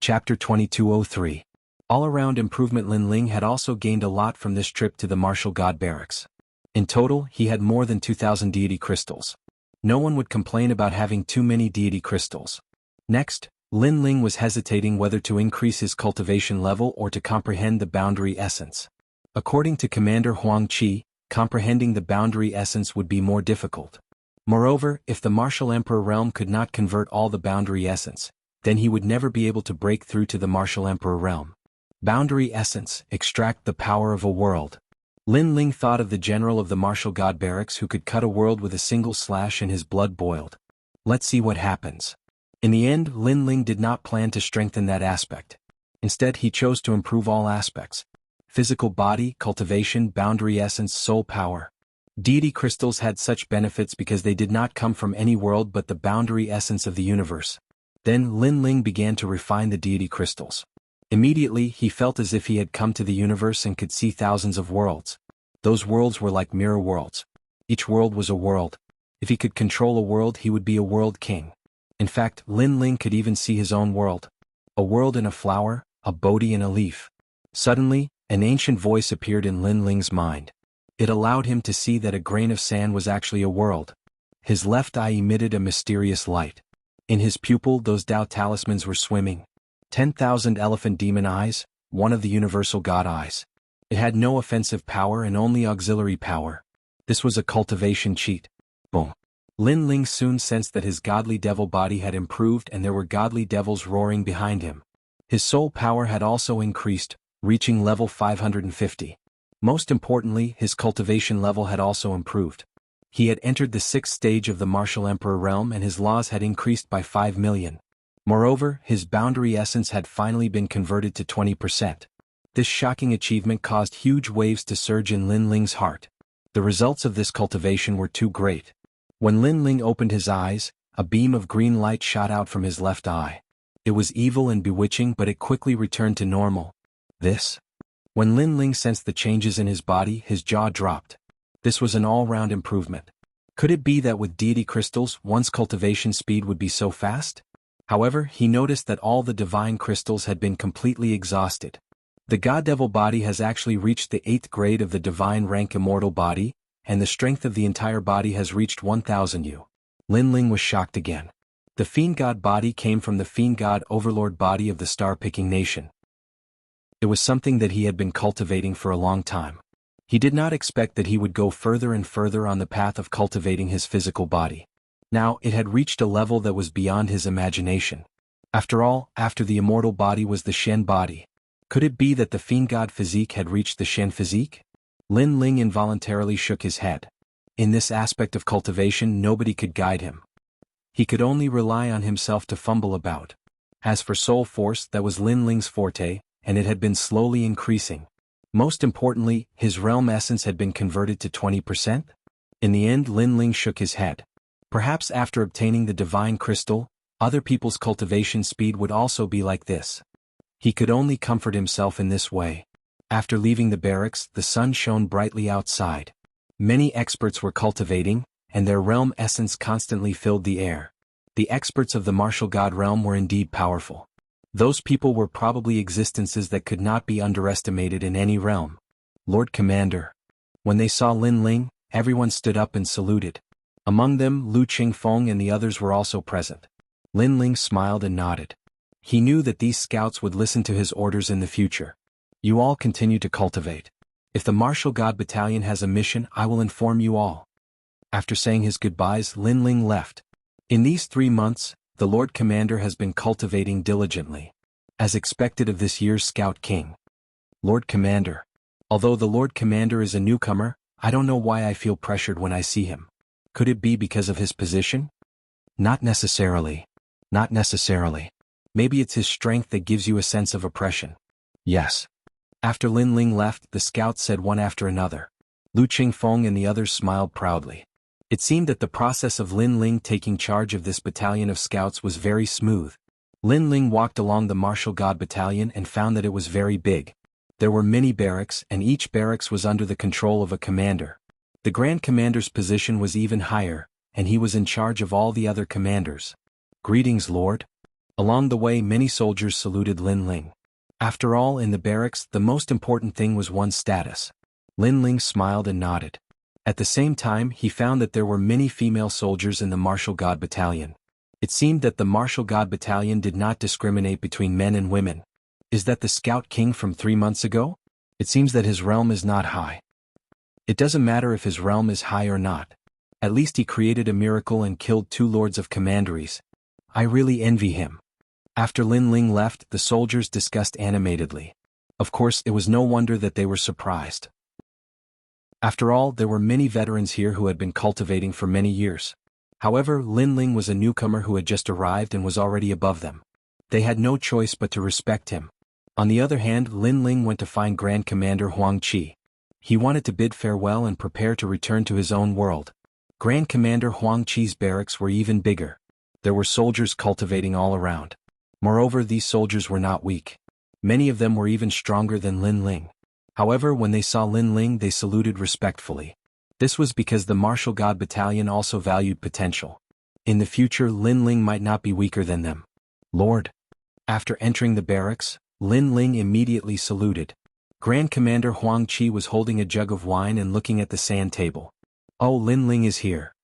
Chapter 2203. All-around improvement. Lin Ling had also gained a lot from this trip to the martial god barracks. In total, he had more than 2,000 deity crystals. No one would complain about having too many deity crystals. Next, Lin Ling was hesitating whether to increase his cultivation level or to comprehend the boundary essence. According to Commander Huang Qi, comprehending the boundary essence would be more difficult. Moreover, if the martial emperor realm could not convert all the boundary essence, then he would never be able to break through to the martial emperor realm. Boundary essence, extract the power of a world. Lin Ling thought of the general of the martial god barracks who could cut a world with a single slash and his blood boiled. Let's see what happens. In the end, Lin Ling did not plan to strengthen that aspect. Instead, he chose to improve all aspects. Physical body, cultivation, boundary essence, soul power. Deity crystals had such benefits because they did not come from any world but the boundary essence of the universe. Then Lin Ling began to refine the deity crystals. Immediately, he felt as if he had come to the universe and could see thousands of worlds. Those worlds were like mirror worlds. Each world was a world. If he could control a world, he would be a world king. In fact, Lin Ling could even see his own world. A world in a flower, a Bodhi in a leaf. Suddenly, an ancient voice appeared in Lin Ling's mind. It allowed him to see that a grain of sand was actually a world. His left eye emitted a mysterious light. In his pupil, those Tao talismans were swimming. 10,000 elephant demon eyes, one of the universal god eyes. It had no offensive power and only auxiliary power. This was a cultivation cheat. Boom. Lin Ling soon sensed that his godly devil body had improved and there were godly devils roaring behind him. His soul power had also increased, reaching level 550. Most importantly, his cultivation level had also improved. He had entered the 6th stage of the martial emperor realm and his laws had increased by 5 million. Moreover, his boundary essence had finally been converted to 20%. This shocking achievement caused huge waves to surge in Lin Ling's heart. The results of this cultivation were too great. When Lin Ling opened his eyes, a beam of green light shot out from his left eye. It was evil and bewitching, but it quickly returned to normal. When Lin Ling sensed the changes in his body, his jaw dropped. This was an all-round improvement. Could it be that with deity crystals, one's cultivation speed would be so fast? However, he noticed that all the divine crystals had been completely exhausted. The God-Devil body has actually reached the 8th grade of the divine rank immortal body, and the strength of the entire body has reached 1,000 U. Lin Ling was shocked again. The Fiend God body came from the Fiend God Overlord body of the Star-Picking Nation. It was something that he had been cultivating for a long time. He did not expect that he would go further and further on the path of cultivating his physical body. Now, it had reached a level that was beyond his imagination. After all, after the immortal body was the Shen body. Could it be that the Fiend God physique had reached the Shen physique? Lin Ling involuntarily shook his head. In this aspect of cultivation, nobody could guide him. He could only rely on himself to fumble about. As for soul force, that was Lin Ling's forte, and it had been slowly increasing. Most importantly, his realm essence had been converted to 20%. In the end, Lin Ling shook his head. Perhaps after obtaining the divine crystal, other people's cultivation speed would also be like this. He could only comfort himself in this way. After leaving the barracks, the sun shone brightly outside. Many experts were cultivating, and their realm essence constantly filled the air. The experts of the martial god realm were indeed powerful. Those people were probably existences that could not be underestimated in any realm. Lord Commander. When they saw Lin Ling, everyone stood up and saluted. Among them, Lu Qingfeng and the others were also present. Lin Ling smiled and nodded. He knew that these scouts would listen to his orders in the future. You all continue to cultivate. If the martial god battalion has a mission, I will inform you all. After saying his goodbyes, Lin Ling left. In these 3 months, the Lord Commander has been cultivating diligently. As expected of this year's Scout King. Lord Commander. Although the Lord Commander is a newcomer, I don't know why I feel pressured when I see him. Could it be because of his position? Not necessarily. Not necessarily. Maybe it's his strength that gives you a sense of oppression. Yes. After Lin Ling left, the scouts said one after another. Lu Qingfeng and the others smiled proudly. It seemed that the process of Lin Ling taking charge of this battalion of scouts was very smooth. Lin Ling walked along the martial god battalion and found that it was very big. There were many barracks and each barracks was under the control of a commander. The Grand Commander's position was even higher, and he was in charge of all the other commanders. Greetings, Lord. Along the way many soldiers saluted Lin Ling. After all, in the barracks, the most important thing was one's status. Lin Ling smiled and nodded. At the same time, he found that there were many female soldiers in the Martial God Battalion. It seemed that the Martial God Battalion did not discriminate between men and women. Is that the Scout King from 3 months ago? It seems that his realm is not high. It doesn't matter if his realm is high or not. At least he created a miracle and killed 2 lords of commanderies. I really envy him. After Lin Ling left, the soldiers discussed animatedly. Of course, it was no wonder that they were surprised. After all, there were many veterans here who had been cultivating for many years. However, Lin Ling was a newcomer who had just arrived and was already above them. They had no choice but to respect him. On the other hand, Lin Ling went to find Grand Commander Huang Qi. He wanted to bid farewell and prepare to return to his own world. Grand Commander Huang Qi's barracks were even bigger. There were soldiers cultivating all around. Moreover, these soldiers were not weak. Many of them were even stronger than Lin Ling. However, when they saw Lin Ling, they saluted respectfully. This was because the Martial God Battalion also valued potential. In the future, Lin Ling might not be weaker than them. Lord. After entering the barracks, Lin Ling immediately saluted. Grand Commander Huang Qi was holding a jug of wine and looking at the sand table. Oh, Lin Ling is here.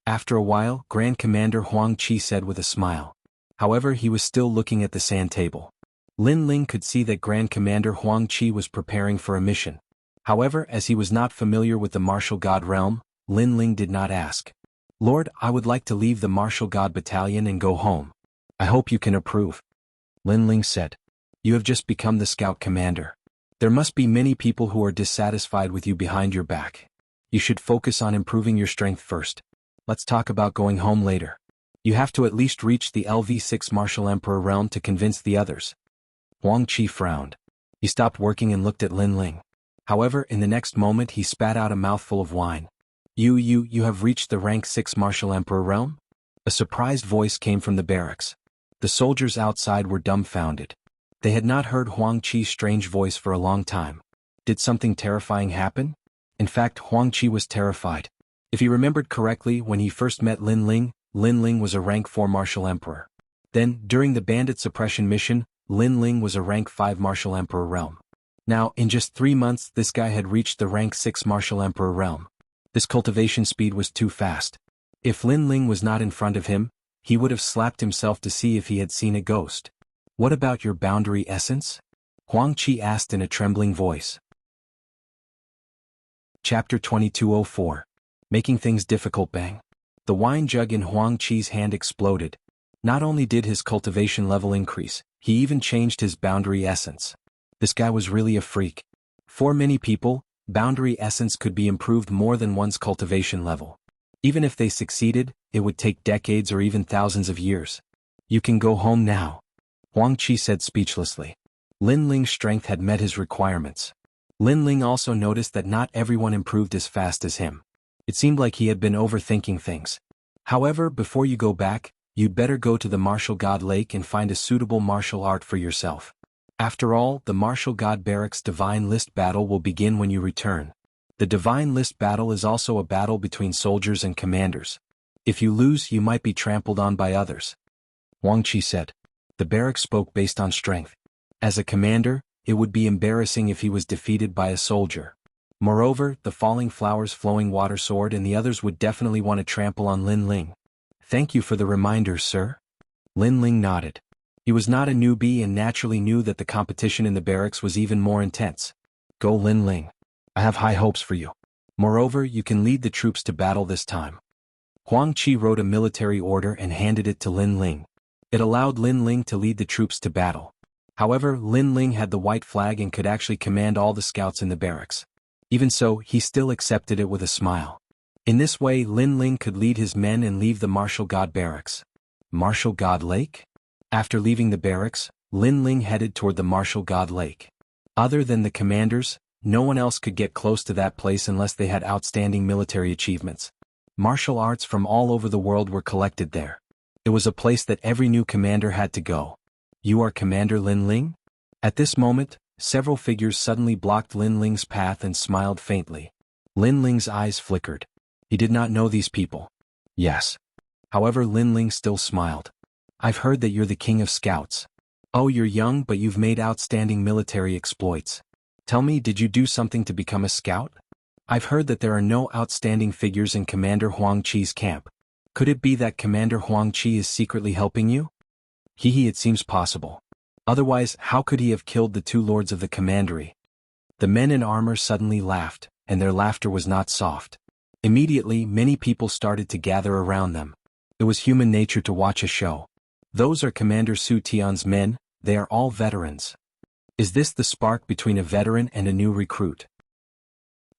After a while, Grand Commander Huang Qi said with a smile. However, he was still looking at the sand table. Lin Ling could see that Grand Commander Huang Qi was preparing for a mission. However, as he was not familiar with the Martial God realm, Lin Ling did not ask. Lord, I would like to leave the Martial God Battalion and go home. I hope you can approve. Lin Ling said. You have just become the Scout Commander. There must be many people who are dissatisfied with you behind your back. You should focus on improving your strength first. Let's talk about going home later. You have to at least reach the LV6 Martial Emperor realm to convince the others. Huang Qi frowned. He stopped working and looked at Lin Ling. However, in the next moment he spat out a mouthful of wine. You have reached the rank 6 Martial Emperor realm? A surprised voice came from the barracks. The soldiers outside were dumbfounded. They had not heard Huang Qi's strange voice for a long time. Did something terrifying happen? In fact, Huang Qi was terrified. If he remembered correctly, when he first met Lin Ling was a rank 4 Martial Emperor. Then, during the bandit suppression mission, Lin Ling was a rank 5 Martial Emperor realm. Now, in just 3 months, this guy had reached the rank 6 Martial Emperor realm. This cultivation speed was too fast. If Lin Ling was not in front of him, he would have slapped himself to see if he had seen a ghost. What about your boundary essence? Huang Qi asked in a trembling voice. Chapter 2204. Making things difficult. Bang. The wine jug in Huang Qi's hand exploded. Not only did his cultivation level increase, he even changed his boundary essence. This guy was really a freak. For many people, boundary essence could be improved more than one's cultivation level. Even if they succeeded, it would take decades or even thousands of years. You can go home now. Huang Qi said speechlessly. Lin Ling's strength had met his requirements. Lin Ling also noticed that not everyone improved as fast as him. It seemed like he had been overthinking things. However, before you go back, you'd better go to the Martial God Lake and find a suitable martial art for yourself. After all, the Martial God Barracks Divine List battle will begin when you return. The Divine List battle is also a battle between soldiers and commanders. If you lose, you might be trampled on by others. Huang Qi said. The barracks spoke based on strength. As a commander, it would be embarrassing if he was defeated by a soldier. Moreover, the Falling Flowers Flowing Water Sword and the others would definitely want to trample on Lin Ling. Thank you for the reminder, sir. Lin Ling nodded. He was not a newbie and naturally knew that the competition in the barracks was even more intense. Go Lin Ling. I have high hopes for you. Moreover, you can lead the troops to battle this time. Huang Qi wrote a military order and handed it to Lin Ling. It allowed Lin Ling to lead the troops to battle. However, Lin Ling had the white flag and could actually command all the scouts in the barracks. Even so, he still accepted it with a smile. In this way, Lin Ling could lead his men and leave the Martial God Barracks. Martial God Lake? After leaving the barracks, Lin Ling headed toward the Martial God Lake. Other than the commanders, no one else could get close to that place unless they had outstanding military achievements. Martial arts from all over the world were collected there. It was a place that every new commander had to go. You are Commander Lin Ling? At this moment, several figures suddenly blocked Lin Ling's path and smiled faintly. Lin Ling's eyes flickered. He did not know these people. Yes. However, Lin Ling still smiled. I've heard that you're the king of scouts. Oh, you're young but you've made outstanding military exploits. Tell me, did you do something to become a scout? I've heard that there are no outstanding figures in Commander Huang Chi's camp. Could it be that Commander Huang Chi is secretly helping you? It seems possible. Otherwise, how could he have killed the two lords of the commandery? The men in armor suddenly laughed, and their laughter was not soft. Immediately, many people started to gather around them. It was human nature to watch a show. Those are Commander Su Tian's men, they are all veterans. Is this the spark between a veteran and a new recruit?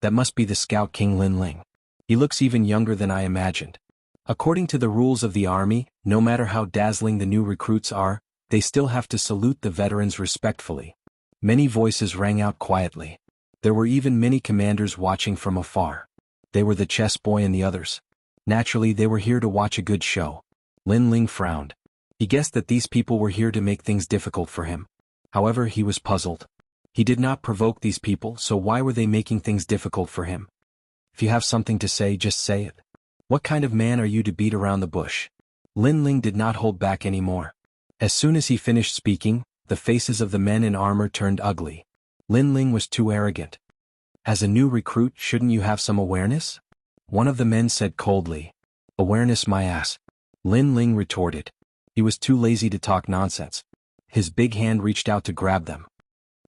That must be the Scout King Lin Ling. He looks even younger than I imagined. According to the rules of the army, no matter how dazzling the new recruits are, they still have to salute the veterans respectfully. Many voices rang out quietly. There were even many commanders watching from afar. They were the chess boy and the others. Naturally, they were here to watch a good show. Lin Ling frowned. He guessed that these people were here to make things difficult for him. However, he was puzzled. He did not provoke these people, so why were they making things difficult for him? If you have something to say, just say it. What kind of man are you to beat around the bush? Lin Ling did not hold back anymore. As soon as he finished speaking, the faces of the men in armor turned ugly. Lin Ling was too arrogant. As a new recruit, shouldn't you have some awareness? One of the men said coldly. Awareness my ass. Lin Ling retorted. He was too lazy to talk nonsense. His big hand reached out to grab them.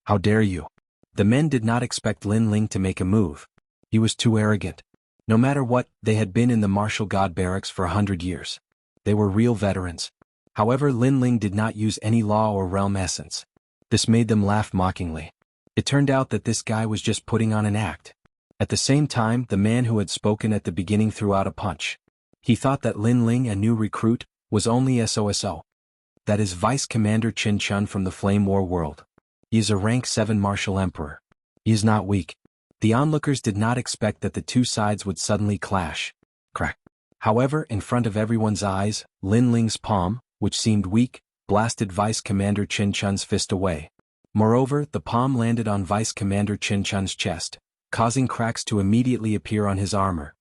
How dare you? The men did not expect Lin Ling to make a move. He was too arrogant. No matter what, they had been in the martial god barracks for 100 years. They were real veterans. However, Lin Ling did not use any law or realm essence. This made them laugh mockingly. It turned out that this guy was just putting on an act. At the same time, the man who had spoken at the beginning threw out a punch. He thought that Lin Ling, a new recruit, was only SOSO. That is Vice Commander Qin Chun from the Flame War world. He is a rank 7 martial emperor. He is not weak. The onlookers did not expect that the two sides would suddenly clash. Crack. However, in front of everyone's eyes, Lin Ling's palm, which seemed weak, blasted Vice Commander Qin Chun's fist away. Moreover, the palm landed on Vice Commander Qin Chun's chest, causing cracks to immediately appear on his armor.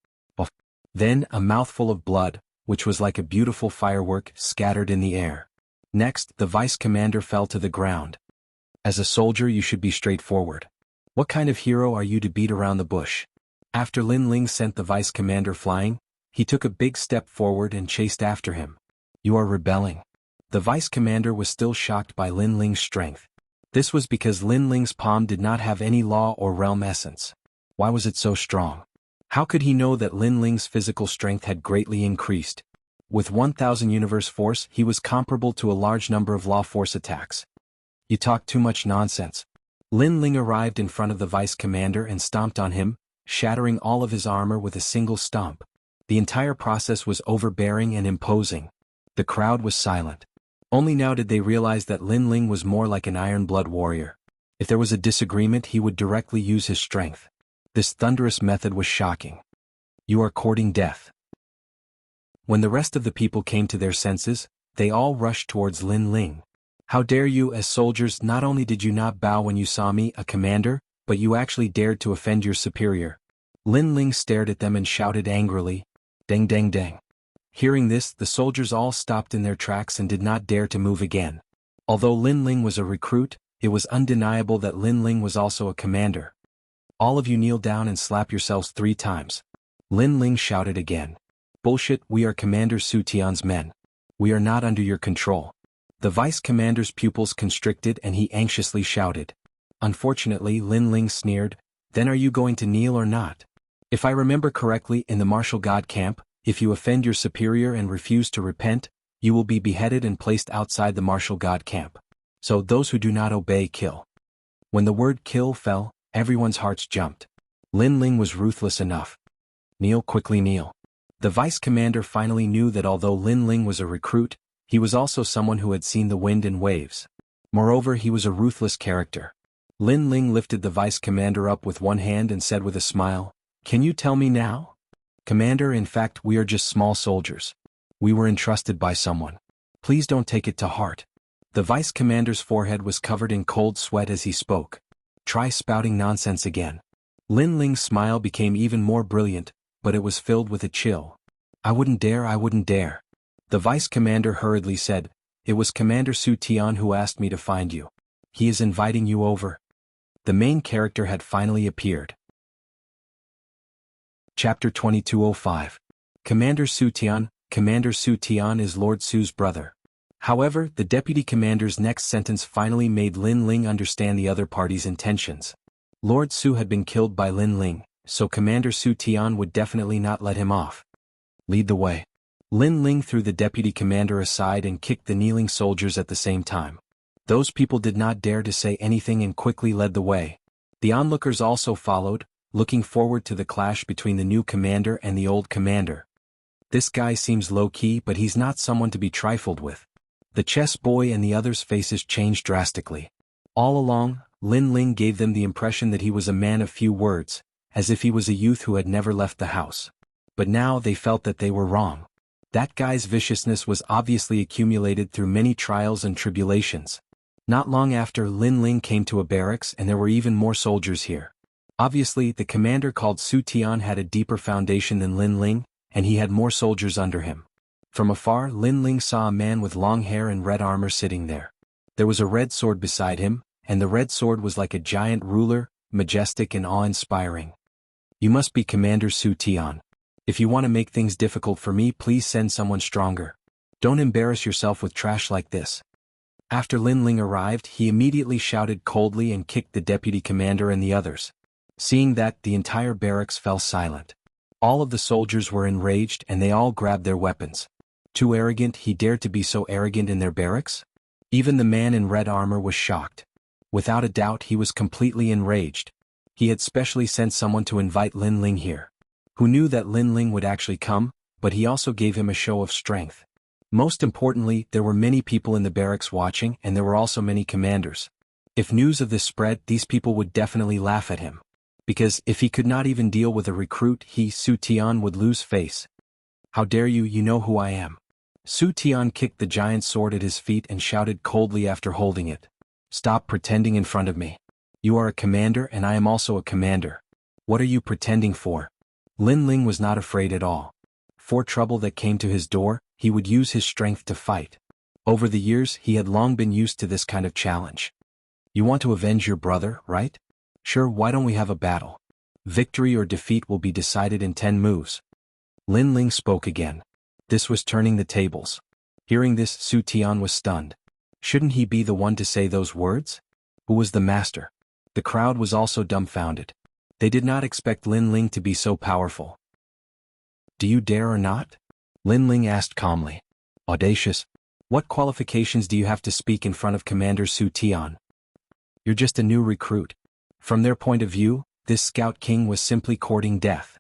Then, a mouthful of blood, which was like a beautiful firework, scattered in the air. Next, the Vice Commander fell to the ground. As a soldier, you should be straightforward. What kind of hero are you to beat around the bush? After Lin Ling sent the Vice Commander flying, he took a big step forward and chased after him. You are rebelling. The Vice Commander was still shocked by Lin Ling's strength. This was because Lin Ling's palm did not have any law or realm essence. Why was it so strong? How could he know that Lin Ling's physical strength had greatly increased? With 1,000 universe force, he was comparable to a large number of law force attacks. You talk too much nonsense. Lin Ling arrived in front of the Vice Commander and stomped on him, shattering all of his armor with a single stomp. The entire process was overbearing and imposing. The crowd was silent. Only now did they realize that Lin Ling was more like an Iron Blood warrior. If there was a disagreement, he would directly use his strength. This thunderous method was shocking. You are courting death. When the rest of the people came to their senses, they all rushed towards Lin Ling. How dare you? As soldiers, not only did you not bow when you saw me, a commander, but you actually dared to offend your superior. Lin Ling stared at them and shouted angrily, "Deng deng deng." Hearing this, the soldiers all stopped in their tracks and did not dare to move again. Although Lin Ling was a recruit, it was undeniable that Lin Ling was also a commander. All of you kneel down and slap yourselves 3 times. Lin Ling shouted again. Bullshit, we are Commander Su Tian's men. We are not under your control. The Vice Commander's pupils constricted and he anxiously shouted. Unfortunately, Lin Ling sneered, then are you going to kneel or not? If I remember correctly, in the martial god camp, if you offend your superior and refuse to repent, you will be beheaded and placed outside the martial god camp. So those who do not obey kill. When the word kill fell, everyone's hearts jumped. Lin Ling was ruthless enough. Kneel, quickly kneel. The Vice Commander finally knew that although Lin Ling was a recruit, he was also someone who had seen the wind and waves. Moreover, he was a ruthless character. Lin Ling lifted the Vice Commander up with one hand and said with a smile, "Can you tell me now?" "Commander, in fact, we are just small soldiers. We were entrusted by someone. Please don't take it to heart." The Vice Commander's forehead was covered in cold sweat as he spoke. Try spouting nonsense again. Lin Ling's smile became even more brilliant, but it was filled with a chill. I wouldn't dare. The Vice Commander hurriedly said, It was Commander Su Tian who asked me to find you. He is inviting you over. The main character had finally appeared. Chapter 2205. Commander Su Tian. Commander Su Tian is Lord Su's brother. However, the deputy commander's next sentence finally made Lin Ling understand the other party's intentions. Lord Su had been killed by Lin Ling, so Commander Su Tian would definitely not let him off. Lead the way. Lin Ling threw the deputy commander aside and kicked the kneeling soldiers at the same time. Those people did not dare to say anything and quickly led the way. The onlookers also followed, looking forward to the clash between the new commander and the old commander. This guy seems low-key, but he's not someone to be trifled with. The chess boy and the others' faces changed drastically. All along, Lin Ling gave them the impression that he was a man of few words, as if he was a youth who had never left the house. But now they felt that they were wrong. That guy's viciousness was obviously accumulated through many trials and tribulations. Not long after, Lin Ling came to a barracks and there were even more soldiers here. Obviously, the commander called Su Tian had a deeper foundation than Lin Ling, and he had more soldiers under him. From afar, Lin Ling saw a man with long hair and red armor sitting there. There was a red sword beside him, and the red sword was like a giant ruler, majestic and awe-inspiring. You must be Commander Su Tian. If you want to make things difficult for me, please send someone stronger. Don't embarrass yourself with trash like this. After Lin Ling arrived, he immediately shouted coldly and kicked the deputy commander and the others. Seeing that, the entire barracks fell silent. All of the soldiers were enraged and they all grabbed their weapons. Too arrogant, he dared to be so arrogant in their barracks? Even the man in red armor was shocked. Without a doubt, he was completely enraged. He had specially sent someone to invite Lin Ling here. Who knew that Lin Ling would actually come, but he also gave him a show of strength. Most importantly, there were many people in the barracks watching, and there were also many commanders. If news of this spread, these people would definitely laugh at him. Because if he could not even deal with a recruit, he, Su Tian, would lose face. How dare you, you know who I am. Su Tian kicked the giant sword at his feet and shouted coldly after holding it. Stop pretending in front of me. You are a commander and I am also a commander. What are you pretending for? Lin Ling was not afraid at all. For trouble that came to his door, he would use his strength to fight. Over the years, he had long been used to this kind of challenge. You want to avenge your brother, right? Sure, why don't we have a battle? Victory or defeat will be decided in 10 moves. Lin Ling spoke again. This was turning the tables. Hearing this, Su Tian was stunned. Shouldn't he be the one to say those words? Who was the master? The crowd was also dumbfounded. They did not expect Lin Ling to be so powerful. Do you dare or not? Lin Ling asked calmly. Audacious. What qualifications do you have to speak in front of Commander Su Tian? You're just a new recruit. From their point of view, this Scout King was simply courting death.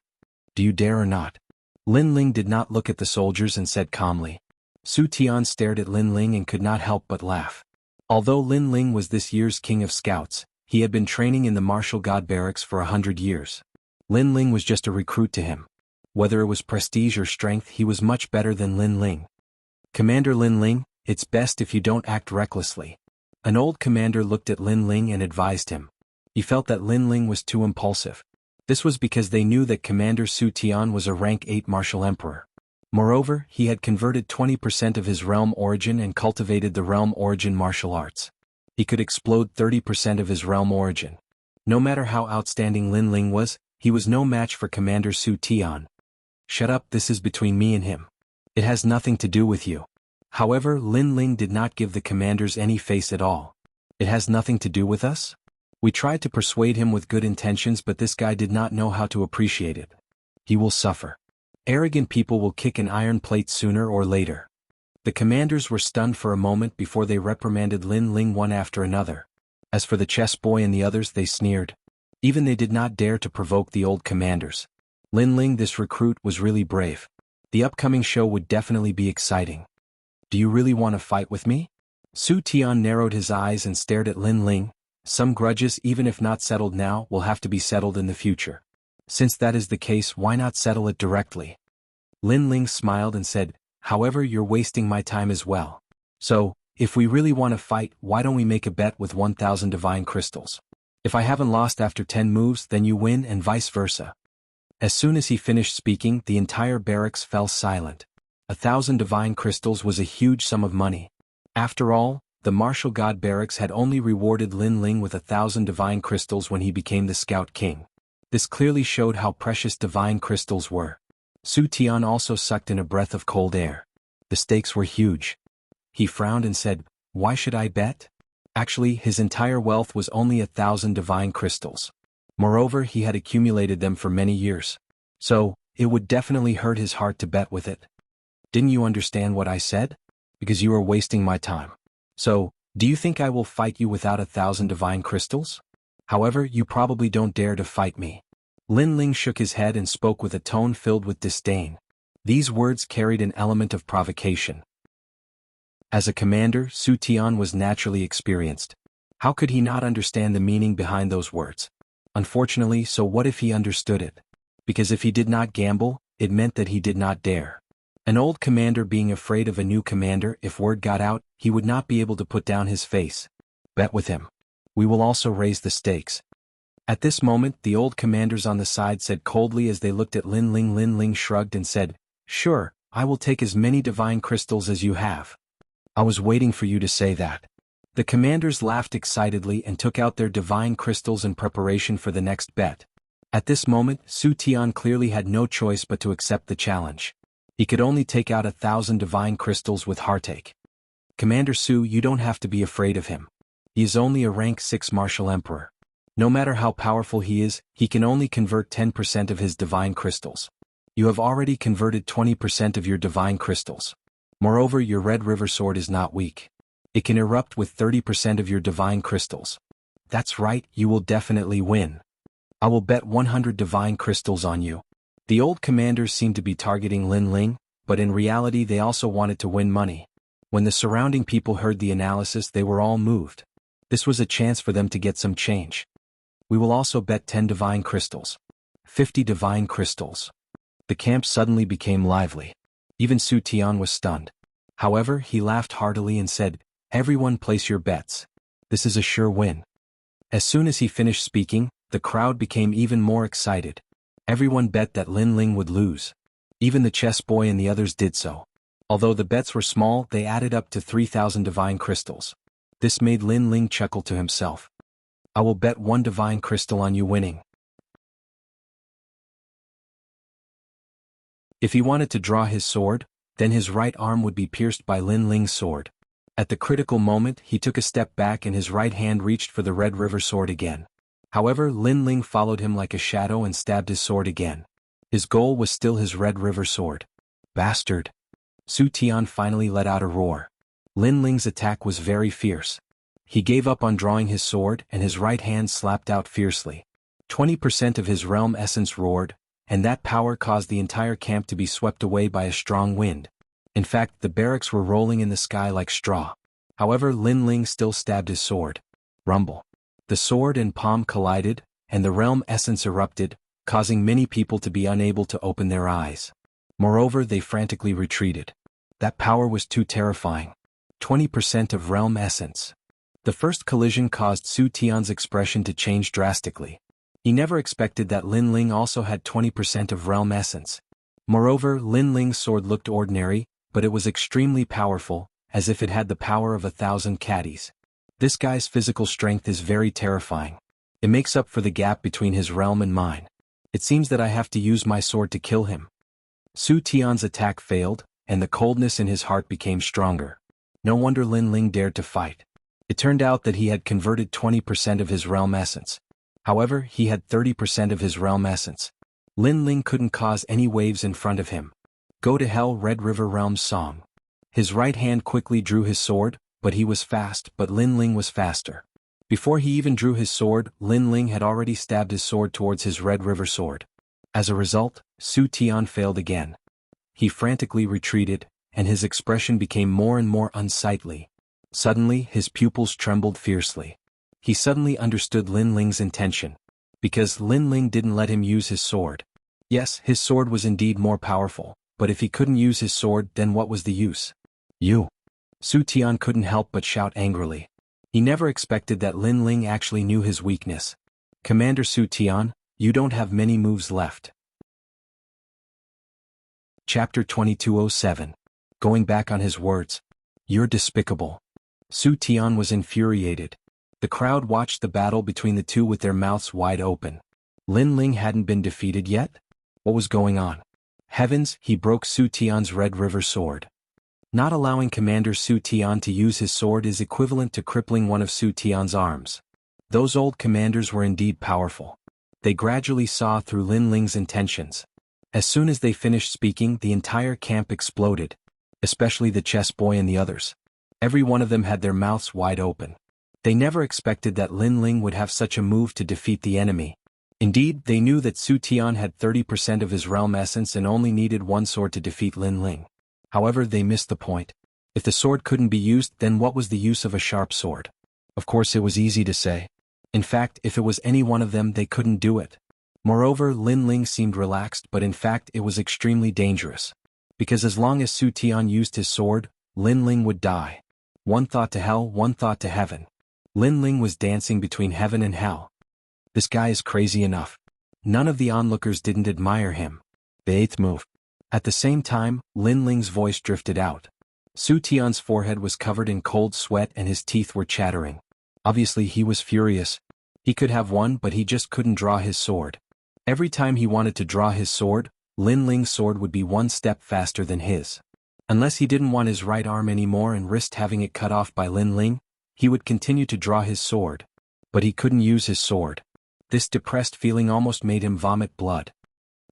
Do you dare or not? Lin Ling did not look at the soldiers and said calmly. Su Tian stared at Lin Ling and could not help but laugh. Although Lin Ling was this year's king of scouts, he had been training in the martial god barracks for 100 years. Lin Ling was just a recruit to him. Whether it was prestige or strength, he was much better than Lin Ling. Commander Lin Ling, it's best if you don't act recklessly. An old commander looked at Lin Ling and advised him. He felt that Lin Ling was too impulsive. This was because they knew that Commander Su Tian was a rank 8 martial emperor. Moreover, he had converted 20% of his realm origin and cultivated the realm origin martial arts. He could explode 30% of his realm origin. No matter how outstanding Lin Ling was, he was no match for Commander Su Tian. Shut up, this is between me and him. It has nothing to do with you. However, Lin Ling did not give the commanders any face at all. It has nothing to do with us? We tried to persuade him with good intentions, but this guy did not know how to appreciate it. He will suffer. Arrogant people will kick an iron plate sooner or later. The commanders were stunned for a moment before they reprimanded Lin Ling one after another. As for the chess boy and the others, they sneered. Even they did not dare to provoke the old commanders. Lin Ling, this recruit, was really brave. The upcoming show would definitely be exciting. Do you really want to fight with me? Su Tian narrowed his eyes and stared at Lin Ling. Some grudges, even if not settled now, will have to be settled in the future. Since that is the case, why not settle it directly? Lin Ling smiled and said, however, you're wasting my time as well. So, if we really want to fight, why don't we make a bet with 1,000 divine crystals? If I haven't lost after 10 moves, then you win, and vice versa. As soon as he finished speaking, the entire barracks fell silent. 1,000 divine crystals was a huge sum of money. After all, the martial god barracks had only rewarded Lin Ling with 1,000 divine crystals when he became the Scout King. This clearly showed how precious divine crystals were. Su Tian also sucked in a breath of cold air. The stakes were huge. He frowned and said, "Why should I bet?" Actually, his entire wealth was only 1,000 divine crystals. Moreover, he had accumulated them for many years. So, it would definitely hurt his heart to bet with it. Didn't you understand what I said? Because you are wasting my time. So, do you think I will fight you without 1,000 divine crystals? However, you probably don't dare to fight me. Lin Ling shook his head and spoke with a tone filled with disdain. These words carried an element of provocation. As a commander, Su Tian was naturally experienced. How could he not understand the meaning behind those words? Unfortunately, so what if he understood it? Because if he did not gamble, it meant that he did not dare. An old commander being afraid of a new commander, if word got out, he would not be able to put down his face. Bet with him. We will also raise the stakes. At this moment, the old commanders on the side said coldly as they looked at Lin Ling. Lin Ling shrugged and said, "Sure, I will take as many divine crystals as you have." I was waiting for you to say that. The commanders laughed excitedly and took out their divine crystals in preparation for the next bet. At this moment, Su Tian clearly had no choice but to accept the challenge. He could only take out 1,000 divine crystals with heartache. Commander Su, you don't have to be afraid of him. He is only a rank 6 martial emperor. No matter how powerful he is, he can only convert 10% of his divine crystals. You have already converted 20% of your divine crystals. Moreover, your Red River Sword is not weak. It can erupt with 30% of your divine crystals. That's right, you will definitely win. I will bet 100 divine crystals on you. The old commanders seemed to be targeting Lin Ling, but in reality they also wanted to win money. When the surrounding people heard the analysis, they were all moved. This was a chance for them to get some change. We will also bet 10 divine crystals. 50 divine crystals. The camp suddenly became lively. Even Su Tian was stunned. However, he laughed heartily and said, "Everyone place your bets. This is a sure win." As soon as he finished speaking, the crowd became even more excited. Everyone bet that Lin Ling would lose. Even the chess boy and the others did so. Although the bets were small, they added up to 3,000 divine crystals. This made Lin Ling chuckle to himself. I will bet 1 divine crystal on you winning. If he wanted to draw his sword, then his right arm would be pierced by Lin Ling's sword. At the critical moment, he took a step back and his right hand reached for the Red River Sword again. However, Lin Ling followed him like a shadow and stabbed his sword again. His goal was still his Red River Sword. Bastard! Su Tian finally let out a roar. Lin Ling's attack was very fierce. He gave up on drawing his sword and his right hand slapped out fiercely. 20% of his realm essence roared, and that power caused the entire camp to be swept away by a strong wind. In fact, the barracks were rolling in the sky like straw. However, Lin Ling still stabbed his sword. Rumble. The sword and palm collided, and the realm essence erupted, causing many people to be unable to open their eyes. Moreover, they frantically retreated. That power was too terrifying. 20% of realm essence. The first collision caused Su Tian's expression to change drastically. He never expected that Lin Ling also had 20% of realm essence. Moreover, Lin Ling's sword looked ordinary, but it was extremely powerful, as if it had the power of 1,000 caddies. This guy's physical strength is very terrifying. It makes up for the gap between his realm and mine. It seems that I have to use my sword to kill him. Su Tian's attack failed, and the coldness in his heart became stronger. No wonder Lin Ling dared to fight. It turned out that he had converted 20% of his realm essence. However, he had 30% of his realm essence. Lin Ling couldn't cause any waves in front of him. Go to hell, Red River Realm's song. His right hand quickly drew his sword, but he was fast, but Lin Ling was faster. Before he even drew his sword, Lin Ling had already stabbed his sword towards his Red River sword. As a result, Su Tian failed again. He frantically retreated, and his expression became more and more unsightly. Suddenly, his pupils trembled fiercely. He suddenly understood Lin Ling's intention. Because Lin Ling didn't let him use his sword. Yes, his sword was indeed more powerful, but if he couldn't use his sword, then what was the use? You! Su Tian couldn't help but shout angrily. He never expected that Lin Ling actually knew his weakness. Commander Su Tian, you don't have many moves left. Chapter 2207. Going back on his words. You're despicable. Su Tian was infuriated. The crowd watched the battle between the two with their mouths wide open. Lin Ling hadn't been defeated yet? What was going on? Heavens, he broke Su Tian's Red River sword. Not allowing Commander Su Tian to use his sword is equivalent to crippling one of Su Tian's arms. Those old commanders were indeed powerful. They gradually saw through Lin Ling's intentions. As soon as they finished speaking, the entire camp exploded, especially the chess boy and the others. Every one of them had their mouths wide open. They never expected that Lin Ling would have such a move to defeat the enemy. Indeed, they knew that Su Tian had 30% of his realm essence and only needed one sword to defeat Lin Ling. However, they missed the point. If the sword couldn't be used, then what was the use of a sharp sword? Of course, it was easy to say. In fact, if it was any one of them, they couldn't do it. Moreover, Lin Ling seemed relaxed, but in fact it was extremely dangerous. Because as long as Su Tian used his sword, Lin Ling would die. One thought to hell, one thought to heaven. Lin Ling was dancing between heaven and hell. This guy is crazy enough. None of the onlookers didn't admire him. The eighth move. At the same time, Lin Ling's voice drifted out. Su Tian's forehead was covered in cold sweat and his teeth were chattering. Obviously he was furious. He could have won, but he just couldn't draw his sword. Every time he wanted to draw his sword, Lin Ling's sword would be one step faster than his. Unless he didn't want his right arm anymore and risked having it cut off by Lin Ling, he would continue to draw his sword. But he couldn't use his sword. This depressed feeling almost made him vomit blood.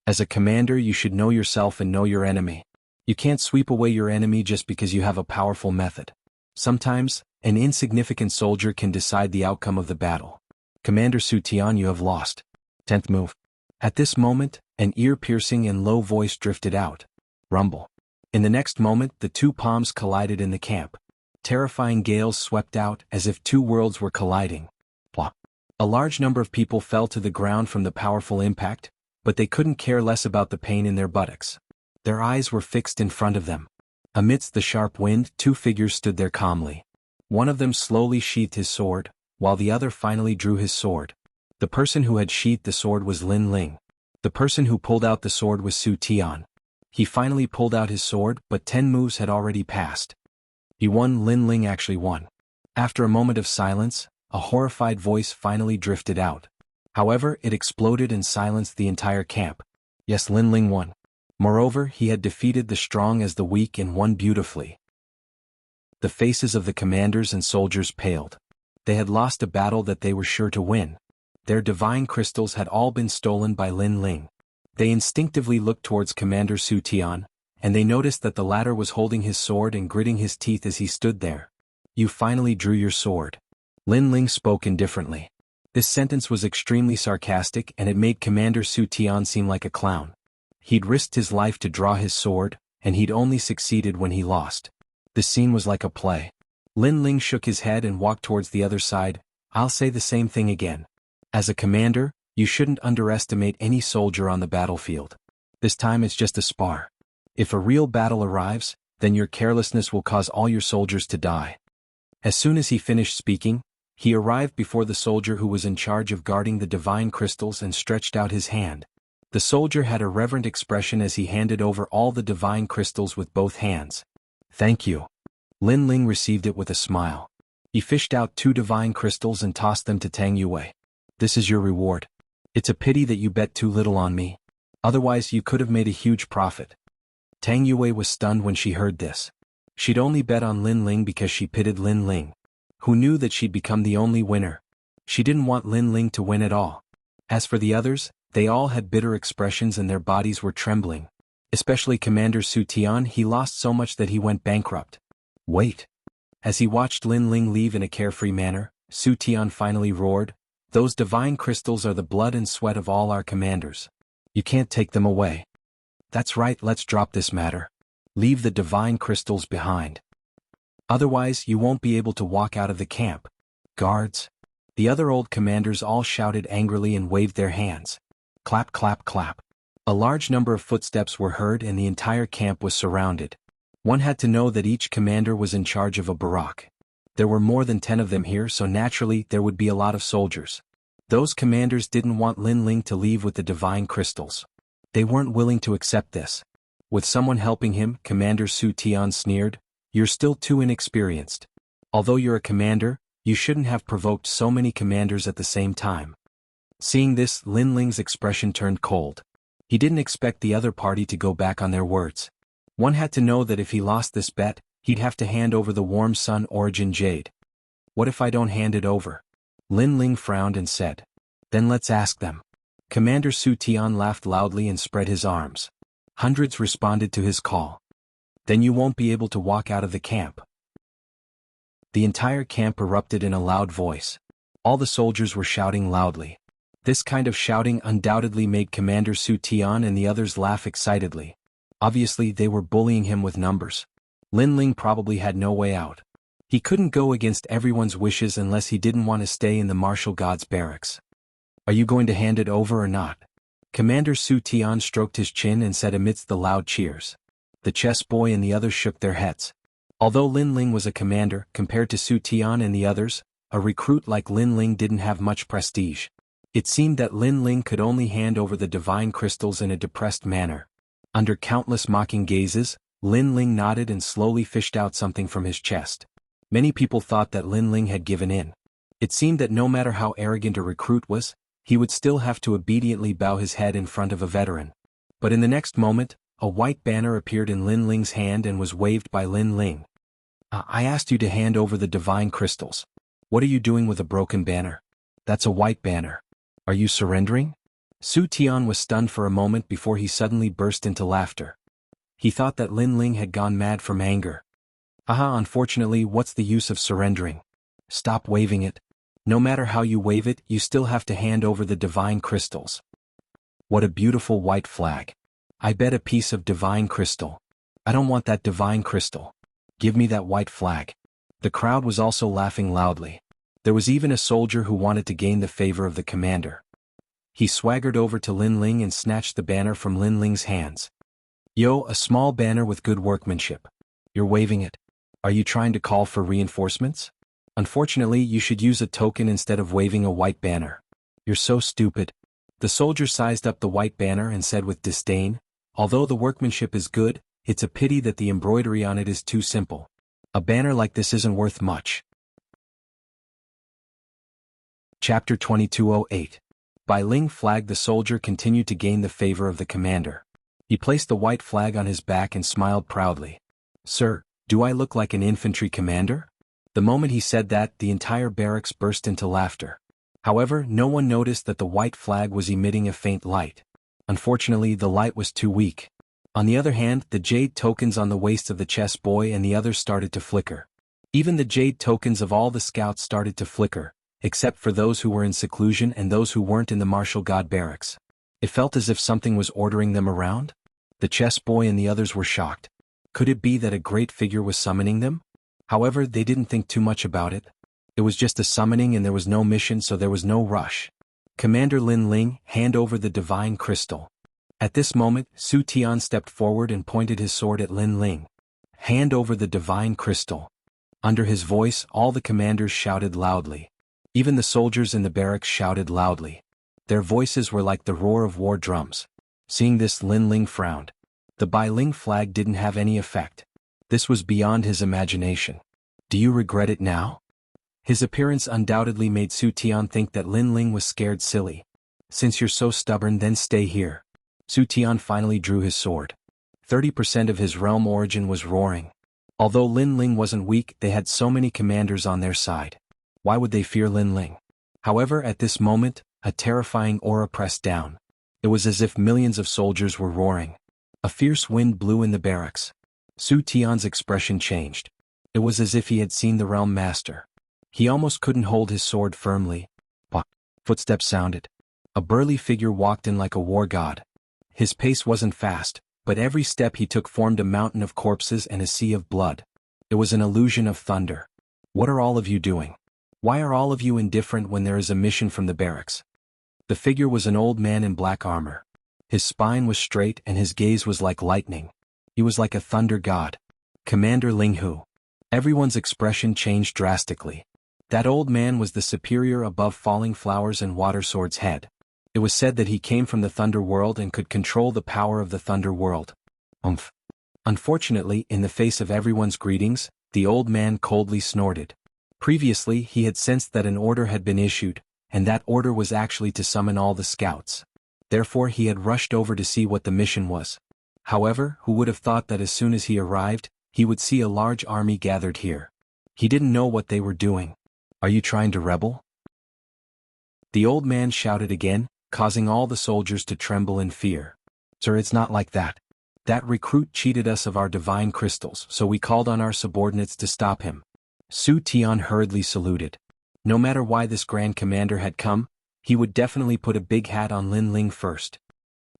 As a commander, you should know yourself and know your enemy. You can't sweep away your enemy just because you have a powerful method. Sometimes, an insignificant soldier can decide the outcome of the battle. Commander Su Tian, you have lost. 10th move. At this moment, an ear-piercing and low voice drifted out. Rumble. In the next moment, the two palms collided in the camp. Terrifying gales swept out as if two worlds were colliding. Plop. A large number of people fell to the ground from the powerful impact, but they couldn't care less about the pain in their buttocks. Their eyes were fixed in front of them. Amidst the sharp wind, two figures stood there calmly. One of them slowly sheathed his sword, while the other finally drew his sword. The person who had sheathed the sword was Lin Ling. The person who pulled out the sword was Su Tian. He finally pulled out his sword, but 10 moves had already passed. He won. Lin Ling actually won. After a moment of silence, a horrified voice finally drifted out. However, it exploded and silenced the entire camp. Yes, Lin Ling won. Moreover, he had defeated the strong as the weak and won beautifully. The faces of the commanders and soldiers paled. They had lost a battle that they were sure to win. Their divine crystals had all been stolen by Lin Ling. They instinctively looked towards Commander Su Tian, and they noticed that the latter was holding his sword and gritting his teeth as he stood there. You finally drew your sword. Lin Ling spoke indifferently. This sentence was extremely sarcastic and it made Commander Su Tian seem like a clown. He'd risked his life to draw his sword, and he'd only succeeded when he lost. The scene was like a play. Lin Ling shook his head and walked towards the other side. I'll say the same thing again. As a commander, you shouldn't underestimate any soldier on the battlefield. This time it's just a spar. If a real battle arrives, then your carelessness will cause all your soldiers to die. As soon as he finished speaking, he arrived before the soldier who was in charge of guarding the divine crystals and stretched out his hand. The soldier had a reverent expression as he handed over all the divine crystals with both hands. Thank you. Lin Ling received it with a smile. He fished out 2 divine crystals and tossed them to Tang Yue. This is your reward. It's a pity that you bet too little on me. Otherwise you could have made a huge profit. Tang Yue was stunned when she heard this. She'd only bet on Lin Ling because she pitied Lin Ling, who knew that she'd become the only winner. She didn't want Lin Ling to win at all. As for the others, they all had bitter expressions and their bodies were trembling. Especially Commander Su Tian, he lost so much that he went bankrupt. Wait. As he watched Lin Ling leave in a carefree manner, Su Tian finally roared, "Those divine crystals are the blood and sweat of all our commanders. You can't take them away." That's right, let's drop this matter. Leave the divine crystals behind. Otherwise, you won't be able to walk out of the camp. Guards. The other old commanders all shouted angrily and waved their hands. Clap, clap, clap. A large number of footsteps were heard and the entire camp was surrounded. One had to know that each commander was in charge of a barrack. There were more than 10 of them here, so naturally there would be a lot of soldiers. Those commanders didn't want Lin Ling to leave with the divine crystals. They weren't willing to accept this. With someone helping him, Commander Su Tian sneered, "You're still too inexperienced. Although you're a commander, you shouldn't have provoked so many commanders at the same time. Seeing this, Lin Ling's expression turned cold. He didn't expect the other party to go back on their words. One had to know that if he lost this bet, he'd have to hand over the Warm Sun Origin Jade. What if I don't hand it over? Lin Ling frowned and said. Then let's ask them. Commander Su Tian laughed loudly and spread his arms. Hundreds responded to his call. Then you won't be able to walk out of the camp. The entire camp erupted in a loud voice. All the soldiers were shouting loudly. This kind of shouting undoubtedly made Commander Su Tian and the others laugh excitedly. Obviously they were bullying him with numbers. Lin Ling probably had no way out. He couldn't go against everyone's wishes unless he didn't want to stay in the martial god's barracks. Are you going to hand it over or not? Commander Su Tian stroked his chin and said amidst the loud cheers. The chess boy and the others shook their heads. Although Lin Ling was a commander, compared to Su Tian and the others, a recruit like Lin Ling didn't have much prestige. It seemed that Lin Ling could only hand over the divine crystals in a depressed manner. Under countless mocking gazes, Lin Ling nodded and slowly fished out something from his chest. Many people thought that Lin Ling had given in. It seemed that no matter how arrogant a recruit was, he would still have to obediently bow his head in front of a veteran. But in the next moment, a white banner appeared in Lin Ling's hand and was waved by Lin Ling. I asked you to hand over the divine crystals. What are you doing with a broken banner? That's a white banner. Are you surrendering? Su Tian was stunned for a moment before he suddenly burst into laughter. He thought that Lin Ling had gone mad from anger. Unfortunately, what's the use of surrendering? Stop waving it. No matter how you wave it, you still have to hand over the divine crystals. What a beautiful white flag. I bet a piece of divine crystal. I don't want that divine crystal. Give me that white flag. The crowd was also laughing loudly. There was even a soldier who wanted to gain the favor of the commander. He swaggered over to Lin Ling and snatched the banner from Lin Ling's hands. Yo, a small banner with good workmanship. You're waving it. Are you trying to call for reinforcements? Unfortunately, you should use a token instead of waving a white banner. You're so stupid. The soldier sized up the white banner and said with disdain, although the workmanship is good, it's a pity that the embroidery on it is too simple. A banner like this isn't worth much. Chapter 2208. By Ling flag, the soldier continued to gain the favor of the commander. He placed the white flag on his back and smiled proudly. Sir, do I look like an infantry commander? The moment he said that, the entire barracks burst into laughter. However, no one noticed that the white flag was emitting a faint light. Unfortunately, the light was too weak. On the other hand, the jade tokens on the waist of the chess boy and the others started to flicker. Even the jade tokens of all the scouts started to flicker, except for those who were in seclusion and those who weren't in the martial god barracks. It felt as if something was ordering them around. The chess boy and the others were shocked. Could it be that a great figure was summoning them? However, they didn't think too much about it. It was just a summoning and there was no mission, so there was no rush. Commander Lin Ling, hand over the divine crystal. At this moment, Su Tian stepped forward and pointed his sword at Lin Ling. Hand over the divine crystal. Under his voice, all the commanders shouted loudly. Even the soldiers in the barracks shouted loudly. Their voices were like the roar of war drums. Seeing this, Lin Ling frowned. The Bai Ling flag didn't have any effect. This was beyond his imagination. Do you regret it now? His appearance undoubtedly made Su Tian think that Lin Ling was scared silly. Since you're so stubborn, then stay here. Su Tian finally drew his sword. 30% of his realm origin was roaring. Although Lin Ling wasn't weak, they had so many commanders on their side. Why would they fear Lin Ling? However, at this moment, a terrifying aura pressed down. It was as if millions of soldiers were roaring. A fierce wind blew in the barracks. Su Tian's expression changed. It was as if he had seen the realm master. He almost couldn't hold his sword firmly. Footsteps sounded. A burly figure walked in like a war god. His pace wasn't fast, but every step he took formed a mountain of corpses and a sea of blood. It was an illusion of thunder. What are all of you doing? Why are all of you indifferent when there is a mission from the barracks? The figure was an old man in black armor. His spine was straight and his gaze was like lightning. He was like a thunder god. Commander Linghu. Everyone's expression changed drastically. That old man was the superior above Falling Flowers and Water Sword's head. It was said that he came from the Thunder World and could control the power of the Thunder World. Unfortunately, in the face of everyone's greetings, the old man coldly snorted. Previously he had sensed that an order had been issued, and that order was actually to summon all the scouts. Therefore he had rushed over to see what the mission was. However, who would have thought that as soon as he arrived, he would see a large army gathered here. He didn't know what they were doing. "Are you trying to rebel?" The old man shouted again, causing all the soldiers to tremble in fear. "Sir, it's not like that. That recruit cheated us of our divine crystals, so we called on our subordinates to stop him." Su Tian hurriedly saluted. No matter why this Grand Commander had come, he would definitely put a big hat on Lin Ling first.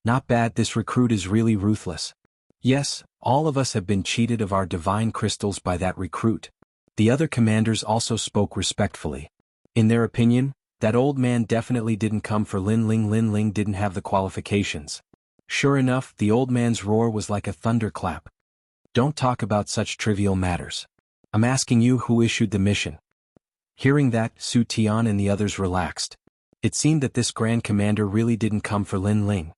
"Not bad, this recruit is really ruthless. Yes, all of us have been cheated of our divine crystals by that recruit." The other commanders also spoke respectfully. In their opinion, that old man definitely didn't come for Lin Ling. Lin Ling didn't have the qualifications. Sure enough, the old man's roar was like a thunderclap. "Don't talk about such trivial matters. I'm asking you who issued the mission." Hearing that, Su Tian and the others relaxed. It seemed that this Grand Commander really didn't come for Lin Ling.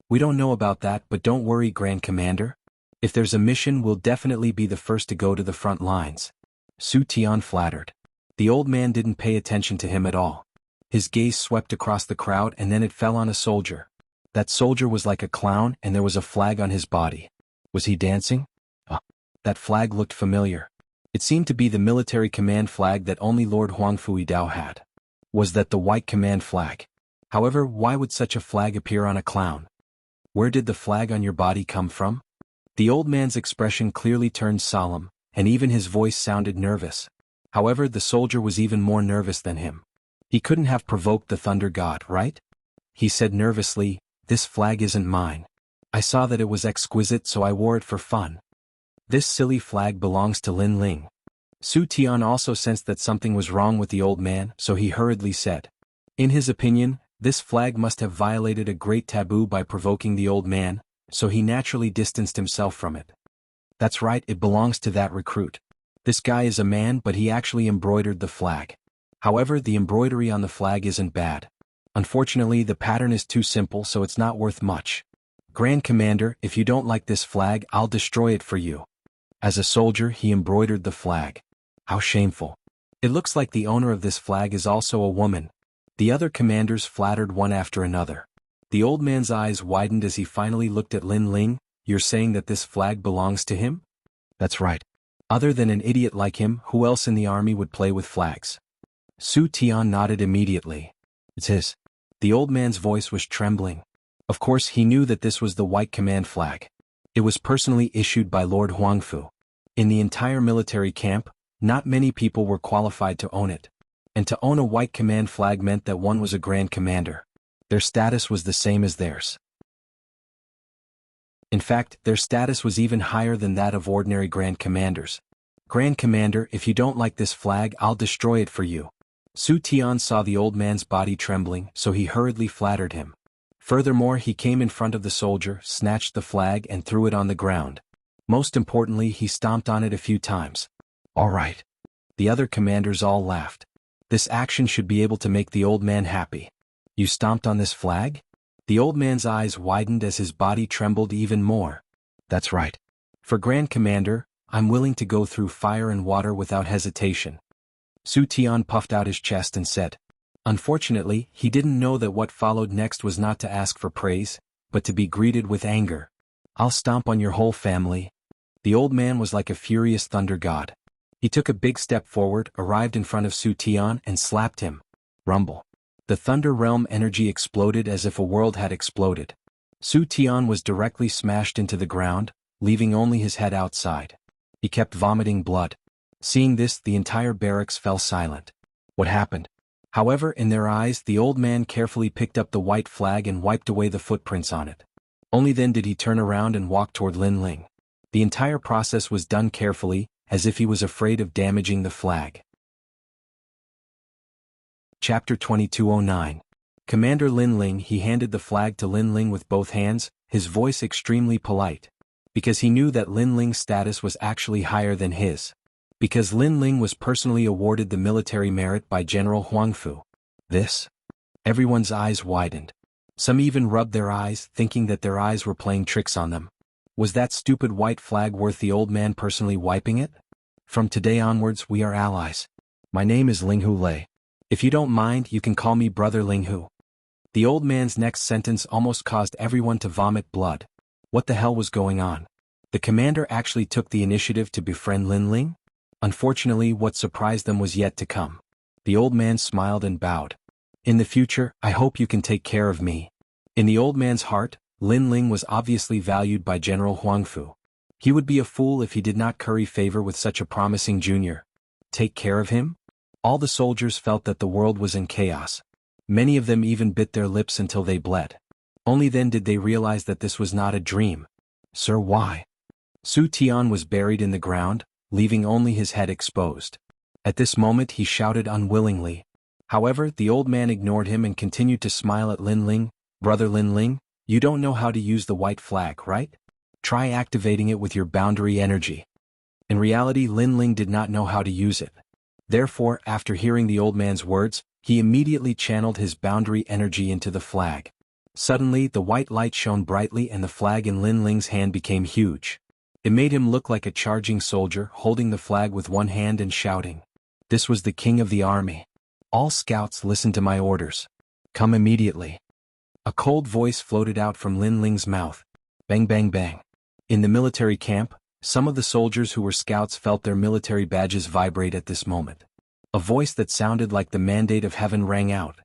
"We don't know about that, but don't worry, Grand Commander. If there's a mission, we'll definitely be the first to go to the front lines." Su Tian flattered. The old man didn't pay attention to him at all. His gaze swept across the crowd and then it fell on a soldier. That soldier was like a clown and there was a flag on his body. Was he dancing? That flag looked familiar. It seemed to be the military command flag that only Lord Huangfui Dao had. Was that the white command flag? However, why would such a flag appear on a clown? Where did the flag on your body come from? The old man's expression clearly turned solemn, and even his voice sounded nervous. However, the soldier was even more nervous than him. He couldn't have provoked the thunder god, right? He said nervously, "This flag isn't mine. I saw that it was exquisite, so I wore it for fun. This silly flag belongs to Lin Ling." Su Tian also sensed that something was wrong with the old man, so he hurriedly said. In his opinion, this flag must have violated a great taboo by provoking the old man, so he naturally distanced himself from it. "That's right, it belongs to that recruit. This guy is a man, but he actually embroidered the flag. However, the embroidery on the flag isn't bad. Unfortunately, the pattern is too simple, so it's not worth much. Grand Commander, if you don't like this flag, I'll destroy it for you." As a soldier, he embroidered the flag. How shameful. It looks like the owner of this flag is also a woman. The other commanders flattered one after another. The old man's eyes widened as he finally looked at Lin Ling. "You're saying that this flag belongs to him?" "That's right. Other than an idiot like him, who else in the army would play with flags?" Su Tian nodded immediately. "It's his." The old man's voice was trembling. Of course, he knew that this was the white command flag. It was personally issued by Lord Huangfu. In the entire military camp, not many people were qualified to own it. And to own a white command flag meant that one was a Grand Commander. Their status was the same as theirs. In fact, their status was even higher than that of ordinary Grand Commanders. "Grand Commander, if you don't like this flag, I'll destroy it for you." Su Tian saw the old man's body trembling, so he hurriedly flattered him. Furthermore, he came in front of the soldier, snatched the flag and threw it on the ground. Most importantly, he stomped on it a few times. "All right." The other commanders all laughed. This action should be able to make the old man happy. "You stomped on this flag?" The old man's eyes widened as his body trembled even more. "That's right. For Grand Commander, I'm willing to go through fire and water without hesitation." Su Tian puffed out his chest and said. Unfortunately, he didn't know that what followed next was not to ask for praise, but to be greeted with anger. "I'll stomp on your whole family." The old man was like a furious thunder god. He took a big step forward, arrived in front of Su Tian and slapped him. Rumble. The Thunder Realm energy exploded as if a world had exploded. Su Tian was directly smashed into the ground, leaving only his head outside. He kept vomiting blood. Seeing this, the entire barracks fell silent. What happened? However, in their eyes, the old man carefully picked up the white flag and wiped away the footprints on it. Only then did he turn around and walk toward Lin Ling. The entire process was done carefully, as if he was afraid of damaging the flag. Chapter 2209. Commander Lin Ling. He handed the flag to Lin Ling with both hands, his voice extremely polite. Because he knew that Lin Ling's status was actually higher than his. Because Lin Ling was personally awarded the military merit by General Huangfu. This? Everyone's eyes widened. Some even rubbed their eyes, thinking that their eyes were playing tricks on them. Was that stupid white flag worth the old man personally wiping it? "From today onwards, we are allies. My name is Linghu Lei. If you don't mind, you can call me Brother Linghu. The old man's next sentence almost caused everyone to vomit blood. What the hell was going on? The commander actually took the initiative to befriend Lin Ling? Unfortunately, what surprised them was yet to come. The old man smiled and bowed. In the future, I hope you can take care of me. In the old man's heart, Lin Ling was obviously valued by General Huangfu. He would be a fool if he did not curry favor with such a promising junior. Take care of him? All the soldiers felt that the world was in chaos. Many of them even bit their lips until they bled. Only then did they realize that this was not a dream. Sir, why? Su Tian was buried in the ground, leaving only his head exposed. At this moment he shouted unwillingly. However, the old man ignored him and continued to smile at Lin Ling. Brother Lin Ling, you don't know how to use the white flag, right? Try activating it with your boundary energy. In reality, Lin Ling did not know how to use it. Therefore, after hearing the old man's words, he immediately channeled his boundary energy into the flag. Suddenly, the white light shone brightly and the flag in Lin Ling's hand became huge. It made him look like a charging soldier holding the flag with one hand and shouting. This was the king of the army. All scouts, listen to my orders. Come immediately. A cold voice floated out from Lin Ling's mouth. Bang bang bang. In the military camp, some of the soldiers who were scouts felt their military badges vibrate at this moment. A voice that sounded like the mandate of heaven rang out.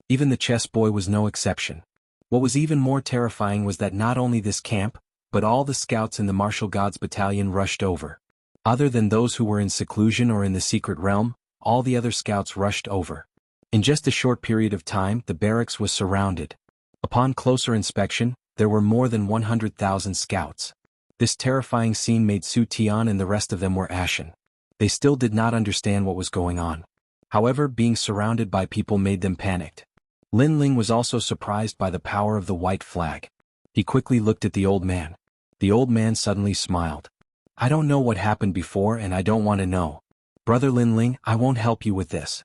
Even the chess boy was no exception. What was even more terrifying was that not only this camp, but all the scouts in the Martial Gods Battalion rushed over. Other than those who were in seclusion or in the secret realm, all the other scouts rushed over. In just a short period of time, the barracks was surrounded. Upon closer inspection, there were more than 100,000 scouts. This terrifying scene made Su Tian and the rest of them were ashen. They still did not understand what was going on. However, being surrounded by people made them panicked. Lin Ling was also surprised by the power of the white flag. He quickly looked at the old man. The old man suddenly smiled. I don't know what happened before and I don't want to know. Brother Lin Ling, I won't help you with this.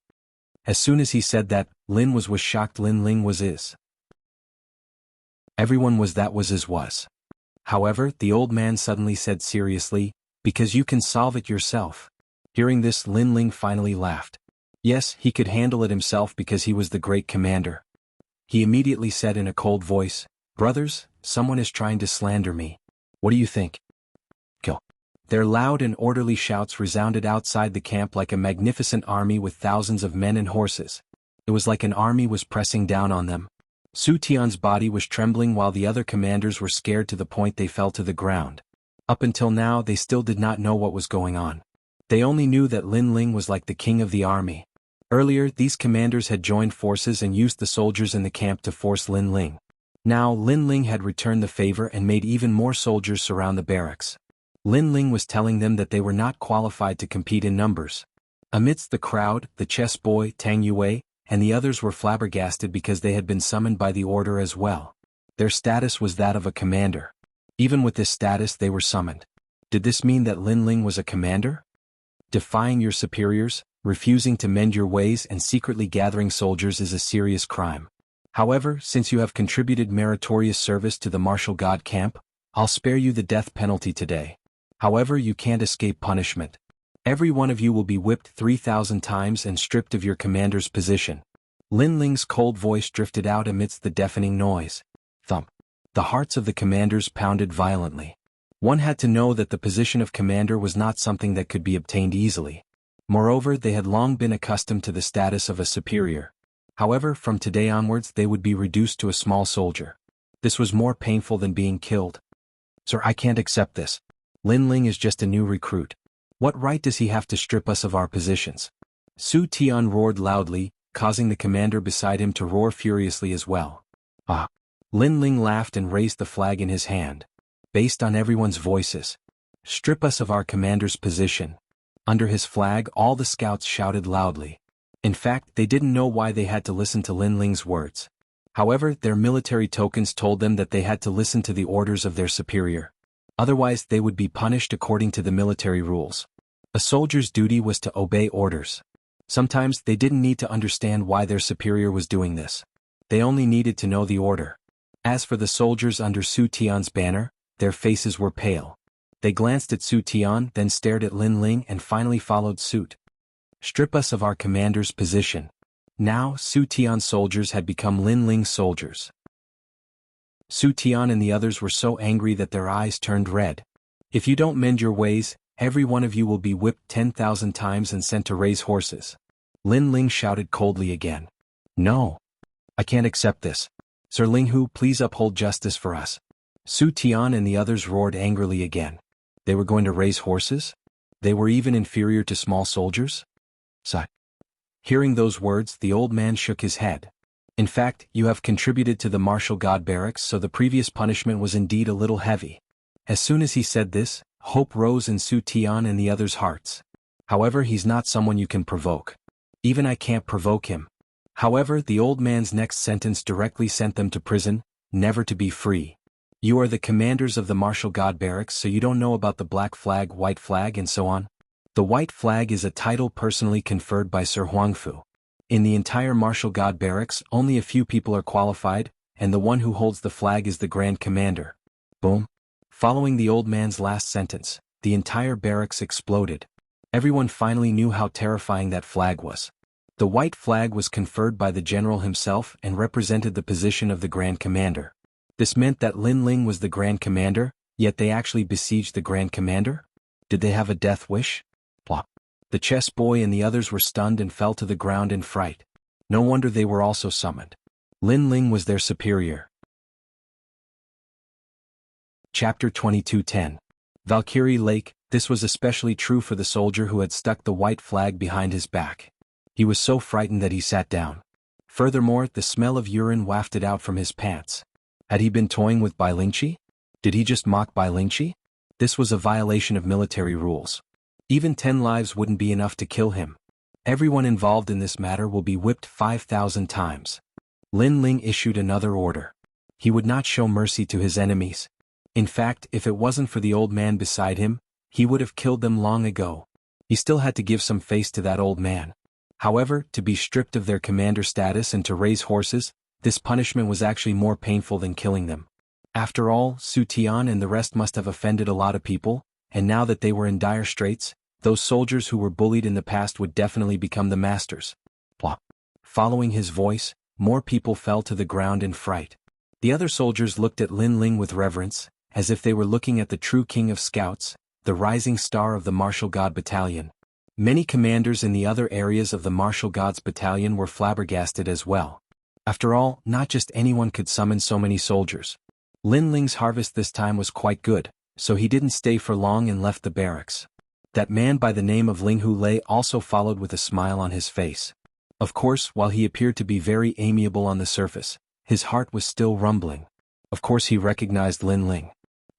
As soon as he said that, Lin was shocked. Lin Ling was his. Everyone was his was. However, the old man suddenly said seriously, because you can solve it yourself. Hearing this, Lin Ling finally laughed. Yes, he could handle it himself because he was the great commander. He immediately said in a cold voice, Brothers, someone is trying to slander me. What do you think? Kill. Their loud and orderly shouts resounded outside the camp like a magnificent army with thousands of men and horses. It was like an army was pressing down on them. Su Tian's body was trembling while the other commanders were scared to the point they fell to the ground. Up until now, they still did not know what was going on. They only knew that Lin Ling was like the king of the army. Earlier, these commanders had joined forces and used the soldiers in the camp to force Lin Ling. Now, Lin Ling had returned the favor and made even more soldiers surround the barracks. Lin Ling was telling them that they were not qualified to compete in numbers. Amidst the crowd, the chess boy, Tang Yue, and the others were flabbergasted because they had been summoned by the order as well. Their status was that of a commander. Even with this status, they were summoned. Did this mean that Lin Ling was a commander? Defying your superiors, refusing to mend your ways and secretly gathering soldiers is a serious crime. However, since you have contributed meritorious service to the martial god camp, I'll spare you the death penalty today. However, you can't escape punishment. Every one of you will be whipped 3,000 times and stripped of your commander's position. Lin Ling's cold voice drifted out amidst the deafening noise. Thump. The hearts of the commanders pounded violently. One had to know that the position of commander was not something that could be obtained easily. Moreover, they had long been accustomed to the status of a superior. However, from today onwards they would be reduced to a small soldier. This was more painful than being killed. Sir, I can't accept this. Lin Ling is just a new recruit. What right does he have to strip us of our positions? Su Tian roared loudly, causing the commander beside him to roar furiously as well. Ah! Lin Ling laughed and raised the flag in his hand. Based on everyone's voices. Strip us of our commander's position. Under his flag, all the scouts shouted loudly. In fact, they didn't know why they had to listen to Lin Ling's words. However, their military tokens told them that they had to listen to the orders of their superior. Otherwise, they would be punished according to the military rules. A soldier's duty was to obey orders. Sometimes they didn't need to understand why their superior was doing this. They only needed to know the order. As for the soldiers under Su Tian's banner, their faces were pale. They glanced at Su Tian, then stared at Lin Ling and finally followed suit. Strip us of our commander's position. Now, Su Tian's soldiers had become Lin Ling's soldiers. Su Tian and the others were so angry that their eyes turned red. If you don't mend your ways, every one of you will be whipped 10,000 times and sent to raise horses. Lin Ling shouted coldly again. No. I can't accept this. Sir Linghu, please uphold justice for us. Su Tian and the others roared angrily again. They were going to raise horses? They were even inferior to small soldiers? Sigh. Hearing those words, the old man shook his head. In fact, you have contributed to the martial god barracks, so the previous punishment was indeed a little heavy. As soon as he said this, hope rose in Su Tian and the others' hearts. However, he's not someone you can provoke. Even I can't provoke him. However, the old man's next sentence directly sent them to prison, never to be free. You are the commanders of the martial god barracks, so you don't know about the black flag, white flag, and so on? The white flag is a title personally conferred by Sir Huangfu. In the entire martial god barracks, only a few people are qualified, and the one who holds the flag is the Grand Commander. Boom. Following the old man's last sentence, the entire barracks exploded. Everyone finally knew how terrifying that flag was. The white flag was conferred by the general himself and represented the position of the Grand Commander. This meant that Lin Ling was the Grand Commander, yet they actually besieged the Grand Commander? Did they have a death wish? Plop. The chess boy and the others were stunned and fell to the ground in fright. No wonder they were also summoned. Lin Ling was their superior. Chapter 22:10. Valkyrie Lake. This was especially true for the soldier who had stuck the white flag behind his back. He was so frightened that he sat down. Furthermore, the smell of urine wafted out from his pants. Had he been toying with Bai Lingqi? Did he just mock Bai Lingqi? This was a violation of military rules. Even 10 lives wouldn't be enough to kill him. Everyone involved in this matter will be whipped 5,000 times. Lin Ling issued another order. He would not show mercy to his enemies. In fact, if it wasn't for the old man beside him, he would have killed them long ago. He still had to give some face to that old man. However, to be stripped of their commander status and to raise horses, this punishment was actually more painful than killing them. After all, Su Tian and the rest must have offended a lot of people, and now that they were in dire straits, those soldiers who were bullied in the past would definitely become the masters. Plop. Following his voice, more people fell to the ground in fright. The other soldiers looked at Lin Ling with reverence, as if they were looking at the true king of scouts, the rising star of the martial god battalion. Many commanders in the other areas of the martial gods battalion were flabbergasted as well. After all, not just anyone could summon so many soldiers. Lin Ling's harvest this time was quite good, so he didn't stay for long and left the barracks. That man by the name of Linghu Lei also followed with a smile on his face. Of course, while he appeared to be very amiable on the surface, his heart was still rumbling. Of course he recognized Lin Ling.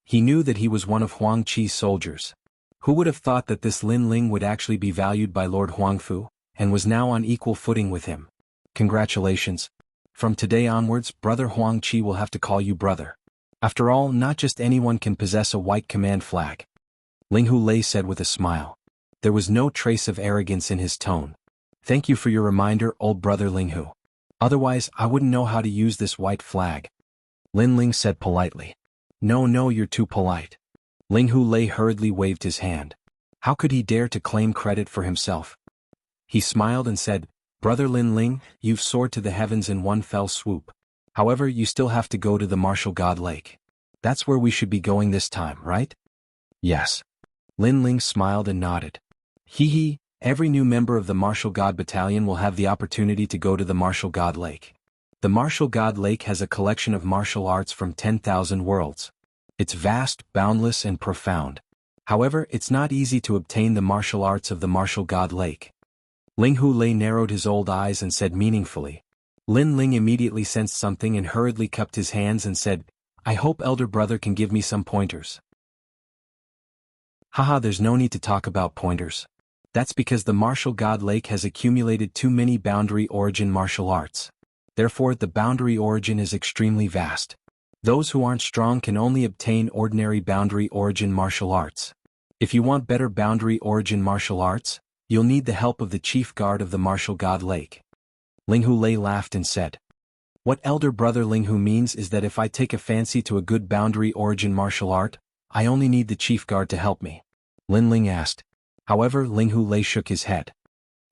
He knew that he was one of Huang Qi's soldiers. Who would have thought that this Lin Ling would actually be valued by Lord Huangfu, and was now on equal footing with him? Congratulations. From today onwards, Brother Huang Qi will have to call you brother. After all, not just anyone can possess a white command flag. Linghu Lei said with a smile. There was no trace of arrogance in his tone. Thank you for your reminder, old brother Linghu. Otherwise, I wouldn't know how to use this white flag. Lin Ling said politely. No, you're too polite. Linghu Lei hurriedly waved his hand. How could he dare to claim credit for himself? He smiled and said, Brother Lin Ling, you've soared to the heavens in one fell swoop. However, you still have to go to the martial god lake. That's where we should be going this time, right? Yes. Lin Ling smiled and nodded. Hee, every new member of the martial god battalion will have the opportunity to go to the martial god lake. The martial god lake has a collection of martial arts from 10,000 worlds. It's vast, boundless, and profound. However, it's not easy to obtain the martial arts of the martial god lake. Linghu Lei narrowed his old eyes and said meaningfully. Lin Ling immediately sensed something and hurriedly cupped his hands and said, I hope elder brother can give me some pointers. Haha, there's no need to talk about pointers. That's because the martial god lake has accumulated too many boundary origin martial arts. Therefore, the boundary origin is extremely vast. Those who aren't strong can only obtain ordinary boundary origin martial arts. If you want better boundary origin martial arts, you'll need the help of the chief guard of the martial god lake. Linghu Lei laughed and said. What elder brother Linghu means is that if I take a fancy to a good boundary origin martial art, I only need the chief guard to help me. Lin Ling asked. However, Linghu Lei shook his head.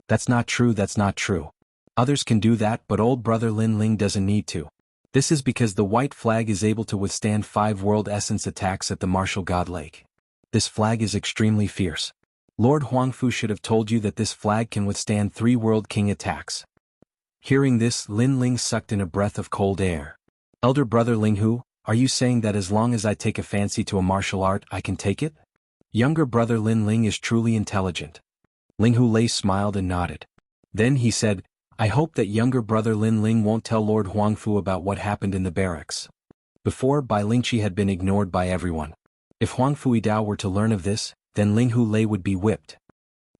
That's not true, that's not true. Others can do that, but old brother Lin Ling doesn't need to. This is because the white flag is able to withstand 5 world essence attacks at the martial god lake. This flag is extremely fierce. Lord Huangfu should have told you that this flag can withstand 3 world king attacks. Hearing this, Lin Ling sucked in a breath of cold air. Elder brother Linghu, are you saying that as long as I take a fancy to a martial art I can take it? Younger brother Lin Ling is truly intelligent. Linghu Lei smiled and nodded. Then he said, I hope that younger brother Lin Ling won't tell Lord Huangfu about what happened in the barracks. Before, Bai Lingqi had been ignored by everyone. If Huangfu Yidao were to learn of this, then Linghu Lei would be whipped.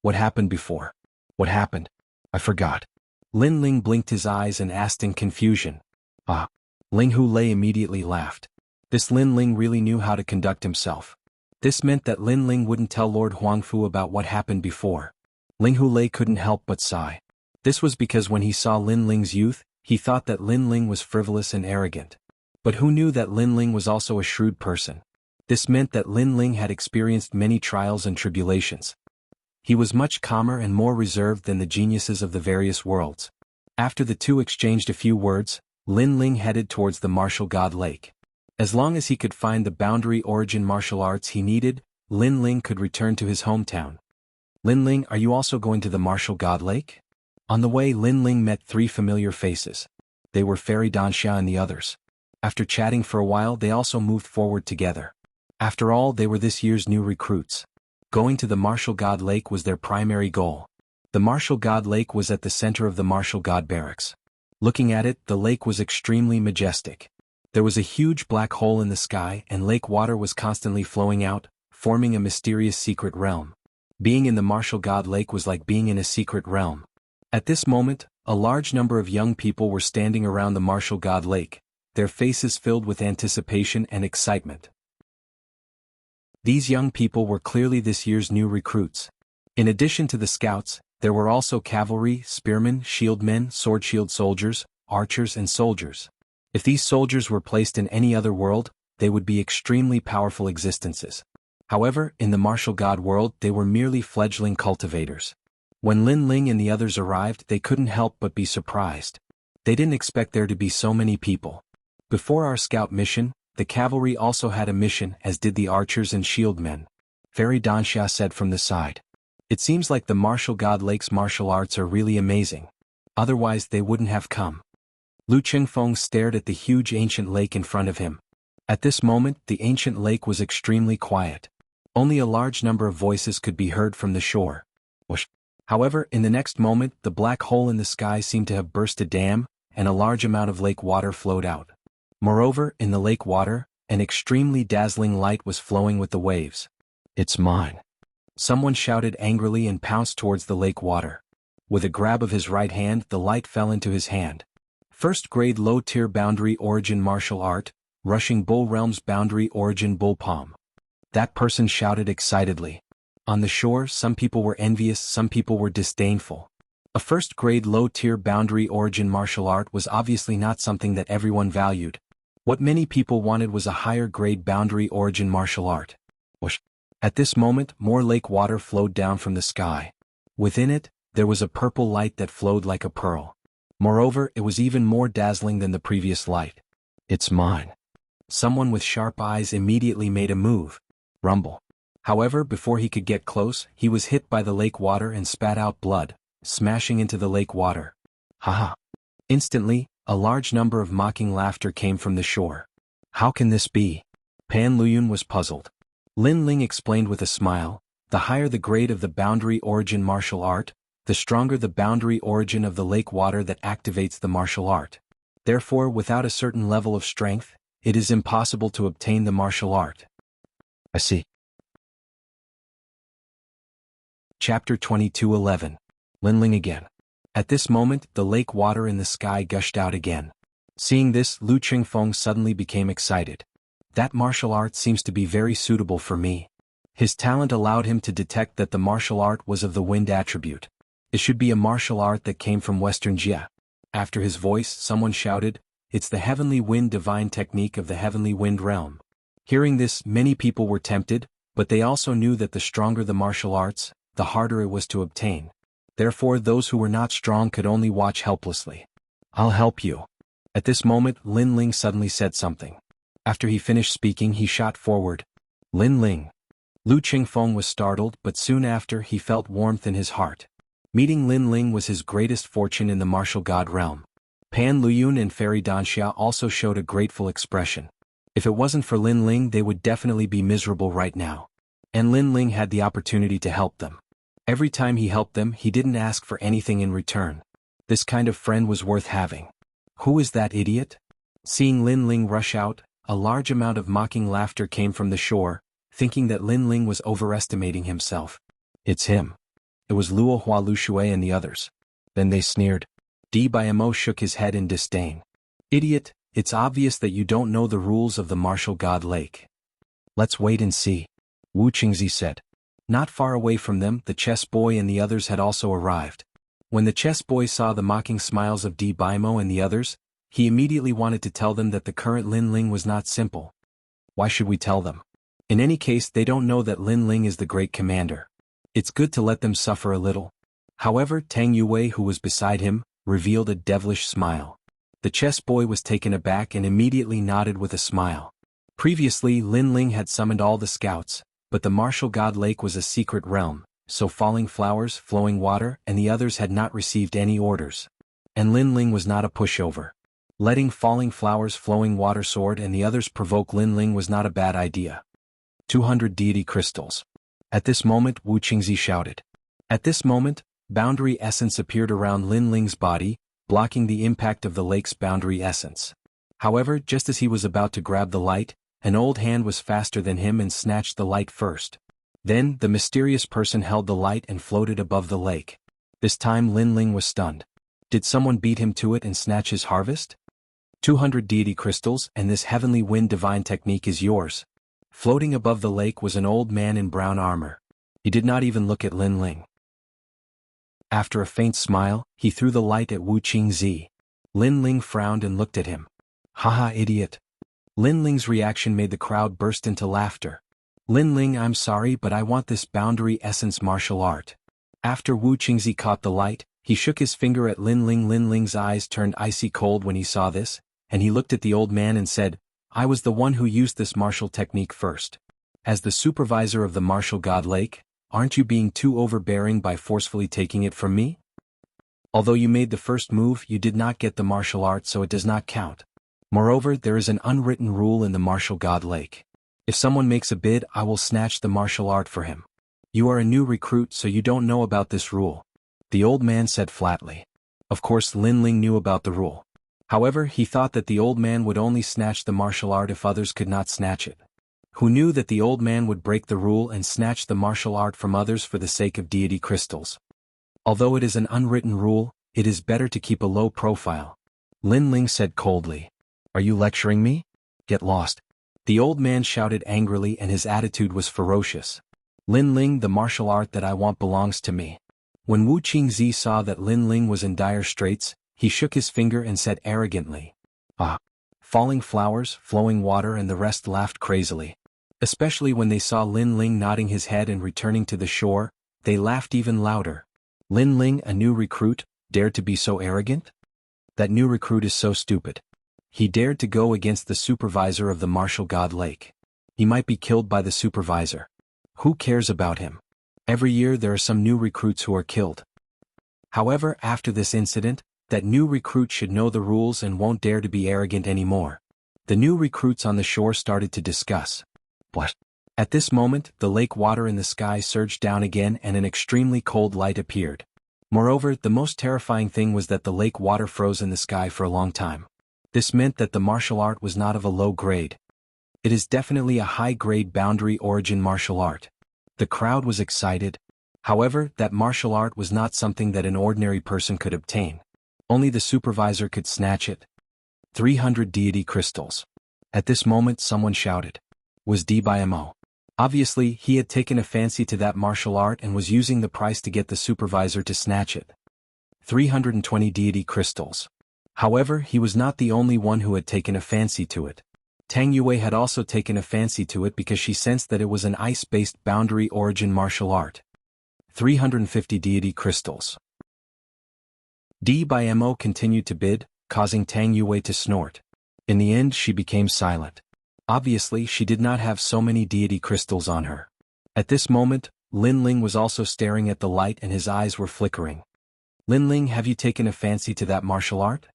What happened before? What happened? I forgot. Lin Ling blinked his eyes and asked in confusion. Ah. Linghu Lei immediately laughed. This Lin Ling really knew how to conduct himself. This meant that Lin Ling wouldn't tell Lord Huangfu about what happened before. Linghu Lei couldn't help but sigh. This was because when he saw Lin Ling's youth, he thought that Lin Ling was frivolous and arrogant. But who knew that Lin Ling was also a shrewd person? This meant that Lin Ling had experienced many trials and tribulations. He was much calmer and more reserved than the geniuses of the various worlds. After the two exchanged a few words, Lin Ling headed towards the martial god lake. As long as he could find the boundary origin martial arts he needed, Lin Ling could return to his hometown. Lin Ling, are you also going to the martial god lake? On the way, Lin Ling met 3 familiar faces. They were Fairy Danxia and the others. After chatting for a while, they also moved forward together. After all, they were this year's new recruits. Going to the martial god lake was their primary goal. The martial god lake was at the center of the martial god barracks. Looking at it, the lake was extremely majestic. There was a huge black hole in the sky and lake water was constantly flowing out, forming a mysterious secret realm. Being in the martial god lake was like being in a secret realm. At this moment, a large number of young people were standing around the martial god lake, their faces filled with anticipation and excitement. These young people were clearly this year's new recruits. In addition to the scouts, there were also cavalry, spearmen, shieldmen, sword-shield soldiers, archers and soldiers. If these soldiers were placed in any other world, they would be extremely powerful existences. However, in the martial god world they were merely fledgling cultivators. When Lin Ling and the others arrived, they couldn't help but be surprised. They didn't expect there to be so many people. Before our scout mission, the cavalry also had a mission, as did the archers and shieldmen. Fairy Danxia said from the side. It seems like the martial god lake's martial arts are really amazing. Otherwise they wouldn't have come. Lu Qingfeng stared at the huge ancient lake in front of him. At this moment, the ancient lake was extremely quiet. Only a large number of voices could be heard from the shore. Whoosh. However, in the next moment, the black hole in the sky seemed to have burst a dam, and a large amount of lake water flowed out. Moreover, in the lake water, an extremely dazzling light was flowing with the waves. It's mine. Someone shouted angrily and pounced towards the lake water. With a grab of his right hand, the light fell into his hand. First grade low-tier boundary origin martial art, Rushing Bull Realm's boundary origin bull palm. That person shouted excitedly. On the shore, some people were envious, some people were disdainful. A first grade low-tier boundary origin martial art was obviously not something that everyone valued. What many people wanted was a higher grade boundary origin martial art. Whoosh. At this moment, more lake water flowed down from the sky. Within it, there was a purple light that flowed like a pearl. Moreover, it was even more dazzling than the previous light. It's mine. Someone with sharp eyes immediately made a move. Rumble. However, before he could get close, he was hit by the lake water and spat out blood, smashing into the lake water. Haha. Instantly, a large number of mocking laughter came from the shore. How can this be? Pan Luyun was puzzled. Lin Ling explained with a smile, the higher the grade of the boundary origin martial art, the stronger the boundary origin of the lake water that activates the martial art. Therefore, without a certain level of strength, it is impossible to obtain the martial art. I see. Chapter 22:11. Lin Ling again. At this moment, the lake water in the sky gushed out again. Seeing this, Lu Qingfeng suddenly became excited. That martial art seems to be very suitable for me. His talent allowed him to detect that the martial art was of the wind attribute. It should be a martial art that came from Western Jia. After his voice, someone shouted, "It's the heavenly wind divine technique of the heavenly wind realm." Hearing this, many people were tempted, but they also knew that the stronger the martial arts, the harder it was to obtain. Therefore those who were not strong could only watch helplessly. I'll help you. At this moment Lin Ling suddenly said something. After he finished speaking he shot forward. Lin Ling. Lu Qingfeng was startled, but soon after he felt warmth in his heart. Meeting Lin Ling was his greatest fortune in the martial god realm. Pan Luyun and Fairy Danxia also showed a grateful expression. If it wasn't for Lin Ling they would definitely be miserable right now. And Lin Ling had the opportunity to help them. Every time he helped them he didn't ask for anything in return. This kind of friend was worth having. Who is that idiot? Seeing Lin Ling rush out, a large amount of mocking laughter came from the shore, thinking that Lin Ling was overestimating himself. It's him. It was Luo Hua Lu Shui and the others. Then they sneered. Mo shook his head in disdain. Idiot, it's obvious that you don't know the rules of the martial god lake. Let's wait and see. Wu Qingzi said. Not far away from them the chess boy and the others had also arrived. When the chess boy saw the mocking smiles of Mo and the others, he immediately wanted to tell them that the current Lin Ling was not simple. Why should we tell them? In any case they don't know that Lin Ling is the great commander. It's good to let them suffer a little. However, Tang Yue, who was beside him, revealed a devilish smile. The chess boy was taken aback and immediately nodded with a smile. Previously Lin Ling had summoned all the scouts, but the martial god lake was a secret realm, so falling flowers, flowing water, and the others had not received any orders. And Lin Ling was not a pushover. Letting falling flowers, flowing water, sword and the others provoke Lin Ling was not a bad idea. 200 deity crystals. At this moment Wu Qingzi shouted. At this moment, boundary essence appeared around Lin Ling's body, blocking the impact of the lake's boundary essence. However, just as he was about to grab the light, an old hand was faster than him and snatched the light first. Then, the mysterious person held the light and floated above the lake. This time Lin Ling was stunned. Did someone beat him to it and snatch his harvest? 200 deity crystals and this heavenly wind divine technique is yours. Floating above the lake was an old man in brown armor. He did not even look at Lin Ling. After a faint smile, he threw the light at Wu Qingzi. Lin Ling frowned and looked at him. Haha, idiot. Lin Ling's reaction made the crowd burst into laughter. Lin Ling, I'm sorry, but I want this boundary essence martial art. After Wu Qingzi caught the light, he shook his finger at Lin Ling. Lin Ling's eyes turned icy cold when he saw this, and he looked at the old man and said, I was the one who used this martial technique first. As the supervisor of the martial god lake, aren't you being too overbearing by forcefully taking it from me? Although you made the first move, you did not get the martial art, so it does not count. Moreover, there is an unwritten rule in the martial god lake. If someone makes a bid, I will snatch the martial art for him. You are a new recruit, so you don't know about this rule. The old man said flatly. Of course Lin Ling knew about the rule. However, he thought that the old man would only snatch the martial art if others could not snatch it. Who knew that the old man would break the rule and snatch the martial art from others for the sake of deity crystals? Although it is an unwritten rule, it is better to keep a low profile. Lin Ling said coldly. Are you lecturing me? Get lost. The old man shouted angrily and his attitude was ferocious. Lin Ling, the martial art that I want belongs to me. When Wu Qingzi saw that Lin Ling was in dire straits, he shook his finger and said arrogantly. Ah. Falling flowers, flowing water and the rest laughed crazily. Especially when they saw Lin Ling nodding his head and returning to the shore, they laughed even louder. Lin Ling, a new recruit, dared to be so arrogant? That new recruit is so stupid. He dared to go against the supervisor of the martial god lake. He might be killed by the supervisor. Who cares about him? Every year there are some new recruits who are killed. However, after this incident, that new recruit should know the rules and won't dare to be arrogant anymore. The new recruits on the shore started to discuss. What? At this moment, the lake water in the sky surged down again and an extremely cold light appeared. Moreover, the most terrifying thing was that the lake water froze in the sky for a long time. This meant that the martial art was not of a low grade. It is definitely a high-grade boundary origin martial art. The crowd was excited. However, that martial art was not something that an ordinary person could obtain. Only the supervisor could snatch it. 300 deity crystals. At this moment someone shouted. Was Mo. Obviously, he had taken a fancy to that martial art and was using the price to get the supervisor to snatch it. 320 deity crystals. However, he was not the only one who had taken a fancy to it. Tang Yue had also taken a fancy to it because she sensed that it was an ice-based boundary origin martial art. 350 deity crystals. Mo continued to bid, causing Tang Yue to snort. In the end she became silent. Obviously she did not have so many deity crystals on her. At this moment, Lin Ling was also staring at the light and his eyes were flickering. Lin Ling, have you taken a fancy to that martial art?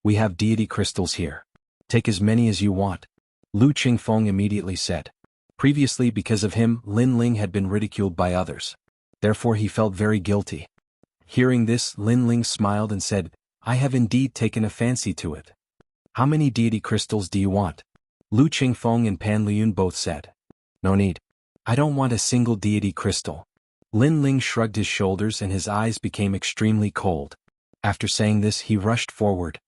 We have deity crystals here. Take as many as you want. Lu Qingfeng immediately said. Previously because of him, Lin Ling had been ridiculed by others. Therefore he felt very guilty. Hearing this, Lin Ling smiled and said, I have indeed taken a fancy to it. How many deity crystals do you want? Lu Qingfeng and Pan Liyun both said. No need. I don't want a single deity crystal. Lin Ling shrugged his shoulders and his eyes became extremely cold. After saying this he rushed forward.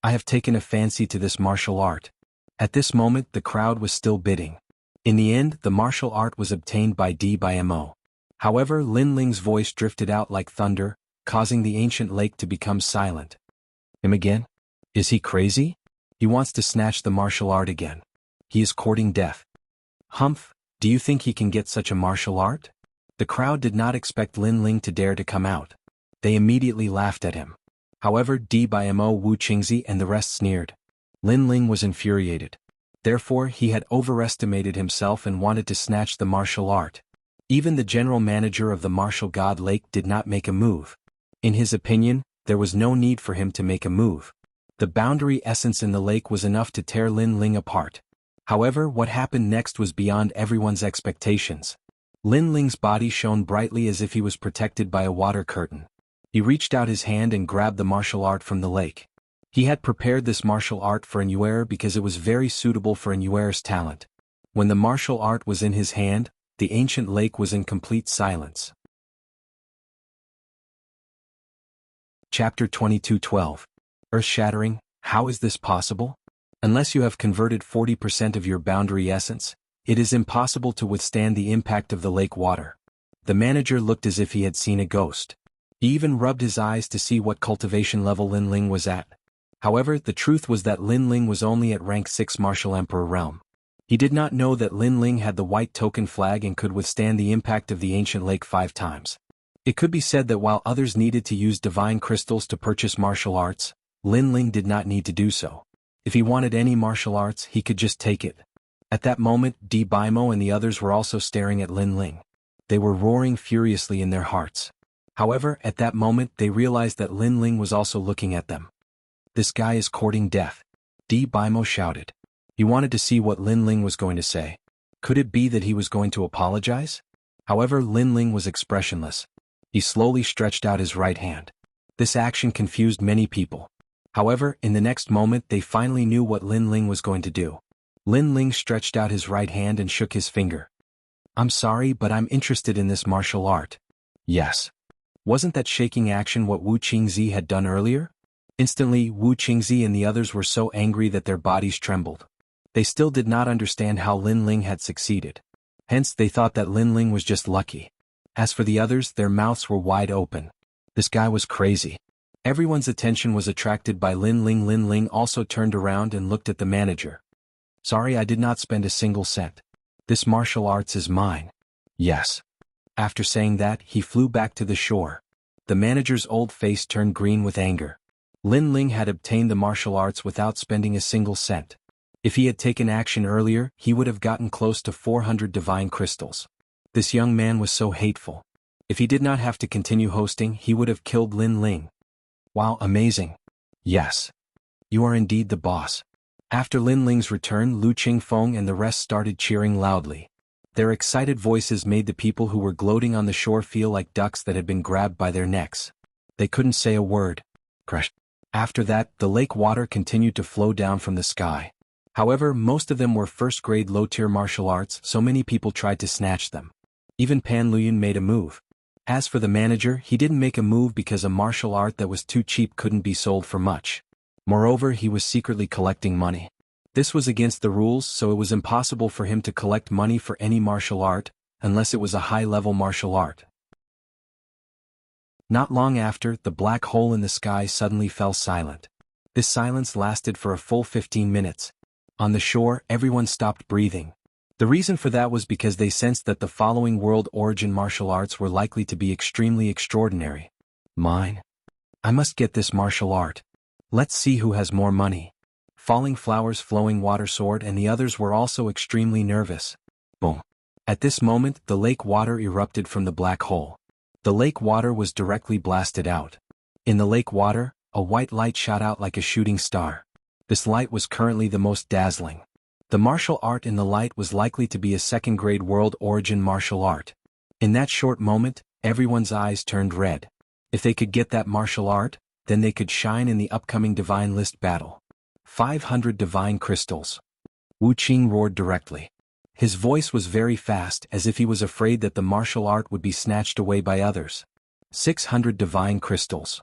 I have taken a fancy to this martial art. At this moment the crowd was still bidding. In the end the martial art was obtained by Mo. However, Lin Ling's voice drifted out like thunder, causing the ancient lake to become silent. Him again? Is he crazy? He wants to snatch the martial art again. He is courting death. Humph, do you think he can get such a martial art? The crowd did not expect Lin Ling to dare to come out. They immediately laughed at him. However, Mo, Wu Qingzi and the rest sneered. Lin Ling was infuriated. Therefore he had overestimated himself and wanted to snatch the martial art. Even the general manager of the martial god lake did not make a move. In his opinion, there was no need for him to make a move. The boundary essence in the lake was enough to tear Lin Ling apart. However, what happened next was beyond everyone's expectations. Lin Ling's body shone brightly as if he was protected by a water curtain. He reached out his hand and grabbed the martial art from the lake. He had prepared this martial art for an Yuer because it was very suitable for an Yuer's talent. When the martial art was in his hand, the ancient lake was in complete silence. Chapter 22:12. Earth-shattering, how is this possible? Unless you have converted 40% of your boundary essence, it is impossible to withstand the impact of the lake water. The manager looked as if he had seen a ghost. He even rubbed his eyes to see what cultivation level Lin Ling was at. However, the truth was that Lin Ling was only at rank 6 Martial Emperor realm. He did not know that Lin Ling had the white token flag and could withstand the impact of the ancient lake 5 times. It could be said that while others needed to use divine crystals to purchase martial arts, Lin Ling did not need to do so. If he wanted any martial arts, he could just take it. At that moment, Mo and the others were also staring at Lin Ling. They were roaring furiously in their hearts. However, at that moment they realized that Lin Ling was also looking at them. This guy is courting death. Mo shouted. He wanted to see what Lin Ling was going to say. Could it be that he was going to apologize? However, Lin Ling was expressionless. He slowly stretched out his right hand. This action confused many people. However, in the next moment they finally knew what Lin Ling was going to do. Lin Ling stretched out his right hand and shook his finger. I'm sorry, but I'm interested in this martial art. Yes. Wasn't that shaking action what Wu Qingzi had done earlier? Instantly, Wu Qingzi and the others were so angry that their bodies trembled. They still did not understand how Lin Ling had succeeded. Hence they thought that Lin Ling was just lucky. As for the others, their mouths were wide open. This guy was crazy. Everyone's attention was attracted by Lin Ling. Lin Ling also turned around and looked at the manager. Sorry, I did not spend a single cent. This martial arts is mine. Yes. After saying that, he flew back to the shore. The manager's old face turned green with anger. Lin Ling had obtained the martial arts without spending a single cent. If he had taken action earlier, he would have gotten close to 400 divine crystals. This young man was so hateful. If he did not have to continue hosting, he would have killed Lin Ling. Wow, amazing. Yes. You are indeed the boss. After Lin Ling's return, Lu Qingfeng and the rest started cheering loudly. Their excited voices made the people who were gloating on the shore feel like ducks that had been grabbed by their necks. They couldn't say a word. Crash. After that, the lake water continued to flow down from the sky. However, most of them were first-grade low-tier martial arts, so many people tried to snatch them. Even Pan Liyun made a move. As for the manager, he didn't make a move because a martial art that was too cheap couldn't be sold for much. Moreover, he was secretly collecting money. This was against the rules, so it was impossible for him to collect money for any martial art, unless it was a high-level martial art. Not long after, the black hole in the sky suddenly fell silent. This silence lasted for a full 15 minutes. On the shore, everyone stopped breathing. The reason for that was because they sensed that the following world origin martial arts were likely to be extremely extraordinary. Mine? I must get this martial art. Let's see who has more money. Falling Flowers' flowing water sword and the others were also extremely nervous. Boom. At this moment, the lake water erupted from the black hole. The lake water was directly blasted out. In the lake water, a white light shot out like a shooting star. This light was currently the most dazzling. The martial art in the light was likely to be a second-grade world origin martial art. In that short moment, everyone's eyes turned red. If they could get that martial art, then they could shine in the upcoming Divine List battle. 500 divine crystals. Wu Qing roared directly. His voice was very fast, as if he was afraid that the martial art would be snatched away by others. 600 divine crystals.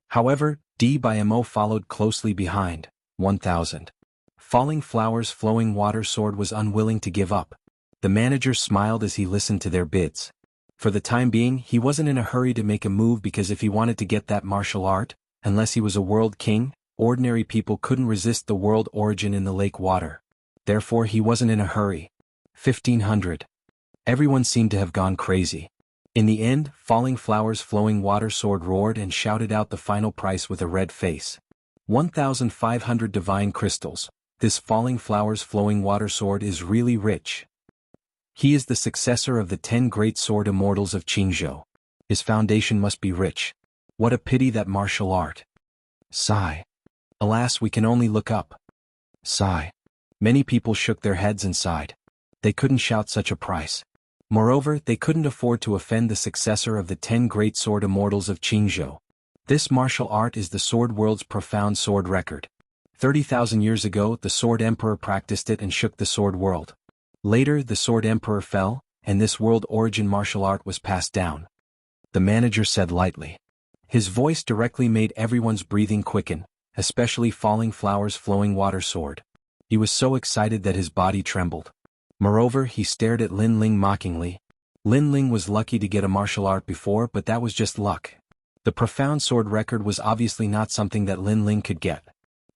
However, D by Mo followed closely behind. 1,000. Falling Flowers' flowing water sword was unwilling to give up. The manager smiled as he listened to their bids. For the time being, he wasn't in a hurry to make a move because if he wanted to get that martial art, unless he was a world king, ordinary people couldn't resist the world origin in the lake water. Therefore he wasn't in a hurry. 1,500. Everyone seemed to have gone crazy. In the end, Falling Flowers' flowing water sword roared and shouted out the final price with a red face. 1,500 divine crystals. This Falling Flowers' flowing water sword is really rich. He is the successor of the 10 great sword immortals of Jianghu. His foundation must be rich. What a pity that martial art. Sigh. Alas, we can only look up. Sigh. Many people shook their heads and sighed. They couldn't shout such a price. Moreover, they couldn't afford to offend the successor of the 10 great sword immortals of Jianghu. This martial art is the sword world's profound sword record. 30,000 years ago, the Sword Emperor practiced it and shook the sword world. Later, the Sword Emperor fell, and this world origin martial art was passed down. The manager said lightly. His voice directly made everyone's breathing quicken, especially Falling Flowers' flowing water sword. He was so excited that his body trembled. Moreover, he stared at Lin Ling mockingly. Lin Ling was lucky to get a martial art before, but that was just luck. The profound sword record was obviously not something that Lin Ling could get.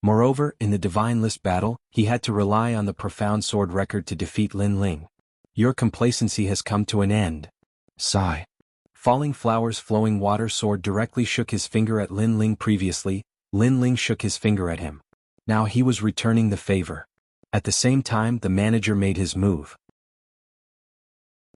Moreover, in the Divine List battle, he had to rely on the profound sword record to defeat Lin Ling. Your complacency has come to an end. Sigh. Falling Flowers' flowing water sword directly shook his finger at Lin Ling previously. Lin Ling shook his finger at him. Now he was returning the favor. At the same time, the manager made his move.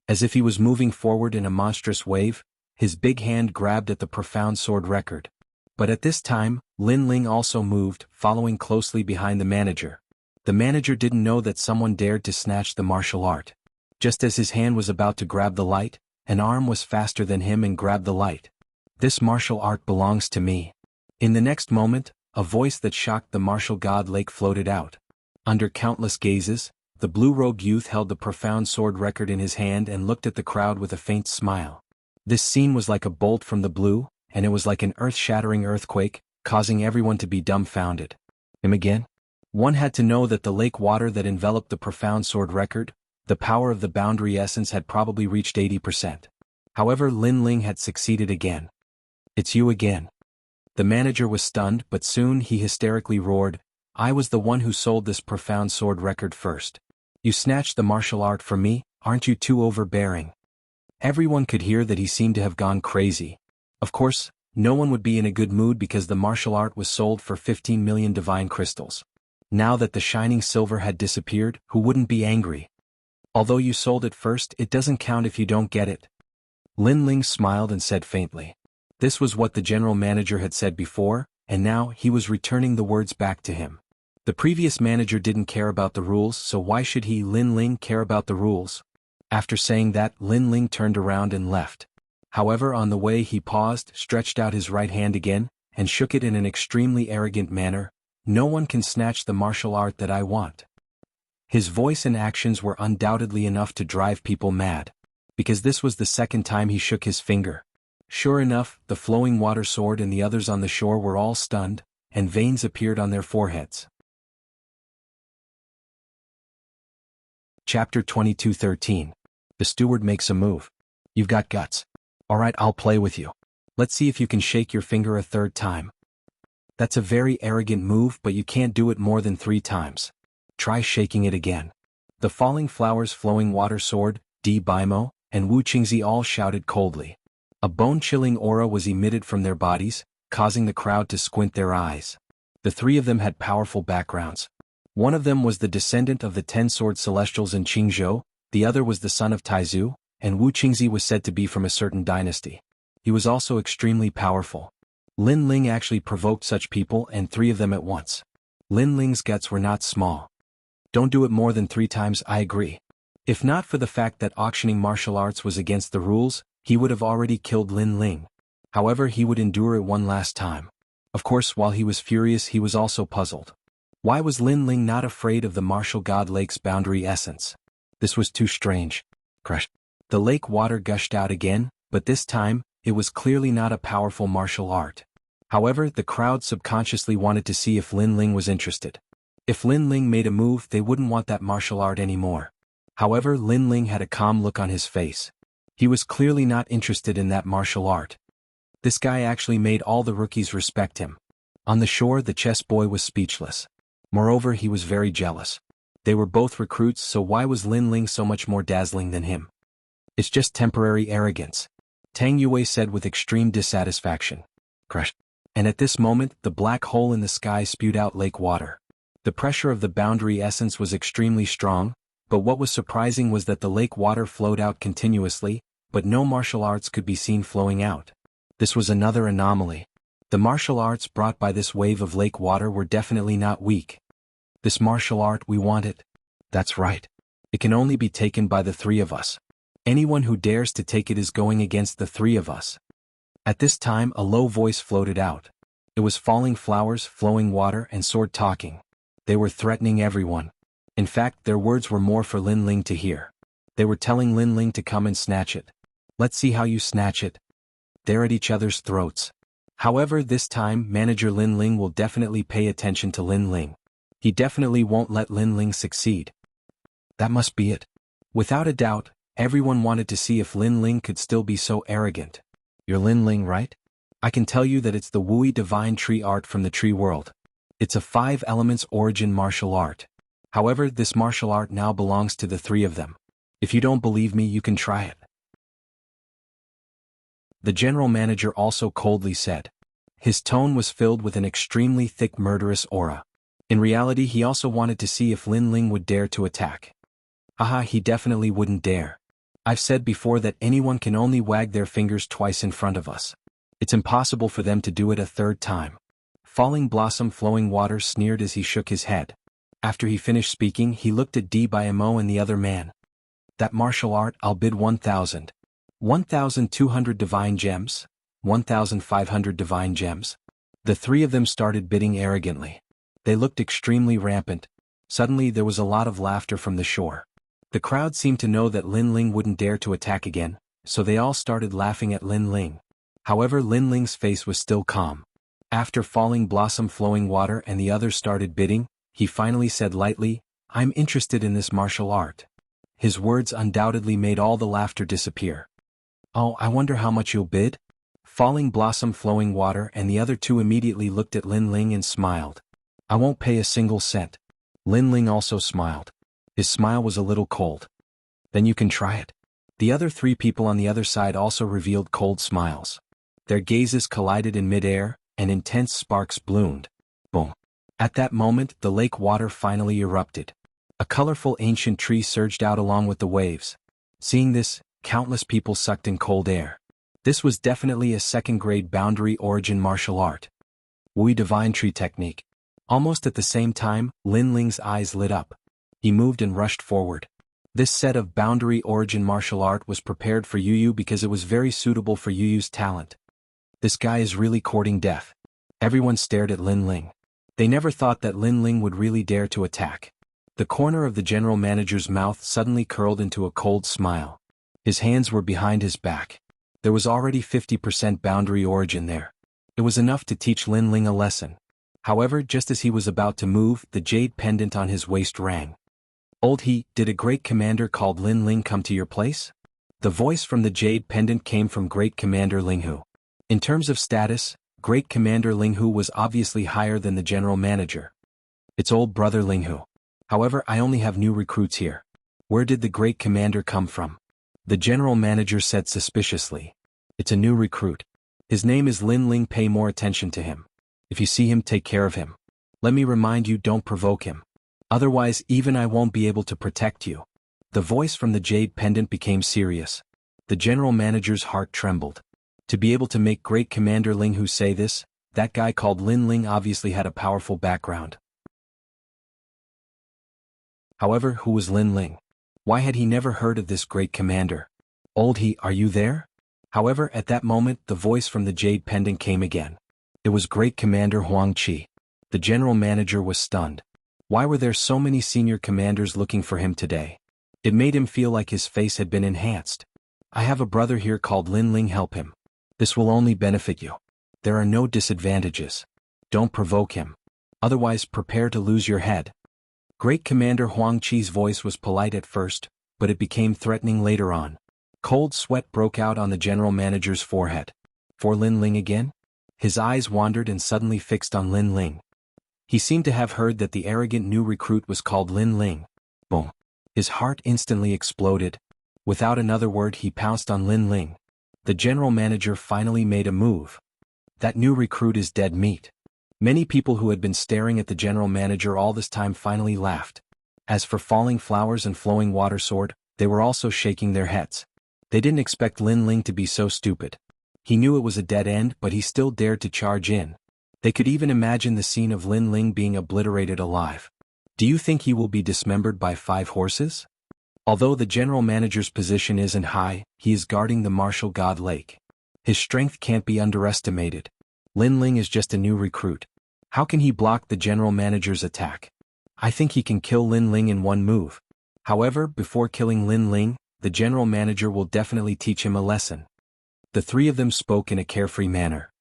As if he was moving forward in a monstrous wave, his big hand grabbed at the profound sword record. But at this time, Lin Ling also moved, following closely behind the manager. The manager didn't know that someone dared to snatch the martial art. Just as his hand was about to grab the light, an arm was faster than him and grabbed the light. This martial art belongs to me. In the next moment, a voice that shocked the martial god lake floated out. Under countless gazes, the blue-robed youth held the profound sword record in his hand and looked at the crowd with a faint smile. This scene was like a bolt from the blue, and it was like an earth-shattering earthquake, causing everyone to be dumbfounded. Him again? One had to know that the lake water that enveloped the profound sword record, the power of the boundary essence had probably reached 80%. However, Lin Ling had succeeded again. It's you again. The manager was stunned, but soon he hysterically roared, I was the one who sold this profound sword record first. You snatched the martial art from me, aren't you too overbearing? Everyone could hear that he seemed to have gone crazy. Of course, no one would be in a good mood because the martial art was sold for 15 million divine crystals. Now that the shining silver had disappeared, who wouldn't be angry? Although you sold it first, it doesn't count if you don't get it. Lin Ling smiled and said faintly. This was what the general manager had said before, and now he was returning the words back to him. The previous manager didn't care about the rules, so why should he, Lin Ling, care about the rules? After saying that, Lin Ling turned around and left. However, on the way he paused, stretched out his right hand again, and shook it in an extremely arrogant manner. No one can snatch the martial art that I want. His voice and actions were undoubtedly enough to drive people mad. Because this was the second time he shook his finger. Sure enough, the flowing water sword and the others on the shore were all stunned, and veins appeared on their foreheads. Chapter 22:13. The steward makes a move. You've got guts. Alright, I'll play with you. Let's see if you can shake your finger a third time. That's a very arrogant move, but you can't do it more than 3 times. Try shaking it again. The Falling Flowers' flowing water sword, Di Baimo, and Wu Qingzi all shouted coldly. A bone-chilling aura was emitted from their bodies, causing the crowd to squint their eyes. The three of them had powerful backgrounds. One of them was the descendant of the 10-sword celestials in Qingzhou, the other was the son of Taizu, and Wu Qingzi was said to be from a certain dynasty. He was also extremely powerful. Lin Ling actually provoked such people and 3 of them at once. Lin Ling's guts were not small. Don't do it more than 3 times, I agree. If not for the fact that auctioning martial arts was against the rules, he would have already killed Lin Ling. However, he would endure it one last time. Of course, while he was furious, he was also puzzled. Why was Lin Ling not afraid of the martial god lake's boundary essence? This was too strange. Crush. The lake water gushed out again, but this time, it was clearly not a powerful martial art. However, the crowd subconsciously wanted to see if Lin Ling was interested. If Lin Ling made a move, they wouldn't want that martial art anymore. However, Lin Ling had a calm look on his face. He was clearly not interested in that martial art. This guy actually made all the rookies respect him. On the shore, the chess boy was speechless. Moreover, he was very jealous. They were both recruits, so why was Lin Ling so much more dazzling than him? It's just temporary arrogance, Tang Yue said with extreme dissatisfaction. Crush. And at this moment, the black hole in the sky spewed out lake water. The pressure of the boundary essence was extremely strong, but what was surprising was that the lake water flowed out continuously, but no martial arts could be seen flowing out. This was another anomaly. The martial arts brought by this wave of lake water were definitely not weak. This martial art, we want it. That's right. It can only be taken by the 3 of us. Anyone who dares to take it is going against the 3 of us. At this time, a low voice floated out. It was falling flowers, flowing water, and sword talking. They were threatening everyone. In fact, their words were more for Lin Ling to hear. They were telling Lin Ling to come and snatch it. Let's see how you snatch it. They're at each other's throats. However, this time, Manager Lin Ling will definitely pay attention to Lin Ling. He definitely won't let Lin Ling succeed. That must be it. Without a doubt, everyone wanted to see if Lin Ling could still be so arrogant. You're Lin Ling, right? I can tell you that it's the Wui divine tree art from the tree world. It's a 5 elements origin martial art. However, this martial art now belongs to the 3 of them. If you don't believe me, you can try it. The general manager also coldly said. His tone was filled with an extremely thick murderous aura. In reality, he also wanted to see if Lin Ling would dare to attack. Haha, he definitely wouldn't dare. I've said before that anyone can only wag their fingers twice in front of us. It's impossible for them to do it a 3rd time. Falling blossom flowing water sneered as he shook his head. After he finished speaking, he looked at Dimo and the other man. That martial art, I'll bid 1,000. 1,200 divine gems? 1,500 divine gems? The 3 of them started bidding arrogantly. They looked extremely rampant. Suddenly there was a lot of laughter from the shore. The crowd seemed to know that Lin Ling wouldn't dare to attack again, so they all started laughing at Lin Ling. However, Lin Ling's face was still calm. After falling blossom flowing water and the others started bidding, he finally said lightly, I'm interested in this martial art. His words undoubtedly made all the laughter disappear. Oh, I wonder how much you'll bid? Falling blossom flowing water and the other 2 immediately looked at Lin Ling and smiled. I won't pay a single cent. Lin Ling also smiled. His smile was a little cold. Then you can try it. The other 3 people on the other side also revealed cold smiles. Their gazes collided in midair, and intense sparks bloomed. Boom. At that moment, the lake water finally erupted. A colorful ancient tree surged out along with the waves. Seeing this, countless people sucked in cold air. This was definitely a 2nd-grade boundary origin martial art. Wui divine tree technique. Almost at the same time, Lin Ling's eyes lit up. He moved and rushed forward. This set of boundary origin martial art was prepared for Yu Yu because it was very suitable for Yu Yu's talent. This guy is really courting death. Everyone stared at Lin Ling. They never thought that Lin Ling would really dare to attack. The corner of the general manager's mouth suddenly curled into a cold smile. His hands were behind his back. There was already 50% boundary origin there. It was enough to teach Lin Ling a lesson. However, just as he was about to move, the jade pendant on his waist rang. Old he, did a great commander called Lin Ling come to your place? The voice from the jade pendant came from Great Commander Linghu. In terms of status, Great Commander Linghu was obviously higher than the general manager. It's old brother Linghu. However, I only have new recruits here. Where did the Great Commander come from? The general manager said suspiciously. It's a new recruit. His name is Lin Ling. Pay more attention to him. If you see him, take care of him. Let me remind you, don't provoke him. Otherwise even I won't be able to protect you." The voice from the jade pendant became serious. The general manager's heart trembled. To be able to make Great Commander Ling Hu say this, that guy called Lin Ling obviously had a powerful background. However, who was Lin Ling? Why had he never heard of this great commander? "Old He, are you there?" However, at that moment, the voice from the jade pendant came again. It was Great Commander Huang Qi. The general manager was stunned. Why were there so many senior commanders looking for him today? It made him feel like his face had been enhanced. "I have a brother here called Lin Ling. Help him. This will only benefit you. There are no disadvantages. Don't provoke him. Otherwise prepare to lose your head." Great Commander Huang Qi's voice was polite at first, but it became threatening later on. Cold sweat broke out on the general manager's forehead. For Lin Ling again? His eyes wandered and suddenly fixed on Lin Ling. He seemed to have heard that the arrogant new recruit was called Lin Ling. Boom. His heart instantly exploded. Without another word, he pounced on Lin Ling. The general manager finally made a move. That new recruit is dead meat. Many people who had been staring at the general manager all this time finally laughed. As for Falling Flowers and Flowing Water Sword, they were also shaking their heads. They didn't expect Lin Ling to be so stupid. He knew it was a dead end, but he still dared to charge in. They could even imagine the scene of Lin Ling being obliterated alive. Do you think he will be dismembered by 5 horses? Although the general manager's position isn't high, he is guarding the martial god lake. His strength can't be underestimated. Lin Ling is just a new recruit. How can he block the general manager's attack? I think he can kill Lin Ling in one move. However, before killing Lin Ling, the general manager will definitely teach him a lesson. The three of them spoke in a carefree manner.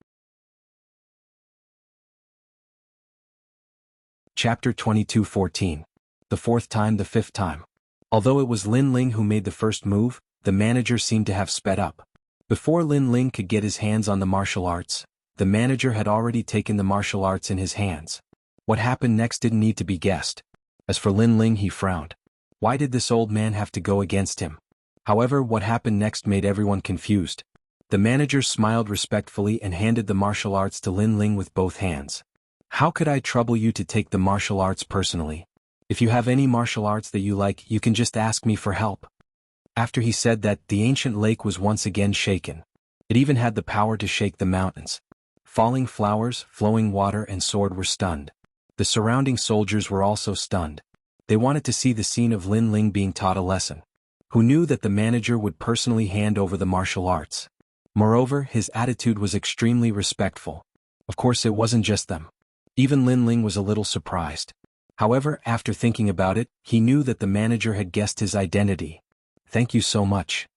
Chapter 22:14. The fourth time, the fifth time. Although it was Lin Ling who made the first move, the manager seemed to have sped up. Before Lin Ling could get his hands on the martial arts, the manager had already taken the martial arts in his hands. What happened next didn't need to be guessed. As for Lin Ling, he frowned. Why did this old man have to go against him? However, what happened next made everyone confused. The manager smiled respectfully and handed the martial arts to Lin Ling with both hands. "How could I trouble you to take the martial arts personally? If you have any martial arts that you like, you can just ask me for help." After he said that, the ancient lake was once again shaken. It even had the power to shake the mountains. Falling Flowers, Flowing Water and Sword were stunned. The surrounding soldiers were also stunned. They wanted to see the scene of Lin Ling being taught a lesson. Who knew that the manager would personally hand over the martial arts? Moreover, his attitude was extremely respectful. Of course, it wasn't just them. Even Lin Ling was a little surprised. However, after thinking about it, he knew that the manager had guessed his identity. "Thank you so much."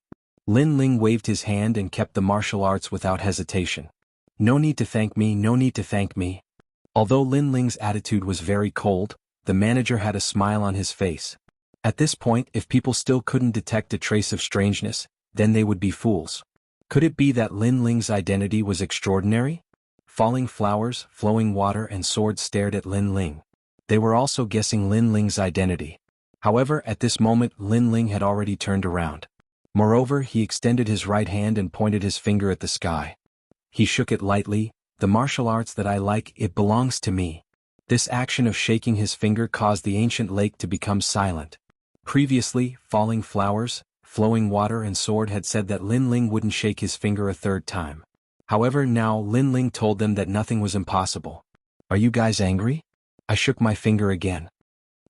Lin Ling waved his hand and kept the martial arts without hesitation. "No need to thank me, no need to thank me." Although Lin Ling's attitude was very cold, the manager had a smile on his face. At this point, if people still couldn't detect a trace of strangeness, then they would be fools. Could it be that Lin Ling's identity was extraordinary? Falling Flowers, Flowing Water and Sword stared at Lin Ling. They were also guessing Lin Ling's identity. However, at this moment, Lin Ling had already turned around. Moreover, he extended his right hand and pointed his finger at the sky. He shook it lightly. "The martial arts that I like, it belongs to me." This action of shaking his finger caused the ancient lake to become silent. Previously, Falling Flowers, Flowing Water and Sword had said that Lin Ling wouldn't shake his finger a third time. However, now Lin Ling told them that nothing was impossible. "Are you guys angry? I shook my finger again."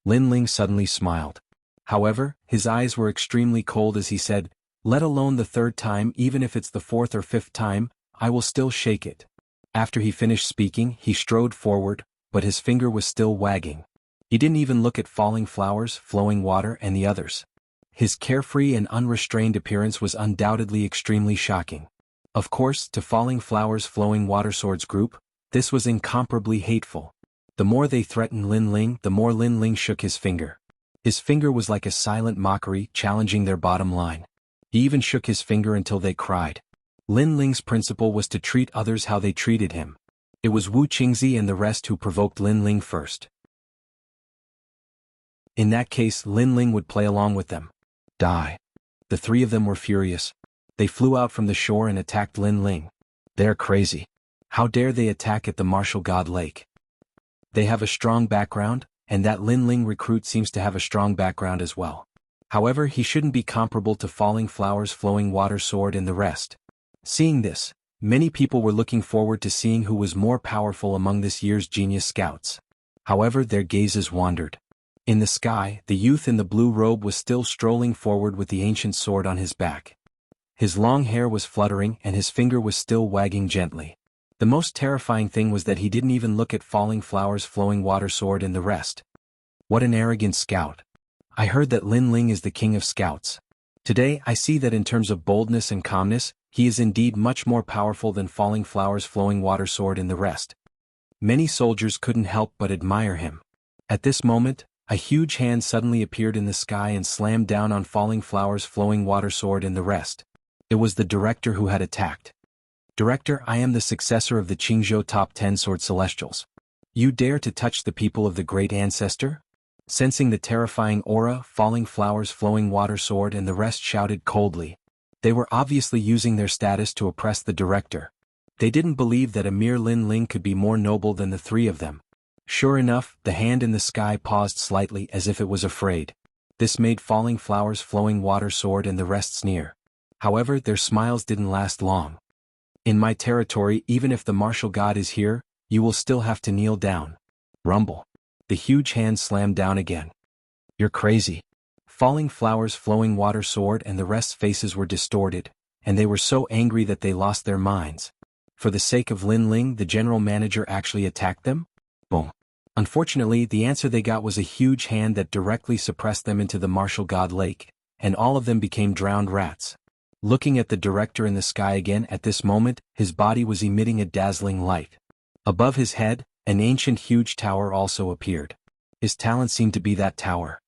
Lin Ling suddenly smiled. However, his eyes were extremely cold as he said, "Let alone the third time, even if it's the fourth or fifth time, I will still shake it." After he finished speaking, he strode forward, but his finger was still wagging. He didn't even look at Falling Flowers, Flowing Water and the others. His carefree and unrestrained appearance was undoubtedly extremely shocking. Of course, to Falling Flowers, Flowing Water Sword's group, this was incomparably hateful. The more they threatened Lin Ling, the more Lin Ling shook his finger. His finger was like a silent mockery, challenging their bottom line. He even shook his finger until they cried. Lin Ling's principle was to treat others how they treated him. It was Wu Qingzi and the rest who provoked Lin Ling first. In that case, Lin Ling would play along with them. Die. The three of them were furious. They flew out from the shore and attacked Lin Ling. They're crazy. How dare they attack at the martial god lake? They have a strong background, and that Lin Ling recruit seems to have a strong background as well. However, he shouldn't be comparable to Falling Flowers, Flowing Water Sword and the rest. Seeing this, many people were looking forward to seeing who was more powerful among this year's genius scouts. However, their gazes wandered. In the sky, the youth in the blue robe was still strolling forward with the ancient sword on his back. His long hair was fluttering and his finger was still wagging gently. The most terrifying thing was that he didn't even look at Falling Flowers, Flowing Water Sword and the rest. What an arrogant scout. I heard that Lin Ling is the king of scouts. Today I see that in terms of boldness and calmness, he is indeed much more powerful than Falling Flowers, Flowing Water Sword and the rest. Many soldiers couldn't help but admire him. At this moment, a huge hand suddenly appeared in the sky and slammed down on Falling Flowers, Flowing Water Sword and the rest. It was the director who had attacked. Director, I am the successor of the Qingzhou top 10 sword celestials. You dare to touch the people of the great ancestor? Sensing the terrifying aura, Falling Flowers, Flowing Water Sword and the rest shouted coldly. They were obviously using their status to oppress the director. They didn't believe that a mere Lin Ling could be more noble than the three of them. Sure enough, the hand in the sky paused slightly as if it was afraid. This made Falling Flowers, Flowing Water Sword and the rest sneer. However, their smiles didn't last long. In my territory, even if the martial god is here, you will still have to kneel down. Rumble. The huge hand slammed down again. You're crazy. Falling Flowers, Flowing Water Sword and the rest's faces were distorted, and they were so angry that they lost their minds. For the sake of Lin Ling, the general manager actually attacked them? Boom. Unfortunately, the answer they got was a huge hand that directly suppressed them into the martial god lake, and all of them became drowned rats. Looking at the director in the sky again at this moment, his body was emitting a dazzling light. Above his head, an ancient huge tower also appeared. His talent seemed to be that tower.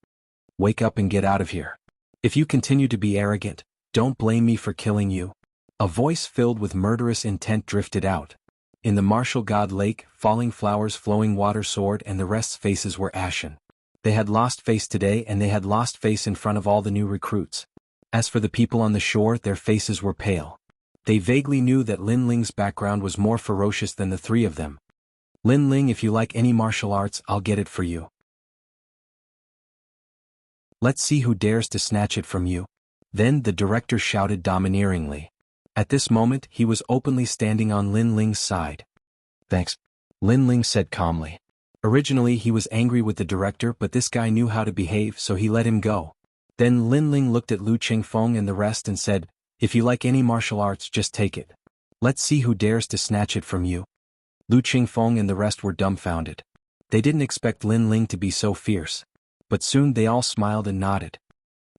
Wake up and get out of here. If you continue to be arrogant, don't blame me for killing you. A voice filled with murderous intent drifted out. In the martial god lake, Falling Flowers, Flowing Water Sword and the rest's faces were ashen. They had lost face today and they had lost face in front of all the new recruits. As for the people on the shore, their faces were pale. They vaguely knew that Lin Ling's background was more ferocious than the three of them. Lin Ling, if you like any martial arts, I'll get it for you. Let's see who dares to snatch it from you. Then the director shouted domineeringly. At this moment, he was openly standing on Lin Ling's side. Thanks, Lin Ling said calmly. Originally he was angry with the director, but this guy knew how to behave, so he let him go. Then Lin Ling looked at Lu Qingfeng and the rest and said, if you like any martial arts, just take it. Let's see who dares to snatch it from you. Lu Qingfeng and the rest were dumbfounded. They didn't expect Lin Ling to be so fierce. But soon they all smiled and nodded.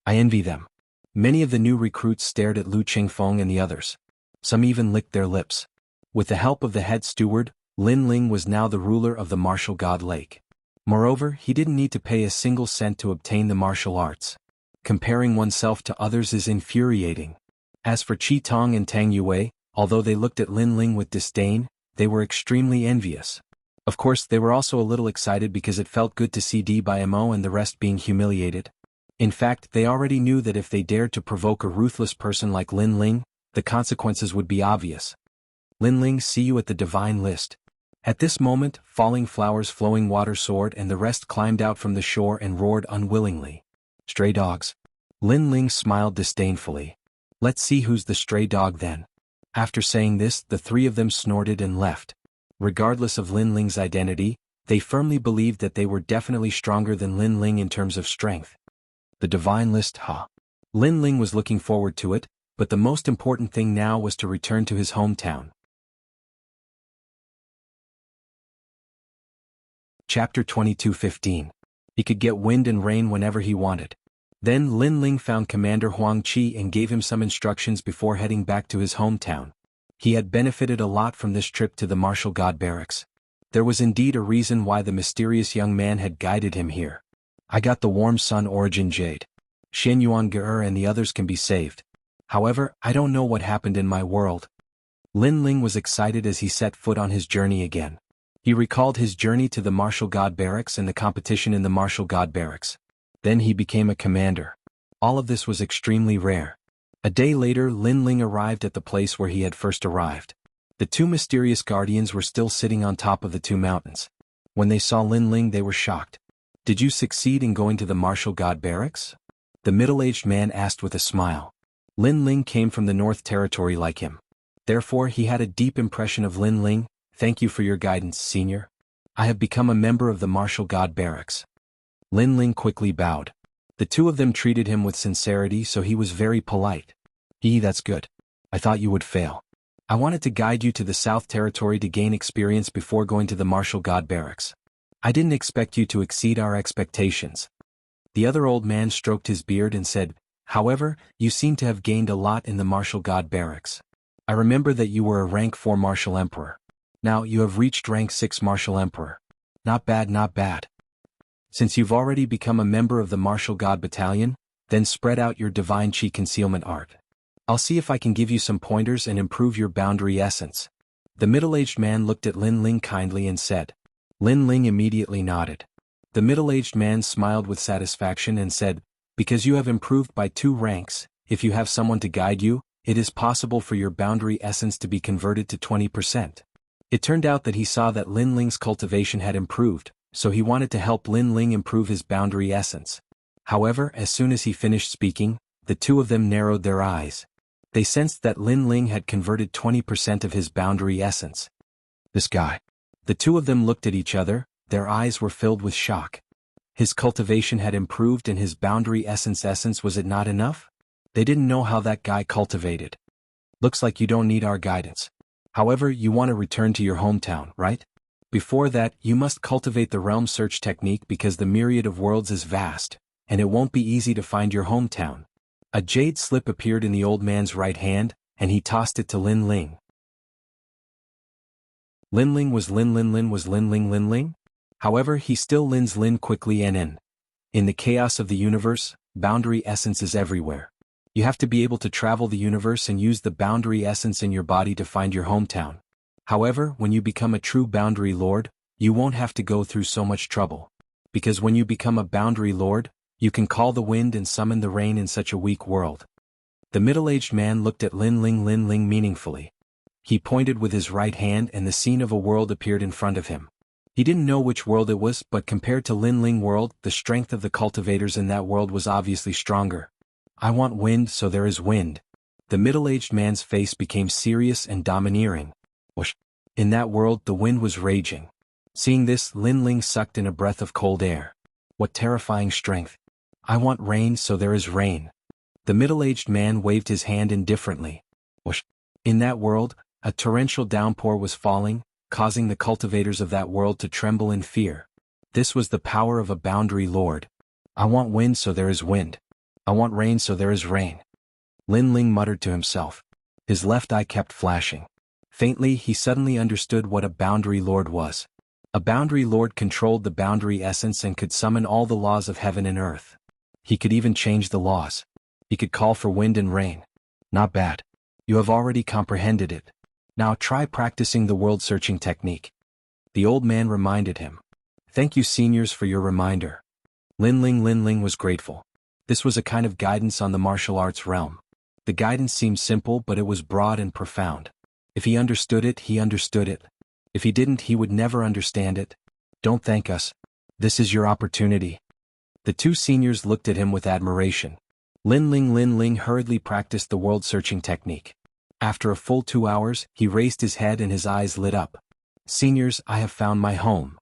I envy them. Many of the new recruits stared at Lu Qingfeng and the others. Some even licked their lips. With the help of the head steward, Lin Ling was now the ruler of the martial god lake. Moreover, he didn't need to pay a single cent to obtain the martial arts. Comparing oneself to others is infuriating. As for Qi Tong and Tang Yue, although they looked at Lin Ling with disdain, they were extremely envious. Of course, they were also a little excited because it felt good to see DBMO and the rest being humiliated. In fact, they already knew that if they dared to provoke a ruthless person like Lin Ling, the consequences would be obvious. Lin Ling, see you at the divine list. At this moment, Falling Flowers, Flowing Water Sword and the rest climbed out from the shore and roared unwillingly. Stray dogs. Lin Ling smiled disdainfully. Let's see who's the stray dog then. After saying this, the three of them snorted and left. Regardless of Lin Ling's identity, they firmly believed that they were definitely stronger than Lin Ling in terms of strength. The divine list, Lin Ling was looking forward to it, but the most important thing now was to return to his hometown. Chapter 22:15. He could get wind and rain whenever he wanted. Then Lin Ling found Commander Huang Qi and gave him some instructions before heading back to his hometown. He had benefited a lot from this trip to the martial god barracks. There was indeed a reason why the mysterious young man had guided him here. I got the Warm Sun Origin Jade. Shen Yuan Ge and the others can be saved. However, I don't know what happened in my world. Lin Ling was excited as he set foot on his journey again. He recalled his journey to the martial god barracks and the competition in the martial god barracks. Then he became a commander. All of this was extremely rare. A day later, Lin Ling arrived at the place where he had first arrived. The two mysterious guardians were still sitting on top of the two mountains. When they saw Lin Ling, they were shocked. Did you succeed in going to the martial god barracks? The middle-aged man asked with a smile. Lin Ling came from the North Territory like him. Therefore he had a deep impression of Lin Ling. Thank you for your guidance, senior. I have become a member of the martial god barracks. Lin Ling quickly bowed. The two of them treated him with sincerity, so he was very polite. That's good. I thought you would fail. I wanted to guide you to the South Territory to gain experience before going to the martial god barracks. I didn't expect you to exceed our expectations. The other old man stroked his beard and said, however, you seem to have gained a lot in the martial god barracks. I remember that you were a rank 4 martial emperor. Now you have reached rank 6 martial emperor. Not bad, not bad. Since you've already become a member of the martial god battalion, then spread out your divine chi concealment art. I'll see if I can give you some pointers and improve your boundary essence. The middle-aged man looked at Lin Ling kindly and said. Lin Ling immediately nodded. The middle-aged man smiled with satisfaction and said, because you have improved by 2 ranks, if you have someone to guide you, it is possible for your boundary essence to be converted to 20%. It turned out that he saw that Lin Ling's cultivation had improved, so he wanted to help Lin Ling improve his boundary essence. However, as soon as he finished speaking, the two of them narrowed their eyes. They sensed that Lin Ling had converted 20% of his boundary essence. This guy. The two of them looked at each other, their eyes were filled with shock. His cultivation had improved and his boundary essence was it not enough? They didn't know how that guy cultivated. Looks like you don't need our guidance. However, you want to return to your hometown, right? Before that, you must cultivate the realm search technique because the myriad of worlds is vast, and it won't be easy to find your hometown. A jade slip appeared in the old man's right hand, and he tossed it to Lin Ling. Lin Ling was Lin Ling. However, he still Lin's Lin quickly and in the chaos of the universe, boundary essence is everywhere. You have to be able to travel the universe and use the boundary essence in your body to find your hometown. However, when you become a true boundary lord, you won't have to go through so much trouble. Because when you become a boundary lord, you can call the wind and summon the rain in such a weak world. The middle-aged man looked at Lin Ling meaningfully. He pointed with his right hand and the scene of a world appeared in front of him. He didn't know which world it was, but compared to Lin Ling world, the strength of the cultivators in that world was obviously stronger. I want wind, so there is wind. The middle-aged man's face became serious and domineering. Whoosh. In that world, the wind was raging. Seeing this, Lin Ling sucked in a breath of cold air. What terrifying strength. I want rain, so there is rain. The middle-aged man waved his hand indifferently. Whoosh. In that world, a torrential downpour was falling, causing the cultivators of that world to tremble in fear. This was the power of a boundary lord. I want wind, so there is wind. I want rain, so there is rain. Lin Ling muttered to himself. His left eye kept flashing. Faintly, he suddenly understood what a boundary lord was. A boundary lord controlled the boundary essence and could summon all the laws of heaven and earth. He could even change the laws. He could call for wind and rain. Not bad. You have already comprehended it. Now try practicing the world-searching technique. The old man reminded him. Thank you, seniors, for your reminder. Lin Ling was grateful. This was a kind of guidance on the martial arts realm. The guidance seemed simple, but it was broad and profound. If he understood it, he understood it. If he didn't, he would never understand it. Don't thank us. This is your opportunity. The two seniors looked at him with admiration. Lin Ling hurriedly practiced the world-searching technique. After a full 2 hours, he raised his head and his eyes lit up. Seniors, I have found my home.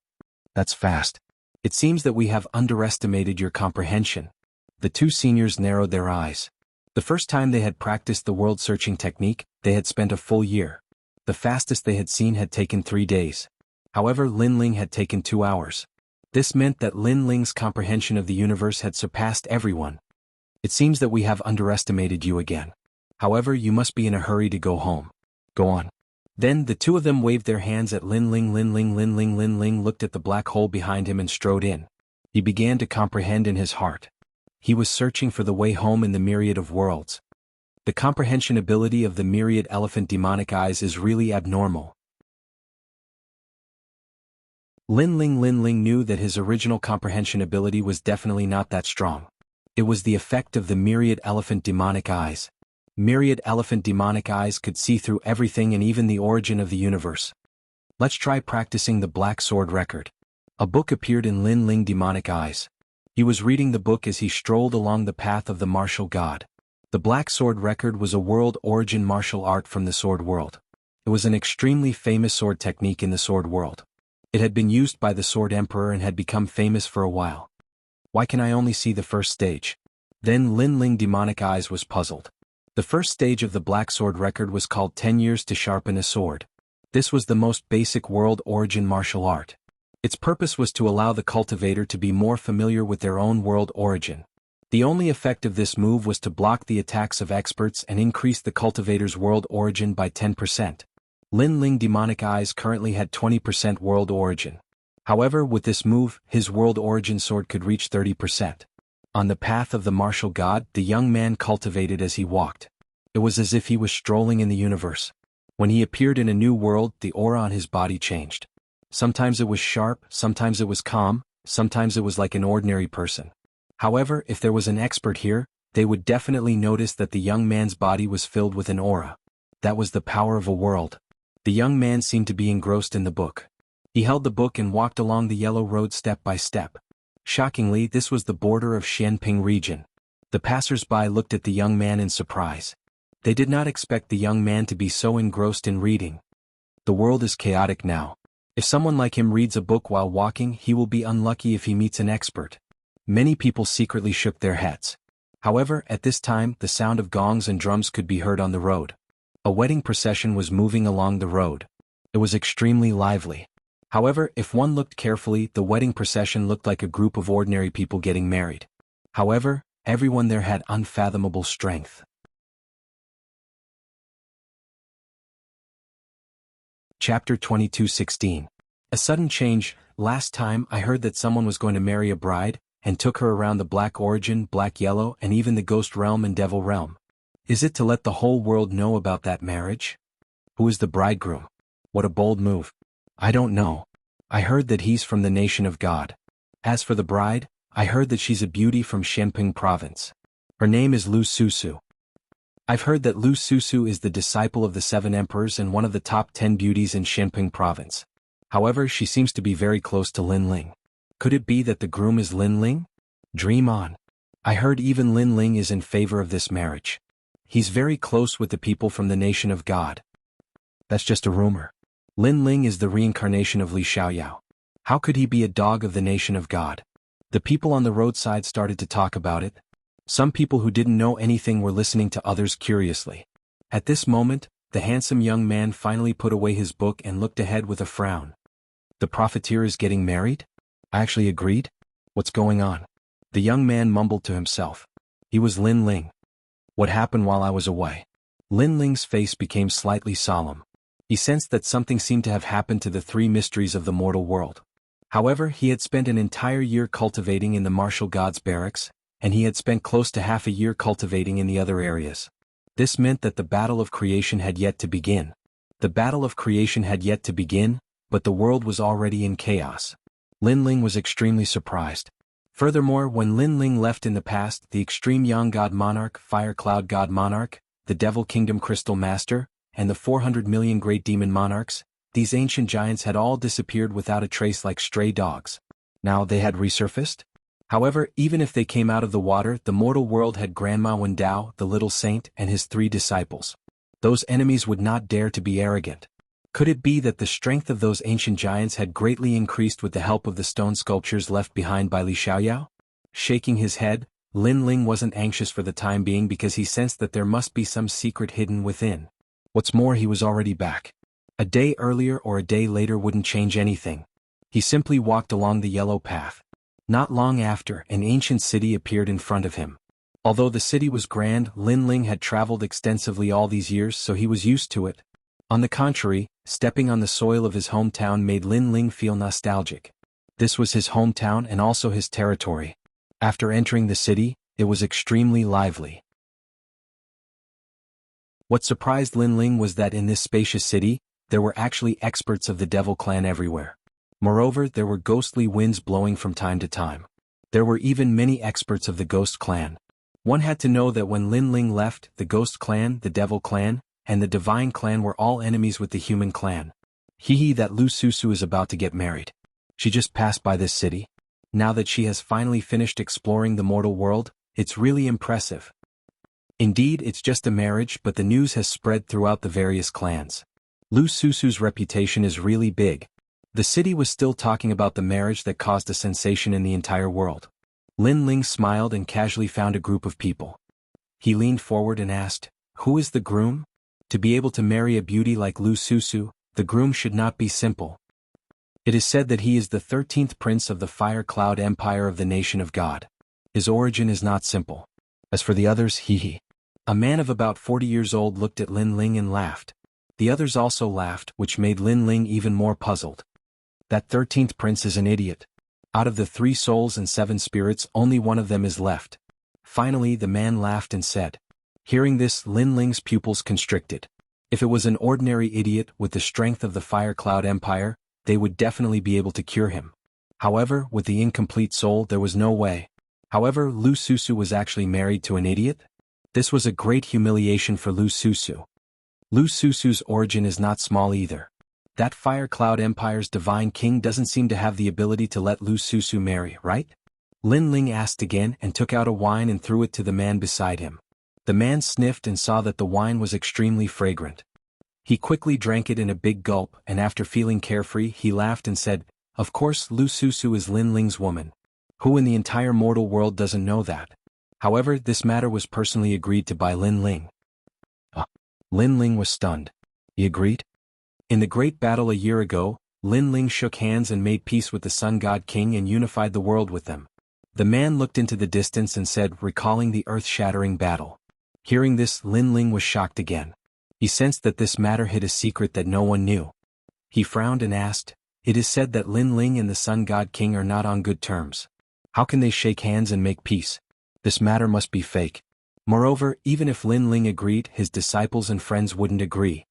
That's fast. It seems that we have underestimated your comprehension. The two seniors narrowed their eyes. The first time they had practiced the world-searching technique, they had spent a full year. The fastest they had seen had taken 3 days. However, Lin Ling had taken 2 hours. This meant that Lin Ling's comprehension of the universe had surpassed everyone. It seems that we have underestimated you again. However, you must be in a hurry to go home. Go on. Then the two of them waved their hands at Lin Ling. Lin Ling looked at the black hole behind him and strode in. He began to comprehend in his heart. He was searching for the way home in the myriad of worlds. The comprehension ability of the myriad elephant demonic eyes is really abnormal. Lin Ling knew that his original comprehension ability was definitely not that strong. It was the effect of the myriad elephant demonic eyes. Myriad elephant demonic eyes could see through everything and even the origin of the universe. Let's try practicing the Black Sword Record. A book appeared in Lin Ling demonic eyes. He was reading the book as he strolled along the path of the martial god. The Black Sword Record was a world origin martial art from the sword world. It was an extremely famous sword technique in the sword world. It had been used by the Sword Emperor and had become famous for a while. Why can I only see the first stage? Then Lin Ling demonic eyes was puzzled. The first stage of the Black Sword Record was called 10 years to sharpen a sword. This was the most basic world origin martial art. Its purpose was to allow the cultivator to be more familiar with their own world origin. The only effect of this move was to block the attacks of experts and increase the cultivator's world origin by 10%. Lin Ling demonic eyes currently had 20% world origin. However, with this move, his world origin sword could reach 30%. On the path of the martial god, the young man cultivated as he walked. It was as if he was strolling in the universe. When he appeared in a new world, the aura on his body changed. Sometimes it was sharp, sometimes it was calm, sometimes it was like an ordinary person. However, if there was an expert here, they would definitely notice that the young man's body was filled with an aura. That was the power of a world. The young man seemed to be engrossed in the book. He held the book and walked along the yellow road step by step. Shockingly, this was the border of Xianping region. The passers-by looked at the young man in surprise. They did not expect the young man to be so engrossed in reading. The world is chaotic now. If someone like him reads a book while walking, he will be unlucky if he meets an expert. Many people secretly shook their heads. However, at this time, the sound of gongs and drums could be heard on the road. A wedding procession was moving along the road. It was extremely lively. However, if one looked carefully, the wedding procession looked like a group of ordinary people getting married. However, everyone there had unfathomable strength. Chapter 22:16. A sudden change. Last time I heard that someone was going to marry a bride, and took her around the black origin, black yellow, and even the ghost realm and devil realm. Is it to let the whole world know about that marriage? Who is the bridegroom? What a bold move. I don't know. I heard that he's from the nation of God. As for the bride, I heard that she's a beauty from Xianping province. Her name is Lu Susu. I've heard that Lu Susu is the disciple of the 7 emperors and one of the top 10 beauties in Xianping province. However, she seems to be very close to Lin Ling. Could it be that the groom is Lin Ling? Dream on. I heard even Lin Ling is in favor of this marriage. He's very close with the people from the nation of God. That's just a rumor. Lin Ling is the reincarnation of Li Xiaoyao. How could he be a dog of the nation of God? The people on the roadside started to talk about it. Some people who didn't know anything were listening to others curiously. At this moment, the handsome young man finally put away his book and looked ahead with a frown. The profiteer is getting married? I actually agreed? What's going on? The young man mumbled to himself. He was Lin Ling. What happened while I was away? Lin Ling's face became slightly solemn. He sensed that something seemed to have happened to the 3 mysteries of the mortal world. However, he had spent an entire year cultivating in the martial god's barracks, and he had spent close to half a year cultivating in the other areas. This meant that the battle of creation had yet to begin. The battle of creation had yet to begin, but the world was already in chaos. Lin Ling was extremely surprised. Furthermore, when Lin Ling left in the past, the extreme Yang God Monarch, Fire Cloud God Monarch, the Devil Kingdom Crystal Master, and the 400 million Great Demon Monarchs, these ancient giants had all disappeared without a trace like stray dogs. Now they had resurfaced? However, even if they came out of the water, the mortal world had Grandma Wendao, the little saint, and his 3 disciples. Those enemies would not dare to be arrogant. Could it be that the strength of those ancient giants had greatly increased with the help of the stone sculptures left behind by Li Xiaoyao? Shaking his head, Lin Ling wasn't anxious for the time being because he sensed that there must be some secret hidden within. What's more, he was already back. A day earlier or a day later wouldn't change anything. He simply walked along the yellow path. Not long after, an ancient city appeared in front of him. Although the city was grand, Lin Ling had traveled extensively all these years, so he was used to it. On the contrary, stepping on the soil of his hometown made Lin Ling feel nostalgic. This was his hometown and also his territory. After entering the city, it was extremely lively. What surprised Lin Ling was that in this spacious city, there were actually experts of the Devil Clan everywhere. Moreover, there were ghostly winds blowing from time to time. There were even many experts of the Ghost Clan. One had to know that when Lin Ling left, the Ghost Clan, the Devil Clan, and the Divine Clan were all enemies with the Human Clan. That Lu Susu is about to get married. She just passed by this city. Now that she has finally finished exploring the mortal world, it's really impressive. Indeed, it's just a marriage, but the news has spread throughout the various clans. Lu Susu's reputation is really big. The city was still talking about the marriage that caused a sensation in the entire world. Lin Ling smiled and casually found a group of people. He leaned forward and asked, "Who is the groom?" To be able to marry a beauty like Lu Susu, the groom should not be simple. It is said that he is the 13th prince of the Fire Cloud Empire of the Nation of God. His origin is not simple. As for the others, A man of about 40 years old looked at Lin Ling and laughed. The others also laughed, which made Lin Ling even more puzzled. That 13th prince is an idiot. Out of the 3 souls and 7 spirits, only one of them is left. Finally, the man laughed and said. Hearing this, Lin Ling's pupils constricted. If it was an ordinary idiot with the strength of the Fire Cloud Empire, they would definitely be able to cure him. However, with the incomplete soul, there was no way. However, Lu Susu was actually married to an idiot? This was a great humiliation for Lu Susu. Lu Susu's origin is not small either. That Fire Cloud Empire's divine king doesn't seem to have the ability to let Lu Susu marry, right? Lin Ling asked again and took out a wine and threw it to the man beside him. The man sniffed and saw that the wine was extremely fragrant. He quickly drank it in a big gulp, and after feeling carefree, he laughed and said, "Of course, Lu Susu is Lin Ling's woman. Who in the entire mortal world doesn't know that?" However, this matter was personally agreed to by Lin Ling. Lin Ling was stunned. He agreed? In the great battle a year ago, Lin Ling shook hands and made peace with the Sun God King and unified the world with them. The man looked into the distance and said, recalling the earth-shattering battle. Hearing this, Lin Ling was shocked again. He sensed that this matter hid a secret that no one knew. He frowned and asked, "It is said that Lin Ling and the Sun God King are not on good terms. How can they shake hands and make peace? This matter must be fake." Moreover, even if Lin Ling agreed, his disciples and friends wouldn't agree.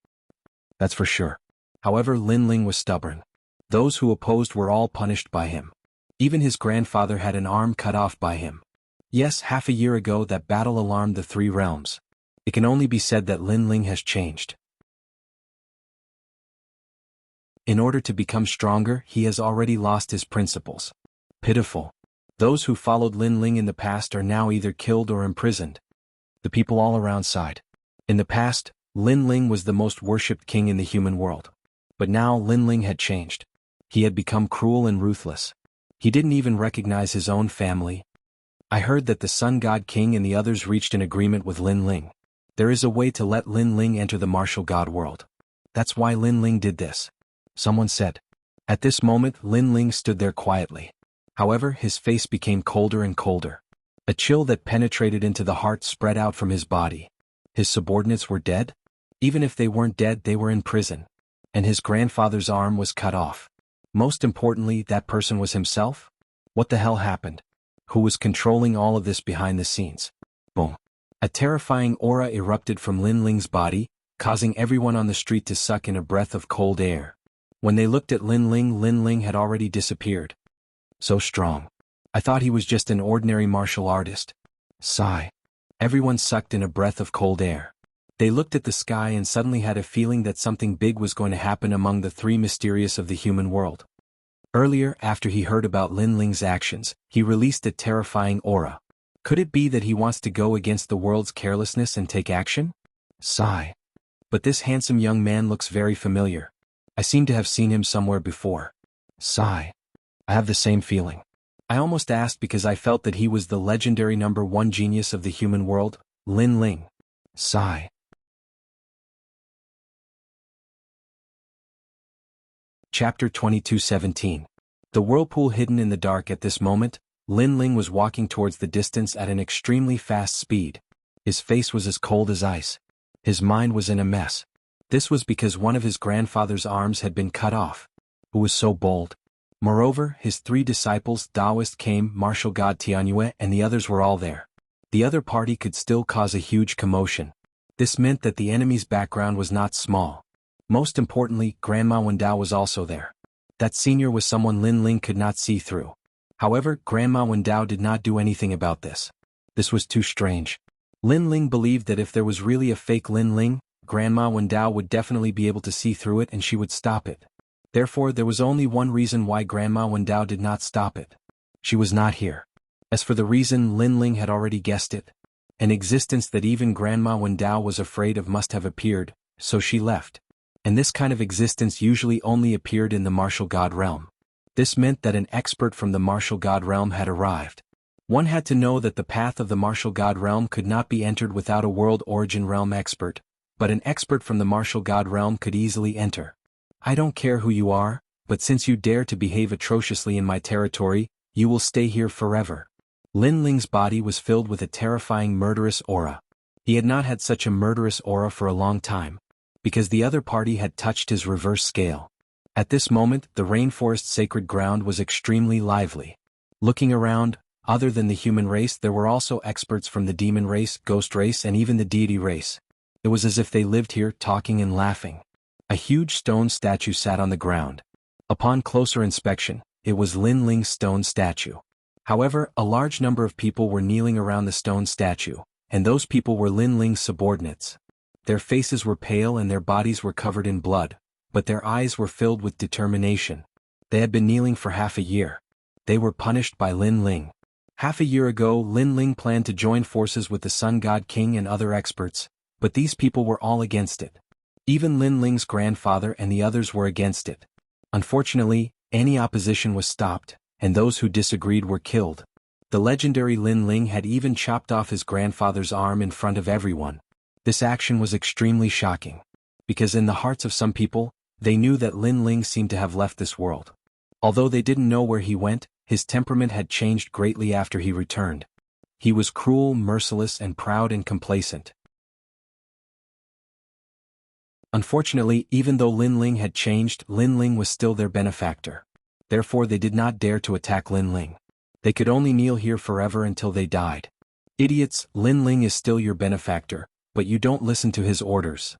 That's for sure. However, Lin Ling was stubborn. Those who opposed were all punished by him. Even his grandfather had an arm cut off by him. Yes, half a year ago that battle alarmed the 3 realms. It can only be said that Lin Ling has changed. In order to become stronger, he has already lost his principles. Pitiful. Those who followed Lin Ling in the past are now either killed or imprisoned. The people all around sighed. In the past, Lin Ling was the most worshipped king in the human world. But now Lin Ling had changed. He had become cruel and ruthless. He didn't even recognize his own family. I heard that the Sun God King and the others reached an agreement with Lin Ling. There is a way to let Lin Ling enter the martial god world. That's why Lin Ling did this. Someone said. At this moment, Lin Ling stood there quietly. However, his face became colder and colder. A chill that penetrated into the heart spread out from his body. His subordinates were dead? Even if they weren't dead, they were in prison. And his grandfather's arm was cut off. Most importantly, that person was himself? What the hell happened? Who was controlling all of this behind the scenes? Boom. A terrifying aura erupted from Lin Ling's body, causing everyone on the street to suck in a breath of cold air. When they looked at Lin Ling had already disappeared. So strong. I thought he was just an ordinary martial artist. Sigh. Everyone sucked in a breath of cold air. They looked at the sky and suddenly had a feeling that something big was going to happen among the 3 mysterious of the human world. Earlier, after he heard about Lin Ling's actions, he released a terrifying aura. Could it be that he wants to go against the world's carelessness and take action? Sigh. But this handsome young man looks very familiar. I seem to have seen him somewhere before. Sigh. I have the same feeling. I almost asked because I felt that he was the legendary #1 genius of the human world, Lin Ling. Sigh. Chapter 22:17. The whirlpool hidden in the dark. At this moment, Lin Ling was walking towards the distance at an extremely fast speed. His face was as cold as ice. His mind was in a mess. This was because one of his grandfather's arms had been cut off. Who was so bold? Moreover, his 3 disciples, Taoist came, martial god Tianyue, and the others were all there. The other party could still cause a huge commotion. This meant that the enemy's background was not small. Most importantly, Grandma Wendao was also there. That senior was someone Lin Ling could not see through. However, Grandma Wendao did not do anything about this. This was too strange. Lin Ling believed that if there was really a fake Lin Ling, Grandma Wendao would definitely be able to see through it and she would stop it. Therefore, there was only one reason why Grandma Wendao did not stop it. She was not here. As for the reason, Lin Ling had already guessed it. An existence that even Grandma Wendao was afraid of must have appeared, so she left. And this kind of existence usually only appeared in the martial god realm. This meant that an expert from the martial god realm had arrived. One had to know that the path of the martial god realm could not be entered without a world origin realm expert, but an expert from the martial god realm could easily enter. I don't care who you are, but since you dare to behave atrociously in my territory, you will stay here forever. Lin Ling's body was filled with a terrifying murderous aura. He had not had such a murderous aura for a long time, because the other party had touched his reverse scale. At this moment, the rainforest sacred ground was extremely lively. Looking around, other than the human race, there were also experts from the demon race, ghost race, and even the deity race. It was as if they lived here, talking and laughing. A huge stone statue sat on the ground. Upon closer inspection, it was Lin Ling's stone statue. However, a large number of people were kneeling around the stone statue, and those people were Lin Ling's subordinates. Their faces were pale and their bodies were covered in blood, but their eyes were filled with determination. They had been kneeling for half a year. They were punished by Lin Ling. Half a year ago, Lin Ling planned to join forces with the Sun God King and other experts, but these people were all against it. Even Lin Ling's grandfather and the others were against it. Unfortunately, any opposition was stopped, and those who disagreed were killed. The legendary Lin Ling had even chopped off his grandfather's arm in front of everyone. This action was extremely shocking, because in the hearts of some people, they knew that Lin Ling seemed to have left this world. Although they didn't know where he went, his temperament had changed greatly after he returned. He was cruel, merciless, and proud and complacent. Unfortunately, even though Lin Ling had changed, Lin Ling was still their benefactor. Therefore they did not dare to attack Lin Ling. They could only kneel here forever until they died. Idiots, Lin Ling is still your benefactor, but you don't listen to his orders.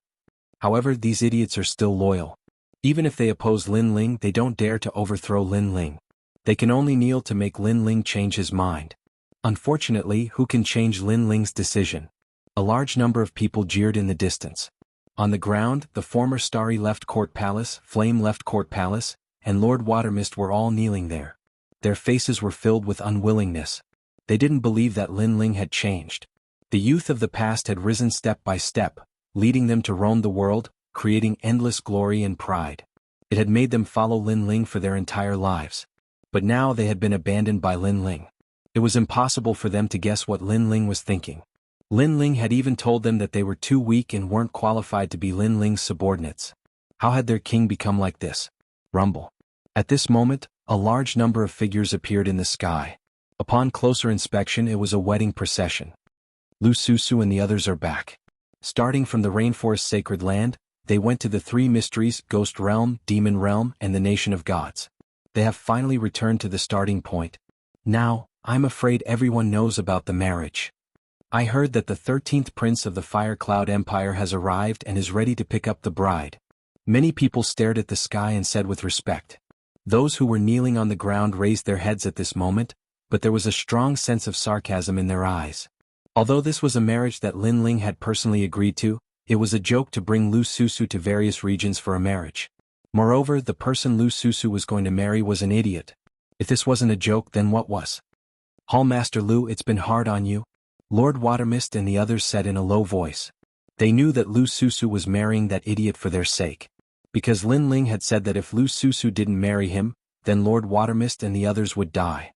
However, these idiots are still loyal. Even if they oppose Lin Ling, they don't dare to overthrow Lin Ling. They can only kneel to make Lin Ling change his mind. Unfortunately, who can change Lin Ling's decision? A large number of people jeered in the distance. On the ground, the former Starry left court palace, Flame left court palace, and Lord Watermist were all kneeling there. Their faces were filled with unwillingness. They didn't believe that Lin Ling had changed. The youth of the past had risen step by step, leading them to roam the world, creating endless glory and pride. It had made them follow Lin Ling for their entire lives. But now they had been abandoned by Lin Ling. It was impossible for them to guess what Lin Ling was thinking. Lin Ling had even told them that they were too weak and weren't qualified to be Lin Ling's subordinates. How had their king become like this? Rumble. At this moment, a large number of figures appeared in the sky. Upon closer inspection, it was a wedding procession. Lu Susu and the others are back. Starting from the rainforest sacred land, they went to the three mysteries, Ghost Realm, Demon Realm, and the Nation of Gods. They have finally returned to the starting point. Now, I'm afraid everyone knows about the marriage. I heard that the 13th prince of the Fire Cloud Empire has arrived and is ready to pick up the bride. Many people stared at the sky and said with respect. Those who were kneeling on the ground raised their heads at this moment, but there was a strong sense of sarcasm in their eyes. Although this was a marriage that Lin Ling had personally agreed to, it was a joke to bring Lu Susu to various regions for a marriage. Moreover, the person Lu Susu was going to marry was an idiot. If this wasn't a joke, then what was? Hallmaster Lu, it's been hard on you? Lord Watermist and the others said in a low voice. They knew that Lu Susu was marrying that idiot for their sake. Because Lin Ling had said that if Lu Susu didn't marry him, then Lord Watermist and the others would die.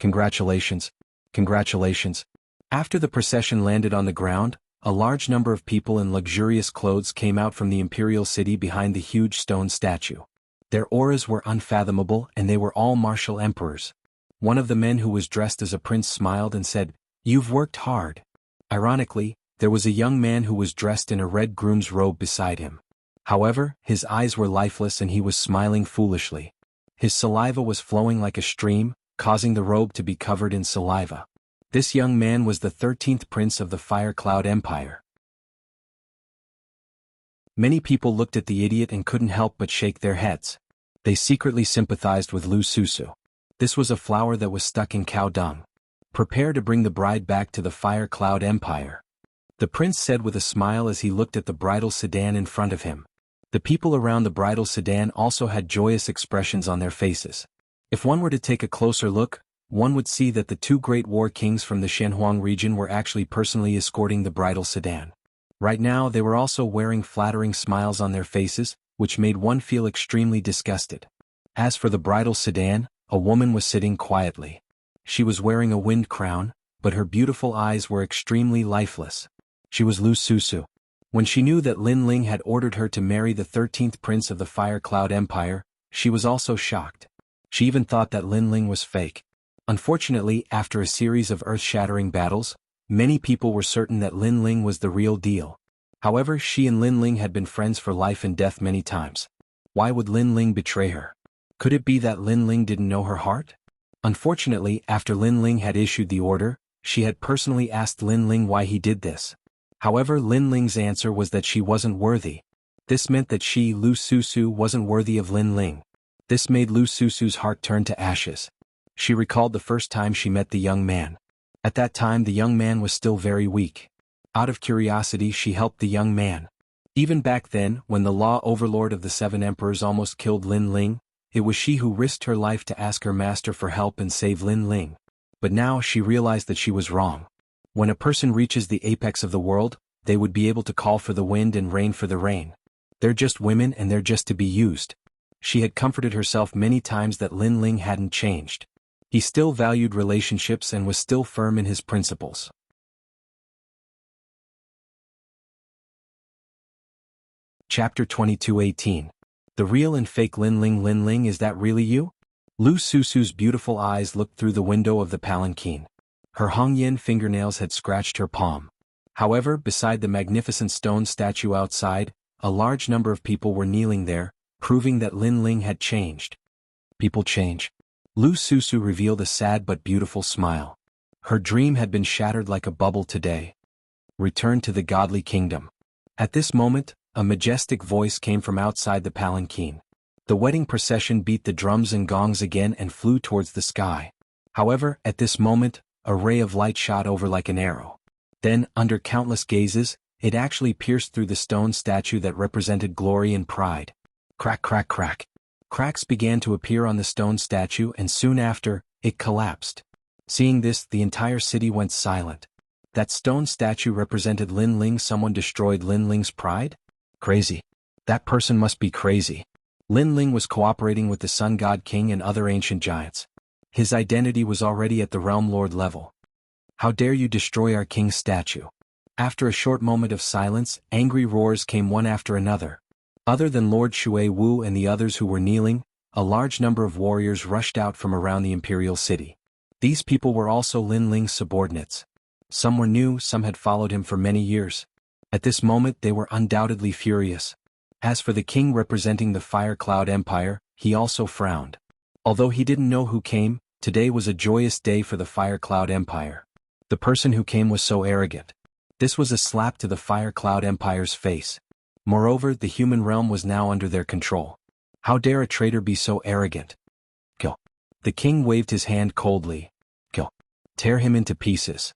Congratulations. Congratulations. After the procession landed on the ground, a large number of people in luxurious clothes came out from the imperial city behind the huge stone statue. Their auras were unfathomable and they were all martial emperors. One of the men who was dressed as a prince smiled and said, "You've worked hard." Ironically, there was a young man who was dressed in a red groom's robe beside him. However, his eyes were lifeless and he was smiling foolishly. His saliva was flowing like a stream, causing the robe to be covered in saliva. This young man was the 13th prince of the Fire Cloud Empire. Many people looked at the idiot and couldn't help but shake their heads. They secretly sympathized with Lu Susu. This was a flower that was stuck in cow dung. Prepare to bring the bride back to the Fire Cloud Empire. The prince said with a smile as he looked at the bridal sedan in front of him. The people around the bridal sedan also had joyous expressions on their faces. If one were to take a closer look, one would see that the two great war kings from the Shenhuang region were actually personally escorting the bridal sedan. Right now they were also wearing flattering smiles on their faces, which made one feel extremely disgusted. As for the bridal sedan, a woman was sitting quietly. She was wearing a wind crown, but her beautiful eyes were extremely lifeless. She was Lu Susu. When she knew that Lin Ling had ordered her to marry the 13th prince of the Fire Cloud Empire, she was also shocked. She even thought that Lin Ling was fake. Unfortunately, after a series of earth-shattering battles, many people were certain that Lin Ling was the real deal. However, she and Lin Ling had been friends for life and death many times. Why would Lin Ling betray her? Could it be that Lin Ling didn't know her heart? Unfortunately, after Lin Ling had issued the order, she had personally asked Lin Ling why he did this. However, Lin Ling's answer was that she wasn't worthy. This meant that she, Lu Susu, wasn't worthy of Lin Ling. This made Lu Susu's heart turn to ashes. She recalled the first time she met the young man. At that time the young man was still very weak. Out of curiosity she helped the young man. Even back then, when the law overlord of the 7 emperors almost killed Lin Ling, it was she who risked her life to ask her master for help and save Lin Ling. But now she realized that she was wrong. When a person reaches the apex of the world, they would be able to call for the wind and rain for the rain. They're just women and they're just to be used. She had comforted herself many times that Lin Ling hadn't changed. He still valued relationships and was still firm in his principles. Chapter 22:18. The real and fake Lin Ling, is that really you? Lu Susu's beautiful eyes looked through the window of the palanquin. Her Hongyan fingernails had scratched her palm. However, beside the magnificent stone statue outside, a large number of people were kneeling there, proving that Lin Ling had changed. People change. Lu Susu revealed a sad but beautiful smile. Her dream had been shattered like a bubble today. Return to the godly kingdom. At this moment, a majestic voice came from outside the palanquin. The wedding procession beat the drums and gongs again and flew towards the sky. However, at this moment, a ray of light shot over like an arrow. Then, under countless gazes, it actually pierced through the stone statue that represented glory and pride. Crack, crack, crack. Cracks began to appear on the stone statue and soon after, it collapsed. Seeing this, the entire city went silent. That stone statue represented Lin Ling. Someone destroyed Lin Ling's pride? Crazy. That person must be crazy. Lin Ling was cooperating with the Sun God King and other ancient giants. His identity was already at the Realm Lord level. How dare you destroy our king's statue? After a short moment of silence, angry roars came one after another. Other than Lord Shui Wu and the others who were kneeling, a large number of warriors rushed out from around the imperial city. These people were also Lin Ling's subordinates. Some were new, some had followed him for many years. At this moment they were undoubtedly furious. As for the king representing the Fire Cloud Empire, he also frowned. Although he didn't know who came, today was a joyous day for the Fire Cloud Empire. The person who came was so arrogant. This was a slap to the Fire Cloud Empire's face. Moreover, the human realm was now under their control. How dare a traitor be so arrogant? Kill. The king waved his hand coldly. Kill. Tear him into pieces.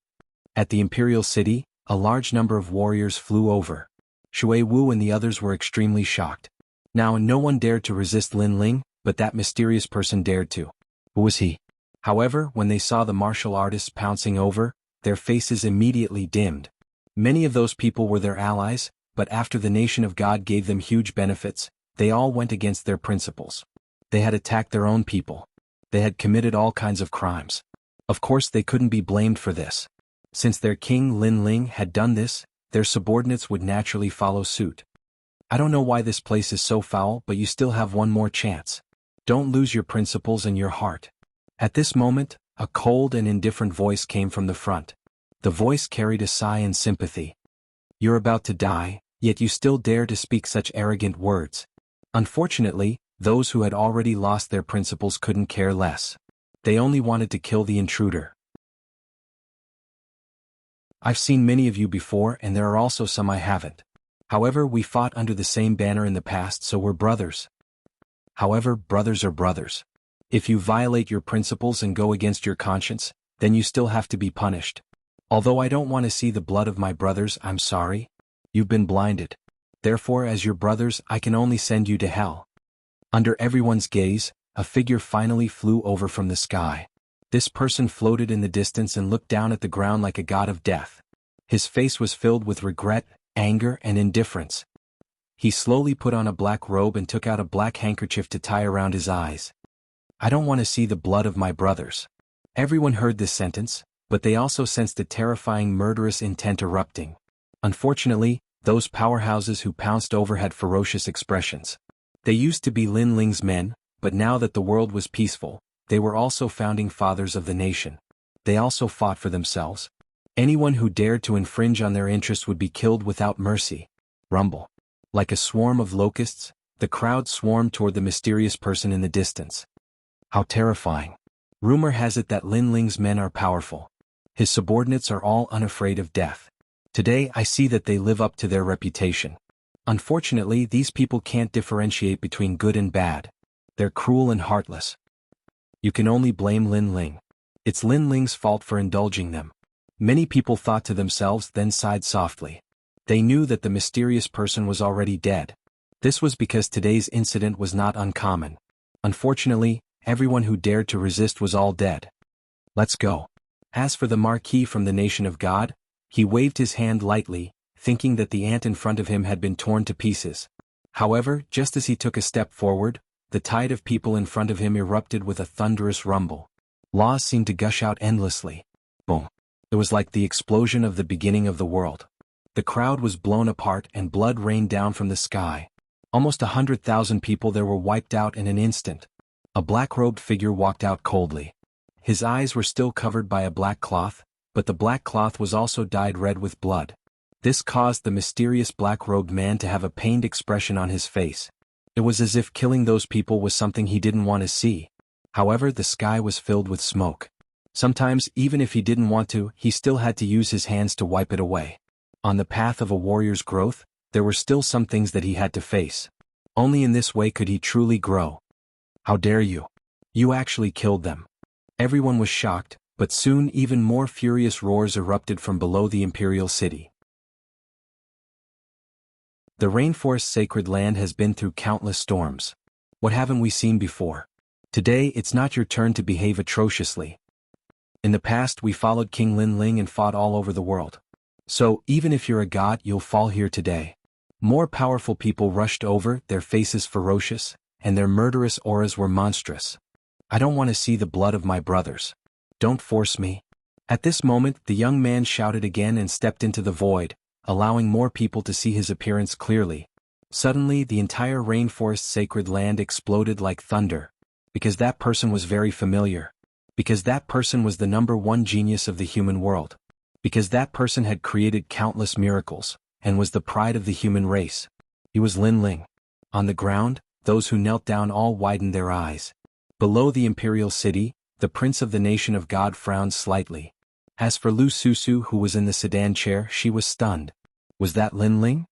At the imperial city, a large number of warriors flew over. Shui Wu and the others were extremely shocked. Now no one dared to resist Lin Ling, but that mysterious person dared to. Who was he? However, when they saw the martial artists pouncing over, their faces immediately dimmed. Many of those people were their allies, but after the nation of God gave them huge benefits, they all went against their principles. They had attacked their own people. They had committed all kinds of crimes. Of course they couldn't be blamed for this. Since their king Lin Ling had done this, their subordinates would naturally follow suit. I don't know why this place is so foul, but you still have one more chance. Don't lose your principles and your heart. At this moment, a cold and indifferent voice came from the front. The voice carried a sigh and sympathy. You're about to die, yet you still dare to speak such arrogant words. Unfortunately, those who had already lost their principles couldn't care less. They only wanted to kill the intruder. I've seen many of you before and there are also some I haven't. However, we fought under the same banner in the past, so we're brothers. However, brothers are brothers. If you violate your principles and go against your conscience, then you still have to be punished. Although I don't want to see the blood of my brothers, I'm sorry. You've been blinded. Therefore, as your brothers, I can only send you to hell." Under everyone's gaze, a figure finally flew over from the sky. This person floated in the distance and looked down at the ground like a god of death. His face was filled with regret, anger, and indifference. He slowly put on a black robe and took out a black handkerchief to tie around his eyes. "I don't want to see the blood of my brothers." Everyone heard this sentence, but they also sensed a terrifying murderous intent erupting. Unfortunately, those powerhouses who pounced over had ferocious expressions. They used to be Lin Ling's men, but now that the world was peaceful, they were also founding fathers of the nation. They also fought for themselves. Anyone who dared to infringe on their interests would be killed without mercy. Rumble. Like a swarm of locusts, the crowd swarmed toward the mysterious person in the distance. How terrifying. Rumor has it that Lin Ling's men are powerful. His subordinates are all unafraid of death. Today I see that they live up to their reputation. Unfortunately, these people can't differentiate between good and bad. They're cruel and heartless. You can only blame Lin Ling. It's Lin Ling's fault for indulging them. Many people thought to themselves, then sighed softly. They knew that the mysterious person was already dead. This was because today's incident was not uncommon. Unfortunately, everyone who dared to resist was all dead. Let's go. As for the Marquis from the nation of God, he waved his hand lightly, thinking that the ant in front of him had been torn to pieces. However, just as he took a step forward, the tide of people in front of him erupted with a thunderous rumble. Laws seemed to gush out endlessly. Boom. It was like the explosion of the beginning of the world. The crowd was blown apart and blood rained down from the sky. Almost 100,000 people there were wiped out in an instant. A black-robed figure walked out coldly. His eyes were still covered by a black cloth, but the black cloth was also dyed red with blood. This caused the mysterious black-robed man to have a pained expression on his face. It was as if killing those people was something he didn't want to see. However, the sky was filled with smoke. Sometimes, even if he didn't want to, he still had to use his hands to wipe it away. On the path of a warrior's growth, there were still some things that he had to face. Only in this way could he truly grow. How dare you? You actually killed them. Everyone was shocked, but soon even more furious roars erupted from below the imperial city. The rainforest's sacred land has been through countless storms. What haven't we seen before? Today it's not your turn to behave atrociously. In the past we followed King Lin Ling and fought all over the world. So, even if you're a god, you'll fall here today. More powerful people rushed over, their faces ferocious, and their murderous auras were monstrous. I don't want to see the blood of my brothers. Don't force me. At this moment, the young man shouted again and stepped into the void, allowing more people to see his appearance clearly. Suddenly, the entire rainforest's sacred land exploded like thunder. Because that person was very familiar. Because that person was the #1 genius of the human world. Because that person had created countless miracles, and was the pride of the human race. He was Lin Ling. On the ground, those who knelt down all widened their eyes. Below the imperial city, the prince of the nation of God frowned slightly. As for Lu Susu, who was in the sedan chair, she was stunned. Was that Lin Ling?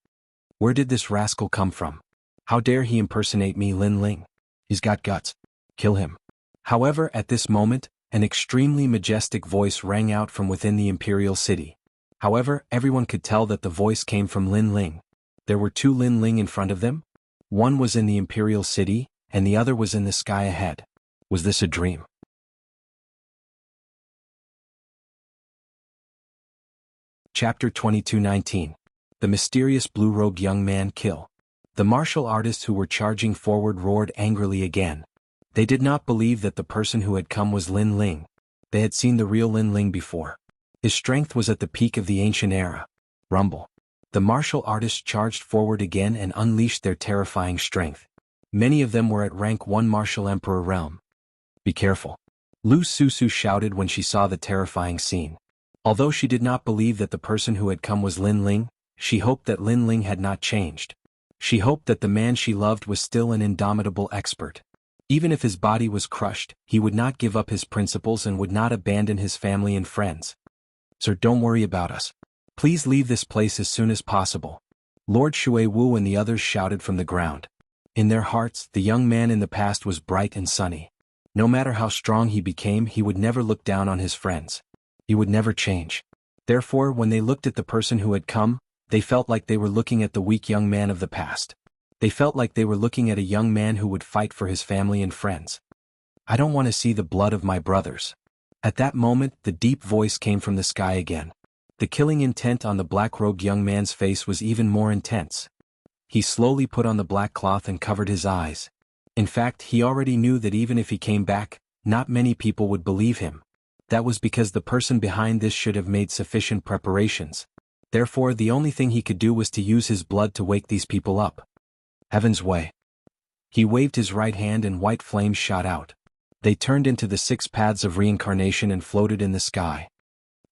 Where did this rascal come from? How dare he impersonate me, Lin Ling? He's got guts. Kill him. However, at this moment, an extremely majestic voice rang out from within the imperial city. However, everyone could tell that the voice came from Lin Ling. There were 2 Lin Ling in front of them. One was in the imperial city, and the other was in the sky ahead. Was this a dream? Chapter 22:19. The mysterious blue-robed young man kill. The martial artists who were charging forward roared angrily again. They did not believe that the person who had come was Lin Ling. They had seen the real Lin Ling before. His strength was at the peak of the ancient era. Rumble. The martial artists charged forward again and unleashed their terrifying strength. Many of them were at rank 1 martial emperor realm. Be careful. Lu Susu shouted when she saw the terrifying scene. Although she did not believe that the person who had come was Lin Ling, she hoped that Lin Ling had not changed. She hoped that the man she loved was still an indomitable expert. Even if his body was crushed, he would not give up his principles and would not abandon his family and friends. Sir, don't worry about us. Please leave this place as soon as possible. Lord Shui Wu and the others shouted from the ground. In their hearts, the young man in the past was bright and sunny. No matter how strong he became, he would never look down on his friends. He would never change. Therefore, when they looked at the person who had come, they felt like they were looking at the weak young man of the past. They felt like they were looking at a young man who would fight for his family and friends. I don't want to see the blood of my brothers. At that moment, the deep voice came from the sky again. The killing intent on the black-robed young man's face was even more intense. He slowly put on the black cloth and covered his eyes. In fact, he already knew that even if he came back, not many people would believe him. That was because the person behind this should have made sufficient preparations. Therefore, the only thing he could do was to use his blood to wake these people up. Heaven's way. He waved his right hand and white flames shot out. They turned into the 6 paths of reincarnation and floated in the sky.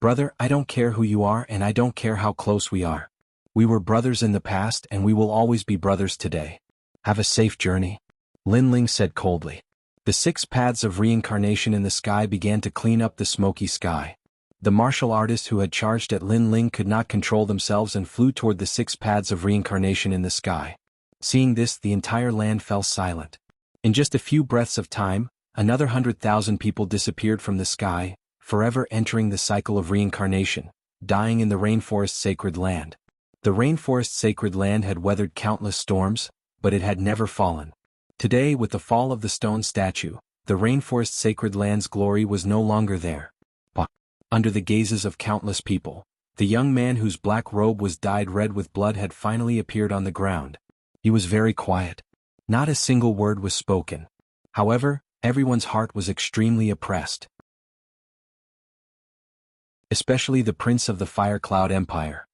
Brother, I don't care who you are and I don't care how close we are. We were brothers in the past and we will always be brothers today. Have a safe journey. Lin Ling said coldly. The 6 paths of reincarnation in the sky began to clean up the smoky sky. The martial artists who had charged at Lin Ling could not control themselves and flew toward the 6 paths of reincarnation in the sky. Seeing this, the entire land fell silent. In just a few breaths of time, another 100,000 people disappeared from the sky, forever entering the cycle of reincarnation, dying in the rainforest sacred land. The rainforest sacred land had weathered countless storms, but it had never fallen. Today, with the fall of the stone statue, the rainforest sacred land's glory was no longer there. Under the gazes of countless people, the young man whose black robe was dyed red with blood had finally appeared on the ground. He was very quiet. Not a single word was spoken. However, everyone's heart was extremely oppressed. Especially the prince of the Fire Cloud Empire.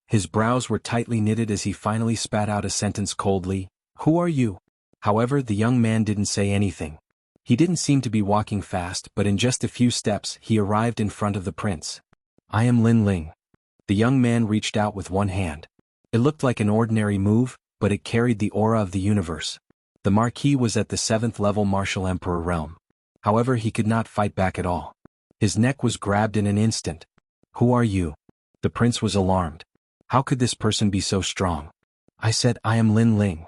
His brows were tightly knitted as he finally spat out a sentence coldly, "Who are you?" However, the young man didn't say anything. He didn't seem to be walking fast, but in just a few steps he arrived in front of the prince. "I am Lin Ling." The young man reached out with one hand. It looked like an ordinary move, but it carried the aura of the universe. The Marquis was at the 7th level Martial Emperor realm. However, he could not fight back at all. His neck was grabbed in an instant. "Who are you?" The prince was alarmed. How could this person be so strong? "I said I am Lin Ling."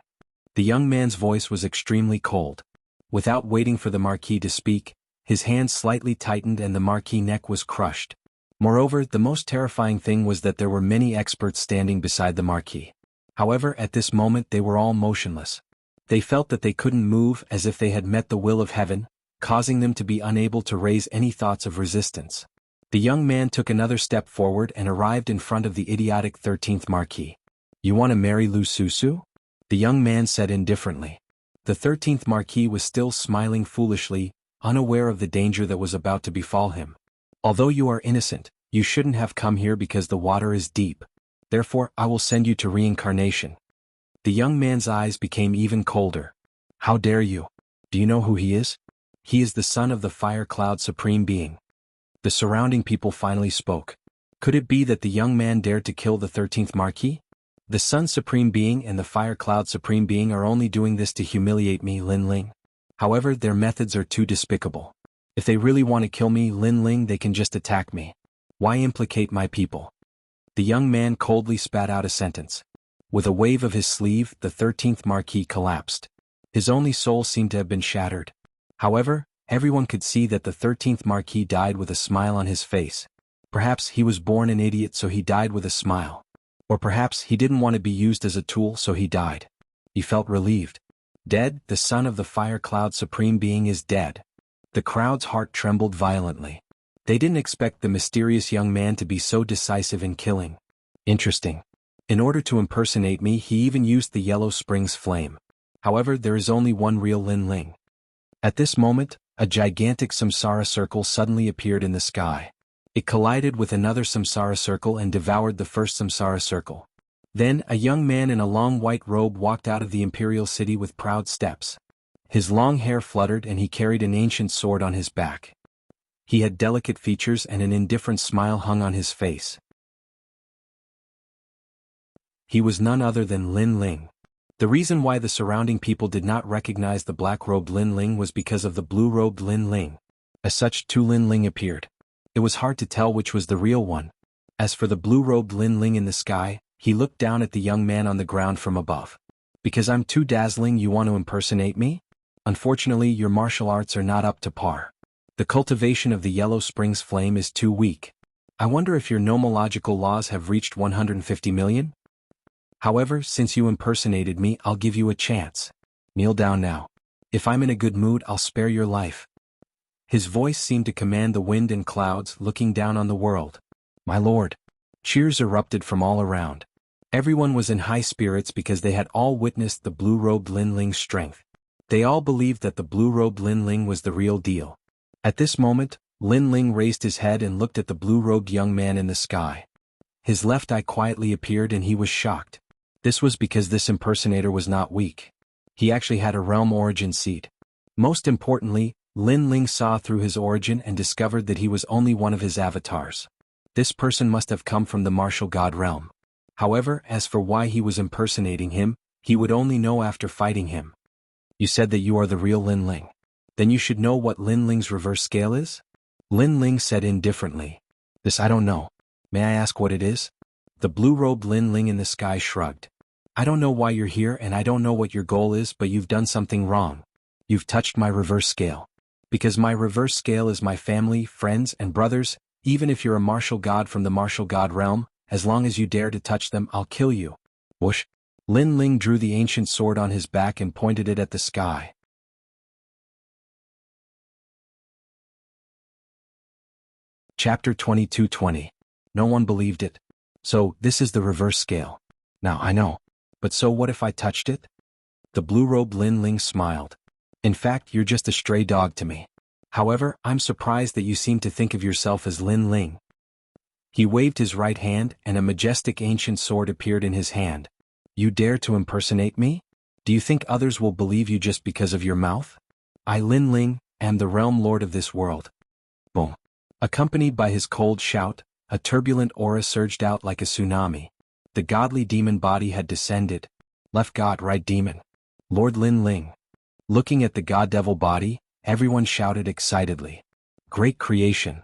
The young man's voice was extremely cold. Without waiting for the Marquis to speak, his hand slightly tightened and the Marquis' neck was crushed. Moreover, the most terrifying thing was that there were many experts standing beside the Marquis. However, at this moment they were all motionless. They felt that they couldn't move, as if they had met the will of heaven, causing them to be unable to raise any thoughts of resistance. The young man took another step forward and arrived in front of the idiotic 13th Marquis. "You want to marry Lu Susu?" The young man said indifferently. The 13th Marquis was still smiling foolishly, unaware of the danger that was about to befall him. "Although you are innocent, you shouldn't have come here because the water is deep. Therefore, I will send you to reincarnation." The young man's eyes became even colder. "How dare you? Do you know who he is?" "He is the son of the Fire Cloud Supreme Being." The surrounding people finally spoke. Could it be that the young man dared to kill the 13th Marquis? "The Sun Supreme Being and the Fire Cloud Supreme Being are only doing this to humiliate me, Lin Ling. However, their methods are too despicable. If they really want to kill me, Lin Ling, they can just attack me. Why implicate my people?" The young man coldly spat out a sentence. With a wave of his sleeve, the 13th Marquis collapsed. His only soul seemed to have been shattered. However, everyone could see that the 13th Marquis died with a smile on his face. Perhaps he was born an idiot, so he died with a smile. Or perhaps he didn't want to be used as a tool, so he died. He felt relieved. Dead, the son of the Fire Cloud Supreme Being is dead. The crowd's heart trembled violently. They didn't expect the mysterious young man to be so decisive in killing. Interesting. In order to impersonate me, he even used the Yellow Springs flame. However, there is only one real Lin Ling. At this moment, a gigantic samsara circle suddenly appeared in the sky. It collided with another samsara circle and devoured the first samsara circle. Then, a young man in a long white robe walked out of the imperial city with proud steps. His long hair fluttered and he carried an ancient sword on his back. He had delicate features and an indifferent smile hung on his face. He was none other than Lin Ling. The reason why the surrounding people did not recognize the black-robed Lin Ling was because of the blue-robed Lin Ling. As such, two Lin Ling appeared. It was hard to tell which was the real one. As for the blue-robed Lin Ling in the sky, he looked down at the young man on the ground from above. "Because I'm too dazzling, you want to impersonate me?" Unfortunately, your martial arts are not up to par. The cultivation of the Yellow Springs flame is too weak. I wonder if your nomological laws have reached 150 million? However, since you impersonated me, I'll give you a chance. Kneel down now. If I'm in a good mood, I'll spare your life. His voice seemed to command the wind and clouds, looking down on the world. My lord. Cheers erupted from all around. Everyone was in high spirits because they had all witnessed the blue-robed Lin Ling's strength. They all believed that the blue-robed Lin Ling was the real deal. At this moment, Lin Ling raised his head and looked at the blue-robed young man in the sky. His left eye quietly appeared and he was shocked. This was because this impersonator was not weak. He actually had a realm origin seed. Most importantly, Lin Ling saw through his origin and discovered that he was only one of his avatars. This person must have come from the martial god realm. However, as for why he was impersonating him, he would only know after fighting him. You said that you are the real Lin Ling. Then you should know what Lin Ling's reverse scale is? Lin Ling said indifferently. This I don't know. May I ask what it is? The blue-robed Lin Ling in the sky shrugged. I don't know why you're here and I don't know what your goal is, but you've done something wrong. You've touched my reverse scale. Because my reverse scale is my family, friends, and brothers. Even if you're a martial god from the martial god realm, as long as you dare to touch them, I'll kill you. Whoosh. Lin Ling drew the ancient sword on his back and pointed it at the sky. Chapter 22:20. No one believed it. So, this is the reverse scale. Now I know. But so what if I touched it? The blue-robed Lin Ling smiled. In fact, you're just a stray dog to me. However, I'm surprised that you seem to think of yourself as Lin Ling. He waved his right hand and a majestic ancient sword appeared in his hand. You dare to impersonate me? Do you think others will believe you just because of your mouth? I, Lin Ling, am the realm lord of this world. Boom. Accompanied by his cold shout, a turbulent aura surged out like a tsunami. The godly demon body had descended. Left god, right demon. Lord Lin Ling. Looking at the god-devil body, everyone shouted excitedly. Great creation.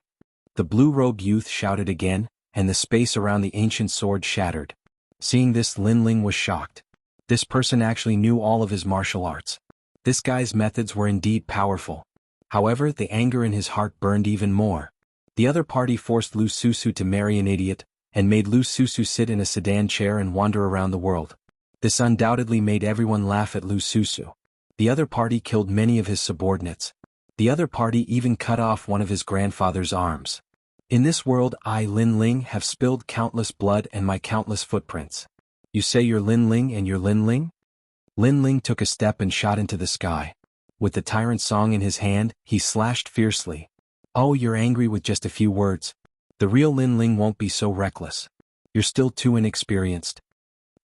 The blue-robed youth shouted again, and the space around the ancient sword shattered. Seeing this, Lin Ling was shocked. This person actually knew all of his martial arts. This guy's methods were indeed powerful. However, the anger in his heart burned even more. The other party forced Lu Susu to marry an idiot, and made Lu Susu sit in a sedan chair and wander around the world. This undoubtedly made everyone laugh at Lu Susu. The other party killed many of his subordinates. The other party even cut off one of his grandfather's arms. In this world, I, Lin Ling, have spilled countless blood and my countless footprints. You say you're Lin Ling and you're Lin Ling? Lin Ling took a step and shot into the sky. With the tyrant song in his hand, he slashed fiercely. Oh, you're angry with just a few words. The real Lin Ling won't be so reckless. You're still too inexperienced.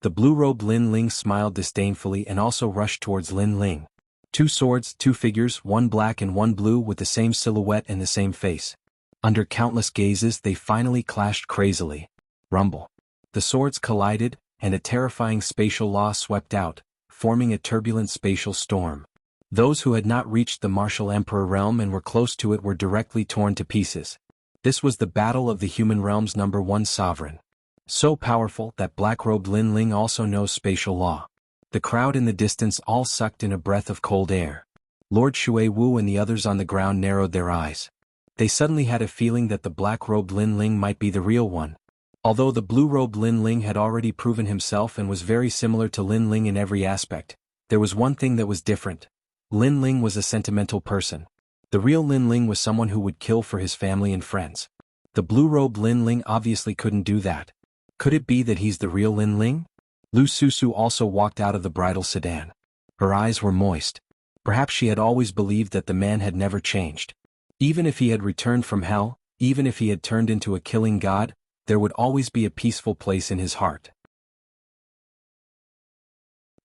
The blue-robed Lin Ling smiled disdainfully and also rushed towards Lin Ling. Two swords, two figures, one black and one blue with the same silhouette and the same face. Under countless gazes, they finally clashed crazily. Rumble. The swords collided, and a terrifying spatial law swept out, forming a turbulent spatial storm. Those who had not reached the martial emperor realm and were close to it were directly torn to pieces. This was the battle of the human realm's #1 sovereign. So powerful that black-robed Lin Ling also knows spatial law. The crowd in the distance all sucked in a breath of cold air. Lord Shui Wu and the others on the ground narrowed their eyes. They suddenly had a feeling that the black-robed Lin Ling might be the real one. Although the blue-robed Lin Ling had already proven himself and was very similar to Lin Ling in every aspect, there was one thing that was different. Lin Ling was a sentimental person. The real Lin Ling was someone who would kill for his family and friends. The blue-robed Lin Ling obviously couldn't do that. Could it be that he's the real Lin Ling? Lu Susu also walked out of the bridal sedan. Her eyes were moist. Perhaps she had always believed that the man had never changed. Even if he had returned from hell, even if he had turned into a killing god, there would always be a peaceful place in his heart.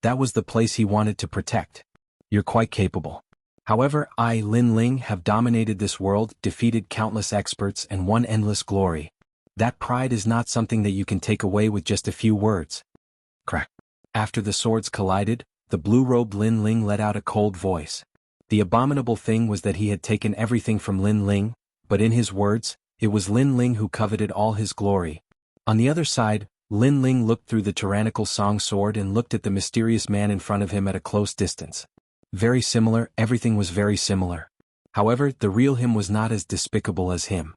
That was the place he wanted to protect. You're quite capable. However, I, Lin Ling, have dominated this world, defeated countless experts, and won endless glory. That pride is not something that you can take away with just a few words. Crack. After the swords collided, the blue-robed Lin Ling let out a cold voice. The abominable thing was that he had taken everything from Lin Ling, but in his words, it was Lin Ling who coveted all his glory. On the other side, Lin Ling looked through the tyrannical song sword and looked at the mysterious man in front of him at a close distance. Very similar, everything was very similar. However, the real him was not as despicable as him.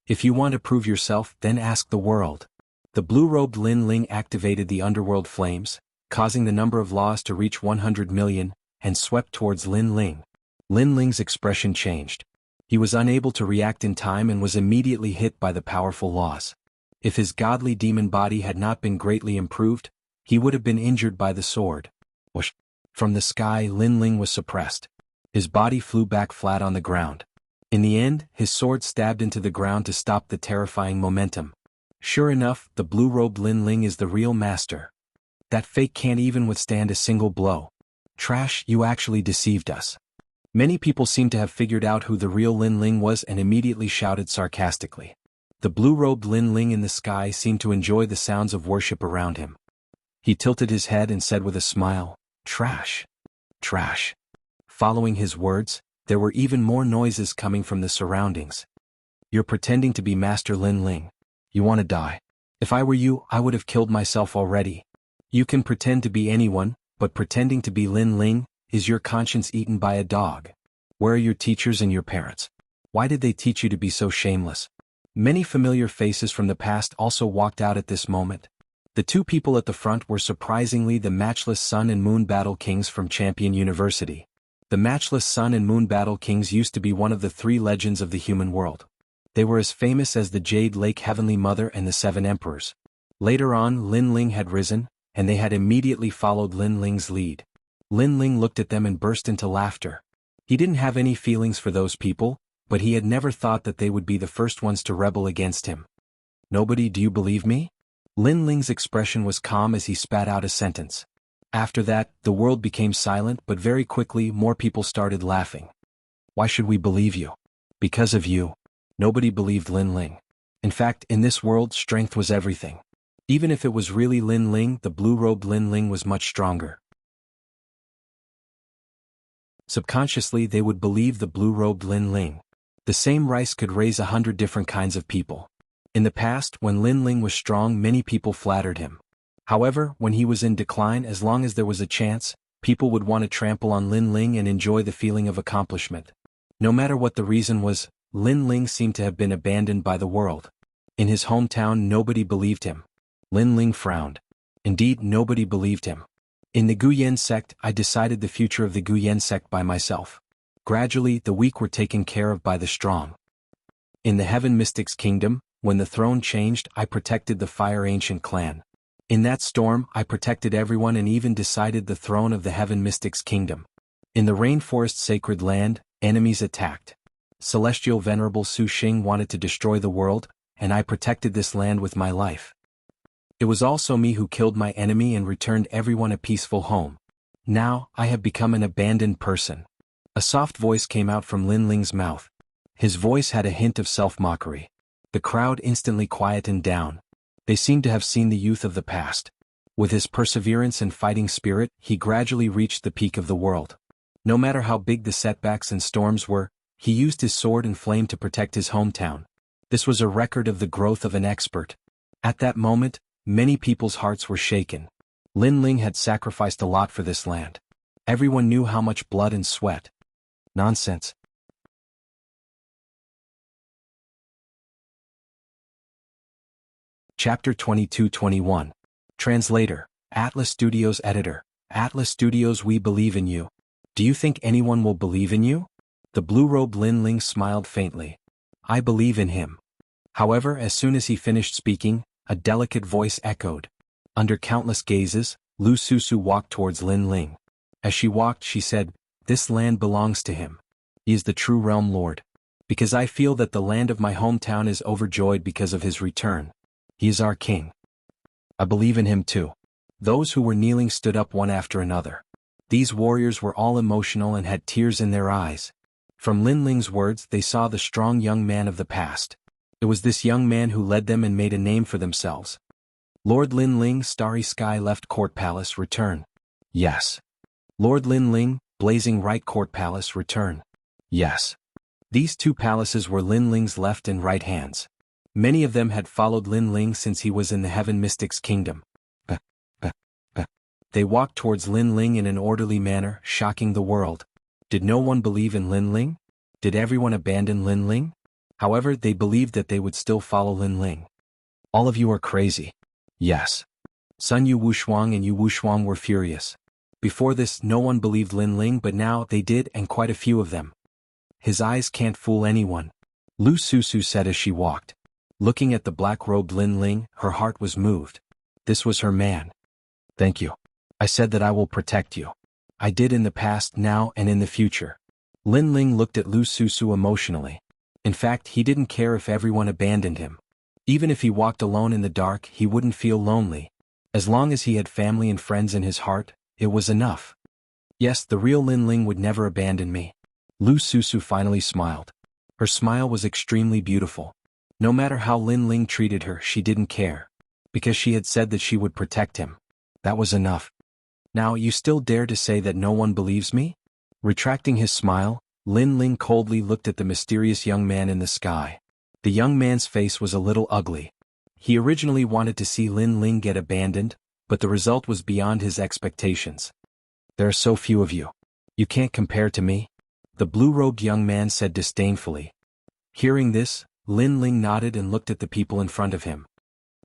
If you want to prove yourself, then ask the world. The blue-robed Lin Ling activated the underworld flames, causing the number of laws to reach 100 million, and swept towards Lin Ling. Lin Ling's expression changed. He was unable to react in time and was immediately hit by the powerful laws. If his godly demon body had not been greatly improved, he would have been injured by the sword. Whoosh! From the sky, Lin Ling was suppressed. His body flew back flat on the ground. In the end, his sword stabbed into the ground to stop the terrifying momentum. Sure enough, the blue-robed Lin Ling is the real master. That fake can't even withstand a single blow. Trash, you actually deceived us. Many people seem to have figured out who the real Lin Ling was and immediately shouted sarcastically. The blue-robed Lin Ling in the sky seemed to enjoy the sounds of worship around him. He tilted his head and said with a smile, "Trash. Trash." Following his words, there were even more noises coming from the surroundings. "You're pretending to be Master Lin Ling. You want to die. If I were you, I would have killed myself already. You can pretend to be anyone, but pretending to be Lin Ling, is your conscience eaten by a dog? Where are your teachers and your parents? Why did they teach you to be so shameless?" Many familiar faces from the past also walked out at this moment. The two people at the front were surprisingly the matchless Sun and Moon Battle Kings from Champion University. The matchless Sun and Moon Battle Kings used to be one of the three legends of the human world. They were as famous as the Jade Lake Heavenly Mother and the Seven Emperors. Later on, Lin Ling had risen, and they had immediately followed Lin Ling's lead. Lin Ling looked at them and burst into laughter. He didn't have any feelings for those people, but he had never thought that they would be the first ones to rebel against him. "Nobody, do you believe me?" Lin Ling's expression was calm as he spat out a sentence. After that, the world became silent, but very quickly more people started laughing. "Why should we believe you?" "Because of you." Nobody believed Lin Ling. In fact, in this world, strength was everything. Even if it was really Lin Ling, the blue-robed Lin Ling was much stronger. Subconsciously, they would believe the blue-robed Lin Ling. The same rice could raise 100 different kinds of people. In the past, when Lin Ling was strong, many people flattered him. However, when he was in decline, as long as there was a chance, people would want to trample on Lin Ling and enjoy the feeling of accomplishment. No matter what the reason was, Lin Ling seemed to have been abandoned by the world. In his hometown, nobody believed him. Lin Ling frowned. Indeed, nobody believed him. In the Guyan sect, I decided the future of the Guyan sect by myself. Gradually, the weak were taken care of by the strong. In the Heaven Mystics Kingdom, when the throne changed, I protected the Fire Ancient clan. In that storm, I protected everyone and even decided the throne of the Heaven Mystics Kingdom. In the Rainforest Sacred Land, enemies attacked. Celestial Venerable Su Xing wanted to destroy the world, and I protected this land with my life. It was also me who killed my enemy and returned everyone a peaceful home. Now, I have become an abandoned person. A soft voice came out from Lin Ling's mouth. His voice had a hint of self-mockery. The crowd instantly quietened down. They seemed to have seen the youth of the past. With his perseverance and fighting spirit, he gradually reached the peak of the world. No matter how big the setbacks and storms were, he used his sword and flame to protect his hometown. This was a record of the growth of an expert. At that moment, many people's hearts were shaken. Lin Ling had sacrificed a lot for this land. Everyone knew how much blood and sweat. Nonsense. Chapter 22-21. Translator. Atlas Studios Editor. Atlas Studios, we believe in you. Do you think anyone will believe in you? The blue-robed Lin Ling smiled faintly. I believe in him. However, as soon as he finished speaking, a delicate voice echoed. Under countless gazes, Lu Susu walked towards Lin Ling. As she walked, she said, "This land belongs to him. He is the true realm lord. Because I feel that the land of my hometown is overjoyed because of his return. He is our king. I believe in him too." Those who were kneeling stood up one after another. These warriors were all emotional and had tears in their eyes. From Lin Ling's words, they saw the strong young man of the past. It was this young man who led them and made a name for themselves. Lord Lin Ling, Starry Sky Left Court Palace, return. Yes. Lord Lin Ling, Blazing Right Court Palace, return. Yes. These two palaces were Lin Ling's left and right hands. Many of them had followed Lin Ling since he was in the Heaven Mystics Kingdom. They walked towards Lin Ling in an orderly manner, shocking the world. Did no one believe in Lin Ling? Did everyone abandon Lin Ling? However, they believed that they would still follow Lin Ling. All of you are crazy. Yes. Sun Yu Wushuang and Yu Wushuang were furious. Before this, no one believed Lin Ling, but now they did, and quite a few of them. His eyes can't fool anyone, Lu Susu said as she walked. Looking at the black-robed Lin Ling, her heart was moved. This was her man. Thank you. I said that I will protect you. I did in the past, now, and in the future. Lin Ling looked at Lu Susu emotionally. In fact, he didn't care if everyone abandoned him. Even if he walked alone in the dark, he wouldn't feel lonely. As long as he had family and friends in his heart, it was enough. Yes, the real Lin Ling would never abandon me. Lu Susu finally smiled. Her smile was extremely beautiful. No matter how Lin Ling treated her, she didn't care. Because she had said that she would protect him. That was enough. Now you still dare to say that no one believes me? Retracting his smile, Lin Ling coldly looked at the mysterious young man in the sky. The young man's face was a little ugly. He originally wanted to see Lin Ling get abandoned, but the result was beyond his expectations. There are so few of you. You can't compare to me, the blue-robed young man said disdainfully. Hearing this, Lin Ling nodded and looked at the people in front of him.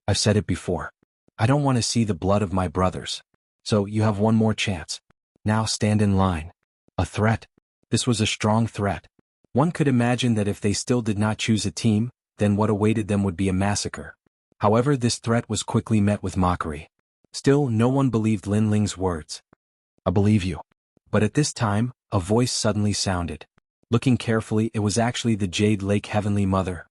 I've said it before. I don't want to see the blood of my brothers. So you have one more chance. Now stand in line. A threat? This was a strong threat. One could imagine that if they still did not choose a team, then what awaited them would be a massacre. However, this threat was quickly met with mockery. Still, no one believed Lin Ling's words. I believe you. But at this time, a voice suddenly sounded. Looking carefully, it was actually the Jade Lake Heavenly Mother.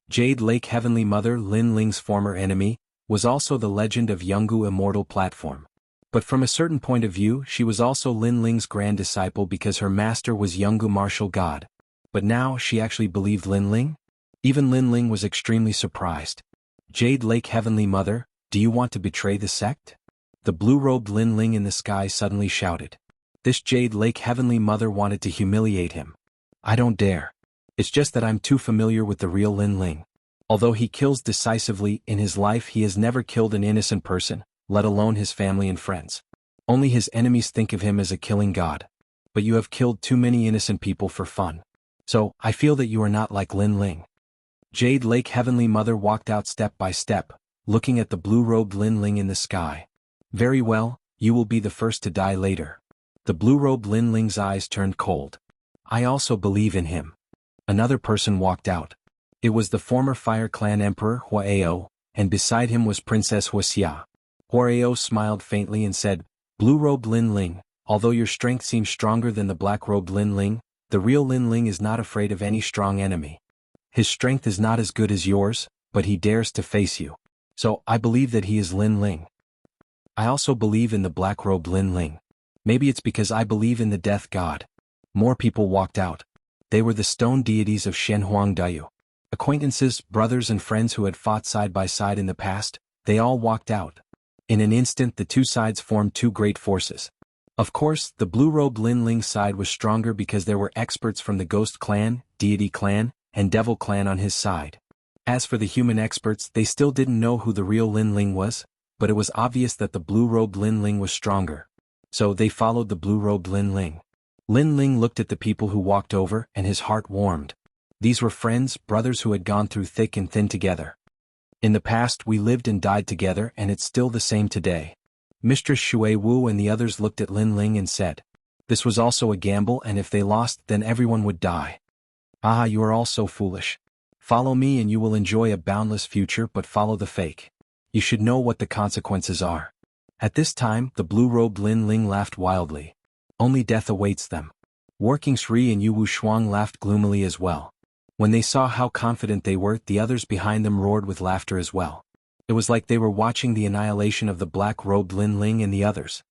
Jade Lake Heavenly Mother, Lin Ling's former enemy, was also the legend of Jianghu Immortal platform. But from a certain point of view, she was also Lin Ling's grand disciple because her master was Jianghu Martial God. But now she actually believed Lin Ling? Even Lin Ling was extremely surprised. Jade Lake Heavenly Mother, do you want to betray the sect? The blue-robed Lin Ling in the sky suddenly shouted. This Jade Lake Heavenly Mother wanted to humiliate him. I don't dare. It's just that I'm too familiar with the real Lin Ling. Although he kills decisively, in his life he has never killed an innocent person, let alone his family and friends. Only his enemies think of him as a killing god. But you have killed too many innocent people for fun. So, I feel that you are not like Lin Ling. Jade Lake Heavenly Mother walked out step by step, looking at the blue-robed Lin Ling in the sky. Very well, you will be the first to die later. The blue-robed Lin Ling's eyes turned cold. I also believe in him. Another person walked out. It was the former Fire Clan Emperor Huaio, and beside him was Princess Wuxia. Huaio smiled faintly and said, Blue-robed Lin Ling, although your strength seems stronger than the black-robed Lin Ling, the real Lin Ling is not afraid of any strong enemy. His strength is not as good as yours, but he dares to face you. So, I believe that he is Lin Ling. I also believe in the black-robed Lin Ling. Maybe it's because I believe in the death god. More people walked out. They were the stone deities of Shenhuang Dayu. Acquaintances, brothers and friends who had fought side by side in the past, they all walked out. In an instant the two sides formed two great forces. Of course, the blue-robed Lin Ling side was stronger because there were experts from the Ghost Clan, Deity Clan, and Devil Clan on his side. As for the human experts, they still didn't know who the real Lin Ling was, but it was obvious that the blue-robed Lin Ling was stronger. So they followed the blue-robed Lin Ling. Lin Ling looked at the people who walked over, and his heart warmed. These were friends, brothers who had gone through thick and thin together. In the past we lived and died together, and it's still the same today. Mistress Shui Wu and the others looked at Lin Ling and said, this was also a gamble, and if they lost, then everyone would die. Ah, you are all so foolish. Follow me and you will enjoy a boundless future, but follow the fake. You should know what the consequences are. At this time, the blue-robed Lin Ling laughed wildly. Only death awaits them. Working Sri and Yu Wushuang laughed gloomily as well. When they saw how confident they were, the others behind them roared with laughter as well. It was like they were watching the annihilation of the black-robed Lin Ling and the others.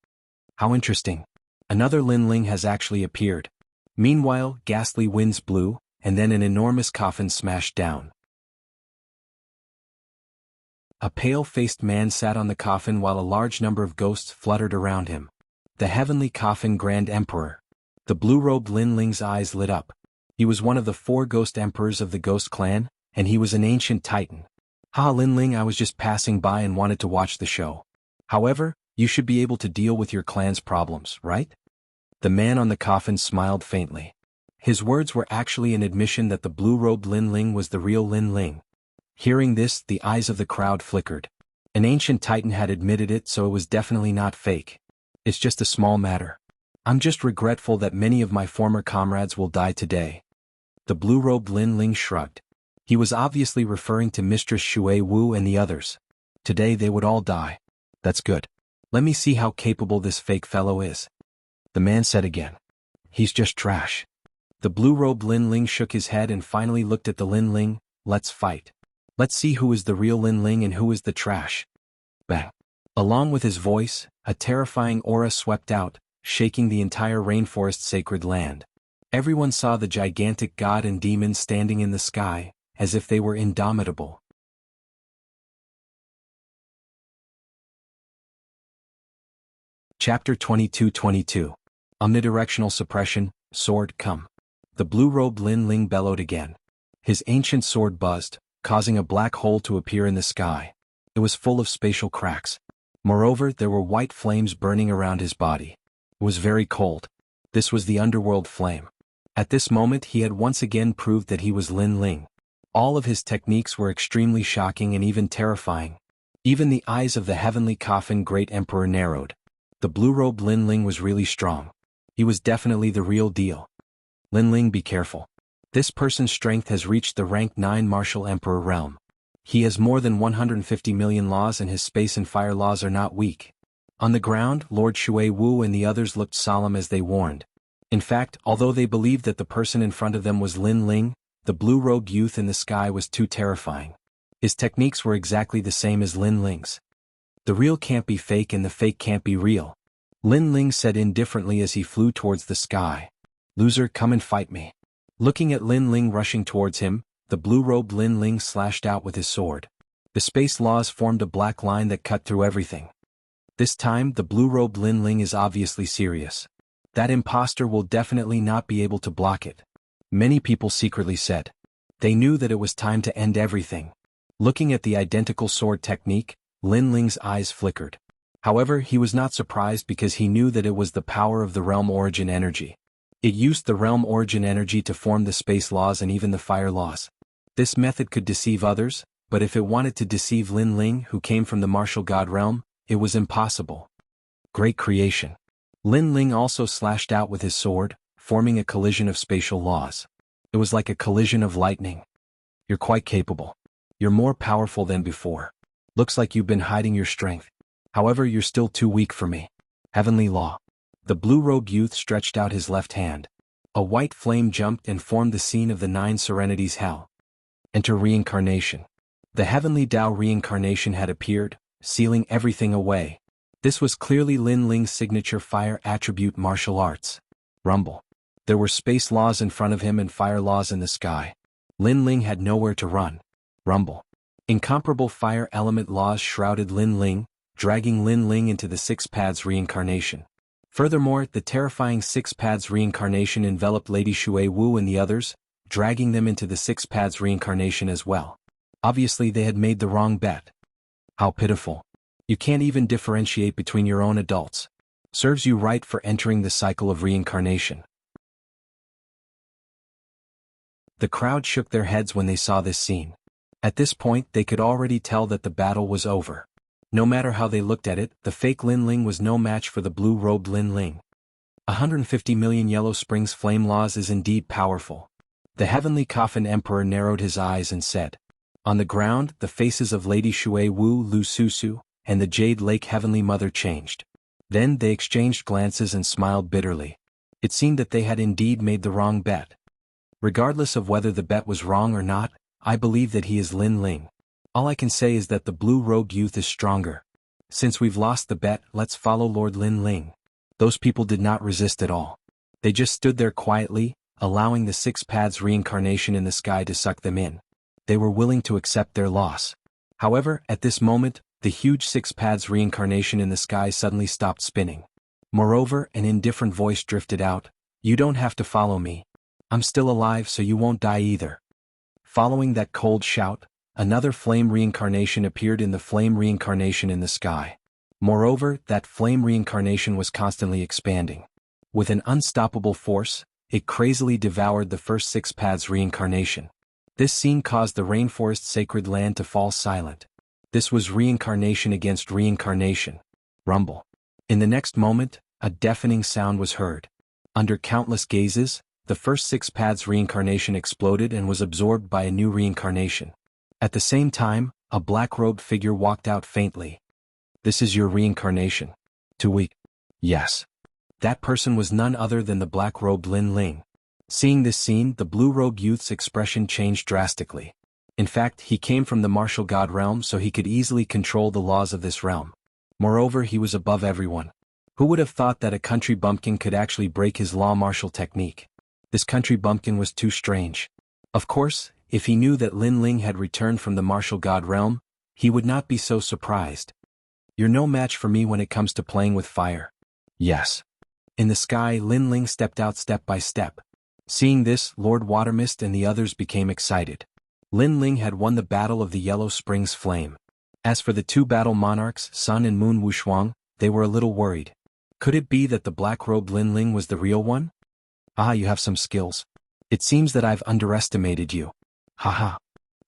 How interesting. Another Lin Ling has actually appeared. Meanwhile, ghastly winds blew, and then an enormous coffin smashed down. A pale-faced man sat on the coffin while a large number of ghosts fluttered around him. The heavenly coffin Grand Emperor. The blue-robed Lin Ling's eyes lit up. He was one of the 4 ghost emperors of the Ghost Clan, and he was an ancient titan. "Ha Lin Ling, I was just passing by and wanted to watch the show. However, you should be able to deal with your clan's problems, right?" The man on the coffin smiled faintly. His words were actually an admission that the blue-robed Lin Ling was the real Lin Ling. Hearing this, the eyes of the crowd flickered. An ancient titan had admitted it, so it was definitely not fake. "It's just a small matter. I'm just regretful that many of my former comrades will die today." The blue-robed Lin Ling shrugged. He was obviously referring to Mistress Shui Wu and the others. Today they would all die. "That's good. Let me see how capable this fake fellow is," the man said again. "He's just trash." The blue-robed Lin Ling shook his head and finally looked at the Lin Ling. "Let's fight. Let's see who is the real Lin Ling and who is the trash." Bang. Along with his voice, a terrifying aura swept out, shaking the entire rainforest sacred land. Everyone saw the gigantic god and demon standing in the sky, as if they were indomitable. Chapter 22-22. Omnidirectional Suppression, Sword, Come. The blue-robed Lin Ling bellowed again. His ancient sword buzzed, causing a black hole to appear in the sky. It was full of spatial cracks. Moreover, there were white flames burning around his body. It was very cold. This was the underworld flame. At this moment he had once again proved that he was Lin Ling. All of his techniques were extremely shocking and even terrifying. Even the eyes of the heavenly coffin great emperor narrowed. The blue-robed Lin Ling was really strong. He was definitely the real deal. "Lin Ling, be careful. This person's strength has reached the rank 9 martial emperor realm. He has more than 150 million laws and his space and fire laws are not weak." On the ground, Lord Shui Wu and the others looked solemn as they warned. In fact, although they believed that the person in front of them was Lin Ling, the blue-robed youth in the sky was too terrifying. His techniques were exactly the same as Lin Ling's. "The real can't be fake and the fake can't be real," Lin Ling said indifferently as he flew towards the sky. "Loser, come and fight me." Looking at Lin Ling rushing towards him, the blue-robed Lin Ling slashed out with his sword. The space laws formed a black line that cut through everything. This time, the blue-robed Lin Ling is obviously serious. That imposter will definitely not be able to block it. Many people secretly said. They knew that it was time to end everything. Looking at the identical sword technique, Lin Ling's eyes flickered. However, he was not surprised because he knew that it was the power of the realm origin energy. It used the realm origin energy to form the space laws and even the fire laws. This method could deceive others, but if it wanted to deceive Lin Ling, who came from the martial god realm, it was impossible. Great creation. Lin Ling also slashed out with his sword, forming a collision of spatial laws. It was like a collision of lightning. "You're quite capable. You're more powerful than before. Looks like you've been hiding your strength. However, you're still too weak for me. Heavenly law." The blue-robed youth stretched out his left hand. A white flame jumped and formed the scene of the 9 serenities hell. Enter reincarnation. The heavenly Tao reincarnation had appeared, sealing everything away. This was clearly Lin Ling's signature fire attribute martial arts. Rumble. There were space laws in front of him and fire laws in the sky. Lin Ling had nowhere to run. Rumble. Incomparable fire element laws shrouded Lin Ling, dragging Lin Ling into the 6 paths reincarnation. Furthermore, the terrifying 6 paths reincarnation enveloped Lady Shui Wu and the others, dragging them into the 6 paths reincarnation as well. Obviously they had made the wrong bet. How pitiful. You can't even differentiate between your own adults. Serves you right for entering the cycle of reincarnation. The crowd shook their heads when they saw this scene. At this point they could already tell that the battle was over. No matter how they looked at it, the fake Lin Ling was no match for the blue-robed Lin Ling. 150 million Yellow Springs flame laws is indeed powerful. The heavenly coffin emperor narrowed his eyes and said. On the ground, the faces of Lady Shui Wu, Lu Susu, and the Jade Lake Heavenly Mother changed. Then they exchanged glances and smiled bitterly. It seemed that they had indeed made the wrong bet. Regardless of whether the bet was wrong or not, I believe that he is Lin Ling. All I can say is that the blue-robed youth is stronger. Since we've lost the bet, let's follow Lord Lin Ling. Those people did not resist at all. They just stood there quietly, allowing the 6 paths reincarnation in the sky to suck them in. They were willing to accept their loss. However, at this moment, the huge 6 paths reincarnation in the sky suddenly stopped spinning. Moreover, an indifferent voice drifted out. You don't have to follow me. I'm still alive so you won't die either. Following that cold shout, another flame reincarnation appeared in the flame reincarnation in the sky. Moreover, that flame reincarnation was constantly expanding. With an unstoppable force, it crazily devoured the first 6 paths reincarnation. This scene caused the rainforest sacred land to fall silent. This was reincarnation against reincarnation. Rumble. In the next moment, a deafening sound was heard. Under countless gazes, the first 6 paths reincarnation exploded and was absorbed by a new reincarnation. At the same time, a black-robed figure walked out faintly. "This is your reincarnation." "Too weak." "Yes." That person was none other than the black-robed Lin Ling. Seeing this scene, the blue-robed youth's expression changed drastically. In fact, he came from the martial god realm, so he could easily control the laws of this realm. Moreover, he was above everyone. Who would have thought that a country bumpkin could actually break his law martial technique? This country bumpkin was too strange. Of course, if he knew that Lin Ling had returned from the martial god realm, he would not be so surprised. "You're no match for me when it comes to playing with fire." "Yes." In the sky, Lin Ling stepped out step by step. Seeing this, Lord Watermist and the others became excited. Lin Ling had won the battle of the Yellow Springs Flame. As for the 2 battle monarchs, Sun and Moon Wushuang, they were a little worried. Could it be that the black-robed Lin Ling was the real one? "Ah, you have some skills. It seems that I've underestimated you." Haha.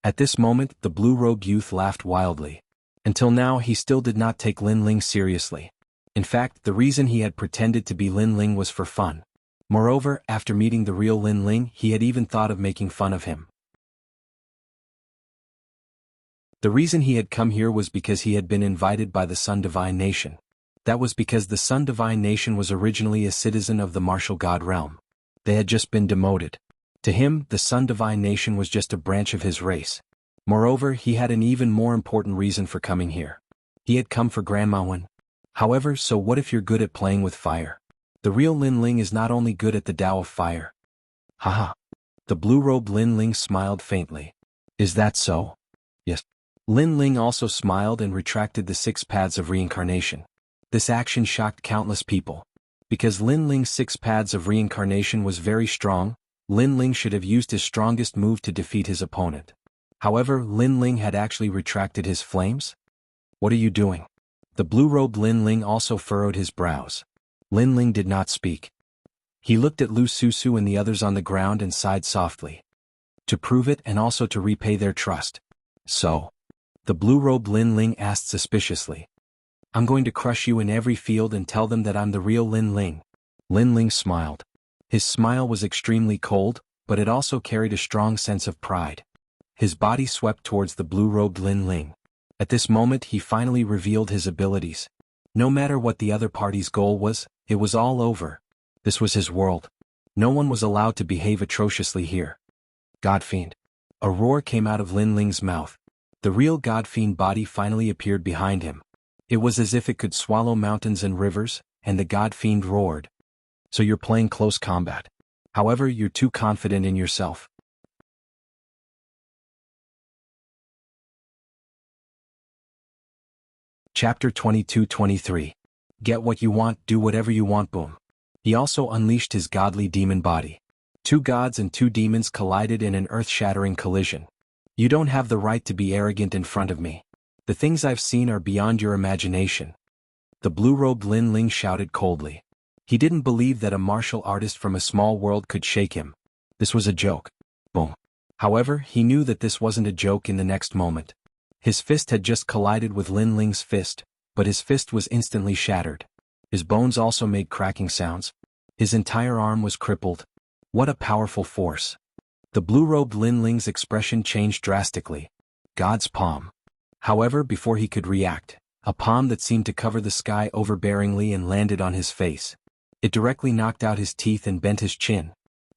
At this moment, the blue-robed youth laughed wildly. Until now, he still did not take Lin Ling seriously. In fact, the reason he had pretended to be Lin Ling was for fun. Moreover, after meeting the real Lin Ling, he had even thought of making fun of him. The reason he had come here was because he had been invited by the Sun Divine Nation. That was because the Sun Divine Nation was originally a citizen of the martial god realm. They had just been demoted. To him, the Sun Divine Nation was just a branch of his race. Moreover, he had an even more important reason for coming here. He had come for Grandma Wen. However, so what if you're good at playing with fire? The real Lin Ling is not only good at the Tao of fire. Haha. The blue-robed Lin Ling smiled faintly. "Is that so?" "Yes." Lin Ling also smiled and retracted the 6 paths of reincarnation. This action shocked countless people. Because Lin Ling's 6 paths of reincarnation was very strong, Lin Ling should have used his strongest move to defeat his opponent. However, Lin Ling had actually retracted his flames? "What are you doing?" The blue-robed Lin Ling also furrowed his brows. Lin Ling did not speak. He looked at Lu Susu and the others on the ground and sighed softly. "To prove it and also to repay their trust." "So?" The blue-robed Lin Ling asked suspiciously. "I'm going to crush you in every field and tell them that I'm the real Lin Ling." Lin Ling smiled. His smile was extremely cold, but it also carried a strong sense of pride. His body swept towards the blue-robed Lin Ling. At this moment he finally revealed his abilities. No matter what the other party's goal was, it was all over. This was his world. No one was allowed to behave atrociously here. "Godfiend." A roar came out of Lin Ling's mouth. The real Godfiend body finally appeared behind him. It was as if it could swallow mountains and rivers, and the Godfiend roared. "So you're playing close combat. However, you're too confident in yourself." Chapter 22-23. Get what you want, do whatever you want. Boom. He also unleashed his godly demon body. 2 gods and 2 demons collided in an earth-shattering collision. "You don't have the right to be arrogant in front of me. The things I've seen are beyond your imagination." The blue-robed Lin Ling shouted coldly. He didn't believe that a martial artist from a small world could shake him. This was a joke. Boom. However, he knew that this wasn't a joke in the next moment. His fist had just collided with Lin Ling's fist, but his fist was instantly shattered. His bones also made cracking sounds. His entire arm was crippled. What a powerful force. The blue-robed Lin Ling's expression changed drastically. God's palm. However, before he could react, a palm that seemed to cover the sky overbearingly and landed on his face. It directly knocked out his teeth and bent his chin.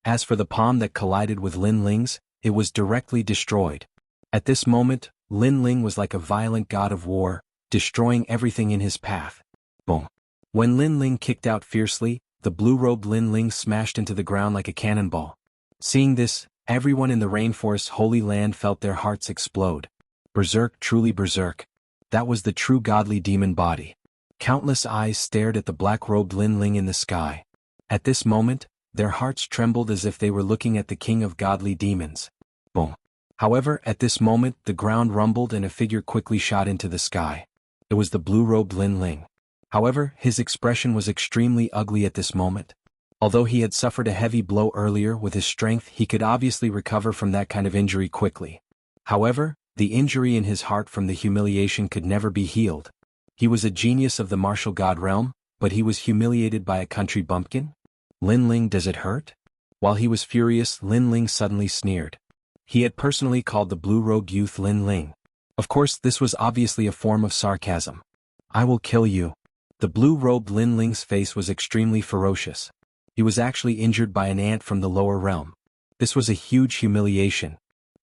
As for the palm that collided with Lin Ling's, it was directly destroyed. At this moment, Lin Ling was like a violent god of war, destroying everything in his path. Boom. When Lin Ling kicked out fiercely, the blue-robed Lin Ling smashed into the ground like a cannonball. Seeing this, everyone in the rainforest's holy land felt their hearts explode. Berserk, truly berserk. That was the true godly demon body. Countless eyes stared at the black-robed Lin Ling in the sky. At this moment, their hearts trembled as if they were looking at the king of godly demons. Boom. However, at this moment the ground rumbled and a figure quickly shot into the sky. It was the blue-robed Lin Ling. However, his expression was extremely ugly at this moment. Although he had suffered a heavy blow earlier with his strength, he could obviously recover from that kind of injury quickly. However, the injury in his heart from the humiliation could never be healed. He was a genius of the martial god realm, but he was humiliated by a country bumpkin? Lin Ling, does it hurt? While he was furious, Lin Ling suddenly sneered. He had personally called the blue-robed youth Lin Ling. Of course, this was obviously a form of sarcasm. I will kill you. The blue-robed Lin Ling's face was extremely ferocious. He was actually injured by an ant from the lower realm. This was a huge humiliation.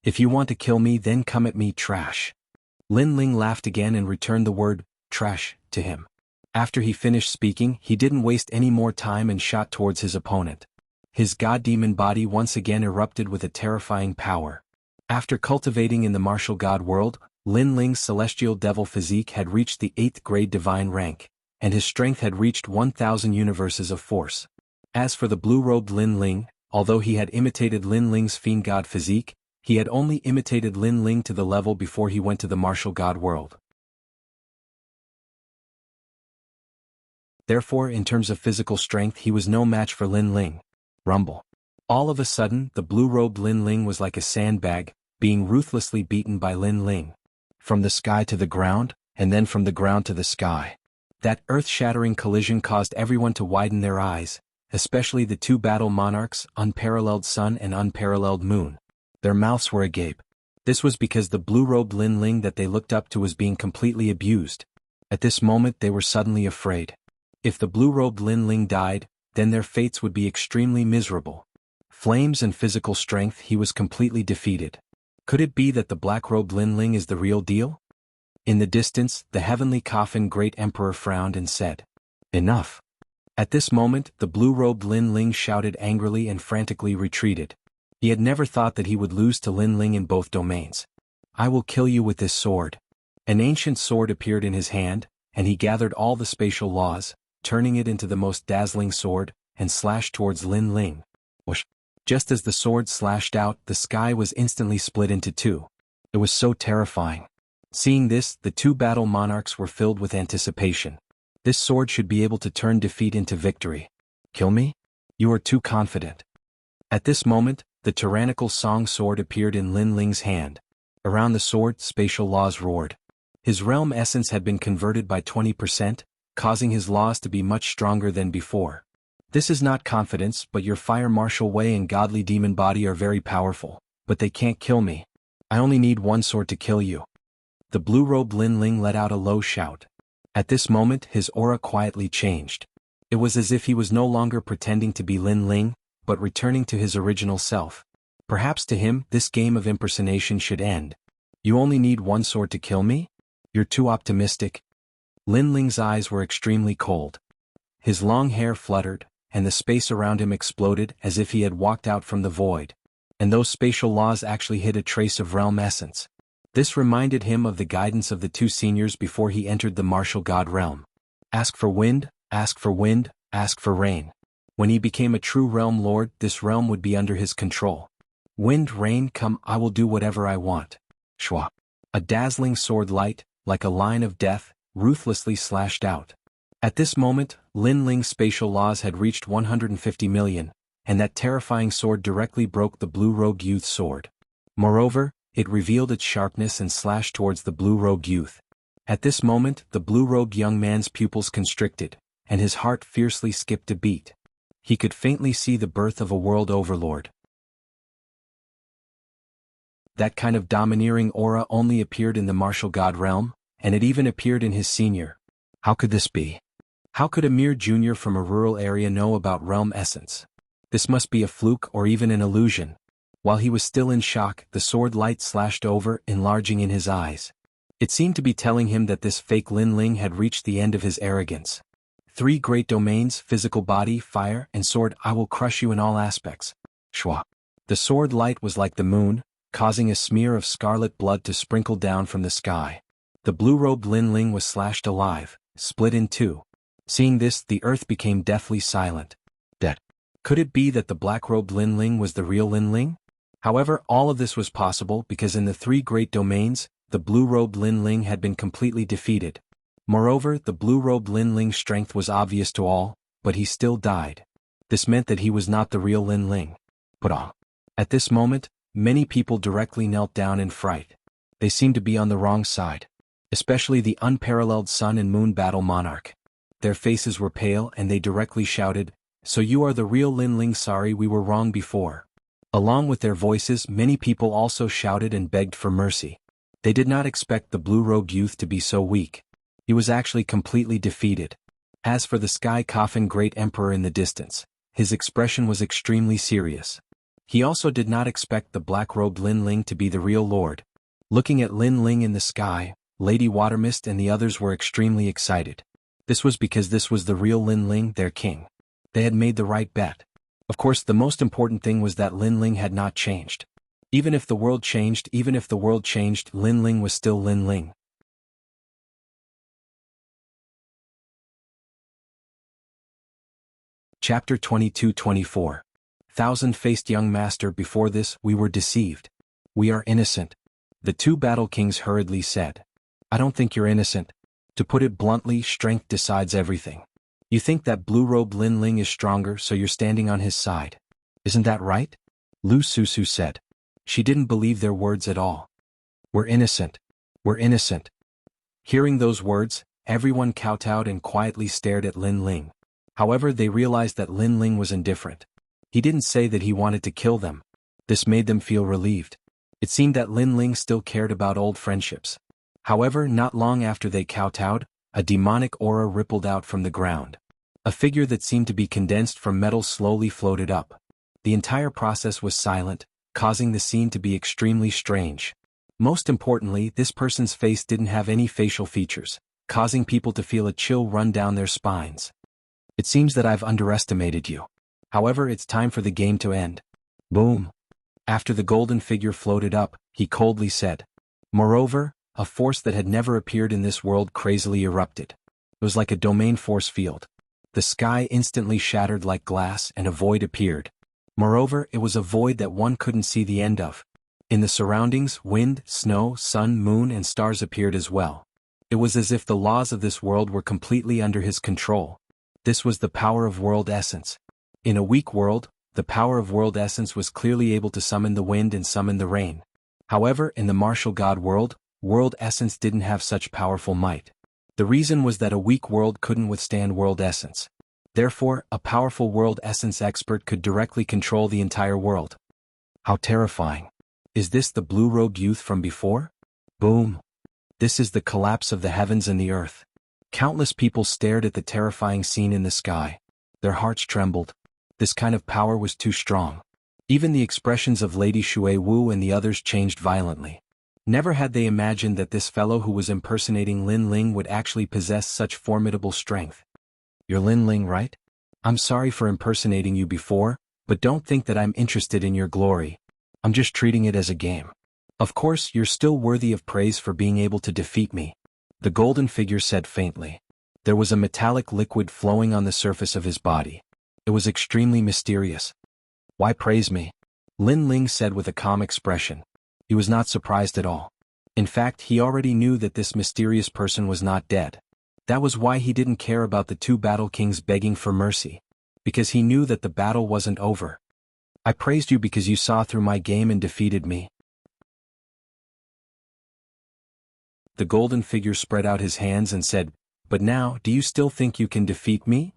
If you want to kill me, then come at me, trash. Lin Ling laughed again and returned the word, trash, to him. After he finished speaking, he didn't waste any more time and shot towards his opponent. His god-demon body once again erupted with a terrifying power. After cultivating in the martial god world, Lin Ling's celestial devil physique had reached the 8th grade divine rank, and his strength had reached 1,000 universes of force. As for the blue-robed Lin Ling, although he had imitated Lin Ling's fiend god physique, he had only imitated Lin Ling to the level before he went to the martial god world. Therefore, in terms of physical strength, he was no match for Lin Ling. Rumble. All of a sudden, the blue-robed Lin Ling was like a sandbag, being ruthlessly beaten by Lin Ling. From the sky to the ground, and then from the ground to the sky. That earth-shattering collision caused everyone to widen their eyes, especially the two battle monarchs, unparalleled sun and unparalleled moon. Their mouths were agape. This was because the blue-robed Lin Ling that they looked up to was being completely abused. At this moment they were suddenly afraid. If the blue-robed Lin Ling died, then their fates would be extremely miserable. Flames and physical strength, he was completely defeated. Could it be that the black-robed Lin Ling is the real deal? In the distance, the heavenly coffin great emperor frowned and said, "Enough." At this moment, the blue-robed Lin Ling shouted angrily and frantically retreated. He had never thought that he would lose to Lin Ling in both domains. I will kill you with this sword. An ancient sword appeared in his hand, and he gathered all the spatial laws, turning it into the most dazzling sword, and slashed towards Lin Ling. Whoosh! Just as the sword slashed out, the sky was instantly split into two. It was so terrifying. Seeing this, the two battle monarchs were filled with anticipation. This sword should be able to turn defeat into victory. Kill me? You are too confident. At this moment, the tyrannical song sword appeared in Lin Ling's hand. Around the sword, spatial laws roared. His realm essence had been converted by 20%, causing his laws to be much stronger than before. This is not confidence, but your fire martial way and godly demon body are very powerful, but they can't kill me. I only need one sword to kill you. The blue-robed Lin Ling let out a low shout. At this moment, his aura quietly changed. It was as if he was no longer pretending to be Lin Ling, but returning to his original self. Perhaps to him, this game of impersonation should end. You only need one sword to kill me? You're too optimistic. Lin Ling's eyes were extremely cold. His long hair fluttered, and the space around him exploded as if he had walked out from the void. And those spatial laws actually hid a trace of realm essence. This reminded him of the guidance of the two seniors before he entered the martial god realm. Ask for wind, ask for wind, ask for rain. When he became a true realm lord, this realm would be under his control. Wind, rain, come, I will do whatever I want. Shwa. A dazzling sword light, like a line of death, ruthlessly slashed out. At this moment, Lin Ling's spatial laws had reached 150 million, and that terrifying sword directly broke the blue-robed youth's sword. Moreover, it revealed its sharpness and slashed towards the blue-robed youth. At this moment, the blue-robed young man's pupils constricted, and his heart fiercely skipped a beat. He could faintly see the birth of a world overlord. That kind of domineering aura only appeared in the martial god realm, and it even appeared in his senior. How could this be? How could a mere junior from a rural area know about realm essence? This must be a fluke or even an illusion. While he was still in shock, the sword light slashed over, enlarging in his eyes. It seemed to be telling him that this fake Lin Ling had reached the end of his arrogance. 3 great domains, physical body, fire, and sword, I will crush you in all aspects. Shwa. The sword light was like the moon, causing a smear of scarlet blood to sprinkle down from the sky. The blue-robed Lin Ling was slashed alive, split in two. Seeing this, the earth became deathly silent. That. Could it be that the black-robed Lin Ling was the real Lin Ling? However, all of this was possible because in the three great domains, the blue-robed Lin Ling had been completely defeated. Moreover, the blue-robed Lin Ling's strength was obvious to all, but he still died. This meant that he was not the real Lin Ling. At this moment, many people directly knelt down in fright. They seemed to be on the wrong side, especially the unparalleled Sun and Moon Battle Monarch. Their faces were pale and they directly shouted, "So you are the real Lin Ling? Sorry, we were wrong before." Along with their voices, many people also shouted and begged for mercy. They did not expect the blue-robed youth to be so weak. He was actually completely defeated. As for the Sky Coffin Great Emperor in the distance, his expression was extremely serious. He also did not expect the black-robed Lin Ling to be the real lord. Looking at Lin Ling in the sky, Lady Watermist and the others were extremely excited. This was because this was the real Lin Ling, their king. They had made the right bet. Of course, the most important thing was that Lin Ling had not changed. Even if the world changed, Lin Ling was still Lin Ling. Chapter 22-24. Thousand-faced young master, before this, we were deceived. We are innocent. The two battle kings hurriedly said. I don't think you're innocent. To put it bluntly, strength decides everything. You think that blue-robed Lin Ling is stronger, so you're standing on his side. Isn't that right? Lu Susu said. She didn't believe their words at all. We're innocent. We're innocent. Hearing those words, everyone kowtowed and quietly stared at Lin Ling. However, they realized that Lin Ling was indifferent. He didn't say that he wanted to kill them. This made them feel relieved. It seemed that Lin Ling still cared about old friendships. However, not long after they kowtowed, a demonic aura rippled out from the ground. A figure that seemed to be condensed from metal slowly floated up. The entire process was silent, causing the scene to be extremely strange. Most importantly, this person's face didn't have any facial features, causing people to feel a chill run down their spines. It seems that I've underestimated you. However, it's time for the game to end. Boom. After the golden figure floated up, he coldly said. Moreover, a force that had never appeared in this world crazily erupted. It was like a domain force field. The sky instantly shattered like glass and a void appeared. Moreover, it was a void that one couldn't see the end of. In the surroundings, wind, snow, sun, moon, and stars appeared as well. It was as if the laws of this world were completely under his control. This was the power of world essence. In a weak world, the power of world essence was clearly able to summon the wind and summon the rain. However, in the martial god world, world essence didn't have such powerful might. The reason was that a weak world couldn't withstand world essence. Therefore, a powerful world essence expert could directly control the entire world. How terrifying. Is this the blue-robed youth from before? Boom. This is the collapse of the heavens and the earth. Countless people stared at the terrifying scene in the sky. Their hearts trembled. This kind of power was too strong. Even the expressions of Lady Shui Wu and the others changed violently. Never had they imagined that this fellow who was impersonating Lin Ling would actually possess such formidable strength. You're Lin Ling, right? I'm sorry for impersonating you before, but don't think that I'm interested in your glory. I'm just treating it as a game. Of course, you're still worthy of praise for being able to defeat me. The golden figure said faintly. There was a metallic liquid flowing on the surface of his body. It was extremely mysterious. Why praise me? Lin Ling said with a calm expression. He was not surprised at all. In fact, he already knew that this mysterious person was not dead. That was why he didn't care about the two battle kings begging for mercy. Because he knew that the battle wasn't over. I praised you because you saw through my game and defeated me. The golden figure spread out his hands and said, But now, do you still think you can defeat me?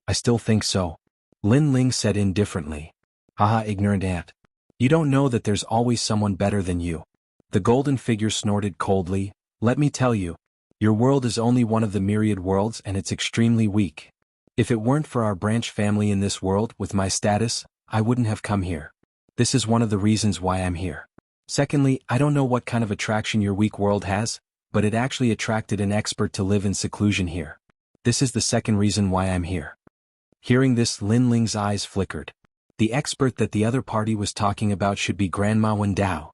I still think so. Lin Ling said indifferently. Haha, ignorant ant. You don't know that there's always someone better than you. The golden figure snorted coldly. Let me tell you. Your world is only one of the myriad worlds and it's extremely weak. If it weren't for our branch family in this world with my status, I wouldn't have come here. This is one of the reasons why I'm here. Secondly, I don't know what kind of attraction your weak world has, but it actually attracted an expert to live in seclusion here. This is the second reason why I'm here. Hearing this, Lin Ling's eyes flickered. The expert that the other party was talking about should be Grandma Wendao.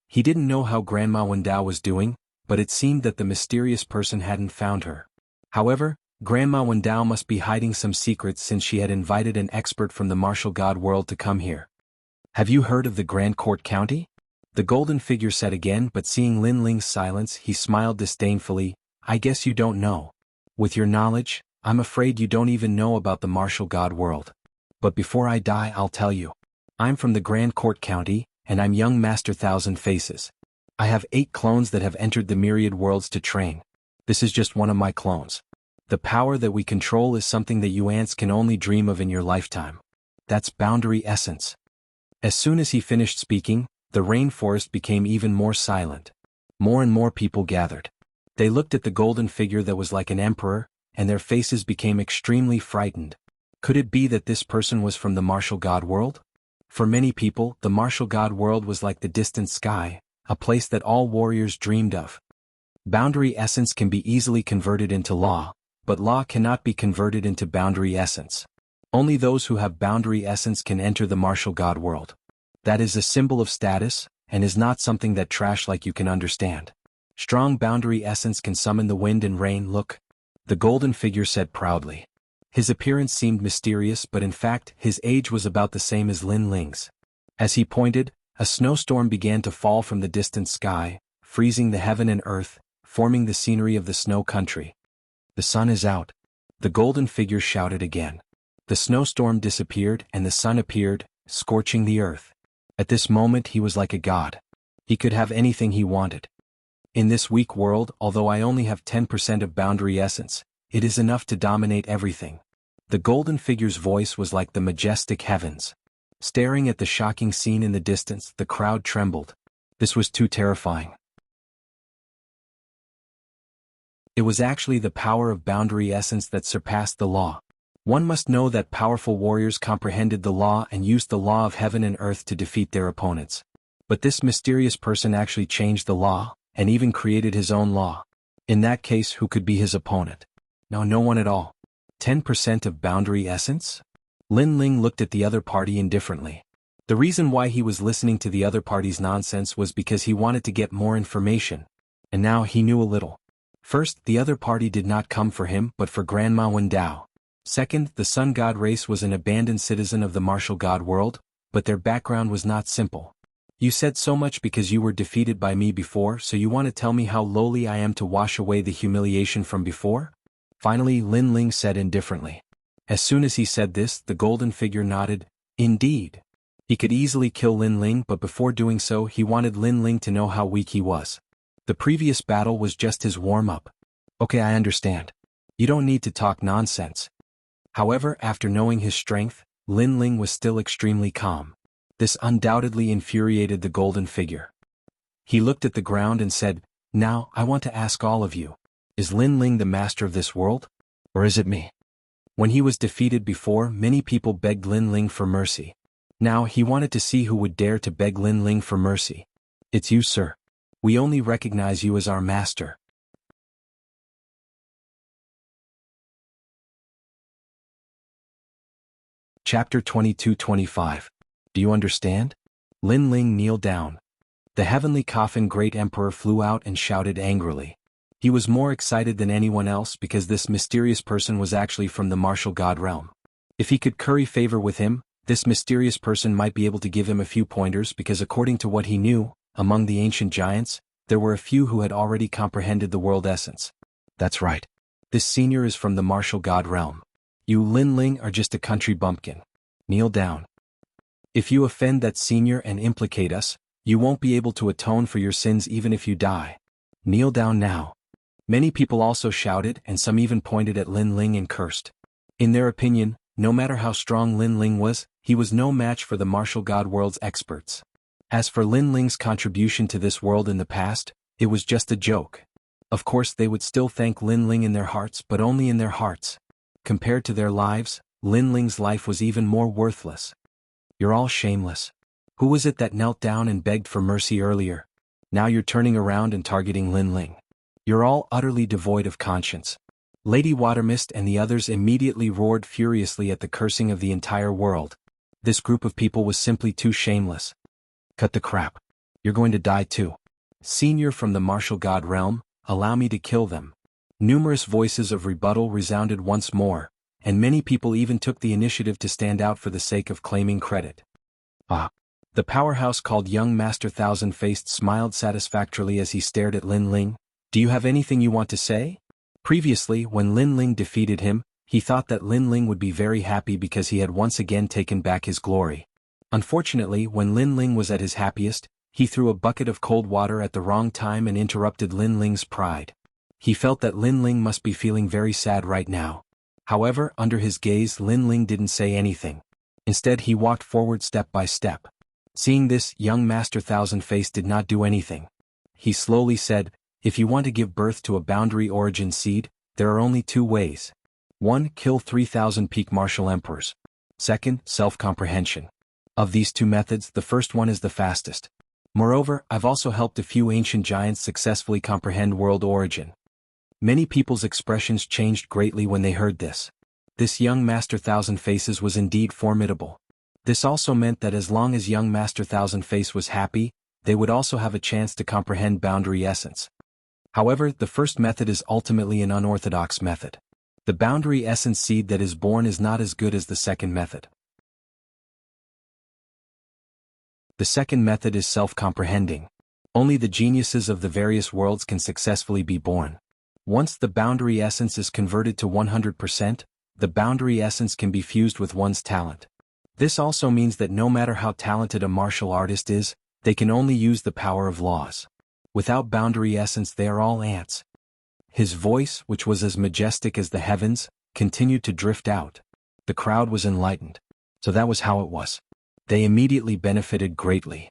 He didn't know how Grandma Wendao was doing, but it seemed that the mysterious person hadn't found her. However, Grandma Wendao must be hiding some secrets since she had invited an expert from the martial god world to come here. Have you heard of the Grand Court County? The golden figure said again, but seeing Lin Ling's silence, he smiled disdainfully. I guess you don't know. With your knowledge, I'm afraid you don't even know about the martial god world. But before I die, I'll tell you. I'm from the Grand Court County, and I'm young Master Thousand Faces. I have 8 clones that have entered the myriad worlds to train. This is just one of my clones. The power that we control is something that you ants can only dream of in your lifetime. That's boundary essence. As soon as he finished speaking, the rainforest became even more silent. More and more people gathered. They looked at the golden figure that was like an emperor, and their faces became extremely frightened. Could it be that this person was from the martial god world? For many people, the martial god world was like the distant sky, a place that all warriors dreamed of. Boundary essence can be easily converted into law, but law cannot be converted into boundary essence. Only those who have boundary essence can enter the martial god world. That is a symbol of status, and is not something that trash like you can understand. Strong boundary essence can summon the wind and rain. Look, the golden figure said proudly. His appearance seemed mysterious, but in fact, his age was about the same as Lin Ling's. As he pointed, a snowstorm began to fall from the distant sky, freezing the heaven and earth, forming the scenery of the snow country. The sun is out. The golden figure shouted again. The snowstorm disappeared and the sun appeared, scorching the earth. At this moment he was like a god. He could have anything he wanted. In this weak world, although I only have 10% of boundary essence, it is enough to dominate everything. The golden figure's voice was like the majestic heavens. Staring at the shocking scene in the distance, the crowd trembled. This was too terrifying. It was actually the power of boundary essence that surpassed the law. One must know that powerful warriors comprehended the law and used the law of heaven and earth to defeat their opponents. But this mysterious person actually changed the law, and even created his own law. In that case, who could be his opponent? No one at all. 10% of boundary essence? Lin Ling looked at the other party indifferently. The reason why he was listening to the other party's nonsense was because he wanted to get more information. And now he knew a little. First, the other party did not come for him but for Grandma Wendao. Second, the Sun God race was an abandoned citizen of the martial god world, but their background was not simple. You said so much because you were defeated by me before, so you want to tell me how lowly I am to wash away the humiliation from before? Finally, Lin Ling said indifferently. As soon as he said this, the golden figure nodded. Indeed. He could easily kill Lin Ling, but before doing so he wanted Lin Ling to know how weak he was. The previous battle was just his warm-up. Okay, I understand. You don't need to talk nonsense. However, after knowing his strength, Lin Ling was still extremely calm. This undoubtedly infuriated the golden figure. He looked at the ground and said, Now, I want to ask all of you. Is Lin Ling the master of this world? Or is it me? When he was defeated before, many people begged Lin Ling for mercy. Now he wanted to see who would dare to beg Lin Ling for mercy. It's you, sir. We only recognize you as our master. Chapter 22-25. Do you understand? Lin Ling kneeled down. The heavenly coffin great emperor flew out and shouted angrily. He was more excited than anyone else because this mysterious person was actually from the martial god realm. If he could curry favor with him, this mysterious person might be able to give him a few pointers because according to what he knew, among the ancient giants, there were a few who had already comprehended the world essence. That's right. This senior is from the martial god realm. You Lin Ling are just a country bumpkin. Kneel down. If you offend that senior and implicate us, you won't be able to atone for your sins even if you die. Kneel down now. Many people also shouted and some even pointed at Lin Ling and cursed. In their opinion, no matter how strong Lin Ling was, he was no match for the martial god world's experts. As for Lin Ling's contribution to this world in the past, it was just a joke. Of course they would still thank Lin Ling in their hearts, but only in their hearts. Compared to their lives, Lin Ling's life was even more worthless. You're all shameless. Who was it that knelt down and begged for mercy earlier? Now you're turning around and targeting Lin Ling. You're all utterly devoid of conscience. Lady Watermist and the others immediately roared furiously at the cursing of the entire world. This group of people was simply too shameless. Cut the crap. You're going to die too. Senior from the martial god realm, allow me to kill them. Numerous voices of rebuttal resounded once more, and many people even took the initiative to stand out for the sake of claiming credit. The powerhouse called Young Master Thousand-Faced smiled satisfactorily as he stared at Lin Ling. Do you have anything you want to say? Previously, when Lin Ling defeated him, he thought that Lin Ling would be very happy because he had once again taken back his glory. Unfortunately, when Lin Ling was at his happiest, he threw a bucket of cold water at the wrong time and interrupted Lin Ling's pride. He felt that Lin Ling must be feeling very sad right now. However, under his gaze, Lin Ling didn't say anything. Instead, he walked forward step by step. Seeing this, Young Master Thousand-Face did not do anything. He slowly said, "If you want to give birth to a boundary origin seed, there are only two ways. 1. Kill 3,000 peak martial emperors. 2. Self-comprehension. Of these two methods, the first one is the fastest. Moreover, I've also helped a few ancient giants successfully comprehend world origin." Many people's expressions changed greatly when they heard this. This Young Master Thousand-Faces was indeed formidable. This also meant that as long as Young Master Thousand-Face was happy, they would also have a chance to comprehend boundary essence. However, the first method is ultimately an unorthodox method. The boundary essence seed that is born is not as good as the second method. The second method is self-comprehending. Only the geniuses of the various worlds can successfully be born. Once the boundary essence is converted to 100%, the boundary essence can be fused with one's talent. This also means that no matter how talented a martial artist is, they can only use the power of laws. Without boundary essence, they are all ants. His voice, which was as majestic as the heavens, continued to drift out. The crowd was enlightened. So that was how it was. They immediately benefited greatly.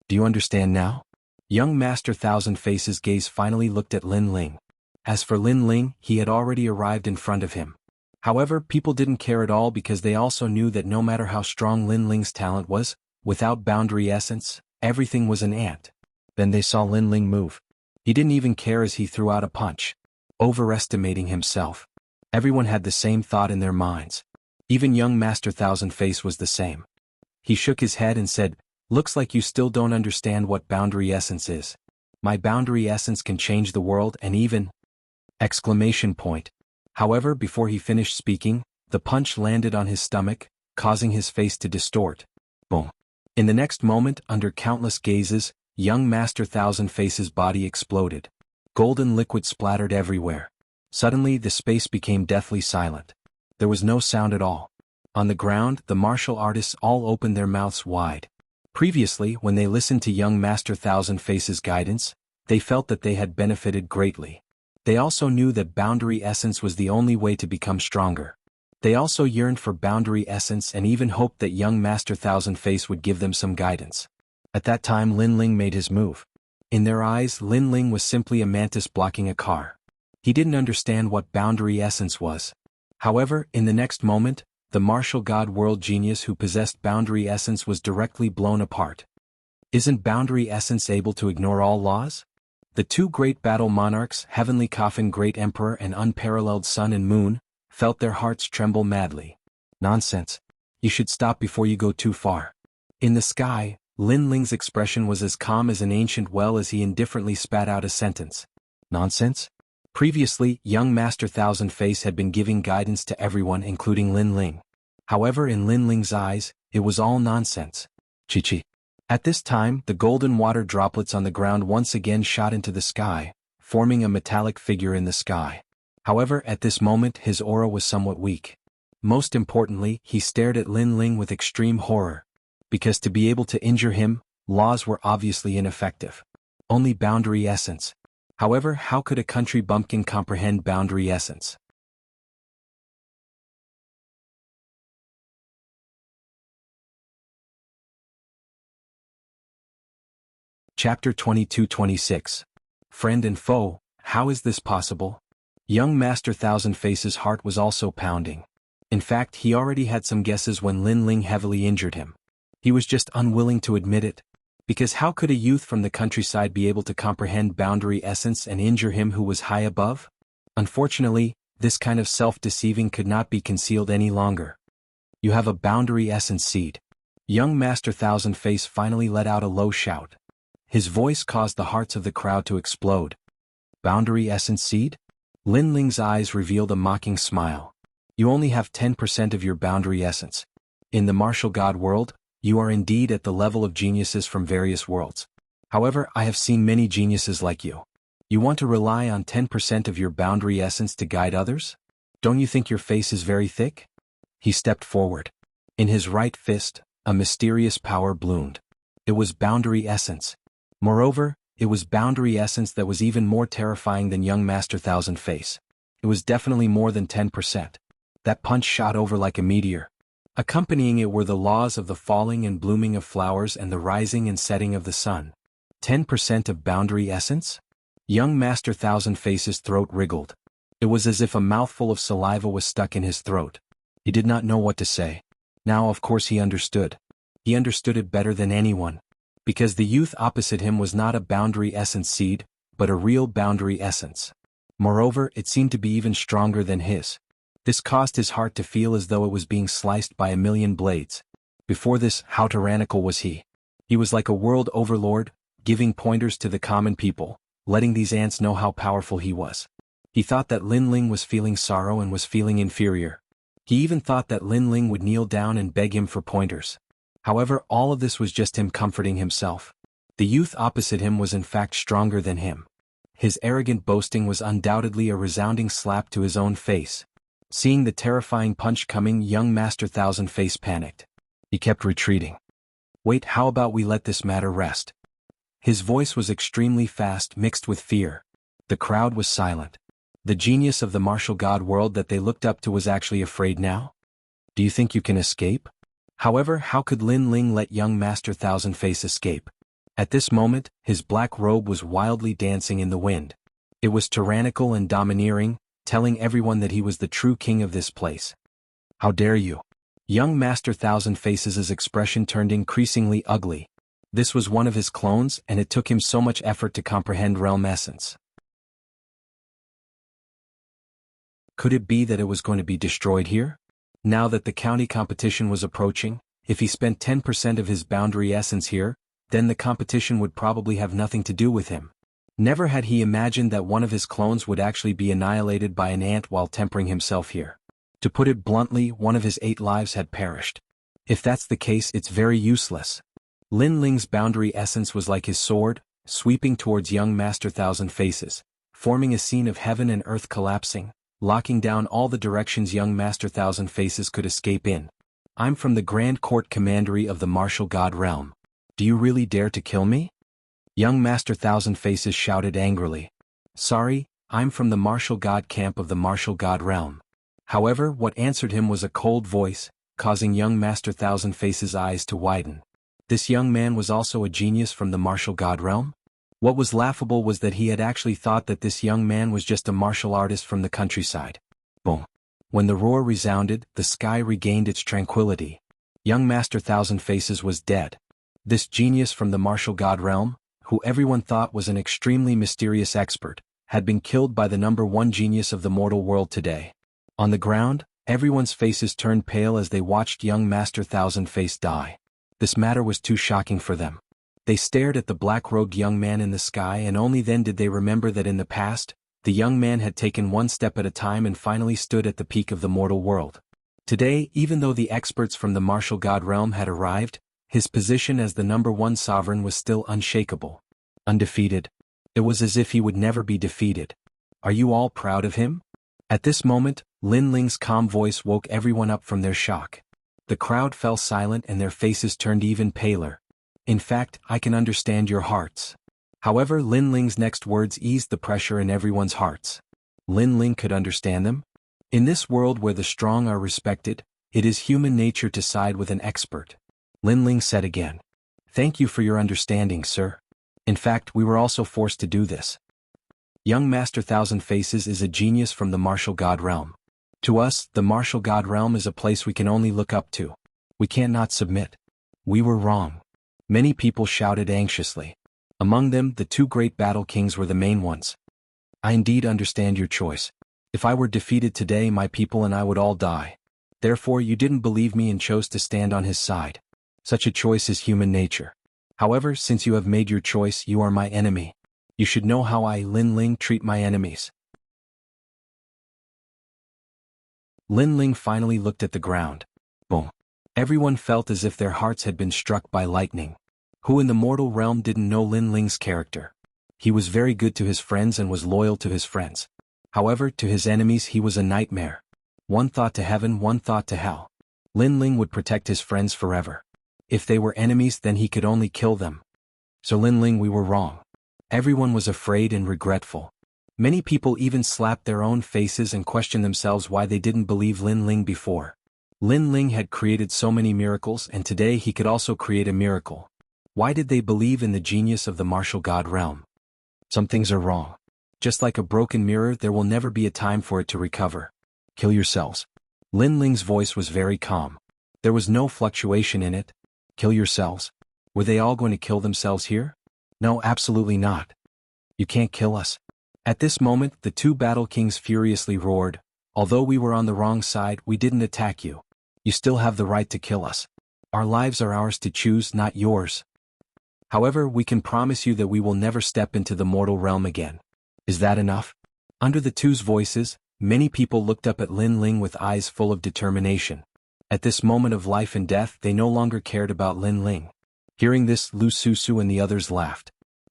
Do you understand now? Young Master Thousand-Faces' gaze finally looked at Lin Ling. As for Lin Ling, he had already arrived in front of him. However, people didn't care at all because they also knew that no matter how strong Lin Ling's talent was, without boundary essence, everything was an ant. Then they saw Lin Ling move. He didn't even care as he threw out a punch. Overestimating himself. Everyone had the same thought in their minds. Even Young Master Thousand-Face was the same. He shook his head and said, "Looks like you still don't understand what boundary essence is. My boundary essence can change the world and even..." Exclamation point. However, before he finished speaking, the punch landed on his stomach, causing his face to distort. Boom. In the next moment, under countless gazes, Young Master Thousand-Faces' body exploded. Golden liquid splattered everywhere. Suddenly, the space became deathly silent. There was no sound at all. On the ground, the martial artists all opened their mouths wide. Previously, when they listened to Young Master Thousand-Faces' guidance, they felt that they had benefited greatly. They also knew that boundary essence was the only way to become stronger. They also yearned for boundary essence and even hoped that Young Master Thousand-Face would give them some guidance. At that time, Lin Ling made his move. In their eyes, Lin Ling was simply a mantis blocking a car. He didn't understand what boundary essence was. However, in the next moment, the martial god world genius who possessed boundary essence was directly blown apart. Isn't boundary essence able to ignore all laws? The two great battle monarchs, Heavenly Coffin Great Emperor and Unparalleled Sun and Moon, felt their hearts tremble madly. Nonsense. You should stop before you go too far. In the sky, Lin Ling's expression was as calm as an ancient well as he indifferently spat out a sentence. Nonsense? Previously, Young Master Thousand-Face had been giving guidance to everyone including Lin Ling. However, in Lin Ling's eyes, it was all nonsense. Chi-chi. At this time, the golden water droplets on the ground once again shot into the sky, forming a metallic figure in the sky. However, at this moment his aura was somewhat weak. Most importantly, he stared at Lin Ling with extreme horror. Because to be able to injure him, laws were obviously ineffective. Only boundary essence. However, how could a country bumpkin comprehend boundary essence? Chapter 22-26. Friend and foe, how is this possible? Young Master Thousand-Faces' heart was also pounding. In fact, he already had some guesses when Lin Ling heavily injured him. He was just unwilling to admit it. Because how could a youth from the countryside be able to comprehend boundary essence and injure him who was high above? Unfortunately, this kind of self-deceiving could not be concealed any longer. You have a boundary essence seed. Young Master Thousand-Face finally let out a low shout. His voice caused the hearts of the crowd to explode. Boundary essence seed? Lin Ling's eyes revealed a mocking smile. You only have 10% of your boundary essence. In the martial god world, You are indeed at the level of geniuses from various worlds. However, I have seen many geniuses like you. You want to rely on 10% of your boundary essence to guide others? Don't you think your face is very thick? He stepped forward. In his right fist, a mysterious power bloomed. It was boundary essence. Moreover, it was boundary essence that was even more terrifying than young Master Thousand Face. It was definitely more than 10%. That punch shot over like a meteor. Accompanying it were the laws of the falling and blooming of flowers and the rising and setting of the sun. 10% of boundary essence? Young Master Thousand Face's throat wriggled. It was as if a mouthful of saliva was stuck in his throat. He did not know what to say. Now of course he understood. He understood it better than anyone. Because the youth opposite him was not a boundary essence seed, but a real boundary essence. Moreover, it seemed to be even stronger than his. This caused his heart to feel as though it was being sliced by a million blades. Before this, how tyrannical was he? He was like a world overlord, giving pointers to the common people, letting these ants know how powerful he was. He thought that Lin Ling was feeling sorrow and was feeling inferior. He even thought that Lin Ling would kneel down and beg him for pointers. However, all of this was just him comforting himself. The youth opposite him was in fact stronger than him. His arrogant boasting was undoubtedly a resounding slap to his own face. Seeing the terrifying punch coming, young Master Thousand Face panicked. He kept retreating. Wait, how about we let this matter rest? His voice was extremely fast, mixed with fear. The crowd was silent. The genius of the martial god world that they looked up to was actually afraid now? Do you think you can escape? However, how could Lin Ling let young Master Thousand Face escape? At this moment, his black robe was wildly dancing in the wind. It was tyrannical and domineering, telling everyone that he was the true king of this place. How dare you? Young Master Thousand Faces' expression turned increasingly ugly. This was one of his clones, and it took him so much effort to comprehend realm essence. Could it be that it was going to be destroyed here? Now that the county competition was approaching, if he spent 10% of his boundary essence here, then the competition would probably have nothing to do with him. Never had he imagined that one of his clones would actually be annihilated by an ant while tempering himself here. To put it bluntly, one of his 8 lives had perished. If that's the case, it's very useless. Lin Ling's boundary essence was like his sword, sweeping towards young Master Thousand Faces, forming a scene of heaven and earth collapsing, locking down all the directions young Master Thousand Faces could escape in. I'm from the Grand Court Commandery of the Martial God Realm. Do you really dare to kill me? Young Master Thousand Faces shouted angrily. Sorry, I'm from the Martial God Camp of the Martial God Realm. However, what answered him was a cold voice, causing young Master Thousand Faces' eyes to widen. This young man was also a genius from the Martial God Realm? What was laughable was that he had actually thought that this young man was just a martial artist from the countryside. Boom. When the roar resounded, the sky regained its tranquility. Young Master Thousand Faces was dead. This genius from the Martial God Realm, who everyone thought was an extremely mysterious expert, had been killed by the #1 genius of the mortal world today. On the ground, everyone's faces turned pale as they watched young Master Thousand Face die. This matter was too shocking for them. They stared at the black-robed young man in the sky, and only then did they remember that in the past, the young man had taken one step at a time and finally stood at the peak of the mortal world. Today, even though the experts from the Martial God Realm had arrived, his position as the #1 sovereign was still unshakable. Undefeated. It was as if he would never be defeated. Are you all proud of him? At this moment, Lin Ling's calm voice woke everyone up from their shock. The crowd fell silent and their faces turned even paler. In fact, I can understand your hearts. However, Lin Ling's next words eased the pressure in everyone's hearts. Lin Ling could understand them. In this world where the strong are respected, it is human nature to side with an expert. Lin Ling said again. Thank you for your understanding, sir. In fact, we were also forced to do this. Young Master Thousand Faces is a genius from the Martial God Realm. To us, the Martial God Realm is a place we can only look up to. We can't not submit. We were wrong. Many people shouted anxiously. Among them, the 2 great battle kings were the main ones. I indeed understand your choice. If I were defeated today, my people and I would all die. Therefore, you didn't believe me and chose to stand on his side. Such a choice is human nature. However, since you have made your choice, you are my enemy. You should know how I, Lin Ling, treat my enemies. Lin Ling finally looked at the ground. Boom. Everyone felt as if their hearts had been struck by lightning. Who in the mortal realm didn't know Lin Ling's character? He was very good to his friends and was loyal to his friends. However, to his enemies he was a nightmare. One thought to heaven, one thought to hell. Lin Ling would protect his friends forever. If they were enemies, then he could only kill them. So Lin Ling, we were wrong. Everyone was afraid and regretful. Many people even slapped their own faces and questioned themselves why they didn't believe Lin Ling before. Lin Ling had created so many miracles, and today he could also create a miracle. Why did they believe in the genius of the martial god realm? Some things are wrong. Just like a broken mirror, there will never be a time for it to recover. Kill yourselves. Lin Ling's voice was very calm. There was no fluctuation in it. Kill yourselves. Were they all going to kill themselves here? No, absolutely not. You can't kill us. At this moment, the two battle kings furiously roared. Although we were on the wrong side, we didn't attack you. You still have the right to kill us. Our lives are ours to choose, not yours. However, we can promise you that we will never step into the mortal realm again. Is that enough? Under the two's voices, many people looked up at Lin Ling with eyes full of determination. At this moment of life and death, they no longer cared about Lin Ling. Hearing this, Lu Susu and the others laughed.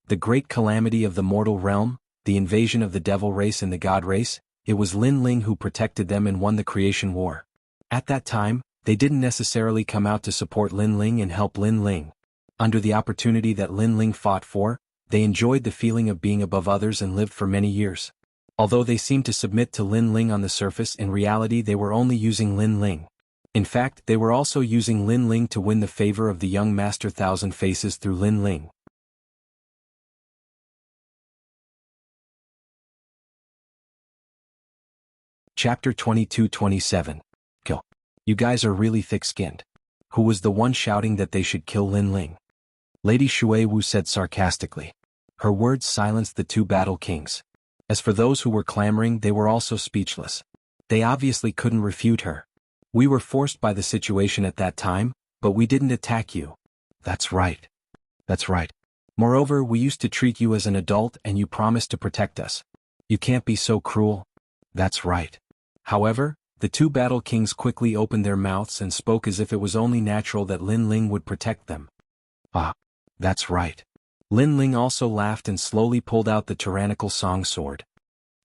The great calamity of the mortal realm, the invasion of the devil race and the god race, it was Lin Ling who protected them and won the creation war. At that time, they didn't necessarily come out to support Lin Ling and help Lin Ling. Under the opportunity that Lin Ling fought for, they enjoyed the feeling of being above others and lived for many years. Although they seemed to submit to Lin Ling on the surface, in reality they were only using Lin Ling. In fact, they were also using Lin Ling to win the favor of the young Master Thousand Faces through Lin Ling. Chapter 22-27. Kill. You guys are really thick-skinned. Who was the one shouting that they should kill Lin Ling? Lady Shui Wu said sarcastically. Her words silenced the two battle kings. As for those who were clamoring, they were also speechless. They obviously couldn't refute her. We were forced by the situation at that time, but we didn't attack you. That's right. That's right. Moreover, we used to treat you as an adult and you promised to protect us. You can't be so cruel. That's right. However, the two battle kings quickly opened their mouths and spoke as if it was only natural that Lin Ling would protect them. Ah, that's right. Lin Ling also laughed and slowly pulled out the tyrannical song sword.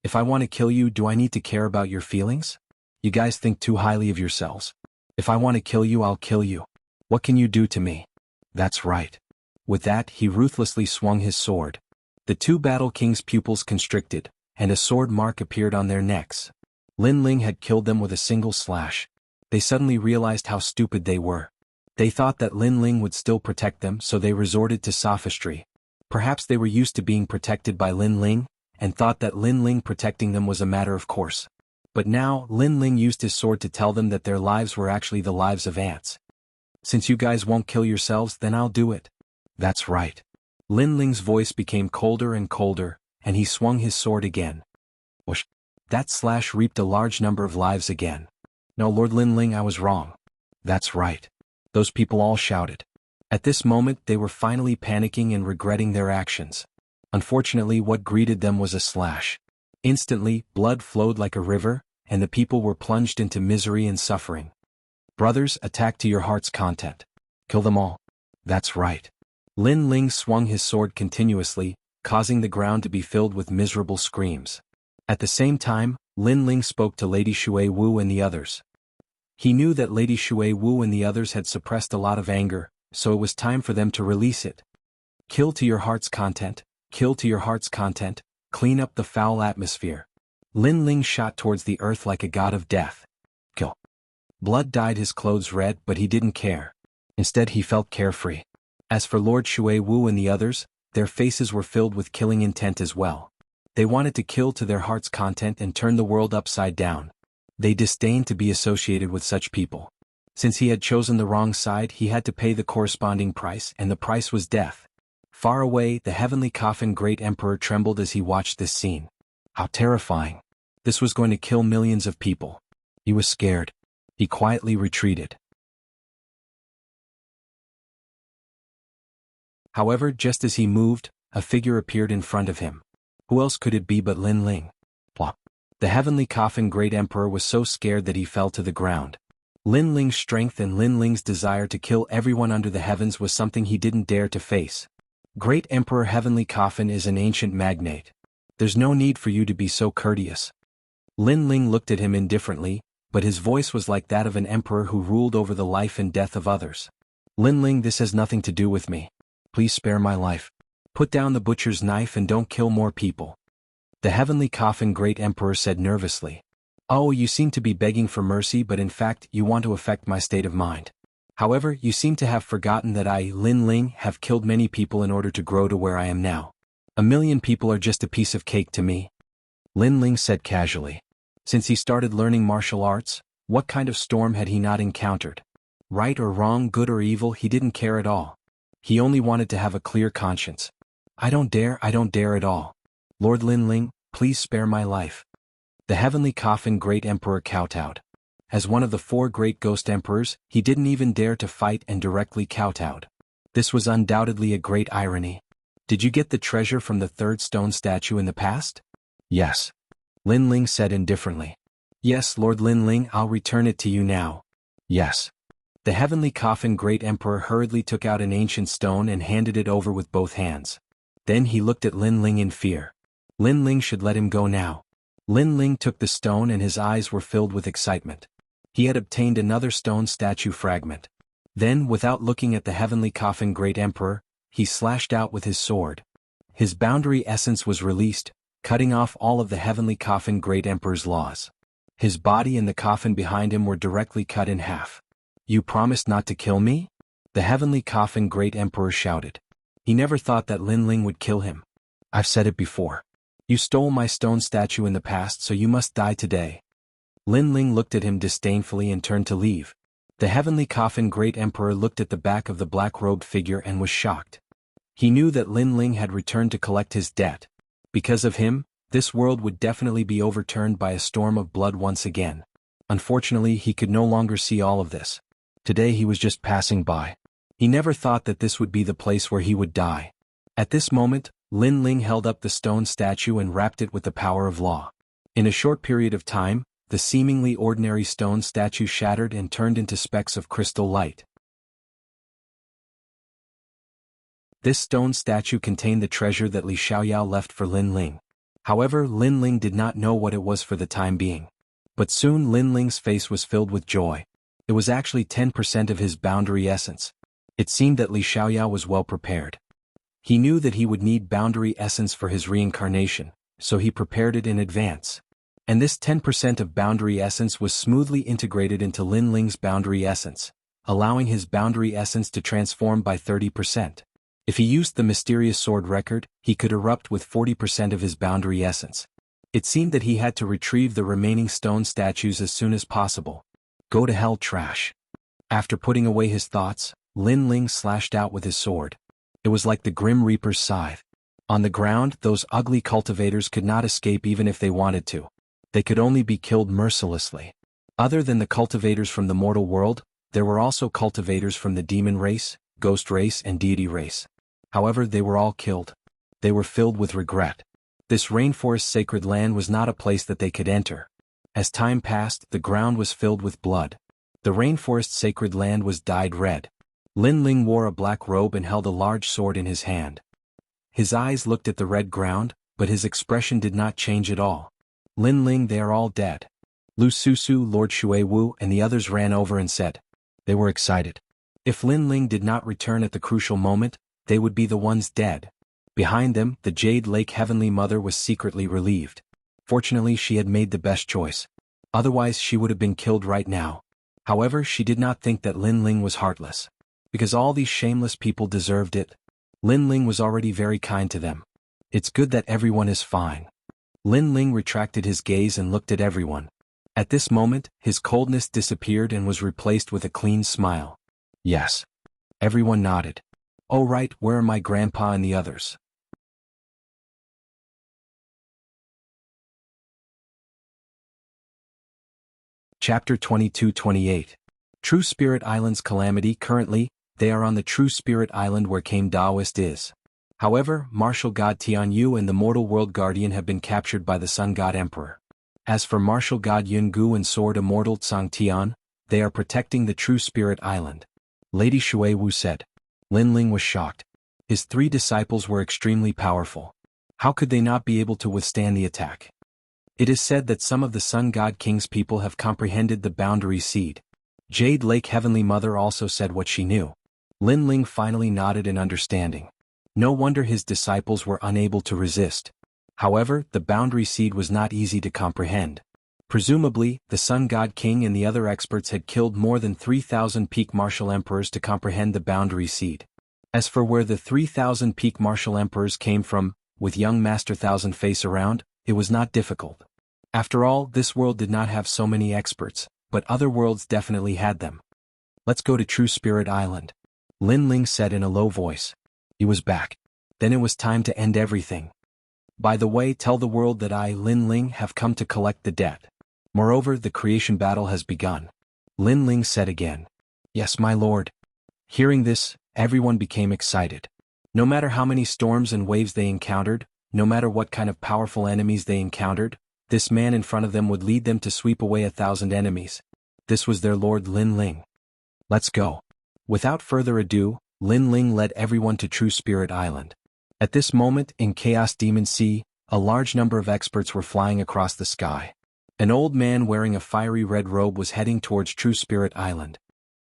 If I want to kill you, do I need to care about your feelings? You guys think too highly of yourselves. If I want to kill you, I'll kill you. What can you do to me? That's right. With that, he ruthlessly swung his sword. The two battle kings' pupils constricted, and a sword mark appeared on their necks. Lin Ling had killed them with a single slash. They suddenly realized how stupid they were. They thought that Lin Ling would still protect them, so they resorted to sophistry. Perhaps they were used to being protected by Lin Ling, and thought that Lin Ling protecting them was a matter of course. But now, Lin Ling used his sword to tell them that their lives were actually the lives of ants. Since you guys won't kill yourselves, then I'll do it. That's right. Lin Ling's voice became colder and colder, and he swung his sword again. Whoosh! That slash reaped a large number of lives again. No, Lord Lin Ling, I was wrong. That's right. Those people all shouted. At this moment, they were finally panicking and regretting their actions. Unfortunately, what greeted them was a slash. Instantly, blood flowed like a river, and the people were plunged into misery and suffering. Brothers, attack to your heart's content. Kill them all. That's right. Lin Ling swung his sword continuously, causing the ground to be filled with miserable screams. At the same time, Lin Ling spoke to Lady Shui Wu and the others. He knew that Lady Shui Wu and the others had suppressed a lot of anger, so it was time for them to release it. Kill to your heart's content, kill to your heart's content, clean up the foul atmosphere. Lin Ling shot towards the earth like a god of death. Kill. Blood dyed his clothes red, but he didn't care. Instead, he felt carefree. As for Lord Shui Wu and the others, their faces were filled with killing intent as well. They wanted to kill to their heart's content and turn the world upside down. They disdained to be associated with such people. Since he had chosen the wrong side, he had to pay the corresponding price, and the price was death. Far away, the heavenly coffin great emperor trembled as he watched this scene. How terrifying. This was going to kill millions of people. He was scared. He quietly retreated. However, just as he moved, a figure appeared in front of him. Who else could it be but Lin Ling? Plop. The heavenly coffin great emperor was so scared that he fell to the ground. Lin Ling's strength and Lin Ling's desire to kill everyone under the heavens was something he didn't dare to face. Great Emperor Heavenly Coffin is an ancient magnate. There's no need for you to be so courteous. Lin Ling looked at him indifferently, but his voice was like that of an emperor who ruled over the life and death of others. Lin Ling, this has nothing to do with me. Please spare my life. Put down the butcher's knife and don't kill more people. The Heavenly Coffin Great Emperor said nervously. Oh, you seem to be begging for mercy, but in fact you want to affect my state of mind. However, you seem to have forgotten that I, Lin Ling, have killed many people in order to grow to where I am now. 1,000,000 people are just a piece of cake to me. Lin Ling said casually. Since he started learning martial arts, what kind of storm had he not encountered? Right or wrong, good or evil, he didn't care at all. He only wanted to have a clear conscience. I don't dare at all. Lord Lin Ling, please spare my life. The Heavenly Coffin Great Emperor kowtowed. As one of the 4 great ghost emperors, he didn't even dare to fight and directly kowtowed. This was undoubtedly a great irony. Did you get the treasure from the 3rd stone statue in the past? Yes. Lin Ling said indifferently. Yes, Lord Lin Ling, I'll return it to you now. Yes. The Heavenly Coffin Great Emperor hurriedly took out an ancient stone and handed it over with both hands. Then he looked at Lin Ling in fear. Lin Ling should let him go now. Lin Ling took the stone and his eyes were filled with excitement. He had obtained another stone statue fragment. Then, without looking at the Heavenly Coffin Great Emperor, he slashed out with his sword. His boundary essence was released, cutting off all of the Heavenly Coffin Great Emperor's laws. His body and the coffin behind him were directly cut in half. You promised not to kill me? The Heavenly Coffin Great Emperor shouted. He never thought that Lin Ling would kill him. I've said it before. You stole my stone statue in the past, so you must die today. Lin Ling looked at him disdainfully and turned to leave. The Heavenly Coffin Great Emperor looked at the back of the black-robed figure and was shocked. He knew that Lin Ling had returned to collect his debt. Because of him, this world would definitely be overturned by a storm of blood once again. Unfortunately, he could no longer see all of this. Today he was just passing by. He never thought that this would be the place where he would die. At this moment, Lin Ling held up the stone statue and wrapped it with the power of law. In a short period of time, the seemingly ordinary stone statue shattered and turned into specks of crystal light. This stone statue contained the treasure that Li Xiaoyao left for Lin Ling. However, Lin Ling did not know what it was for the time being. But soon Lin Ling's face was filled with joy. It was actually 10% of his boundary essence. It seemed that Li Xiaoyao was well prepared. He knew that he would need boundary essence for his reincarnation, so he prepared it in advance. And this 10% of boundary essence was smoothly integrated into Lin Ling's boundary essence, allowing his boundary essence to transform by 30%. If he used the mysterious sword record, he could erupt with 40% of his boundary essence. It seemed that he had to retrieve the remaining stone statues as soon as possible. Go to hell, trash. After putting away his thoughts, Lin Ling slashed out with his sword. It was like the Grim Reaper's scythe. On the ground, those ugly cultivators could not escape even if they wanted to. They could only be killed mercilessly. Other than the cultivators from the mortal world, there were also cultivators from the demon race, ghost race and deity race. However, they were all killed. They were filled with regret. This rainforest sacred land was not a place that they could enter. As time passed, the ground was filled with blood. The rainforest sacred land was dyed red. Lin Ling wore a black robe and held a large sword in his hand. His eyes looked at the red ground, but his expression did not change at all. Lin Ling, they are all dead. Lu Susu, Lord Shui Wu and the others ran over and said. They were excited. If Lin Ling did not return at the crucial moment, they would be the ones dead. Behind them, the Jade Lake Heavenly Mother was secretly relieved. Fortunately, she had made the best choice. Otherwise, she would have been killed right now. However, she did not think that Lin Ling was heartless. Because all these shameless people deserved it. Lin Ling was already very kind to them. It's good that everyone is fine. Lin Ling retracted his gaze and looked at everyone. At this moment, his coldness disappeared and was replaced with a clean smile. Yes. Everyone nodded. Oh right, where are my grandpa and the others? Chapter 22-28. True Spirit Island's calamity. Currently, they are on the True Spirit Island where Kame Daoist is. However, Martial God Tian Yu and the Mortal World Guardian have been captured by the Sun God Emperor. As for Martial God Yun Gu and Sword Immortal Tsang Tian, They are protecting the True Spirit Island. Lady Shui Wu said. Lin Ling was shocked. His 3 disciples were extremely powerful. How could they not be able to withstand the attack? It is said that some of the Sun God King's people have comprehended the boundary seed. Jade Lake Heavenly Mother also said what she knew. Lin Ling finally nodded in understanding. No wonder his disciples were unable to resist. However, the boundary seed was not easy to comprehend. Presumably, the Sun God King and the other experts had killed more than 3,000 peak martial emperors to comprehend the boundary seed. As for where the 3,000 peak martial emperors came from, with young Master Thousand Face around, it was not difficult. After all, this world did not have so many experts, but other worlds definitely had them. Let's go to True Spirit Island. Lin Ling said in a low voice. He was back. Then it was time to end everything. By the way, tell the world that I, Lin Ling, have come to collect the debt. Moreover, the creation battle has begun. Lin Ling said again. Yes, my lord. Hearing this, everyone became excited. No matter how many storms and waves they encountered, no matter what kind of powerful enemies they encountered, this man in front of them would lead them to sweep away 1,000 enemies. This was their lord Lin Ling. Let's go. Without further ado, Lin Ling led everyone to True Spirit Island. At this moment, in Chaos Demon Sea, a large number of experts were flying across the sky. An old man wearing a fiery red robe was heading towards True Spirit Island.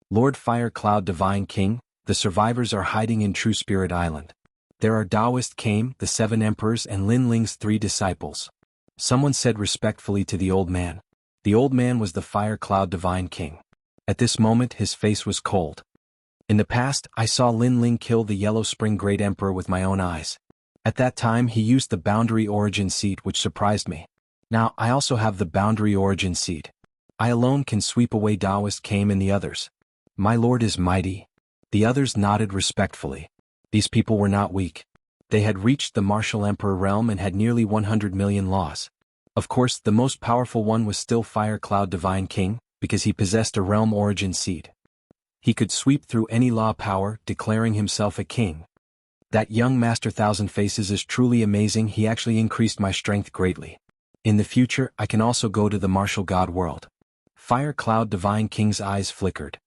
Lord Fire Cloud Divine King, the survivors are hiding in True Spirit Island. There are Taoist Kame, the 7 emperors and Lin Ling's 3 disciples. Someone said respectfully to the old man. The old man was the Fire Cloud Divine King. At this moment his face was cold. In the past, I saw Lin Ling kill the Yellow Spring Great Emperor with my own eyes. At that time he used the Boundary Origin Seed, which surprised me. Now I also have the Boundary Origin Seed. I alone can sweep away Taoist Kame and the others. My lord is mighty. The others nodded respectfully. These people were not weak. They had reached the Martial Emperor realm and had nearly 100 million laws. Of course, the most powerful one was still Fire Cloud Divine King, because he possessed a realm origin seed. He could sweep through any law power, declaring himself a king. That young Master Thousand Faces is truly amazing. He actually increased my strength greatly. In the future, I can also go to the Martial God world. Fire Cloud Divine King's eyes flickered.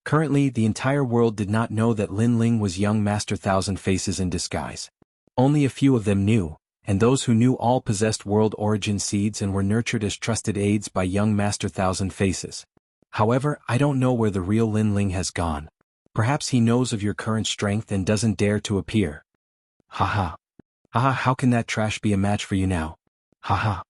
Currently, the entire world did not know that Lin Ling was young Master Thousand Faces in disguise. Only a few of them knew, and those who knew all possessed world origin seeds and were nurtured as trusted aides by young Master Thousand Faces. However, I don't know where the real Lin Ling has gone. Perhaps he knows of your current strength and doesn't dare to appear. Haha. Haha, how can that trash be a match for you now? Haha.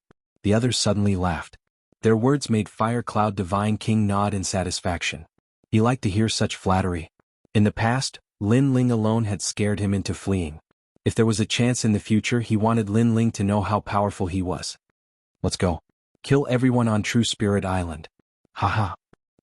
The others suddenly laughed. Their words made Fire Cloud Divine King nod in satisfaction. He liked to hear such flattery. In the past, Lin Ling alone had scared him into fleeing. If there was a chance in the future, he wanted Lin Ling to know how powerful he was. Let's go. Kill everyone on True Spirit Island. Haha.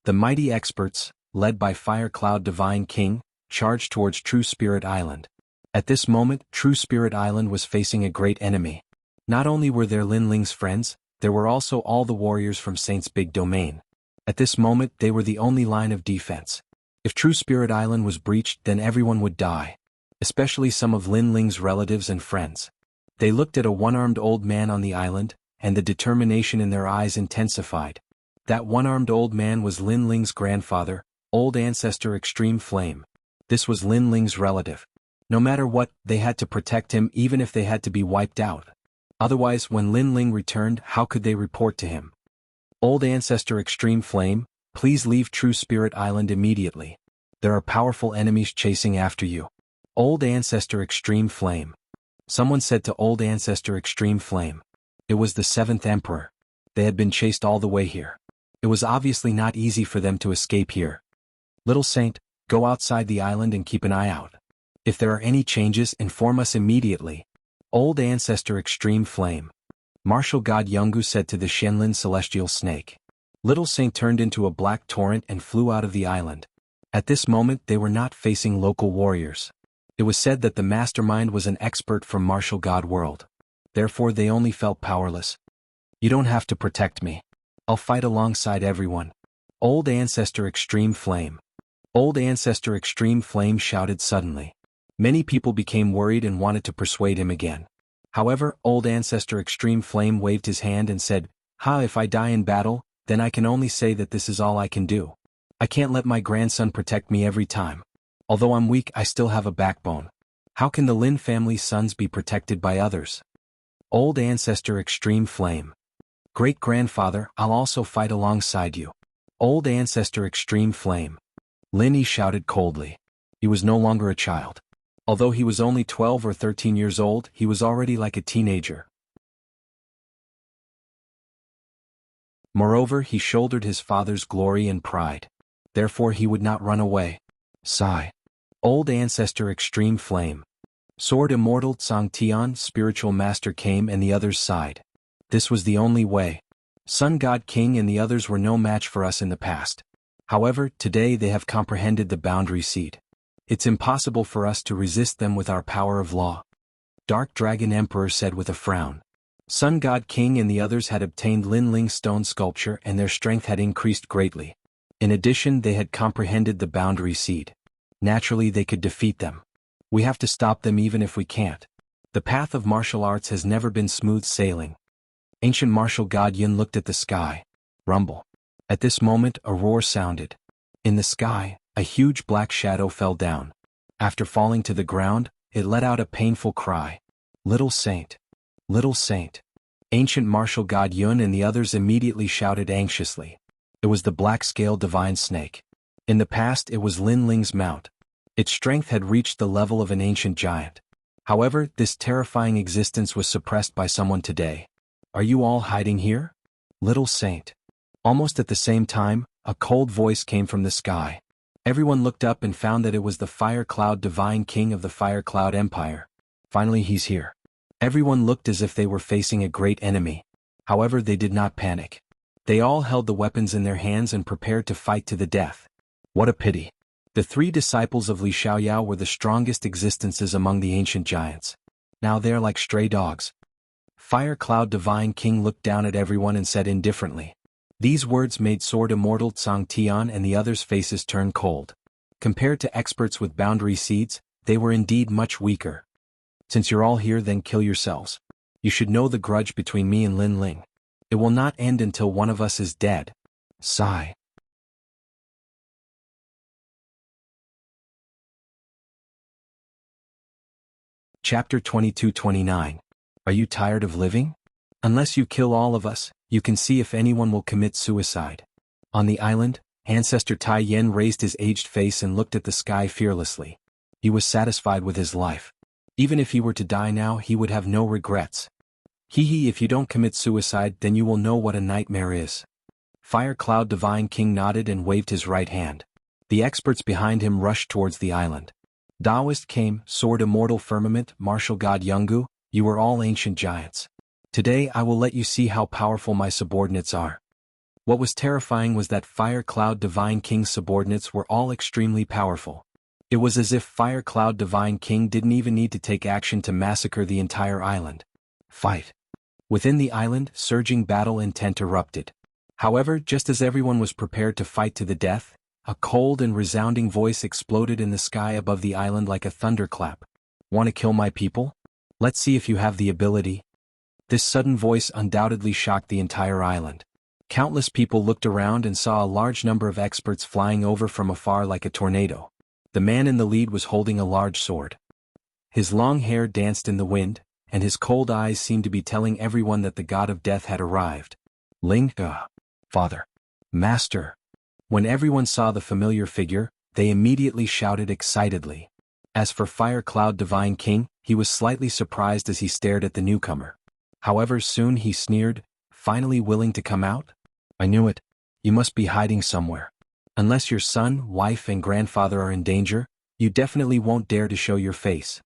The mighty experts, led by Fire Cloud Divine King, charged towards True Spirit Island. At this moment, True Spirit Island was facing a great enemy. Not only were there Lin Ling's friends, there were also all the warriors from Saint's big domain. At this moment, they were the only line of defense. If True Spirit Island was breached, then everyone would die. Especially some of Lin Ling's relatives and friends. They looked at a one-armed old man on the island, and the determination in their eyes intensified. That one-armed old man was Lin Ling's grandfather, Old Ancestor Extreme Flame. This was Lin Ling's relative. No matter what, they had to protect him even if they had to be wiped out. Otherwise, when Lin Ling returned, how could they report to him? Old Ancestor Extreme Flame, please leave True Spirit Island immediately. There are powerful enemies chasing after you. Old Ancestor Extreme Flame. Someone said to Old Ancestor Extreme Flame. It was the 7th Emperor. They had been chased all the way here. It was obviously not easy for them to escape here. Little Saint, go outside the island and keep an eye out. If there are any changes, inform us immediately. Old Ancestor Extreme Flame. Martial God Jianghu said to the Shenlin Celestial Snake. Little Saint turned into a black torrent and flew out of the island. At this moment they were not facing local warriors. It was said that the mastermind was an expert from Martial God world. Therefore they only felt powerless. You don't have to protect me. I'll fight alongside everyone. Old Ancestor Extreme Flame. Old Ancestor Extreme Flame shouted suddenly. Many people became worried and wanted to persuade him again. However, Old Ancestor Extreme Flame waved his hand and said, Ha, if I die in battle, then I can only say that this is all I can do. I can't let my grandson protect me every time. Although I'm weak, I still have a backbone. How can the Lin family's sons be protected by others? Old Ancestor Extreme Flame. Great-grandfather, I'll also fight alongside you. Old Ancestor Extreme Flame. Lin Yi shouted coldly. He was no longer a child. Although he was only 12 or 13 years old, he was already like a teenager. Moreover, he shouldered his father's glory and pride. Therefore he would not run away. Sigh. Old Ancestor Extreme Flame. Sword Immortal Tsang Tian Spiritual Master came and the others sighed. This was the only way. Sun God King and the others were no match for us in the past. However, today they have comprehended the boundary seed. It's impossible for us to resist them with our power of law. Dark Dragon Emperor said with a frown. Sun God King and the others had obtained Lin Ling stone sculpture and their strength had increased greatly. In addition, they had comprehended the boundary seed. Naturally, they could defeat them. We have to stop them even if we can't. The path of martial arts has never been smooth sailing. Ancient martial god Yun looked at the sky. Rumble. At this moment, a roar sounded. In the sky, a huge black shadow fell down. After falling to the ground, it let out a painful cry. Little saint. Little saint. Ancient martial god Yun and the others immediately shouted anxiously. It was the black-scaled divine snake. In the past, it was Lin Ling's mount. Its strength had reached the level of an ancient giant. However, this terrifying existence was suppressed by someone today. Are you all hiding here? Little saint. Almost at the same time, a cold voice came from the sky. Everyone looked up and found that it was the Fire Cloud Divine King of the Fire Cloud Empire. Finally, he's here. Everyone looked as if they were facing a great enemy. However, they did not panic. They all held the weapons in their hands and prepared to fight to the death. What a pity. The three disciples of Li Xiaoyao were the strongest existences among the ancient giants. Now they're like stray dogs. Fire Cloud Divine King looked down at everyone and said indifferently. These words made Sword Immortal Tsang Tian and the others' faces turn cold. Compared to experts with boundary seeds, they were indeed much weaker. Since you're all here, then kill yourselves. You should know the grudge between me and Lin Ling. It will not end until one of us is dead. Sigh. Chapter 22-29. Are you tired of living? Unless you kill all of us, you can see if anyone will commit suicide. On the island, Ancestor Tai Yen raised his aged face and looked at the sky fearlessly. He was satisfied with his life. Even if he were to die now, he would have no regrets. Hee, if you don't commit suicide, then you will know what a nightmare is. Fire Cloud Divine King nodded and waved his right hand. The experts behind him rushed towards the island. Taoist came, Sword Immortal Firmament, Martial God Jianghu, you are all ancient giants. Today I will let you see how powerful my subordinates are. What was terrifying was that Fire Cloud Divine King's subordinates were all extremely powerful. It was as if Fire Cloud Divine King didn't even need to take action to massacre the entire island. Fight. Within the island, surging battle intent erupted. However, just as everyone was prepared to fight to the death, a cold and resounding voice exploded in the sky above the island like a thunderclap. Want to kill my people? Let's see if you have the ability. This sudden voice undoubtedly shocked the entire island. Countless people looked around and saw a large number of experts flying over from afar like a tornado. The man in the lead was holding a large sword. His long hair danced in the wind, and his cold eyes seemed to be telling everyone that the god of death had arrived. Ling, Father. Master. When everyone saw the familiar figure, they immediately shouted excitedly. As for Fire Cloud Divine King, he was slightly surprised as he stared at the newcomer. However, soon he sneered, finally willing to come out? I knew it. You must be hiding somewhere. Unless your son, wife, and grandfather are in danger, you definitely won't dare to show your face.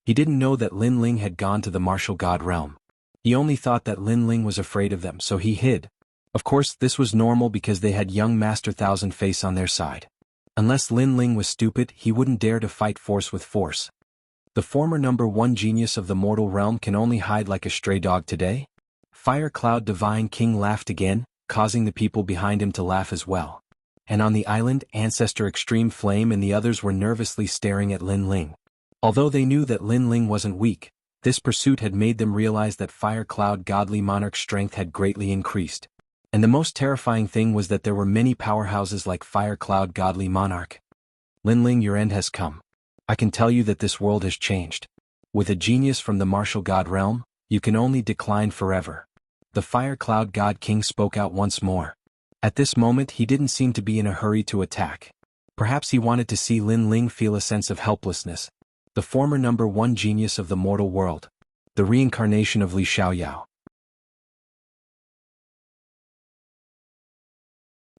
He didn't know that Lin Ling had gone to the martial god realm. He only thought that Lin Ling was afraid of them, so he hid. Of course, this was normal because they had young Master Thousand Face on their side. Unless Lin Ling was stupid, he wouldn't dare to fight force with force. The former #1 genius of the mortal realm can only hide like a stray dog today? Fire Cloud Divine King laughed again, causing the people behind him to laugh as well. And on the island, Ancestor Extreme Flame and the others were nervously staring at Lin Ling. Although they knew that Lin Ling wasn't weak, This pursuit had made them realize that Fire Cloud Godly Monarch's strength had greatly increased. And the most terrifying thing was that there were many powerhouses like Fire Cloud Godly Monarch. Linling, your end has come. I can tell you that this world has changed. With a genius from the martial god realm, you can only decline forever. The Fire Cloud God King spoke out once more. At this moment he didn't seem to be in a hurry to attack. Perhaps he wanted to see Linling feel a sense of helplessness. The former #1 genius of the mortal world. The reincarnation of Li Xiaoyao.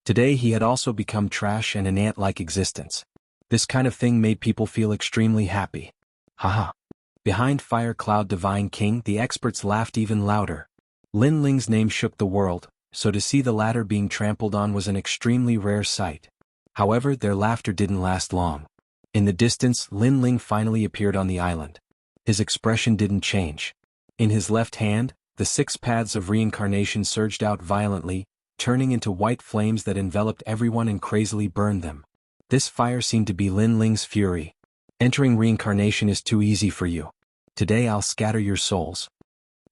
Today he had also become trash and an ant-like existence. This kind of thing made people feel extremely happy. Haha. Behind Fire Cloud Divine King the experts laughed even louder. Linling's name shook the world, so to see the latter being trampled on was an extremely rare sight. However, their laughter didn't last long. In the distance, Linling finally appeared on the island. His expression didn't change. In his left hand, the 6 paths of reincarnation surged out violently, turning into white flames that enveloped everyone and crazily burned them. This fire seemed to be Linling's fury. Entering reincarnation is too easy for you. Today I'll scatter your souls.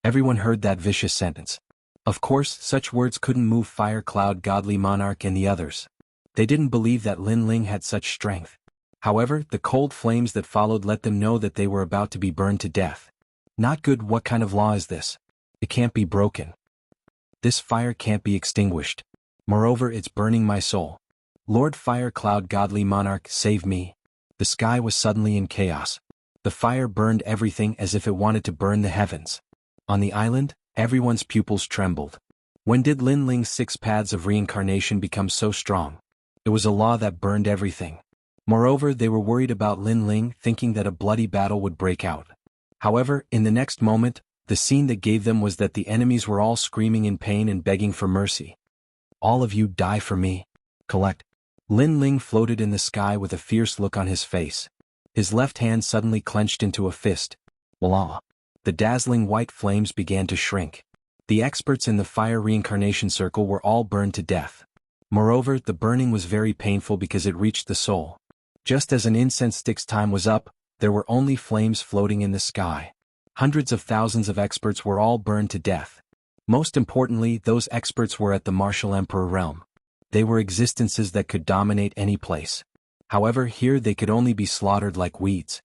Everyone heard that vicious sentence. Of course, such words couldn't move Fire Cloud Godly Monarch and the others. They didn't believe that Linling had such strength. However, the cold flames that followed let them know that they were about to be burned to death. Not good. What kind of law is this? It can't be broken. This fire can't be extinguished. Moreover, it's burning my soul. Lord Fire Cloud Godly Monarch, save me. The sky was suddenly in chaos. The fire burned everything as if it wanted to burn the heavens. On the island, everyone's pupils trembled. When did Linling's 6 paths of reincarnation become so strong? It was a law that burned everything. Moreover, they were worried about Linling, thinking that a bloody battle would break out. However, in the next moment, the scene that gave them was that the enemies were all screaming in pain and begging for mercy. All of you die for me. Collect. Linling floated in the sky with a fierce look on his face. His left hand suddenly clenched into a fist. Voila! The dazzling white flames began to shrink. The experts in the fire reincarnation circle were all burned to death. Moreover, the burning was very painful because it reached the soul. Just as an incense stick's time was up, there were only flames floating in the sky. Hundreds of thousands of experts were all burned to death. Most importantly, those experts were at the martial emperor realm. They were existences that could dominate any place. However, here they could only be slaughtered like weeds.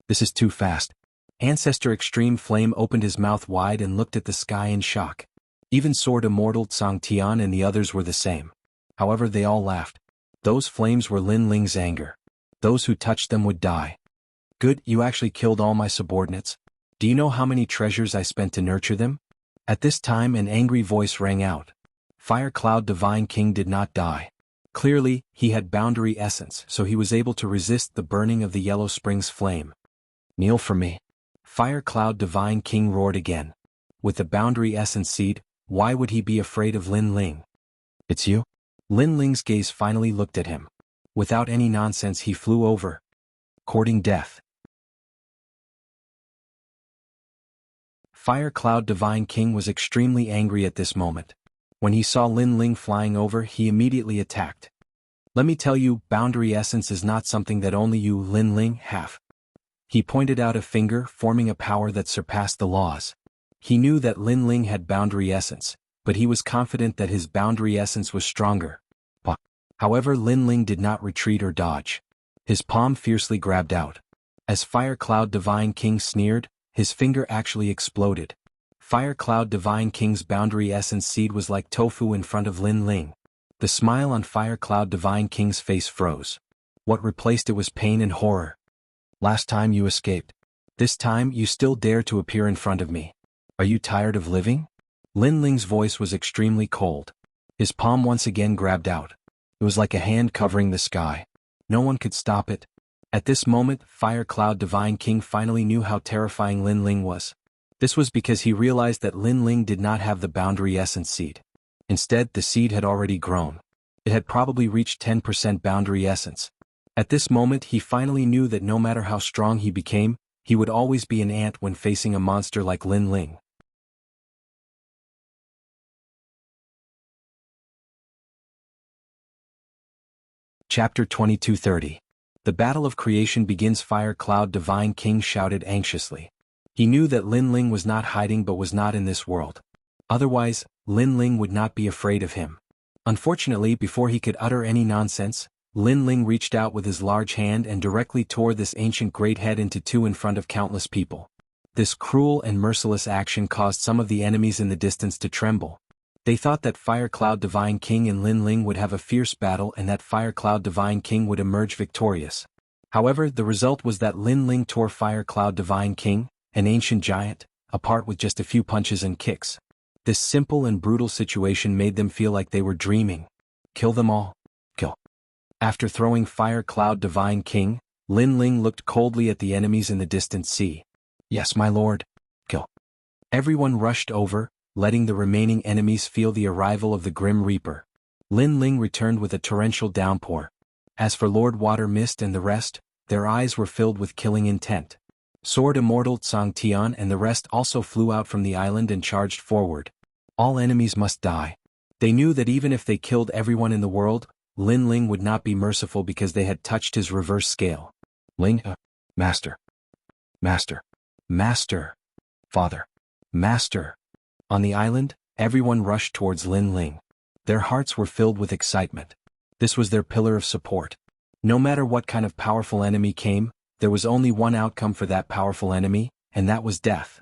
This is too fast. Ancestor Extreme Flame opened his mouth wide and looked at the sky in shock. Even Sword Immortal Tsang Tian and the others were the same. However, they all laughed. Those flames were Linling's anger. Those who touched them would die. Good, you actually killed all my subordinates. Do you know how many treasures I spent to nurture them? At this time an angry voice rang out. Fire Cloud Divine King did not die. Clearly, he had boundary essence, so he was able to resist the burning of the Yellow Springs flame. Kneel for me. Fire Cloud Divine King roared again. With the boundary essence seed, why would he be afraid of Linling? It's you? Linling's gaze finally looked at him. Without any nonsense he flew over, courting death. Fire Cloud Divine King was extremely angry at this moment. When he saw Linling flying over, he immediately attacked. Let me tell you, boundary essence is not something that only you, Linling, have. He pointed out a finger, forming a power that surpassed the laws. He knew that Linling had boundary essence, but he was confident that his boundary essence was stronger. However, Linling did not retreat or dodge. His palm fiercely grabbed out. As Fire Cloud Divine King sneered, his finger actually exploded. Fire Cloud Divine King's boundary essence seed was like tofu in front of Linling. The smile on Fire Cloud Divine King's face froze. What replaced it was pain and horror. Last time you escaped. This time you still dare to appear in front of me. Are you tired of living? Linling's voice was extremely cold. His palm once again grabbed out. It was like a hand covering the sky. No one could stop it. At this moment, Fire Cloud Divine King finally knew how terrifying Linling was. This was because he realized that Linling did not have the boundary essence seed. Instead, the seed had already grown. It had probably reached 10% boundary essence. At this moment, he finally knew that no matter how strong he became, he would always be an ant when facing a monster like Linling. Chapter 2230. The Battle of Creation begins. Fire Cloud Divine King shouted anxiously. He knew that Lin Ling was not hiding but was not in this world. Otherwise, Lin Ling would not be afraid of him. Unfortunately, before he could utter any nonsense, Lin Ling reached out with his large hand and directly tore this ancient great head into two in front of countless people. This cruel and merciless action caused some of the enemies in the distance to tremble. They thought that Fire Cloud Divine King and Lin Ling would have a fierce battle and that Fire Cloud Divine King would emerge victorious. However, the result was that Lin Ling tore Fire Cloud Divine King, an ancient giant, apart with just a few punches and kicks. This simple and brutal situation made them feel like they were dreaming. Kill them all. Kill. After throwing Fire Cloud Divine King, Lin Ling looked coldly at the enemies in the distant sea. Yes, my lord. Kill. Everyone rushed over, letting the remaining enemies feel the arrival of the Grim Reaper. Lin Ling returned with a torrential downpour. As for Lord Water Mist and the rest, their eyes were filled with killing intent. Sword Immortal Tsang Tian and the rest also flew out from the island and charged forward. All enemies must die. They knew that even if they killed everyone in the world, Lin Ling would not be merciful because they had touched his reverse scale. Ling, Master. Master. Master. Father. Master. On the island, everyone rushed towards Lin Ling. Their hearts were filled with excitement. This was their pillar of support. No matter what kind of powerful enemy came, there was only one outcome for that powerful enemy, and that was death.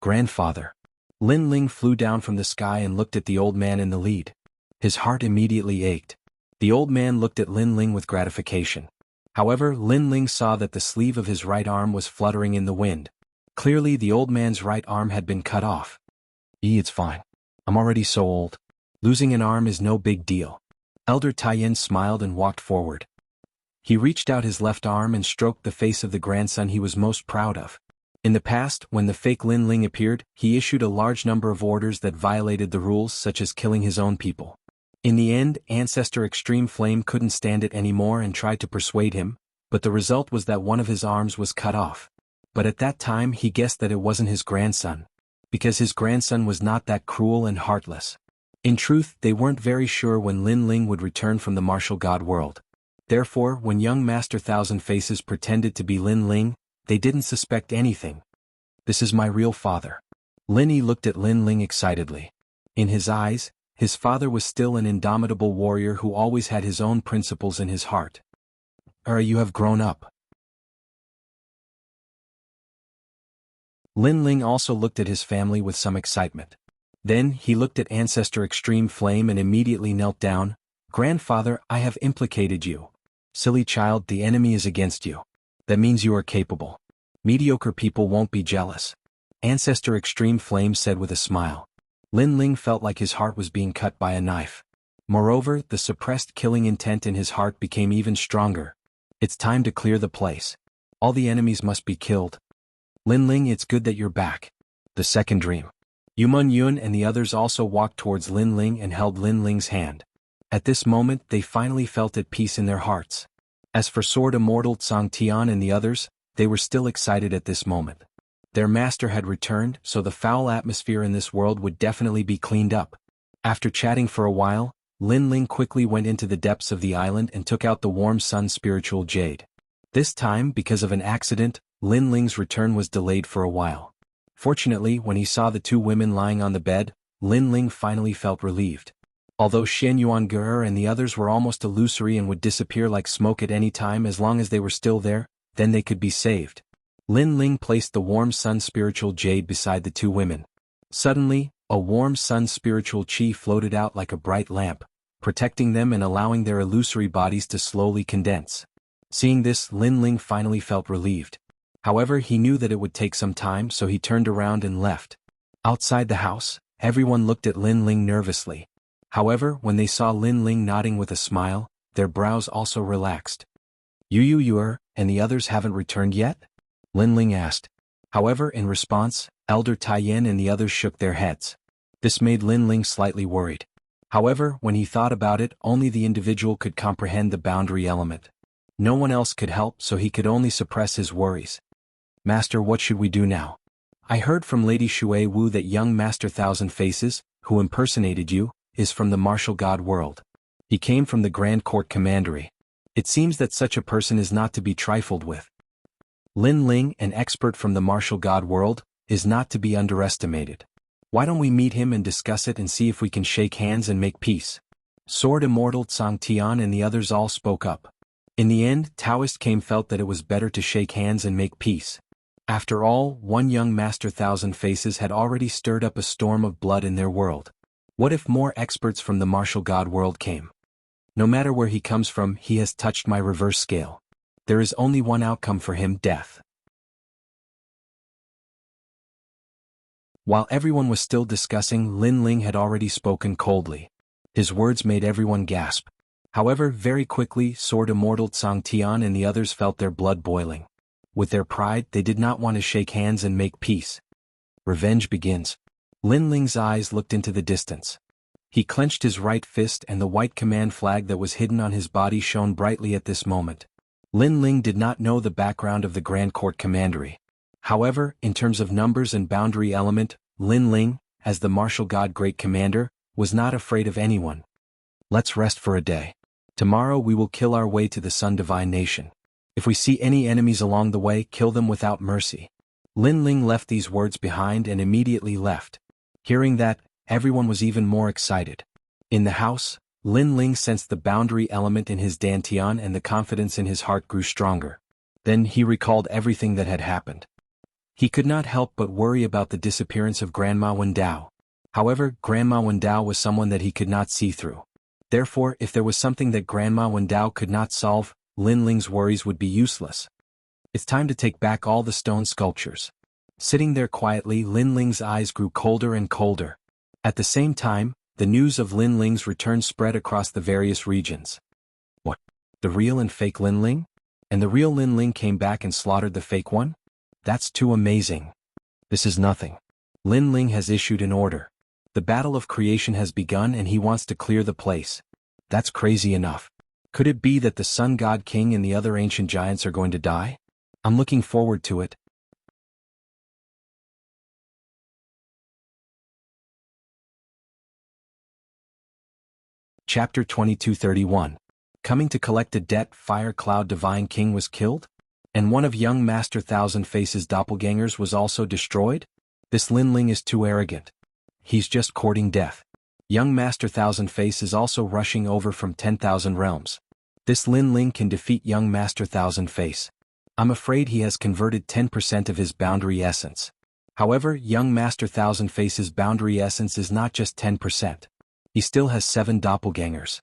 Grandfather. Lin Ling flew down from the sky and looked at the old man in the lead. His heart immediately ached. The old man looked at Lin Ling with gratification. However, Lin Ling saw that the sleeve of his right arm was fluttering in the wind. Clearly, the old man's right arm had been cut off. It's fine. I'm already so old. Losing an arm is no big deal. Elder Taiyin smiled and walked forward. He reached out his left arm and stroked the face of the grandson he was most proud of. In the past, when the fake Lin Ling appeared, he issued a large number of orders that violated the rules, such as killing his own people. In the end, Ancestor Extreme Flame couldn't stand it anymore and tried to persuade him, but the result was that one of his arms was cut off. But at that time he guessed that it wasn't his grandson, because his grandson was not that cruel and heartless. In truth, they weren't very sure when Lin Ling would return from the martial god world. Therefore, when young Master Thousand Faces pretended to be Lin Ling, they didn't suspect anything. This is my real father. Lin Yi looked at Lin Ling excitedly. In his eyes, his father was still an indomitable warrior who always had his own principles in his heart. You have grown up. Lin Ling also looked at his family with some excitement. Then, he looked at Ancestor Extreme Flame and immediately knelt down. Grandfather, I have implicated you. Silly child, the enemy is against you. That means you are capable. Mediocre people won't be jealous. Ancestor Extreme Flame said with a smile. Lin Ling felt like his heart was being cut by a knife. Moreover, the suppressed killing intent in his heart became even stronger. It's time to clear the place. All the enemies must be killed. Lin Ling, it's good that you're back. The second dream. Yumun Yun and the others also walked towards Lin Ling and held Lin Ling's hand. At this moment, they finally felt at peace in their hearts. As for Sword Immortal Tsang Tian and the others, they were still excited at this moment. Their master had returned, so the foul atmosphere in this world would definitely be cleaned up. After chatting for a while, Lin Ling quickly went into the depths of the island and took out the Warm Sun Spiritual Jade. This time, because of an accident, Lin Ling's return was delayed for a while. Fortunately, when he saw the two women lying on the bed, Lin Ling finally felt relieved. Although Shen Yuange and the others were almost illusory and would disappear like smoke at any time as long as they were still there, then they could be saved. Lin Ling placed the Warm Sun Spiritual Jade beside the two women. Suddenly, a Warm Sun Spiritual Chi floated out like a bright lamp, protecting them and allowing their illusory bodies to slowly condense. Seeing this, Lin Ling finally felt relieved. However, he knew that it would take some time, so he turned around and left. Outside the house, everyone looked at Lin Ling nervously. However, when they saw Lin Ling nodding with a smile, their brows also relaxed. You and the others haven't returned yet? Lin Ling asked. However, in response, Elder Taiyin and the others shook their heads. This made Lin Ling slightly worried. However, when he thought about it, only the individual could comprehend the boundary element. No one else could help, so he could only suppress his worries. Master, what should we do now? I heard from Lady Shui Wu that young Master Thousand Faces, who impersonated you, is from the martial god world. He came from the Grand Court Commandery. It seems that such a person is not to be trifled with. Lin Ling, an expert from the martial god world, is not to be underestimated. Why don't we meet him and discuss it and see if we can shake hands and make peace? Sword Immortal Tsang Tian and the others all spoke up. In the end, Taoist Came felt that it was better to shake hands and make peace. After all, one young Master Thousand Faces had already stirred up a storm of blood in their world. What if more experts from the martial god world came? No matter where he comes from, he has touched my reverse scale. There is only one outcome for him: death. While everyone was still discussing, Lin Ling had already spoken coldly. His words made everyone gasp. However, very quickly, Sword Immortal Tsang Tian and the others felt their blood boiling. With their pride, they did not want to shake hands and make peace. Revenge begins. Lin Ling's eyes looked into the distance. He clenched his right fist and the white command flag that was hidden on his body shone brightly at this moment. Lin Ling did not know the background of the Grand Court Commandery. However, in terms of numbers and boundary element, Lin Ling, as the martial god great commander, was not afraid of anyone. Let's rest for a day. Tomorrow we will kill our way to the Sun Divine Nation. If we see any enemies along the way, kill them without mercy. Lin Ling left these words behind and immediately left. Hearing that, everyone was even more excited. In the house, Lin Ling sensed the boundary element in his dantian and the confidence in his heart grew stronger. Then he recalled everything that had happened. He could not help but worry about the disappearance of Grandma Wendao. However, Grandma Wendao was someone that he could not see through. Therefore, if there was something that Grandma Wendao could not solve, Lin Ling's worries would be useless. It's time to take back all the stone sculptures. Sitting there quietly, Lin Ling's eyes grew colder and colder. At the same time, the news of Lin Ling's return spread across the various regions. What? The real and fake Lin Ling? And the real Lin Ling came back and slaughtered the fake one? That's too amazing. This is nothing. Lin Ling has issued an order. The battle of creation has begun and he wants to clear the place. That's crazy enough. Could it be that the Sun God King and the other ancient giants are going to die? I'm looking forward to it. Chapter 2231. Coming to collect a debt, Fire Cloud Divine King was killed? And one of young Master Thousand Faces' doppelgangers was also destroyed? This Lin Ling is too arrogant. He's just courting death. Young Master Thousand Face is also rushing over from 10,000 realms. This Lin Ling can defeat young Master Thousand Face. I'm afraid he has converted 10% of his boundary essence. However, young Master Thousand Face's boundary essence is not just 10%. He still has 7 doppelgangers.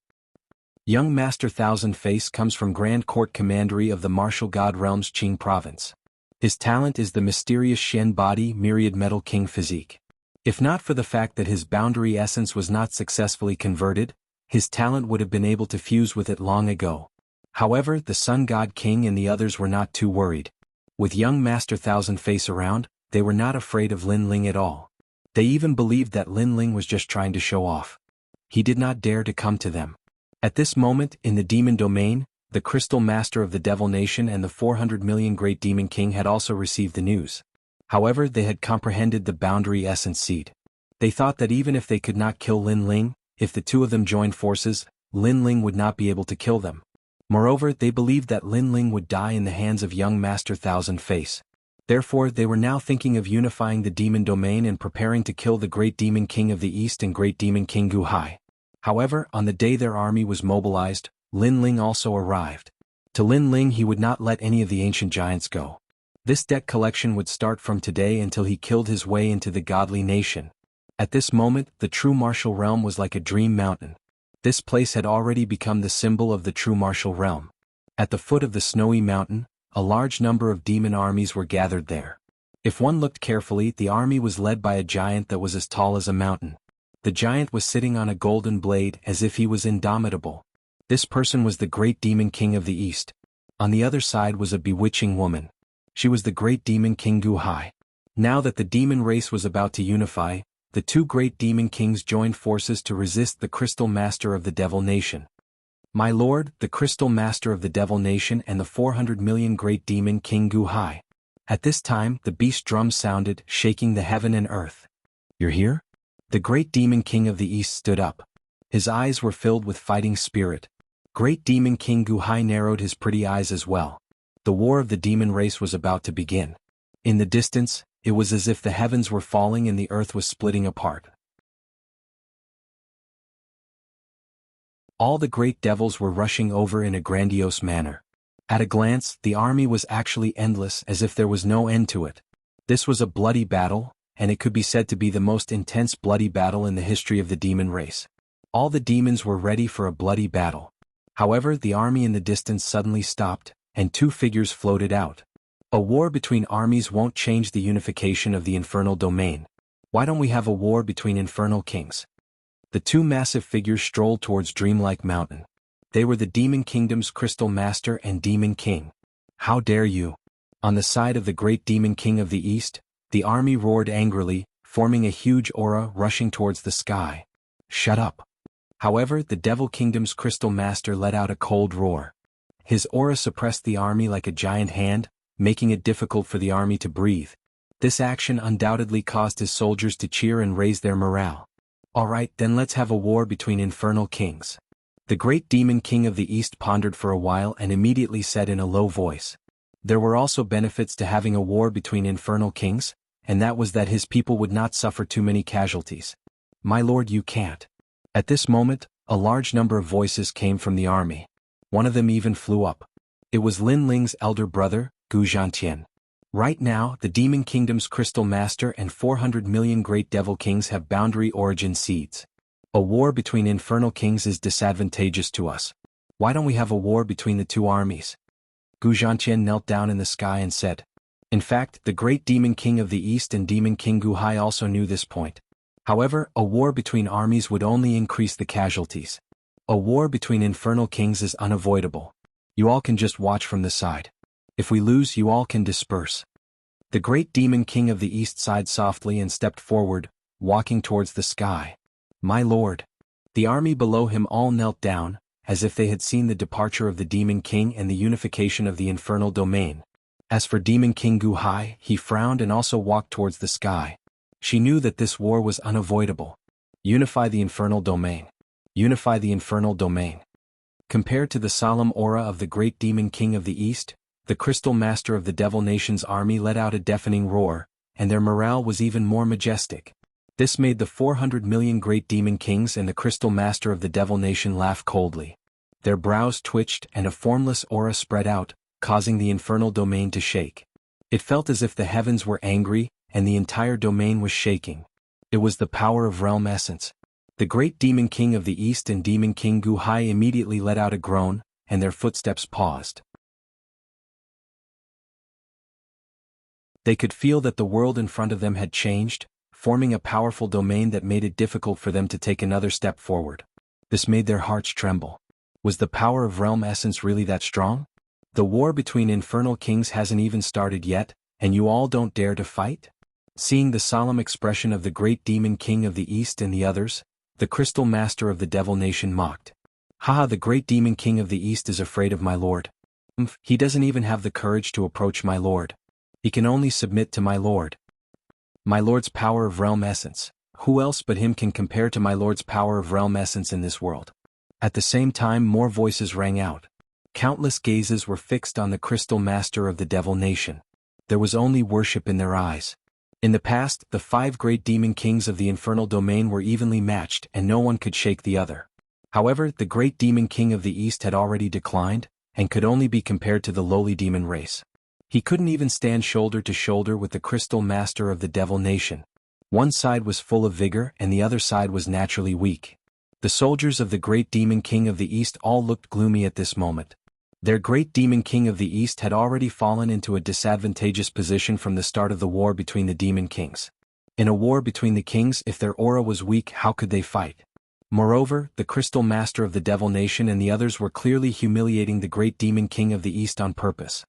Young Master Thousand Face comes from Grand Court Commandery of the Martial God Realms Qing Province. His talent is the mysterious Shen Body Myriad Metal King physique. If not for the fact that his boundary essence was not successfully converted, his talent would have been able to fuse with it long ago. However, the Sun God King and the others were not too worried. With young Master Thousand Face around, they were not afraid of Lin Ling at all. They even believed that Lin Ling was just trying to show off. He did not dare to come to them. At this moment, in the demon domain, the Crystal Master of the Devil Nation and the 400 million Great Demon King had also received the news. However, they had comprehended the boundary essence seed. They thought that even if they could not kill Lin Ling, if the two of them joined forces, Lin Ling would not be able to kill them. Moreover, they believed that Lin Ling would die in the hands of young Master Thousand Face. Therefore, they were now thinking of unifying the demon domain and preparing to kill the Great Demon King of the East and Great Demon King Gu Hai. However, on the day their army was mobilized, Lin Ling also arrived. To Lin Ling he would not let any of the ancient giants go. This debt collection would start from today until he killed his way into the godly nation. At this moment, the true martial realm was like a dream mountain. This place had already become the symbol of the true martial realm. At the foot of the snowy mountain, a large number of demon armies were gathered there. If one looked carefully, the army was led by a giant that was as tall as a mountain. The giant was sitting on a golden blade as if he was indomitable. This person was the Great Demon King of the East. On the other side was a bewitching woman. She was the Great Demon King Gu Hai. Now that the demon race was about to unify, the two Great Demon Kings joined forces to resist the Crystal Master of the Devil Nation. My lord, the Crystal Master of the Devil Nation and the 400 million Great Demon King Gu Hai. At this time, the beast drum sounded, shaking the heaven and earth. You're here? The Great Demon King of the East stood up. His eyes were filled with fighting spirit. Great Demon King Gu Hai narrowed his pretty eyes as well. The war of the demon race was about to begin. In the distance, it was as if the heavens were falling and the earth was splitting apart. All the great devils were rushing over in a grandiose manner. At a glance, the army was actually endless, as if there was no end to it. This was a bloody battle, and it could be said to be the most intense bloody battle in the history of the demon race. All the demons were ready for a bloody battle. However, the army in the distance suddenly stopped, and two figures floated out. A war between armies won't change the unification of the infernal domain. Why don't we have a war between infernal kings? The two massive figures strolled towards Dreamlike Mountain. They were the Demon Kingdom's Crystal Master and Demon King. How dare you? On the side of the great Demon King of the East, the army roared angrily, forming a huge aura rushing towards the sky. Shut up. However, the Devil Kingdom's Crystal Master let out a cold roar. His aura suppressed the army like a giant hand, making it difficult for the army to breathe. This action undoubtedly caused his soldiers to cheer and raise their morale. Alright, then let's have a war between infernal kings. The great Demon King of the East pondered for a while and immediately said in a low voice. There were also benefits to having a war between infernal kings, and that was that his people would not suffer too many casualties. My lord, you can't. At this moment, a large number of voices came from the army. One of them even flew up. It was Lin Ling's elder brother, Gu Zhantian. Right now, the Demon Kingdom's Crystal Master and 400 million Great Devil Kings have boundary origin seeds. A war between infernal kings is disadvantageous to us. Why don't we have a war between the two armies? Gu Zhantian knelt down in the sky and said. In fact, the great Demon King of the East and Demon King Gu Hai also knew this point. However, a war between armies would only increase the casualties. A war between infernal kings is unavoidable. You all can just watch from the side. If we lose, you all can disperse. The great Demon King of the East sighed softly and stepped forward, walking towards the sky. My lord. The army below him all knelt down, as if they had seen the departure of the Demon King and the unification of the infernal domain. As for Demon King Gu Hai, he frowned and also walked towards the sky. She knew that this war was unavoidable. Unify the infernal domain. Unify the infernal domain. Compared to the solemn aura of the great Demon King of the East, the Crystal Master of the Devil Nation's army let out a deafening roar, and their morale was even more majestic. This made the 400 million Great Demon Kings and the Crystal Master of the Devil Nation laugh coldly. Their brows twitched and a formless aura spread out, causing the infernal domain to shake. It felt as if the heavens were angry, and the entire domain was shaking. It was the power of realm essence. The great Demon King of the East and Demon King Gu Hai immediately let out a groan, and their footsteps paused. They could feel that the world in front of them had changed, forming a powerful domain that made it difficult for them to take another step forward. This made their hearts tremble. Was the power of realm essence really that strong? The war between infernal kings hasn't even started yet, and you all don't dare to fight? Seeing the solemn expression of the great Demon King of the East and the others, the Crystal Master of the Devil Nation mocked. Haha, the great Demon King of the East is afraid of my lord. He doesn't even have the courage to approach my lord. He can only submit to my lord. My lord's power of realm essence. Who else but him can compare to my lord's power of realm essence in this world? At the same time, more voices rang out. Countless gazes were fixed on the Crystal Master of the Devil Nation. There was only worship in their eyes. In the past, the 5 great demon kings of the infernal domain were evenly matched and no one could shake the other. However, the great demon king of the East had already declined, and could only be compared to the lowly demon race. He couldn't even stand shoulder to shoulder with the Crystal Master of the Devil Nation. One side was full of vigor and the other side was naturally weak. The soldiers of the great demon king of the East all looked gloomy at this moment. Their great demon king of the East had already fallen into a disadvantageous position from the start of the war between the demon kings. In a war between the kings, if their aura was weak, how could they fight? Moreover, the Crystal Master of the Devil Nation and the others were clearly humiliating the great demon king of the East on purpose.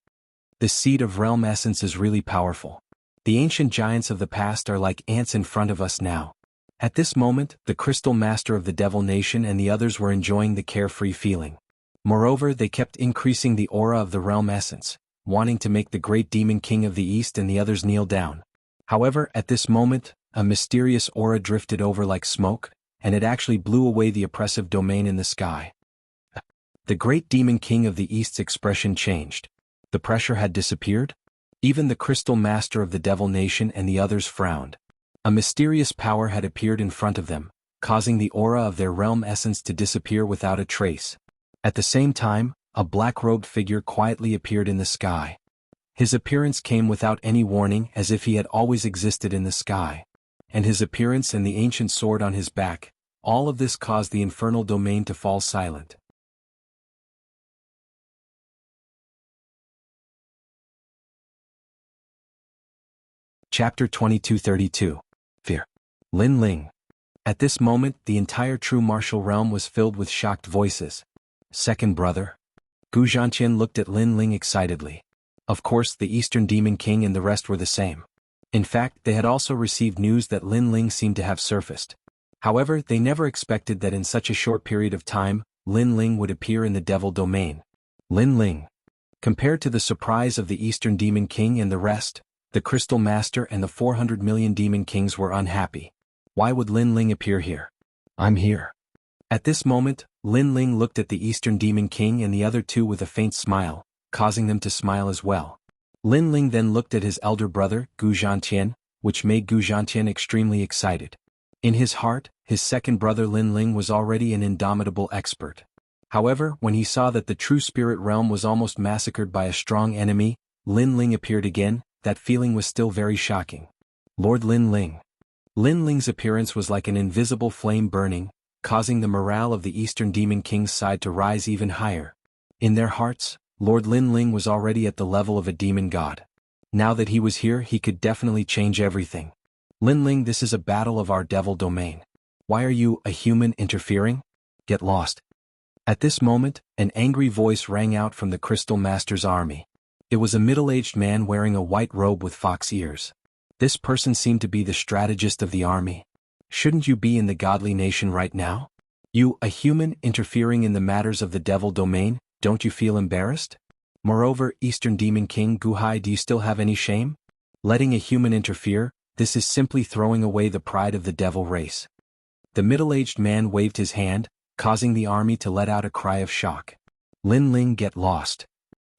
This seed of realm essence is really powerful. The ancient giants of the past are like ants in front of us now. At this moment, the Crystal Master of the Devil Nation and the others were enjoying the carefree feeling. Moreover, they kept increasing the aura of the realm essence, wanting to make the great demon king of the East and the others kneel down. However, at this moment, a mysterious aura drifted over like smoke, and it actually blew away the oppressive domain in the sky. The great demon king of the East's expression changed. The pressure had disappeared? Even the crystal master of the Devil Nation and the others frowned. A mysterious power had appeared in front of them, causing the aura of their realm essence to disappear without a trace. At the same time, a black-robed figure quietly appeared in the sky. His appearance came without any warning, as if he had always existed in the sky. And his appearance and the ancient sword on his back, all of this caused the infernal domain to fall silent. Chapter 2232. Fear. Lin Ling. At this moment, the entire true martial realm was filled with shocked voices. Second brother? Gu Zhantian looked at Lin Ling excitedly. Of course, the Eastern Demon King and the rest were the same. In fact, they had also received news that Lin Ling seemed to have surfaced. However, they never expected that in such a short period of time, Lin Ling would appear in the Devil Domain. Lin Ling. Compared to the surprise of the Eastern Demon King and the rest, the Crystal Master and the 400 million Demon Kings were unhappy. Why would Lin Ling appear here? I'm here. At this moment, Lin Ling looked at the Eastern Demon King and the other two with a faint smile, causing them to smile as well. Lin Ling then looked at his elder brother, Gu Zhantian, which made Gu Zhantian extremely excited. In his heart, his second brother Lin Ling was already an indomitable expert. However, when he saw that the true spirit realm was almost massacred by a strong enemy, Lin Ling appeared again. That feeling was still very shocking. Lord Lin Ling. Lin Ling's appearance was like an invisible flame burning, causing the morale of the Eastern Demon King's side to rise even higher. In their hearts, Lord Lin Ling was already at the level of a demon god. Now that he was here, he could definitely change everything. Lin Ling, this is a battle of our Devil Domain. Why are you, a human, interfering? Get lost. At this moment, an angry voice rang out from the Crystal Master's army. It was a middle-aged man wearing a white robe with fox ears. This person seemed to be the strategist of the army. Shouldn't you be in the godly nation right now? You, a human, interfering in the matters of the Devil Domain, don't you feel embarrassed? Moreover, Eastern Demon King Guhai, do you still have any shame? Letting a human interfere, this is simply throwing away the pride of the devil race. The middle-aged man waved his hand, causing the army to let out a cry of shock. Lin Ling, get lost.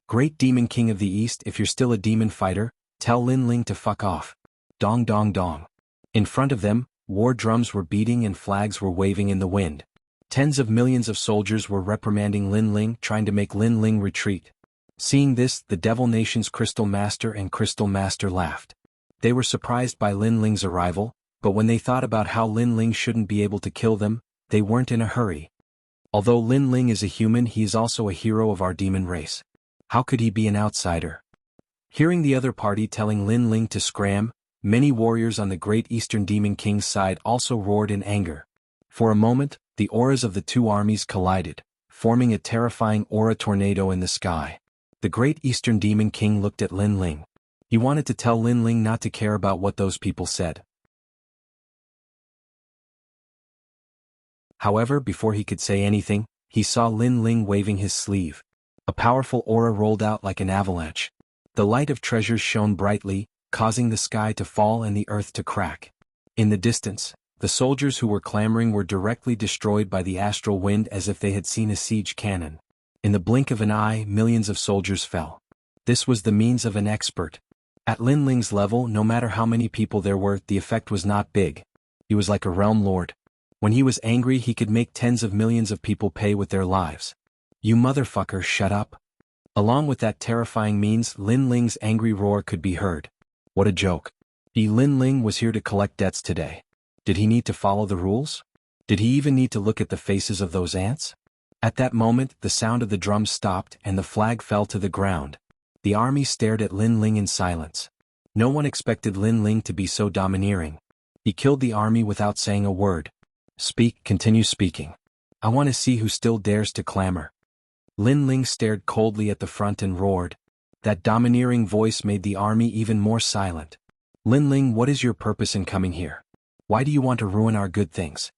Great Demon King of the East, if you're still a demon fighter, tell Lin Ling to fuck off. Dong dong dong. In front of them, war drums were beating and flags were waving in the wind. Tens of millions of soldiers were reprimanding Lin Ling, trying to make Lin Ling retreat. Seeing this, the Devil Nation's Crystal Master and Crystal Master laughed. They were surprised by Lin Ling's arrival, but when they thought about how Lin Ling shouldn't be able to kill them, they weren't in a hurry. Although Lin Ling is a human, he is also a hero of our demon race. How could he be an outsider? Hearing the other party telling Lin Ling to scram, many warriors on the Great Eastern Demon King's side also roared in anger. For a moment, the auras of the two armies collided, forming a terrifying aura tornado in the sky. The Great Eastern Demon King looked at Lin Ling. He wanted to tell Lin Ling not to care about what those people said. However, before he could say anything, he saw Lin Ling waving his sleeve. A powerful aura rolled out like an avalanche. The light of treasures shone brightly, causing the sky to fall and the earth to crack. In the distance, the soldiers who were clamoring were directly destroyed by the astral wind as if they had seen a siege cannon. In the blink of an eye, millions of soldiers fell. This was the means of an expert. At Lin Ling's level, no matter how many people there were, the effect was not big. He was like a realm lord. When he was angry, he could make tens of millions of people pay with their lives. You motherfucker, shut up. Along with that terrifying means, Lin Ling's angry roar could be heard. What a joke. Lin Ling was here to collect debts today. Did he need to follow the rules? Did he even need to look at the faces of those ants? At that moment, the sound of the drums stopped and the flag fell to the ground. The army stared at Lin Ling in silence. No one expected Lin Ling to be so domineering. He killed the army without saying a word. Speak, continue speaking. I want to see who still dares to clamor. Lin Ling stared coldly at the front and roared. That domineering voice made the army even more silent. Lin Ling, what is your purpose in coming here? Why do you want to ruin our good things?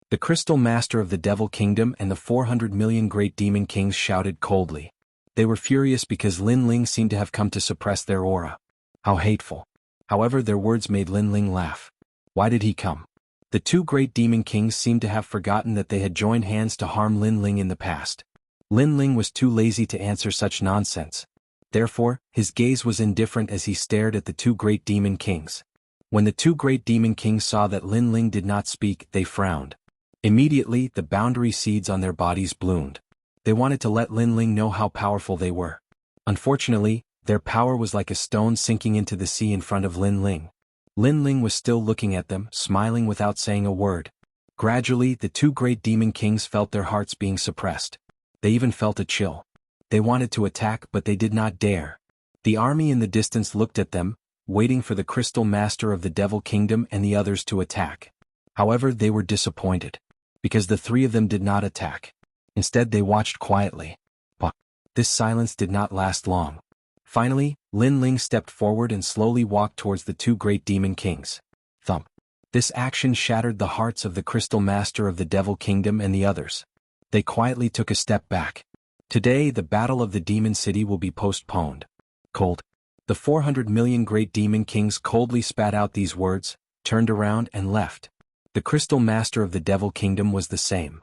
The Crystal Master of the Devil Kingdom and the 400 million Great Demon Kings shouted coldly. They were furious because Lin Ling seemed to have come to suppress their aura. How hateful. However, their words made Lin Ling laugh. Why did he come? The two Great Demon Kings seemed to have forgotten that they had joined hands to harm Lin Ling in the past. Lin Ling was too lazy to answer such nonsense. Therefore, his gaze was indifferent as he stared at the two great demon kings. When the two great demon kings saw that Lin Ling did not speak, they frowned. Immediately, the boundary seeds on their bodies bloomed. They wanted to let Lin Ling know how powerful they were. Unfortunately, their power was like a stone sinking into the sea in front of Lin Ling. Lin Ling was still looking at them, smiling without saying a word. Gradually, the two great demon kings felt their hearts being suppressed. They even felt a chill. They wanted to attack, but they did not dare. The army in the distance looked at them, waiting for the crystal master of the Devil Kingdom and the others to attack. However, they were disappointed, because the three of them did not attack. Instead, they watched quietly. But this silence did not last long. Finally, Lin Ling stepped forward and slowly walked towards the two great demon kings. Thump. This action shattered the hearts of the crystal master of the Devil Kingdom and the others. They quietly took a step back. Today, the battle of the demon city will be postponed. Cold. The 400 million great demon kings coldly spat out these words, turned around and left. The crystal master of the Devil Kingdom was the same.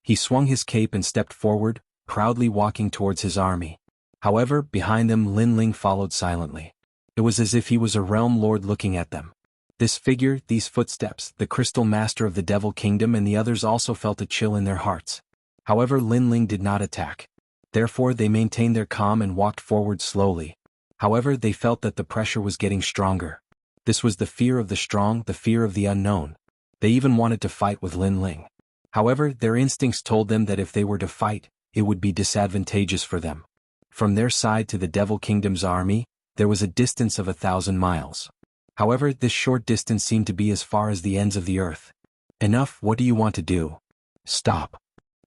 He swung his cape and stepped forward, proudly walking towards his army. However, behind them Lin Ling followed silently. It was as if he was a realm lord looking at them. This figure, these footsteps, the crystal master of the Devil Kingdom and the others also felt a chill in their hearts. However, Lin Ling did not attack. Therefore, they maintained their calm and walked forward slowly. However, they felt that the pressure was getting stronger. This was the fear of the strong, the fear of the unknown. They even wanted to fight with Lin Ling. However, their instincts told them that if they were to fight, it would be disadvantageous for them. From their side to the Devil Kingdom's army, there was a distance of 1,000 miles. However, this short distance seemed to be as far as the ends of the earth. Enough, what do you want to do? Stop.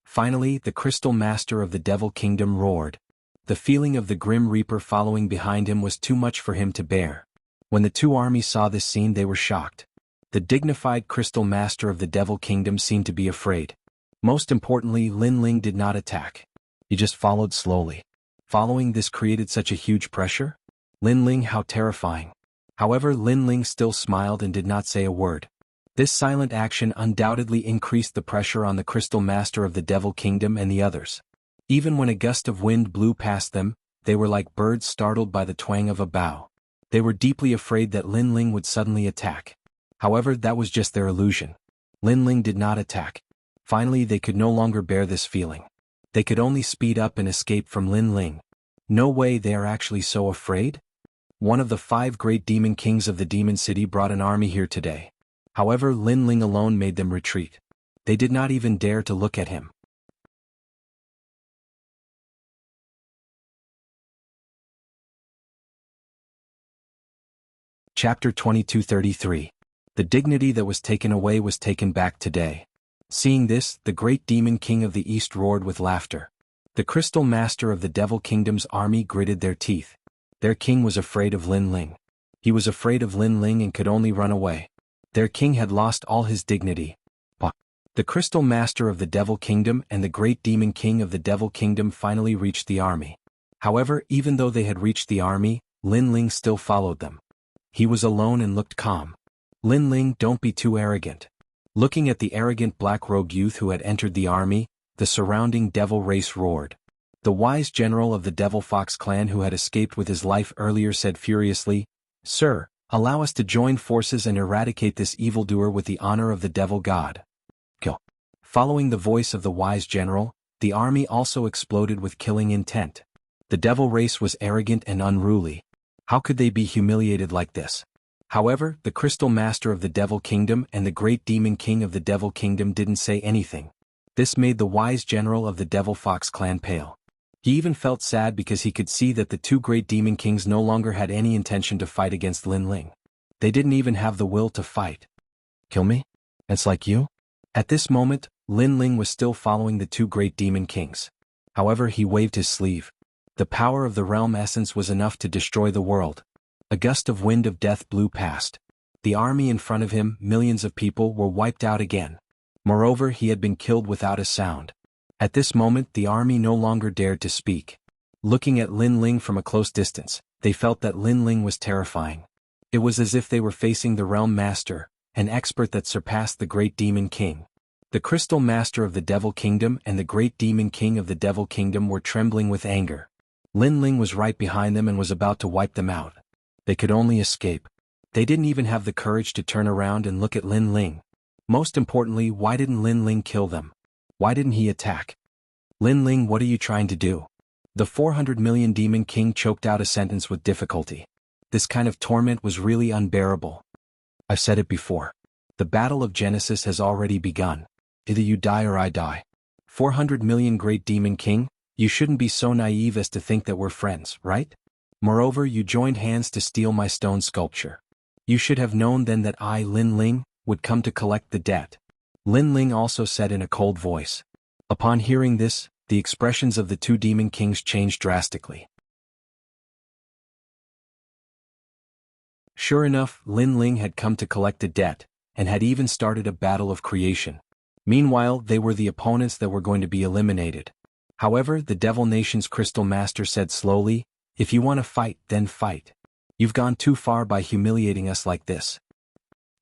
Finally, the crystal master of the Devil Kingdom roared. The feeling of the Grim Reaper following behind him was too much for him to bear. When the two armies saw this scene, they were shocked. The dignified crystal master of the Devil Kingdom seemed to be afraid. Most importantly, Lin Ling did not attack. He just followed slowly. Following this created such a huge pressure? Lin Ling, how terrifying. However, Lin Ling still smiled and did not say a word. This silent action undoubtedly increased the pressure on the crystal master of the Devil Kingdom and the others. Even when a gust of wind blew past them, they were like birds startled by the twang of a bough. They were deeply afraid that Lin Ling would suddenly attack. However, that was just their illusion. Lin Ling did not attack. Finally, they could no longer bear this feeling. They could only speed up and escape from Lin Ling. No way, they are actually so afraid? One of the 5 great demon kings of the demon city brought an army here today. However, Lin Ling alone made them retreat. They did not even dare to look at him. Chapter 2233. The dignity that was taken away was taken back today. Seeing this, the great demon king of the east roared with laughter. The crystal master of the Devil Kingdom's army gritted their teeth. Their king was afraid of Lin Ling. He was afraid of Lin Ling and could only run away. Their king had lost all his dignity. But the crystal master of the Devil Kingdom and the great demon king of the Devil Kingdom finally reached the army. However, even though they had reached the army, Lin Ling still followed them. He was alone and looked calm. Lin Ling, don't be too arrogant. Looking at the arrogant black-robed youth who had entered the army, the surrounding devil race roared. The wise general of the Devil Fox clan who had escaped with his life earlier said furiously, "Sir, allow us to join forces and eradicate this evildoer with the honor of the Devil God." Kill. Following the voice of the wise general, the army also exploded with killing intent. The devil race was arrogant and unruly. How could they be humiliated like this? However, the crystal master of the Devil Kingdom and the great demon king of the Devil Kingdom didn't say anything. This made the wise general of the Devil Fox clan pale. He even felt sad because he could see that the two great demon kings no longer had any intention to fight against Lin Ling. They didn't even have the will to fight. Kill me? It's like you? At this moment, Lin Ling was still following the two great demon kings. However, he waved his sleeve. The power of the realm essence was enough to destroy the world. A gust of wind of death blew past. The army in front of him, millions of people, were wiped out again. Moreover, he had been killed without a sound. At this moment, the army no longer dared to speak. Looking at Lin Ling from a close distance, they felt that Lin Ling was terrifying. It was as if they were facing the realm master, an expert that surpassed the great demon king. The Crystal Master of the Devil Kingdom and the Great Demon King of the Devil Kingdom were trembling with anger. Lin Ling was right behind them and was about to wipe them out. They could only escape. They didn't even have the courage to turn around and look at Lin Ling. Most importantly, why didn't Lin Ling kill them? Why didn't he attack? Lin Ling, what are you trying to do? The 400 million Demon King choked out a sentence with difficulty. This kind of torment was really unbearable. I've said it before. The battle of Genesis has already begun. Either you die or I die. 400 million Great Demon King, you shouldn't be so naive as to think that we're friends, right? Moreover, you joined hands to steal my stone sculpture. You should have known then that I, Lin Ling, would come to collect the debt. Lin Ling also said in a cold voice. Upon hearing this, the expressions of the two demon kings changed drastically. Sure enough, Lin Ling had come to collect a debt, and had even started a battle of creation. Meanwhile, they were the opponents that were going to be eliminated. However, the Devil Nation's Crystal Master said slowly, if you want to fight, then fight. You've gone too far by humiliating us like this.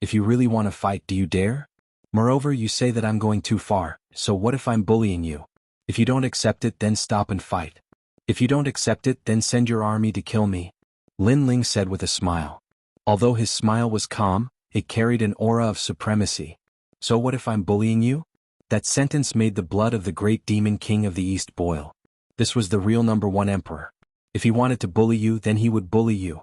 If you really want to fight, do you dare? Moreover, you say that I'm going too far, so what if I'm bullying you? If you don't accept it, then stop and fight. If you don't accept it, then send your army to kill me. Lin Ling said with a smile. Although his smile was calm, it carried an aura of supremacy. So what if I'm bullying you? That sentence made the blood of the Great Demon King of the East boil. This was the real #1 emperor. If he wanted to bully you, then he would bully you.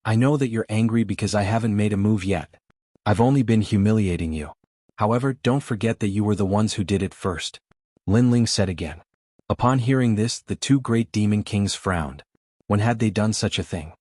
I know that you're angry because I haven't made a move yet. I've only been humiliating you. However, don't forget that you were the ones who did it first. Lin Ling said again. Upon hearing this, the two Great Demon Kings frowned. When had they done such a thing?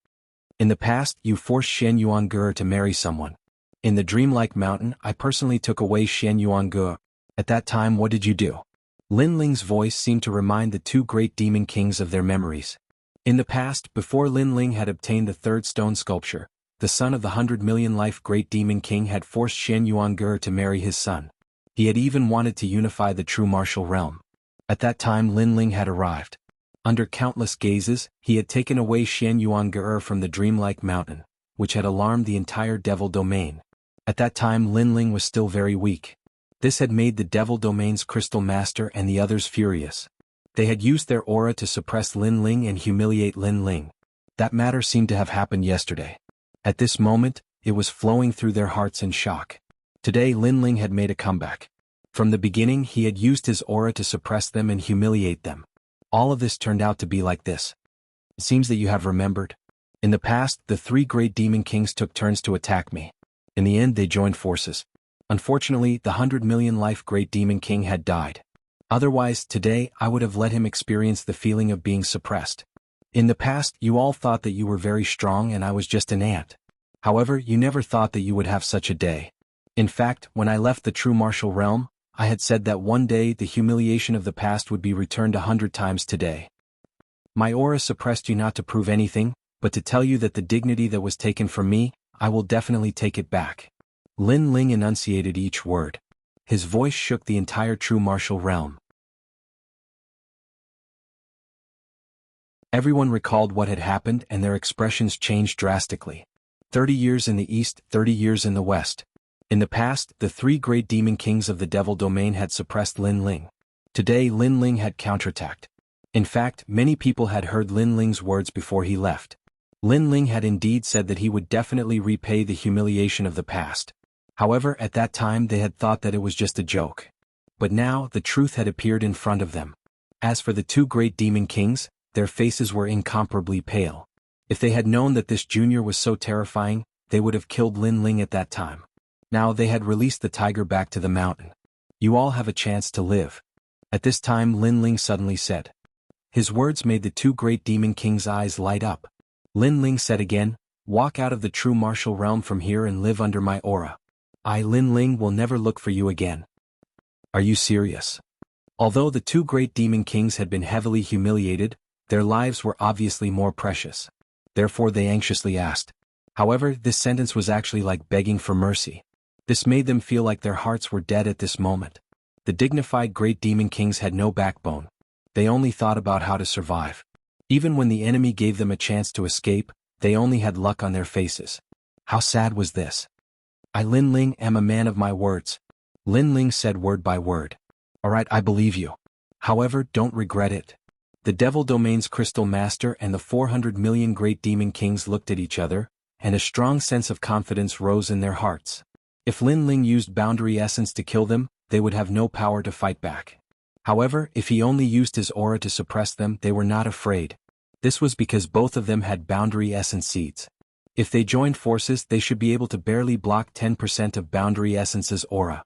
In the past, you forced Shen Yuange to marry someone. In the Dreamlike Mountain, I personally took away Shen Yuange. At that time, what did you do? Lin Ling's voice seemed to remind the two Great Demon Kings of their memories. In the past, before Lin Ling had obtained the third stone sculpture, the son of the 100 million life Great Demon King had forced Shen Yuange to marry his son. He had even wanted to unify the true martial realm. At that time Lin Ling had arrived. Under countless gazes, he had taken away Shen Yuange from the Dreamlike Mountain, which had alarmed the entire Devil Domain. At that time Lin Ling was still very weak. This had made the Devil Domain's Crystal Master and the others furious. They had used their aura to suppress Lin Ling and humiliate Lin Ling. That matter seemed to have happened yesterday. At this moment, it was flowing through their hearts in shock. Today Lin Ling had made a comeback. From the beginning he had used his aura to suppress them and humiliate them. All of this turned out to be like this. It seems that you have remembered. In the past, the three Great Demon Kings took turns to attack me. In the end they joined forces. Unfortunately, the 100 million life Great Demon King had died. Otherwise, today I would have let him experience the feeling of being suppressed. In the past, you all thought that you were very strong and I was just an ant. However, you never thought that you would have such a day. In fact, when I left the true martial realm, I had said that one day the humiliation of the past would be returned 100 times today. My aura suppressed you not to prove anything, but to tell you that the dignity that was taken from me, I will definitely take it back. Lin Ling enunciated each word. His voice shook the entire true martial realm. Everyone recalled what had happened and their expressions changed drastically. 30 years in the east, 30 years in the west. In the past, the three Great Demon Kings of the Devil Domain had suppressed Lin Ling. Today Lin Ling had counterattacked. In fact, many people had heard Lin Ling's words before he left. Lin Ling had indeed said that he would definitely repay the humiliation of the past. However, at that time they had thought that it was just a joke. But now, the truth had appeared in front of them. As for the two Great Demon Kings, their faces were incomparably pale. If they had known that this junior was so terrifying, they would have killed Lin Ling at that time. Now they had released the tiger back to the mountain. You all have a chance to live. At this time Lin Ling suddenly said. His words made the two Great Demon Kings' eyes light up. Lin Ling said again, walk out of the true martial realm from here and live under my aura. I, Lin Ling, will never look for you again. Are you serious? Although the two Great Demon Kings had been heavily humiliated, their lives were obviously more precious. Therefore they anxiously asked. However, this sentence was actually like begging for mercy. This made them feel like their hearts were dead at this moment. The dignified Great Demon Kings had no backbone. They only thought about how to survive. Even when the enemy gave them a chance to escape, they only had luck on their faces. How sad was this? I, Lin Ling, am a man of my words. Lin Ling said word by word. Alright, I believe you. However, don't regret it. The Devil Domain's Crystal Master and the 400 million Great Demon Kings looked at each other, and a strong sense of confidence rose in their hearts. If Lin Ling used Boundary Essence to kill them, they would have no power to fight back. However, if he only used his aura to suppress them, they were not afraid. This was because both of them had Boundary Essence seeds. If they joined forces, they should be able to barely block 10% of Boundary Essence's aura.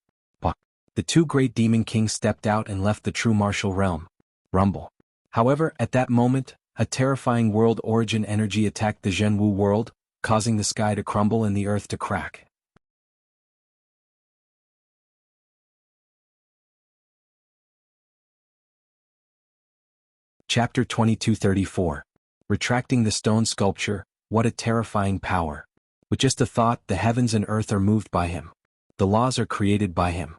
The two Great Demon Kings stepped out and left the true martial realm. Rumble. However, at that moment, a terrifying world origin energy attacked the Jianghu world, causing the sky to crumble and the earth to crack. Chapter 2234. Retracting the stone sculpture, what a terrifying power. With just a thought, the heavens and earth are moved by him. The laws are created by him.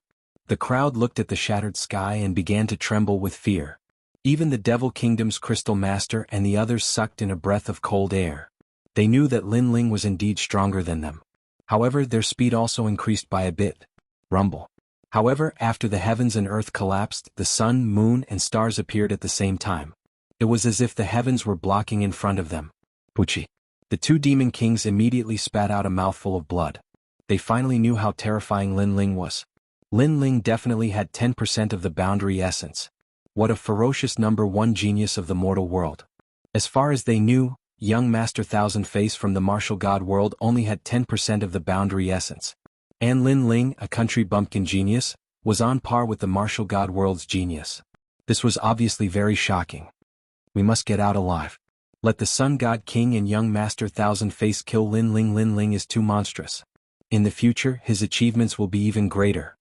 The crowd looked at the shattered sky and began to tremble with fear. Even the Devil Kingdom's Crystal Master and the others sucked in a breath of cold air. They knew that Lin Ling was indeed stronger than them. However, their speed also increased by a bit. Rumble. However, after the heavens and earth collapsed, the sun, moon, and stars appeared at the same time. It was as if the heavens were blocking in front of them. Puchi. The two demon kings immediately spat out a mouthful of blood. They finally knew how terrifying Lin Ling was. Lin Ling definitely had 10% of the Boundary Essence. What a ferocious number one genius of the mortal world. As far as they knew, young Master Thousand Face from the martial god world only had 10% of the Boundary Essence. And Lin Ling, a country bumpkin genius, was on par with the martial god world's genius. This was obviously very shocking. We must get out alive. Let the Sun God King and young Master Thousand Face kill Lin Ling. Lin Ling is too monstrous. In the future, his achievements will be even greater.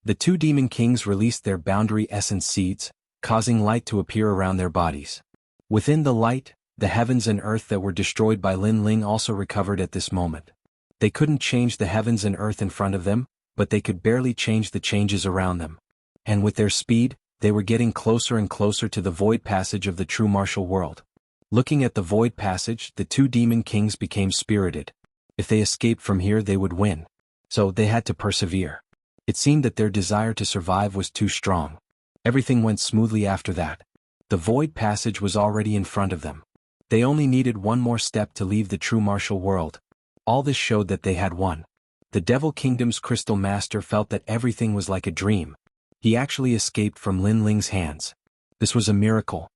The two demon kings released their Boundary Essence seeds, causing light to appear around their bodies. Within the light, the heavens and earth that were destroyed by Lin Ling also recovered at this moment. They couldn't change the heavens and earth in front of them, but they could barely change the changes around them. And with their speed, they were getting closer and closer to the void passage of the true martial world. Looking at the void passage, the two demon kings became spirited. If they escaped from here, they would win. So they had to persevere. It seemed that their desire to survive was too strong. Everything went smoothly after that. The void passage was already in front of them. They only needed one more step to leave the true martial world. All this showed that they had won. The Devil Kingdom's Crystal Master felt that everything was like a dream. He actually escaped from Lin Ling's hands. This was a miracle.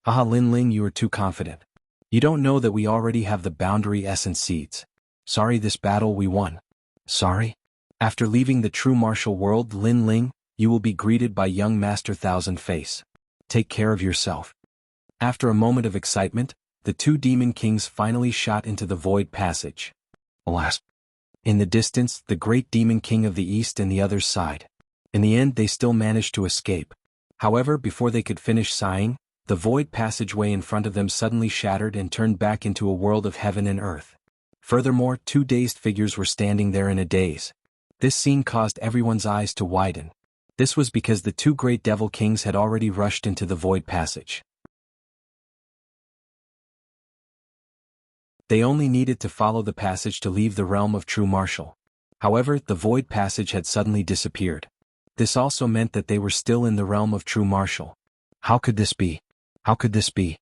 Aha, Lin Ling, you are too confident. You don't know that we already have the Boundary Essence seeds. Sorry, this battle we won. Sorry? After leaving the true martial world, Lin Ling, you will be greeted by young Master Thousand Face. Take care of yourself. After a moment of excitement, the two demon kings finally shot into the void passage. Alas. In the distance, the great demon king of the east and the other sighed. In the end, they still managed to escape. However, before they could finish sighing, the void passageway in front of them suddenly shattered and turned back into a world of heaven and earth. Furthermore, two dazed figures were standing there in a daze. This scene caused everyone's eyes to widen. This was because the two great devil kings had already rushed into the void passage. They only needed to follow the passage to leave the realm of true martial. However, the void passage had suddenly disappeared. This also meant that they were still in the realm of true martial. How could this be? How could this be?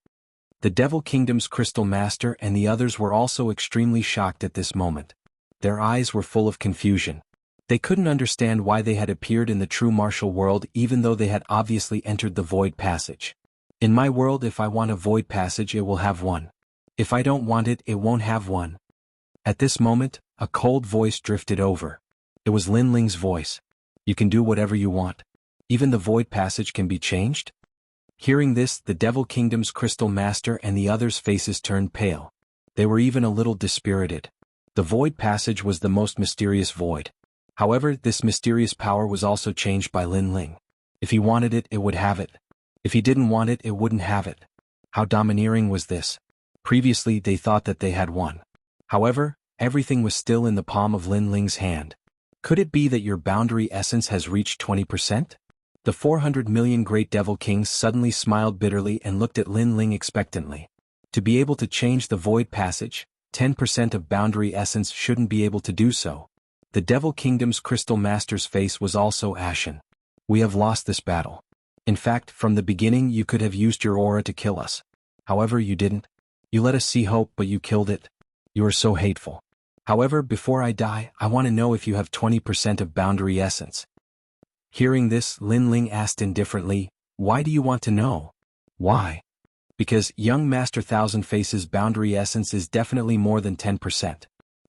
The Devil Kingdom's Crystal Master and the others were also extremely shocked at this moment. Their eyes were full of confusion. They couldn't understand why they had appeared in the true martial world even though they had obviously entered the void passage. In my world, if I want a void passage, it will have one. If I don't want it, it won't have one. At this moment, a cold voice drifted over. It was Lin Ling's voice. You can do whatever you want. Even the void passage can be changed? Hearing this, the Devil Kingdom's Crystal Master and the others' faces turned pale. They were even a little dispirited. The void passage was the most mysterious void. However, this mysterious power was also changed by Lin Ling. If he wanted it, it would have it. If he didn't want it, it wouldn't have it. How domineering was this? Previously, they thought that they had won. However, everything was still in the palm of Lin Ling's hand. Could it be that your boundary essence has reached 20%? The 400 million Great Devil Kings suddenly smiled bitterly and looked at Lin Ling expectantly. To be able to change the void passage, 10% of boundary essence shouldn't be able to do so. The Devil Kingdom's Crystal Master's face was also ashen. We have lost this battle. In fact, from the beginning you could have used your aura to kill us. However, you didn't. You let us see hope, but you killed it. You are so hateful. However, before I die, I want to know if you have 20% of boundary essence. Hearing this, Lin Ling asked indifferently, why do you want to know? Why? Because young Master Thousand Faces' boundary essence is definitely more than 10%.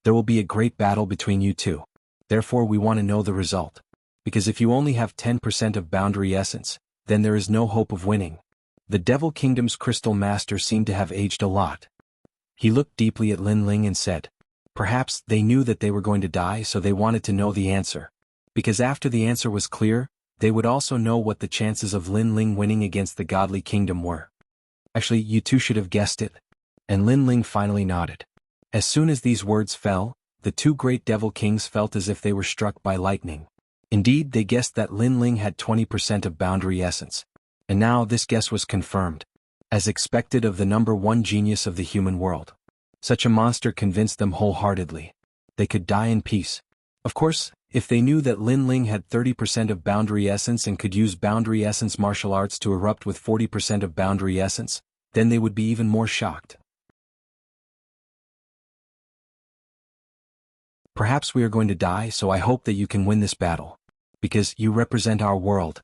There will be a great battle between you two. Therefore we want to know the result. Because if you only have 10% of boundary essence, then there is no hope of winning. The Devil Kingdom's Crystal Master seemed to have aged a lot. He looked deeply at Lin Ling and said, perhaps they knew that they were going to die, so they wanted to know the answer. Because after the answer was clear, they would also know what the chances of Lin Ling winning against the Godly Kingdom were. Actually, you two should have guessed it. And Lin Ling finally nodded. As soon as these words fell, the two great Devil Kings felt as if they were struck by lightning. Indeed, they guessed that Lin Ling had 20% of boundary essence. And now this guess was confirmed. As expected of the number one genius of the human world. Such a monster convinced them wholeheartedly. They could die in peace. Of course, if they knew that Lin Ling had 30% of boundary essence and could use boundary essence martial arts to erupt with 40% of boundary essence, then they would be even more shocked. Perhaps we are going to die, so I hope that you can win this battle. Because you represent our world.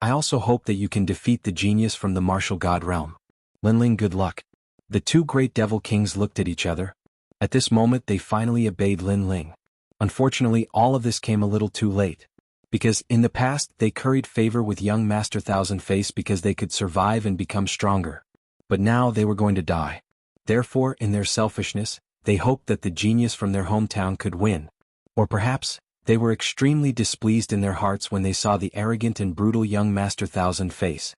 I also hope that you can defeat the genius from the martial god realm. Lin Ling, good luck. The two great Devil Kings looked at each other. At this moment they finally obeyed Lin Ling. Unfortunately, all of this came a little too late. Because in the past they curried favor with young Master Thousand Face because they could survive and become stronger. But now they were going to die. Therefore, in their selfishness, they hoped that the genius from their hometown could win. Or perhaps, they were extremely displeased in their hearts when they saw the arrogant and brutal young Master Thousand Face.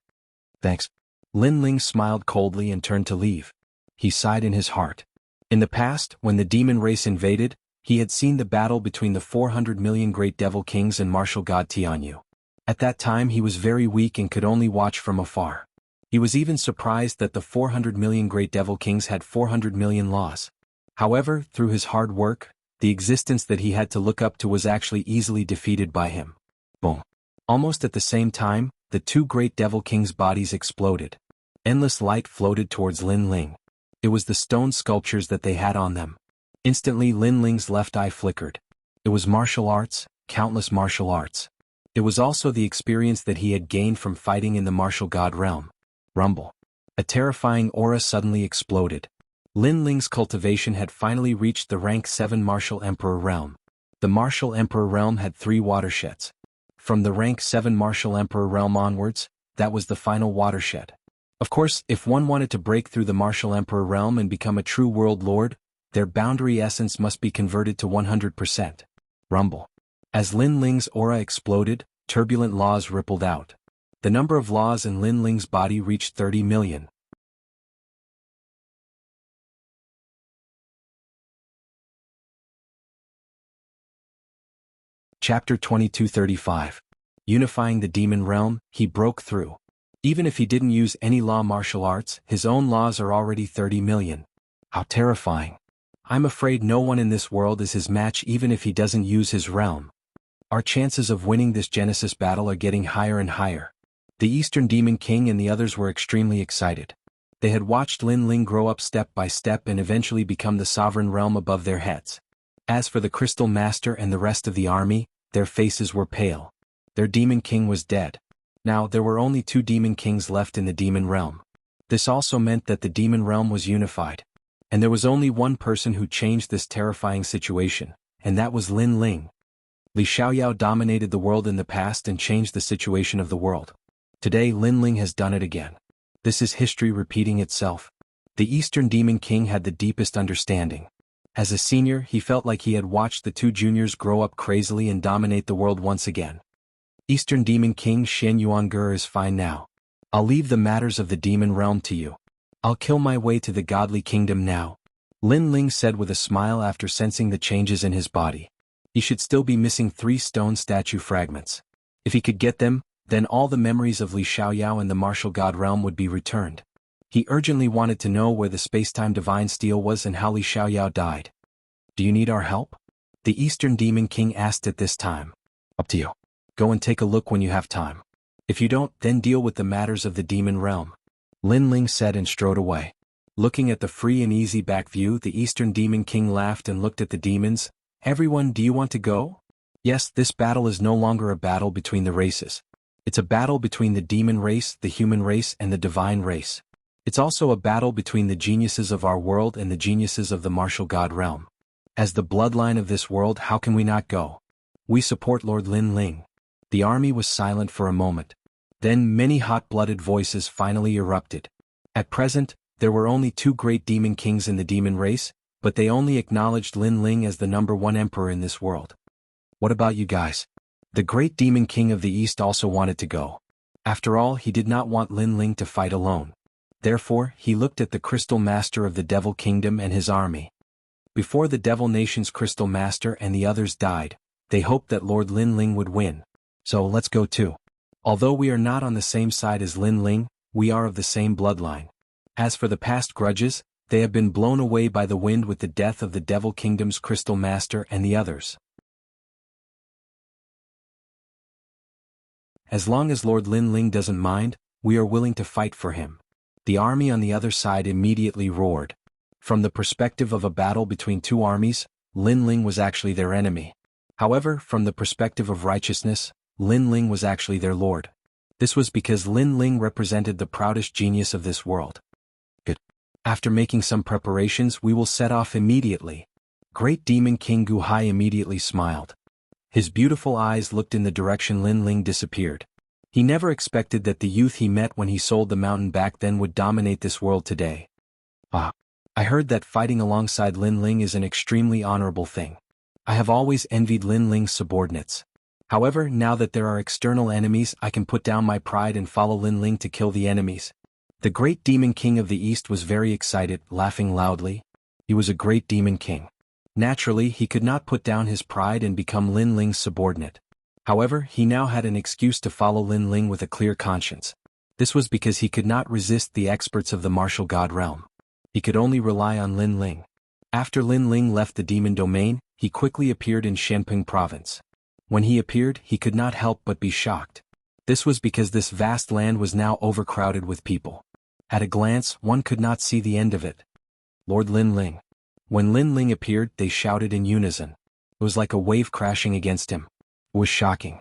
Thanks. Lin Ling smiled coldly and turned to leave. He sighed in his heart. In the past, when the demon race invaded, he had seen the battle between the 400 million great Devil Kings and martial god Jianghu. At that time he was very weak and could only watch from afar. He was even surprised that the 400 million great Devil Kings had 400 million laws. However, through his hard work, the existence that he had to look up to was actually easily defeated by him. Boom. Almost at the same time, the two great Devil Kings' bodies exploded. Endless light floated towards Lin Ling. It was the stone sculptures that they had on them. Instantly Lin Ling's left eye flickered. It was martial arts, countless martial arts. It was also the experience that he had gained from fighting in the martial god realm. Rumble. A terrifying aura suddenly exploded. Lin Ling's cultivation had finally reached the rank 7 Martial Emperor realm. The Martial Emperor realm had 3 watersheds. From the rank 7 Martial Emperor realm onwards, that was the final watershed. Of course, if one wanted to break through the Martial Emperor realm and become a true world lord, their boundary essence must be converted to 100%. Rumble. As Lin Ling's aura exploded, turbulent laws rippled out. The number of laws in Lin Ling's body reached 30 million. Chapter 2235. Unifying the demon realm, he broke through. Even if he didn't use any law martial arts, his own laws are already 30 million. How terrifying. I'm afraid no one in this world is his match even if he doesn't use his realm. Our chances of winning this Genesis battle are getting higher and higher. The Eastern Demon King and the others were extremely excited. They had watched Lin Ling grow up step by step and eventually become the sovereign realm above their heads. As for the Crystal Master and the rest of the army, their faces were pale. Their Demon King was dead. Now there were only 2 Demon Kings left in the Demon Realm. This also meant that the Demon Realm was unified. And there was only one person who changed this terrifying situation, and that was Lin Ling. Li Xiaoyao dominated the world in the past and changed the situation of the world. Today Lin Ling has done it again. This is history repeating itself. The Eastern Demon King had the deepest understanding. As a senior, he felt like he had watched the 2 juniors grow up crazily and dominate the world once again. Eastern Demon King Shen Yuangur is fine now. I'll leave the matters of the demon realm to you. I'll kill my way to the godly kingdom now. Lin Ling said with a smile after sensing the changes in his body. He should still be missing 3 stone statue fragments. If he could get them, then all the memories of Li Xiaoyao and the martial god realm would be returned. He urgently wanted to know where the space-time divine steel was and how Li Xiaoyao died. Do you need our help? The Eastern Demon King asked at this time. Up to you. Go and take a look when you have time. If you don't, then deal with the matters of the demon realm. Lin Ling said and strode away. Looking at the free and easy back view, the Eastern Demon King laughed and looked at the demons. Everyone, do you want to go? Yes, this battle is no longer a battle between the races. It's a battle between the demon race, the human race, and the divine race. It's also a battle between the geniuses of our world and the geniuses of the martial god realm. As the bloodline of this world, how can we not go? We support Lord Lin Ling. The army was silent for a moment. Then many hot-blooded voices finally erupted. At present, there were only 2 great demon kings in the demon race, but they only acknowledged Lin Ling as the #1 emperor in this world. What about you guys? The great demon king of the East also wanted to go. After all, he did not want Lin Ling to fight alone. Therefore, he looked at the Crystal Master of the Devil Kingdom and his army. Before the Devil Nation's Crystal Master and the others died, they hoped that Lord Lin Ling would win. So let's go too. Although we are not on the same side as Lin Ling, we are of the same bloodline. As for the past grudges, they have been blown away by the wind with the death of the Devil Kingdom's Crystal Master and the others. As long as Lord Lin Ling doesn't mind, we are willing to fight for him. The army on the other side immediately roared. From the perspective of a battle between 2 armies, Lin Ling was actually their enemy. However, from the perspective of righteousness, Lin Ling was actually their lord. This was because Lin Ling represented the proudest genius of this world. Good. After making some preparations, we will set off immediately. Great Demon King Guhai immediately smiled. His beautiful eyes looked in the direction Lin Ling disappeared. He never expected that the youth he met when he sold the mountain back then would dominate this world today. I heard that fighting alongside Lin Ling is an extremely honorable thing. I have always envied Lin Ling's subordinates. However, now that there are external enemies, I can put down my pride and follow Lin Ling to kill the enemies. The great demon king of the East was very excited, laughing loudly. He was a great demon king. Naturally, he could not put down his pride and become Lin Ling's subordinate. However, he now had an excuse to follow Lin Ling with a clear conscience. This was because he could not resist the experts of the martial god realm. He could only rely on Lin Ling. After Lin Ling left the demon domain, he quickly appeared in Shenping province. When he appeared, he could not help but be shocked. This was because this vast land was now overcrowded with people. At a glance, one could not see the end of it. Lord Lin Ling. When Lin Ling appeared, they shouted in unison. It was like a wave crashing against him. It was shocking.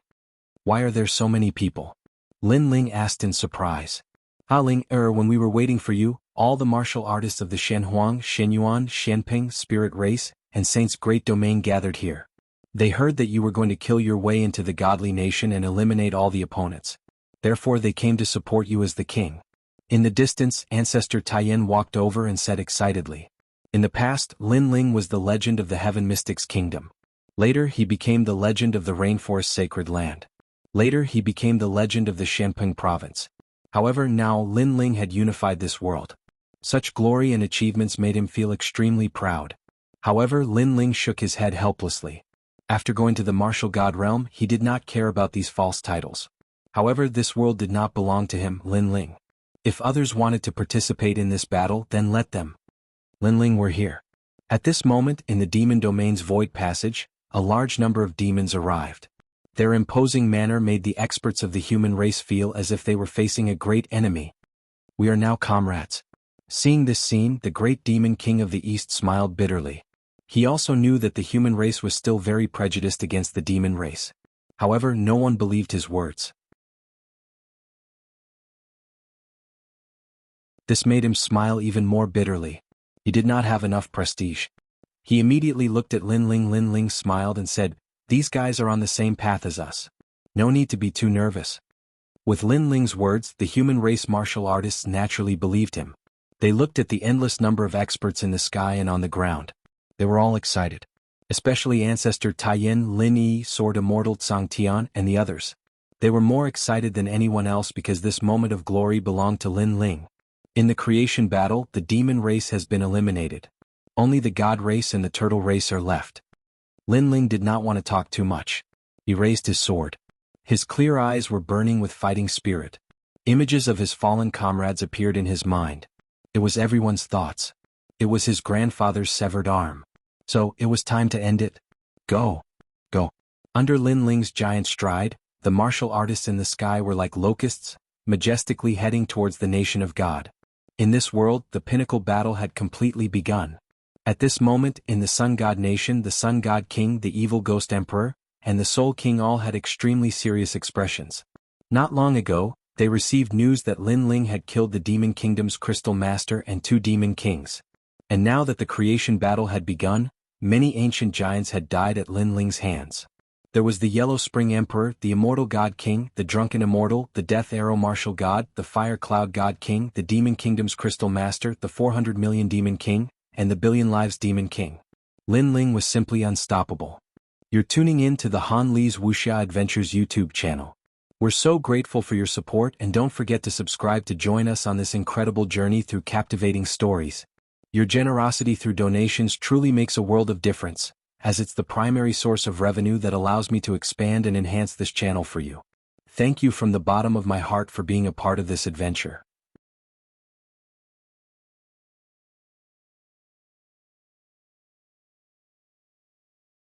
Why are there so many people? Lin Ling asked in surprise. Ling, when we were waiting for you, all the martial artists of the Shenhuang, Shenyuan, Shenping, Spirit Race, and Saint's Great Domain gathered here. They heard that you were going to kill your way into the godly nation and eliminate all the opponents. Therefore they came to support you as the king. In the distance, Ancestor Taiyan walked over and said excitedly. In the past, Lin Ling was the legend of the Heaven Mystics Kingdom. Later he became the legend of the Rainforest Sacred Land. Later he became the legend of the Shenping province. However, now Lin Ling had unified this world. Such glory and achievements made him feel extremely proud. However, Lin Ling shook his head helplessly. After going to the martial god realm, he did not care about these false titles. However, this world did not belong to him, Lin Ling. If others wanted to participate in this battle, then let them. Lin Ling were here. At this moment, in the demon domain's void passage, a large number of demons arrived. Their imposing manner made the experts of the human race feel as if they were facing a great enemy. We are now comrades. Seeing this scene, the great demon king of the East smiled bitterly. He also knew that the human race was still very prejudiced against the demon race. However, no one believed his words. This made him smile even more bitterly. He did not have enough prestige. He immediately looked at Lin Ling. Lin Ling smiled and said, "These guys are on the same path as us. No need to be too nervous." With Lin Ling's words, the human race martial artists naturally believed him. They looked at the endless number of experts in the sky and on the ground. They were all excited. Especially Ancestor Taiyan, Lin Yi, Sword Immortal Tsang Tian, and the others. They were more excited than anyone else because this moment of glory belonged to Lin Ling. In the creation battle, the demon race has been eliminated. Only the god race and the turtle race are left. Lin Ling did not want to talk too much. He raised his sword. His clear eyes were burning with fighting spirit. Images of his fallen comrades appeared in his mind. It was everyone's thoughts. It was his grandfather's severed arm. So, it was time to end it. Go. Go. Under Lin Ling's giant stride, the martial artists in the sky were like locusts, majestically heading towards the nation of God. In this world, the pinnacle battle had completely begun. At this moment, in the Sun God Nation, the Sun God King, the Evil Ghost Emperor, and the Soul King all had extremely serious expressions. Not long ago, they received news that Lin Ling had killed the Demon Kingdom's Crystal Master and 2 Demon Kings. And now that the creation battle had begun, many ancient giants had died at Lin Ling's hands. There was the Yellow Spring Emperor, the Immortal God King, the Drunken Immortal, the Death Arrow Martial God, the Fire Cloud God King, the Demon Kingdom's Crystal Master, the 400 Million Demon King, and the Billion Lives Demon King. Lin Ling was simply unstoppable. You're tuning in to the Han Li's Wuxia Adventures YouTube channel. We're so grateful for your support, and don't forget to subscribe to join us on this incredible journey through captivating stories. Your generosity through donations truly makes a world of difference, as it's the primary source of revenue that allows me to expand and enhance this channel for you. Thank you from the bottom of my heart for being a part of this adventure.